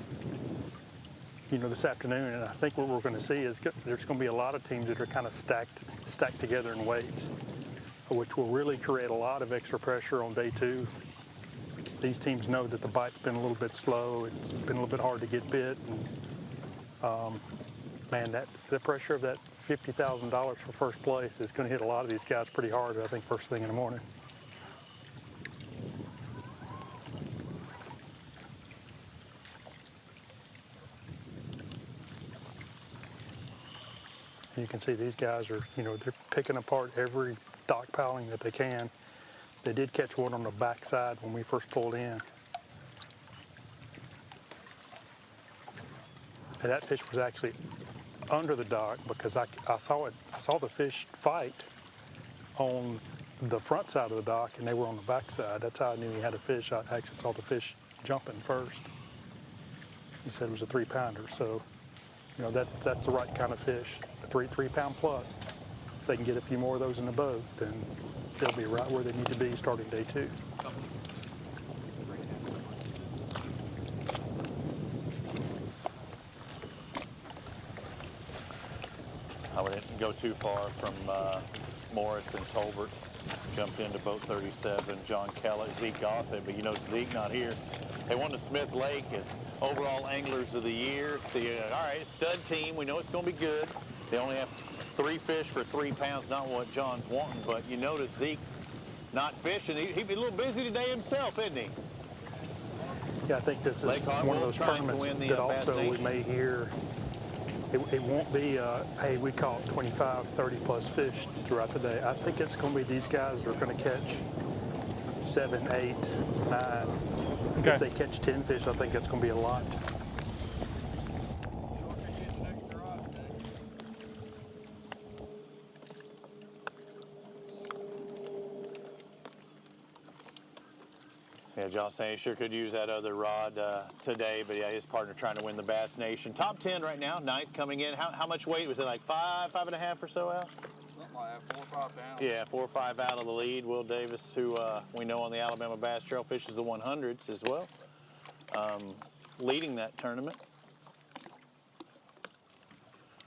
you know, this afternoon. And I think what we're going to see is there's going to be a lot of teams that are kind of stacked together in weights, which will really create a lot of extra pressure on day 2. These teams know that the bite's been a little bit slow. It's been a little bit hard to get bit. And, man, the pressure of that $50,000 for first place is going to hit a lot of these guys pretty hard, I think, first thing in the morning. You can see these guys are, you know, they're picking apart every dock piling that they can. They did catch one on the backside when we first pulled in. And that fish was actually under the dock because I saw the fish fight on the front side of the dock, and they were on the back side. That's how I knew he had a fish. I actually saw the fish jumping first. He said it was a 3-pounder, so you know that's the right kind of fish, a 3-pound plus. If they can get a few more of those in the boat, then they'll be right where they need to be starting day 2. We didn't go too far from Morris and Tolbert. Jumped into boat 37, John Kellett, Zeke Gossett, but you know Zeke not here. They won the Smith Lake and overall anglers of the year. So all right, stud team, we know it's going to be good. They only have 3 fish for 3 pounds, not what John's wanting, but you notice Zeke not fishing. He'd be a little busy today himself, isn't he? Yeah, I think this is one of those tournaments that also we may hear. It won't be, hey, we caught 25, 30 plus fish throughout the day. I think it's going to be these guys that are going to catch 7, 8, 9. Okay. If they catch 10 fish, I think that's going to be a lot. Yeah, John saying he sure could use that other rod today, but yeah, his partner trying to win the Bass Nation. Top 10 right now, 9th coming in. How much weight? Was it like 5, 5.5 or so out? Something like that, 4 or 5 pounds. Yeah, 4 or 5 out of the lead. Will Davis, who we know on the Alabama Bass Trail, fishes the 100s as well, leading that tournament.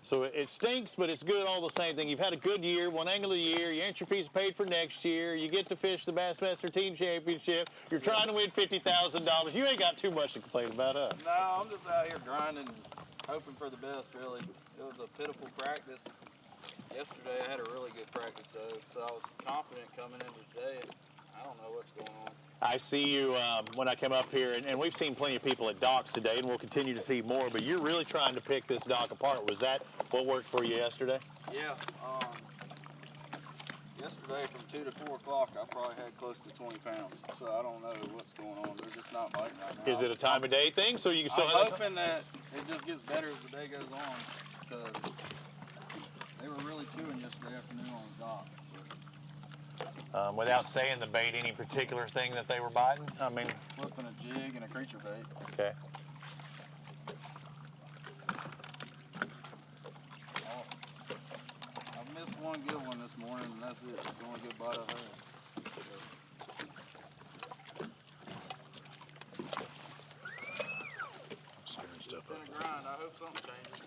So it stinks, but it's good all the same thing. You've had a good year, one angle of the year, your entry fees paid for next year, you get to fish the Bassmaster Team Championship, you're trying to win $50,000. You ain't got too much to complain about, huh? No, I'm just out here grinding, hoping for the best, really. It was a pitiful practice. Yesterday I had a really good practice, though, so I was confident coming into today, and I don't know what's going on. I see you when I come up here, and we've seen plenty of people at docks today, and we'll continue to see more, but you're really trying to pick this dock apart. Was that what worked for you yesterday? Yeah, yesterday from 2 to 4 o'clock, I probably had close to 20 pounds, so I don't know what's going on. They're just not biting right now. Is it a time of day thing, so you can still I'm hoping that it just gets better as the day goes on, because they were really chewing yesterday afternoon on the dock. Without saying the bait, any particular thing that they were biting? I mean, Flipping a jig and a creature bait. okay. I've missed one good one this morning, and that's it. It's the only good bite I've had. It's been a grind. I hope something changes.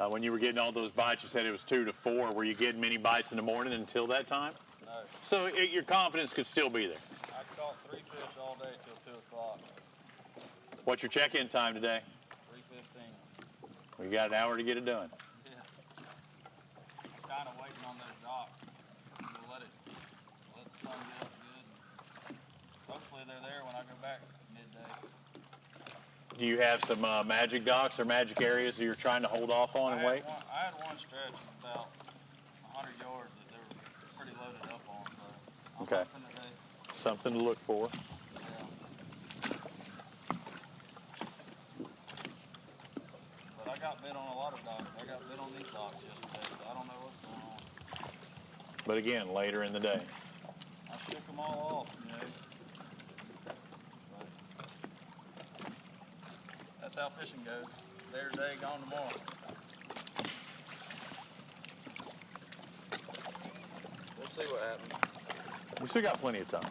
When you were getting all those bites, you said it was 2 to 4. Were you getting many bites in the morning until that time? No. So your confidence could still be there. I caught 3 fish all day till 2 o'clock. What's your check-in time today? 3:15. We got an hour to get it done. Yeah. Kind of waiting on those docks. We'll let the sun get up good. Hopefully they're there when I go back midday. Do you have some magic docks or magic areas that you're trying to hold off on and wait? I had one stretch of about 100 yards that they were pretty loaded up on, so I'm Okay. hoping that they, Something to look for. yeah. But I got bit on a lot of docks. I got bit on these docks yesterday, so I don't know what's going on. But again, later in the day. I shook them all off, you know. That's how fishing goes. There today, gone tomorrow. We'll see what happens. We still got plenty of time.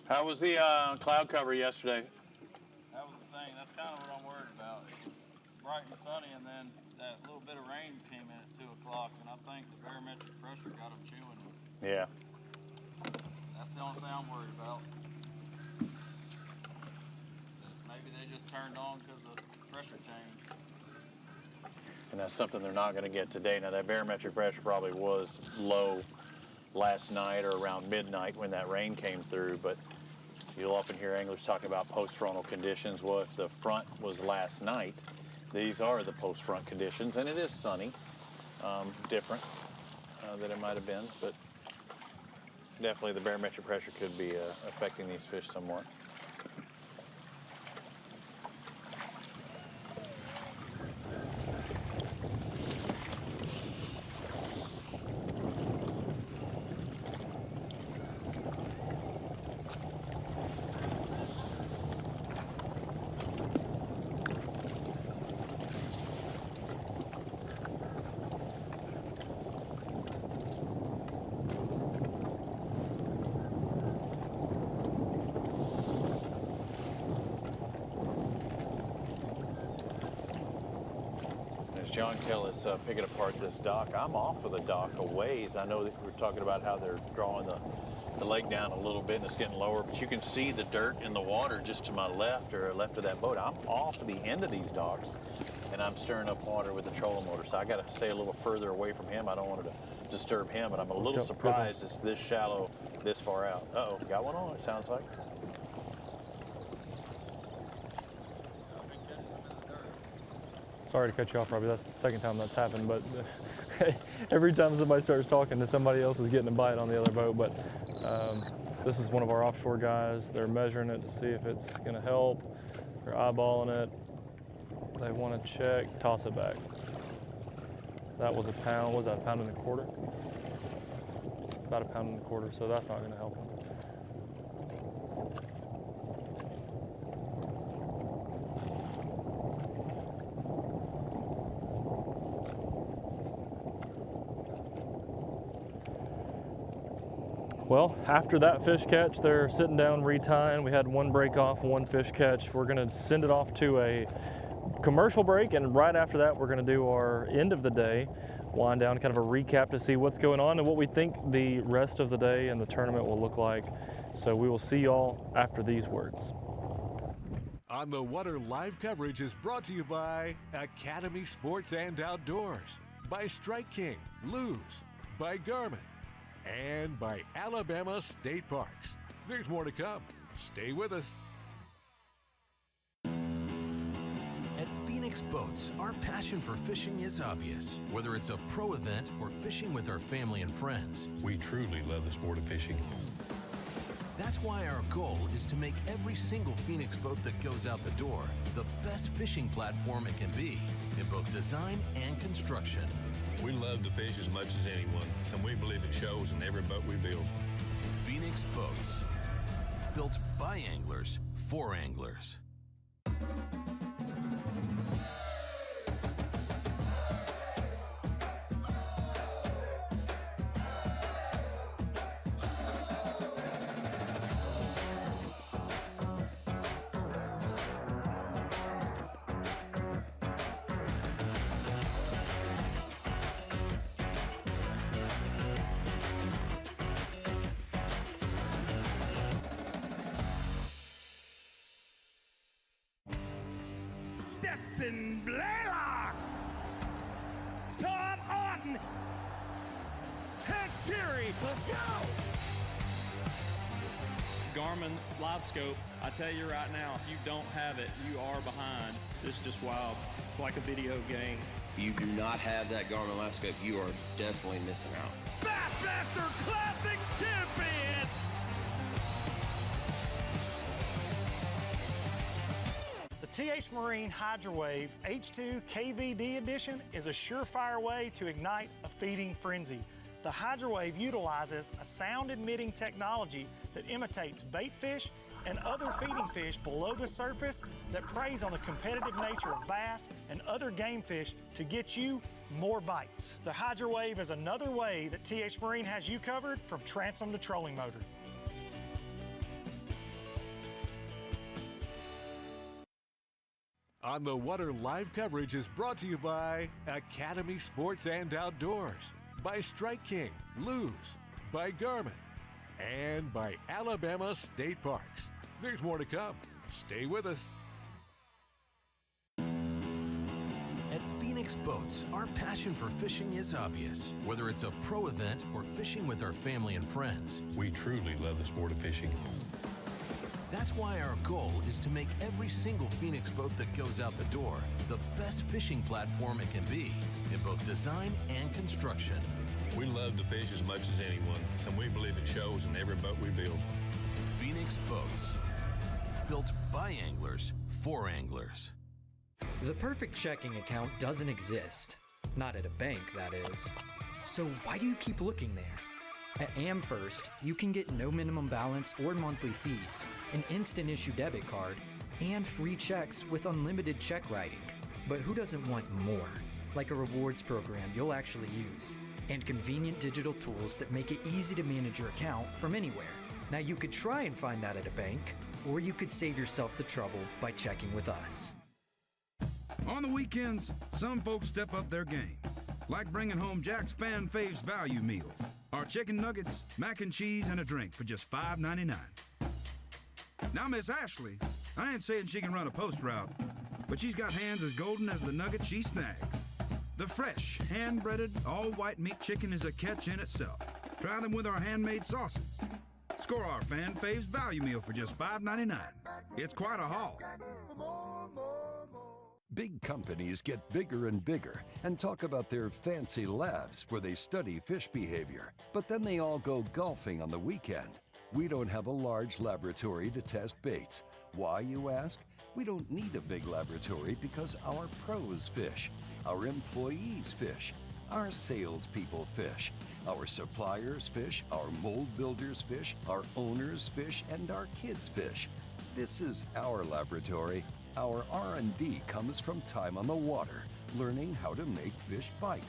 How was the cloud cover yesterday? That was the thing. That's kind of what I'm worried about. It was bright and sunny, and then that little bit of rain came in at 2 o'clock, and I think the barometric pressure got them chewing. Yeah. That's the only thing I'm worried about. Maybe they just turned on because of pressure change. And that's something they're not going to get today. Now, that barometric pressure probably was low last night or around midnight when that rain came through, but you'll often hear anglers talking about post-frontal conditions. Well, if the front was last night, these are the post-front conditions, and it is sunny, different than it might have been, but definitely the barometric pressure could be affecting these fish somewhat. John Kell is picking apart this dock. I'm off of the dock a ways. I know that we're talking about how they're drawing the lake down a little bit and it's getting lower, but you can see the dirt in the water just to my left or left of that boat. I'm off the end of these docks and I'm stirring up water with the trolling motor, so I got to stay a little further away from him. I don't want it to disturb him, but I'm a little surprised it's this shallow this far out. Uh-oh, got one on, it sounds like. Sorry to cut you off, Robbie. That's the second time that's happened, but every time somebody starts talking to somebody else is getting a bite on the other boat. But this is one of our offshore guys. They're measuring it to see if it's going to help. They're eyeballing it. They want to check. Toss it back. That was a pound. Was that a pound and a quarter? About a pound and a quarter, so that's not going to help them. Well, after that fish catch, they're sitting down retying. We had one break off, one fish catch. We're going to send it off to a commercial break, and right after that, we're going to do our end of the day, wind down, kind of a recap to see what's going on and what we think the rest of the day and the tournament will look like. So we will see y'all after these words. On the Water live coverage is brought to you by Academy Sports and Outdoors, by Strike King, Lose, by Garmin, and by Alabama State Parks. There's more to come. Stay with us. At Phoenix Boats, our passion for fishing is obvious. Whether it's a pro event or fishing with our family and friends, We truly love the sport of fishing. that's why our goal is to make every single Phoenix boat that goes out the door the best fishing platform it can be in both design and construction. We love to fish as much as anyone, and we believe it shows in every boat we build. Phoenix Boats, built by anglers for anglers. Stetson Blaylock, Todd Auten, Hank Terry, let's go! Garmin Live Scope, I tell you right now, if you don't have it, you are behind. It's just wild. It's like a video game. If you do not have that Garmin Live Scope, you are definitely missing out. Bassmaster Classic Champion! The TH Marine HydroWave H2 KVD Edition is a surefire way to ignite a feeding frenzy. The HydroWave utilizes a sound-emitting technology that imitates bait fish and other feeding fish below the surface that preys on the competitive nature of bass and other game fish to get you more bites. The HydroWave is another way that TH Marine has you covered from transom to trolling motor. On the Water live coverage is brought to you by Academy Sports and Outdoors, by Strike King, Luz, by Garmin, and by Alabama State Parks. There's more to come. Stay with us. At Phoenix Boats, our passion for fishing is obvious. Whether it's a pro event or fishing with our family and friends, We truly love the sport of fishing. that's why our goal is to make every single Phoenix boat that goes out the door the best fishing platform it can be in both design and construction. We love to fish as much as anyone, and we believe it shows in every boat we build. Phoenix Boats, built by anglers for anglers. The perfect checking account doesn't exist. Not at a bank, that is. So why do you keep looking there? At AmFirst, you can get no minimum balance or monthly fees, an instant issue debit card, and free checks with unlimited check writing. But who doesn't want more? Like a rewards program you'll actually use, and convenient digital tools that make it easy to manage your account from anywhere. Now you could try and find that at a bank, or you could save yourself the trouble by checking with us. On the weekends, some folks step up their game, like bringing home Jack's Fan Faves Value Meal. Our chicken nuggets, mac and cheese, and a drink for just $5.99. Now, Miss Ashley, I ain't saying she can run a post route, but she's got hands as golden as the nugget she snags. The fresh, hand-breaded, all-white meat chicken is a catch in itself. Try them with our handmade sauces. Score our Fan Faves Value Meal for just $5.99. It's quite a haul. Big companies get bigger and bigger and talk about their fancy labs where they study fish behavior. But then they all go golfing on the weekend. We don't have a large laboratory to test baits. Why, you ask? We don't need a big laboratory because our pros fish, our employees fish, our salespeople fish, our suppliers fish, our mold builders fish, our owners fish, and our kids fish. This is our laboratory. Our R&D comes from time on the water, learning how to make fish bite.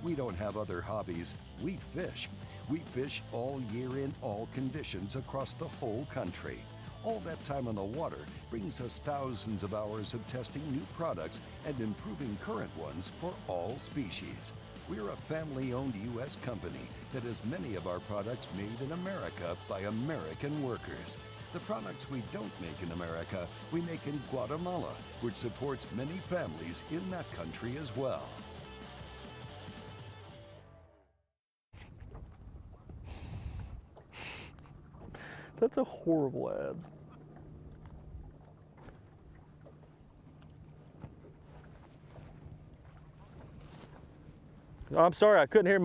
We don't have other hobbies. We fish. We fish all year in all conditions across the whole country. All that time on the water brings us thousands of hours of testing new products and improving current ones for all species. We're a family-owned U.S. company that has many of our products made in America by American workers. The products we don't make in America, we make in Guatemala, which supports many families in that country as well. That's a horrible ad. I'm sorry, I couldn't hear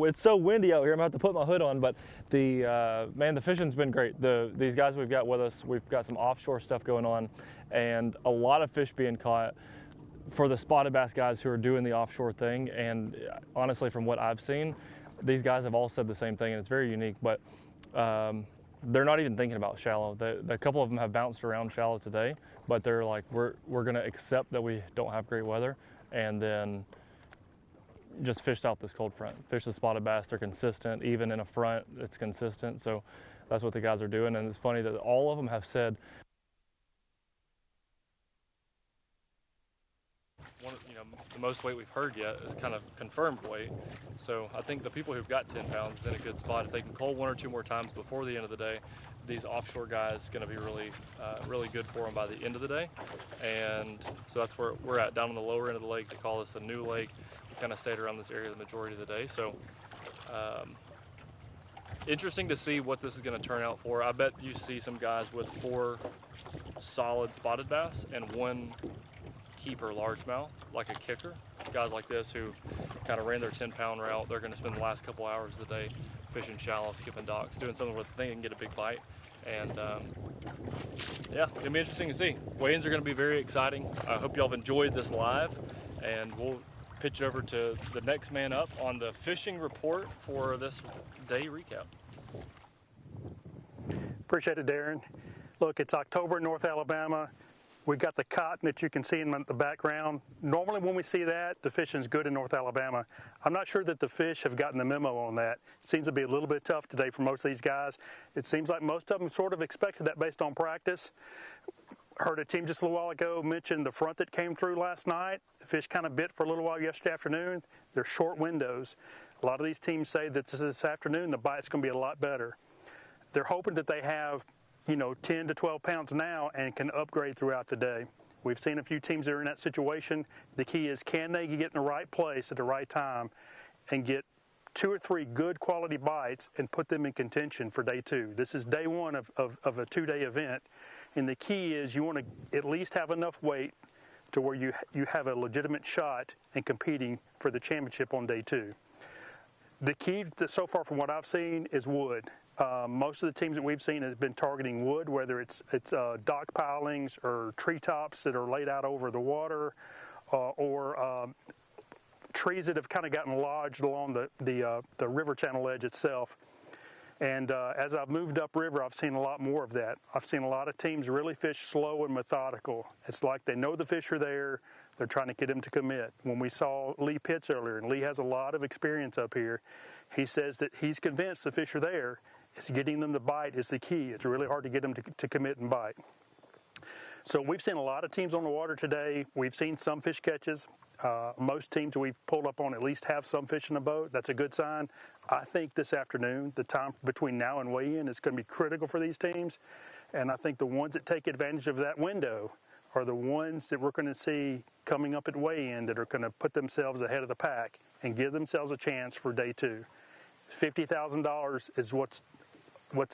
it's so windy out here. I'm gonna have to put my hood on, but the fishing's been great. These guys we've got with us, we've got some offshore stuff going on, and a lot of fish being caught for the spotted bass guys who are doing the offshore thing. And honestly, from what I've seen, these guys have all said the same thing, and it's very unique, but they're not even thinking about shallow. A couple of them have bounced around shallow today, but they're like, we're gonna accept that we don't have great weather, and then just fish out this cold front. Fish the spotted bass, they're consistent. Even in a front, it's consistent. So that's what the guys are doing. And it's funny that all of them have said, the most weight we've heard yet is kind of confirmed weight. So I think the people who've got 10 pounds is in a good spot. If they can cull one or two more times before the end of the day, these offshore guys going to be really good for them by the end of the day. And so that's where we're at, down on the lower end of the lake. They call this the new lake. We kind of stayed around this area the majority of the day. So interesting to see what this is going to turn out for. I bet you see some guys with 4 solid spotted bass and 1 keeper largemouth, like a kicker. Guys like this who kind of ran their 10-pound route, they're going to spend the last couple hours of the day fishing shallow, skipping docks, doing something where they can get a big bite. And yeah, it'll be interesting to see. Weigh-ins are going to be very exciting. I hope y'all have enjoyed this live, and we'll pitch it over to the next man up on the fishing report for this day recap. Appreciate it, Darren. Look, it's October in North Alabama. We've got the cotton that you can see in the background. Normally when we see that, the fishing's good in North Alabama. I'm not sure that the fish have gotten the memo on that. It seems to be a little bit tough today for most of these guys. It seems like most of them sort of expected that based on practice. Heard a team just a little while ago mention the front that came through last night. The fish kind of bit for a little while yesterday afternoon. They're short windows. A lot of these teams say that this afternoon the bite's going to be a lot better. They're hoping that they have, 10 to 12 pounds now and can upgrade throughout the day. We've seen a few teams that are in that situation. The key is, can they get in the right place at the right time and get 2 or 3 good quality bites and put them in contention for day 2. This is day 1 of a 2-day event. And the key is you want to at least have enough weight to where you have a legitimate shot in competing for the championship on day 2. The key so far from what I've seen is wood. Most of the teams that we've seen has been targeting wood, whether it's dock pilings or treetops that are laid out over the water, or trees that have kind of gotten lodged along the river channel edge itself. And as I've moved upriver, I've seen a lot more of that. I've seen a lot of teams really fish slow and methodical. It's like they know the fish are there. They're trying to get them to commit. When we saw Lee Pitts earlier, and Lee has a lot of experience up here, he says that he's convinced the fish are there. It's getting them to bite is the key. It's really hard to get them to commit and bite. So we've seen a lot of teams on the water today. We've seen some fish catches. Most teams we've pulled up on at least have some fish in the boat. That's a good sign. I think this afternoon, the time between now and weigh-in is going to be critical for these teams. And I think the ones that take advantage of that window are the ones that we're going to see coming up at weigh-in that are going to put themselves ahead of the pack and give themselves a chance for day 2. $50,000 is what's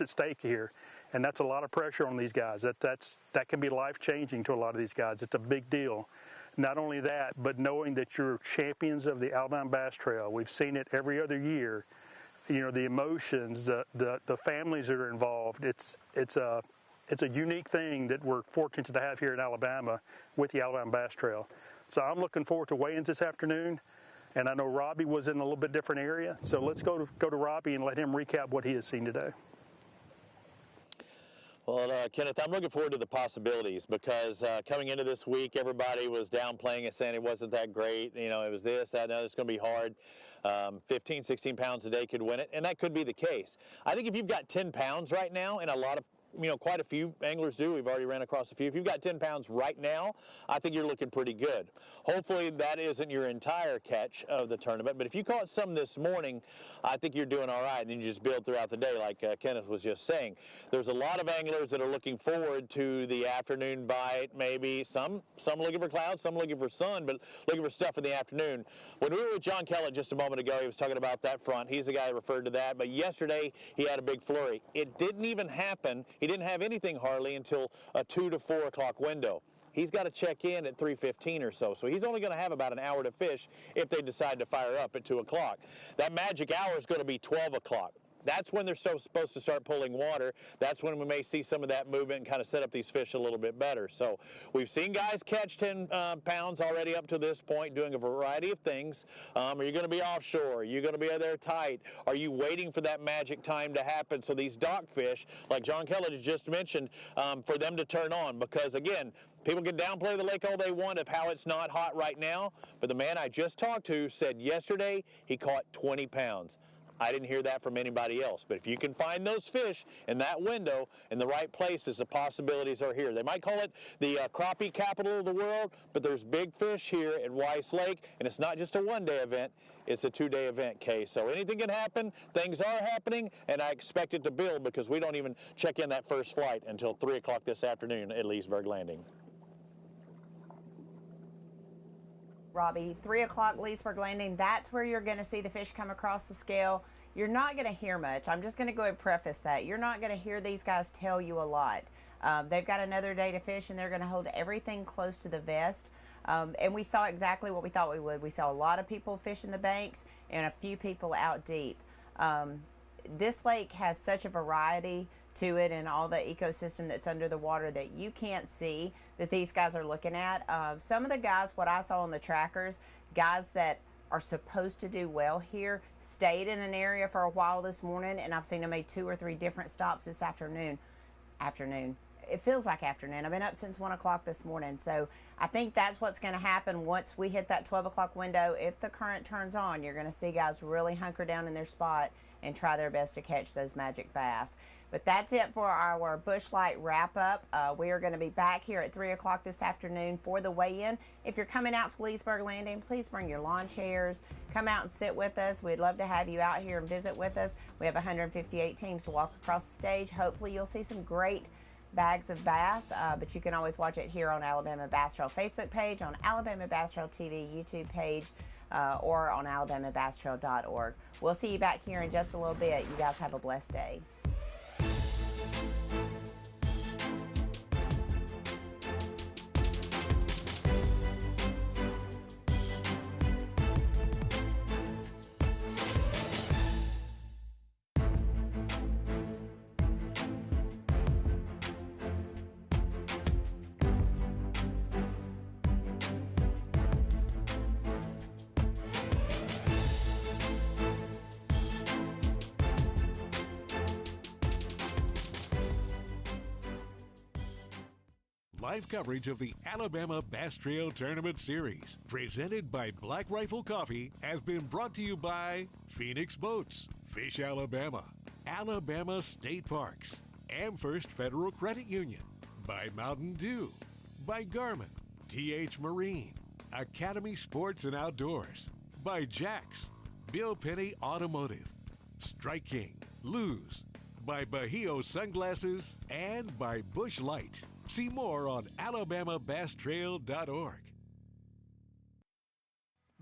at stake here. And that's a lot of pressure on these guys. That can be life-changing to a lot of these guys. It's a big deal. Not only that, but knowing that you're champions of the Alabama Bass Trail. We've seen it every other year. The emotions, the families that are involved. It's a unique thing that we're fortunate to have here in Alabama with the Alabama Bass Trail. So I'm looking forward to weigh-ins this afternoon. And I know Robbie was in a little bit different area. So let's go to Robbie and let him recap what he has seen today. Well, Kenneth, I'm looking forward to the possibilities because coming into this week, everybody was downplaying it, saying it wasn't that great. It was this, that, and it's going to be hard. 15, 16 pounds a day could win it, and that could be the case. I think if you've got 10 pounds right now, and a lot of quite a few anglers do. We've already ran across a few. If you've got 10 pounds right now, I think you're looking pretty good. Hopefully that isn't your entire catch of the tournament, but if you caught some this morning, I think you're doing all right, and you just build throughout the day like Kenneth was just saying. There's a lot of anglers that are looking forward to the afternoon bite, maybe some looking for clouds, some looking for sun, but looking for stuff in the afternoon. When we were with John Kellett just a moment ago, he was talking about that front. He's the guy who referred to that, but yesterday he had a big flurry. It didn't even happen. He didn't have anything hardly until a 2 to 4 o'clock window. He's got to check in at 3:15 or so. So he's only going to have about an hour to fish if they decide to fire up at 2 o'clock. That magic hour is going to be 12 o'clock. That's when they're supposed to start pulling water. That's when we may see some of that movement and kind of set up these fish a little bit better. So we've seen guys catch 10 pounds already up to this point doing a variety of things. Are you going to be offshore? Are you going to be there tight? Are you waiting for that magic time to happen so these dock fish, like John Kellett has just mentioned, for them to turn on? Because, again, people can downplay the lake all they want of how it's not hot right now, but the man I just talked to said yesterday he caught 20 pounds. I didn't hear that from anybody else. But if you can find those fish in that window in the right places, the possibilities are here. They might call it the crappie capital of the world, but there's big fish here at Weiss Lake, and it's not just a one-day event. It's a 2-day event, Kay. So anything can happen. Things are happening, and I expect it to build because we don't even check in that first flight until 3 o'clock this afternoon at Leesburg Landing. Robbie, 3 o'clock Leesburg Landing, that's where you're going to see the fish come across the scale. You're not going to hear much. I'm just going to go and preface that. You're not going to hear these guys tell you a lot. They've got another day to fish, and they're going to hold everything close to the vest. And we saw exactly what we thought we would. We saw a lot of people fishing the banks and a few people out deep. This lake has such a variety to it and all the ecosystem that's under the water that you can't see that these guys are looking at. Some of the guys, what I saw on the trackers, guys that are supposed to do well here, stayed in an area for a while this morning, and I've seen them make 2 or 3 different stops this afternoon. it feels like afternoon. I've been up since 1 o'clock this morning. So I think that's what's going to happen once we hit that 12 o'clock window. If the current turns on, you're going to see guys really hunker down in their spot and try their best to catch those magic bass. But that's it for our Busch Light wrap up. We are going to be back here at 3 o'clock this afternoon for the weigh-in. If you're coming out to Leesburg Landing, please bring your lawn chairs. Come out and sit with us. We'd love to have you out here and visit with us. We have 158 teams to walk across the stage. Hopefully you'll see some great bags of bass, but you can always watch it here on Alabama Bass Trail Facebook page, on Alabama Bass Trail TV YouTube page, or on alabamabastrail.org. We'll see you back here in just a little bit. You guys have a blessed day. Live coverage of the Alabama Bass Trail Tournament Series, presented by Black Rifle Coffee, has been brought to you by Phoenix Boats, Fish Alabama, Alabama State Parks, Amherst Federal Credit Union, by Mountain Dew, by Garmin, TH Marine, Academy Sports and Outdoors, by Jax, Bill Penny Automotive, Strike King, Luz, by Bahio Sunglasses, and by Busch Light. See more on alabamabasstrail.org.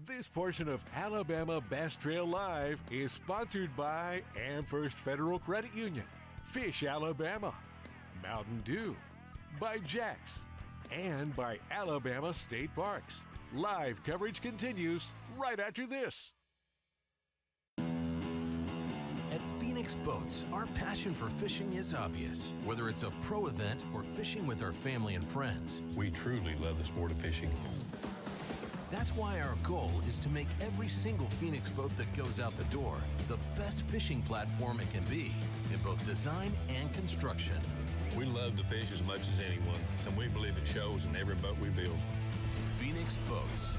This portion of Alabama Bass Trail Live is sponsored by Amherst Federal Credit Union, Fish Alabama, Mountain Dew, by Jax, and by Alabama State Parks. Live coverage continues right after this. At Phoenix Boats, our passion for fishing is obvious. Whether it's a pro event or fishing with our family and friends, We truly love the sport of fishing. that's why our goal is to make every single Phoenix boat that goes out the door the best fishing platform it can be in both design and construction. We love to fish as much as anyone, and we believe it shows in every boat we build. Phoenix Boats,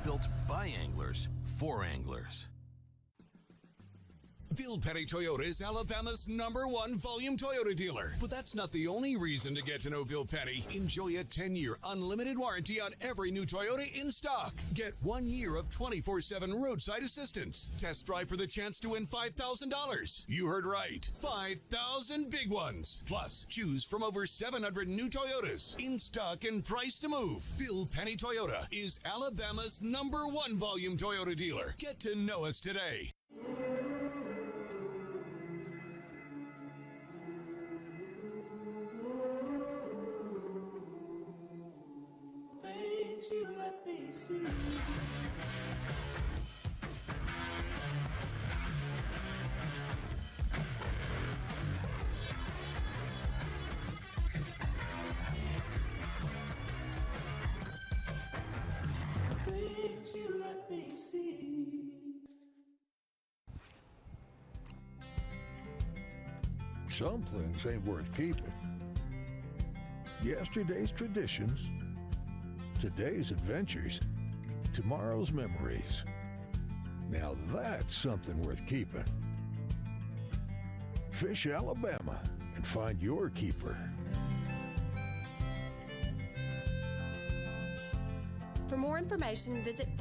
built by anglers for anglers. Bill Petty Toyota is Alabama's #1 volume Toyota dealer. But that's not the only reason to get to know Bill Petty. Enjoy a 10-year unlimited warranty on every new Toyota in stock. Get 1 year of 24/7 roadside assistance. Test drive for the chance to win $5,000. You heard right. 5,000 big ones. Plus, choose from over 700 new Toyotas in stock and price to move. Bill Petty Toyota is Alabama's #1 volume Toyota dealer. Get to know us today. Things you let me see. Things you let me see. Some things ain't worth keeping. Yesterday's traditions, today's adventures, tomorrow's memories. Now that's something worth keeping. Fish Alabama and find your keeper. For more information, visit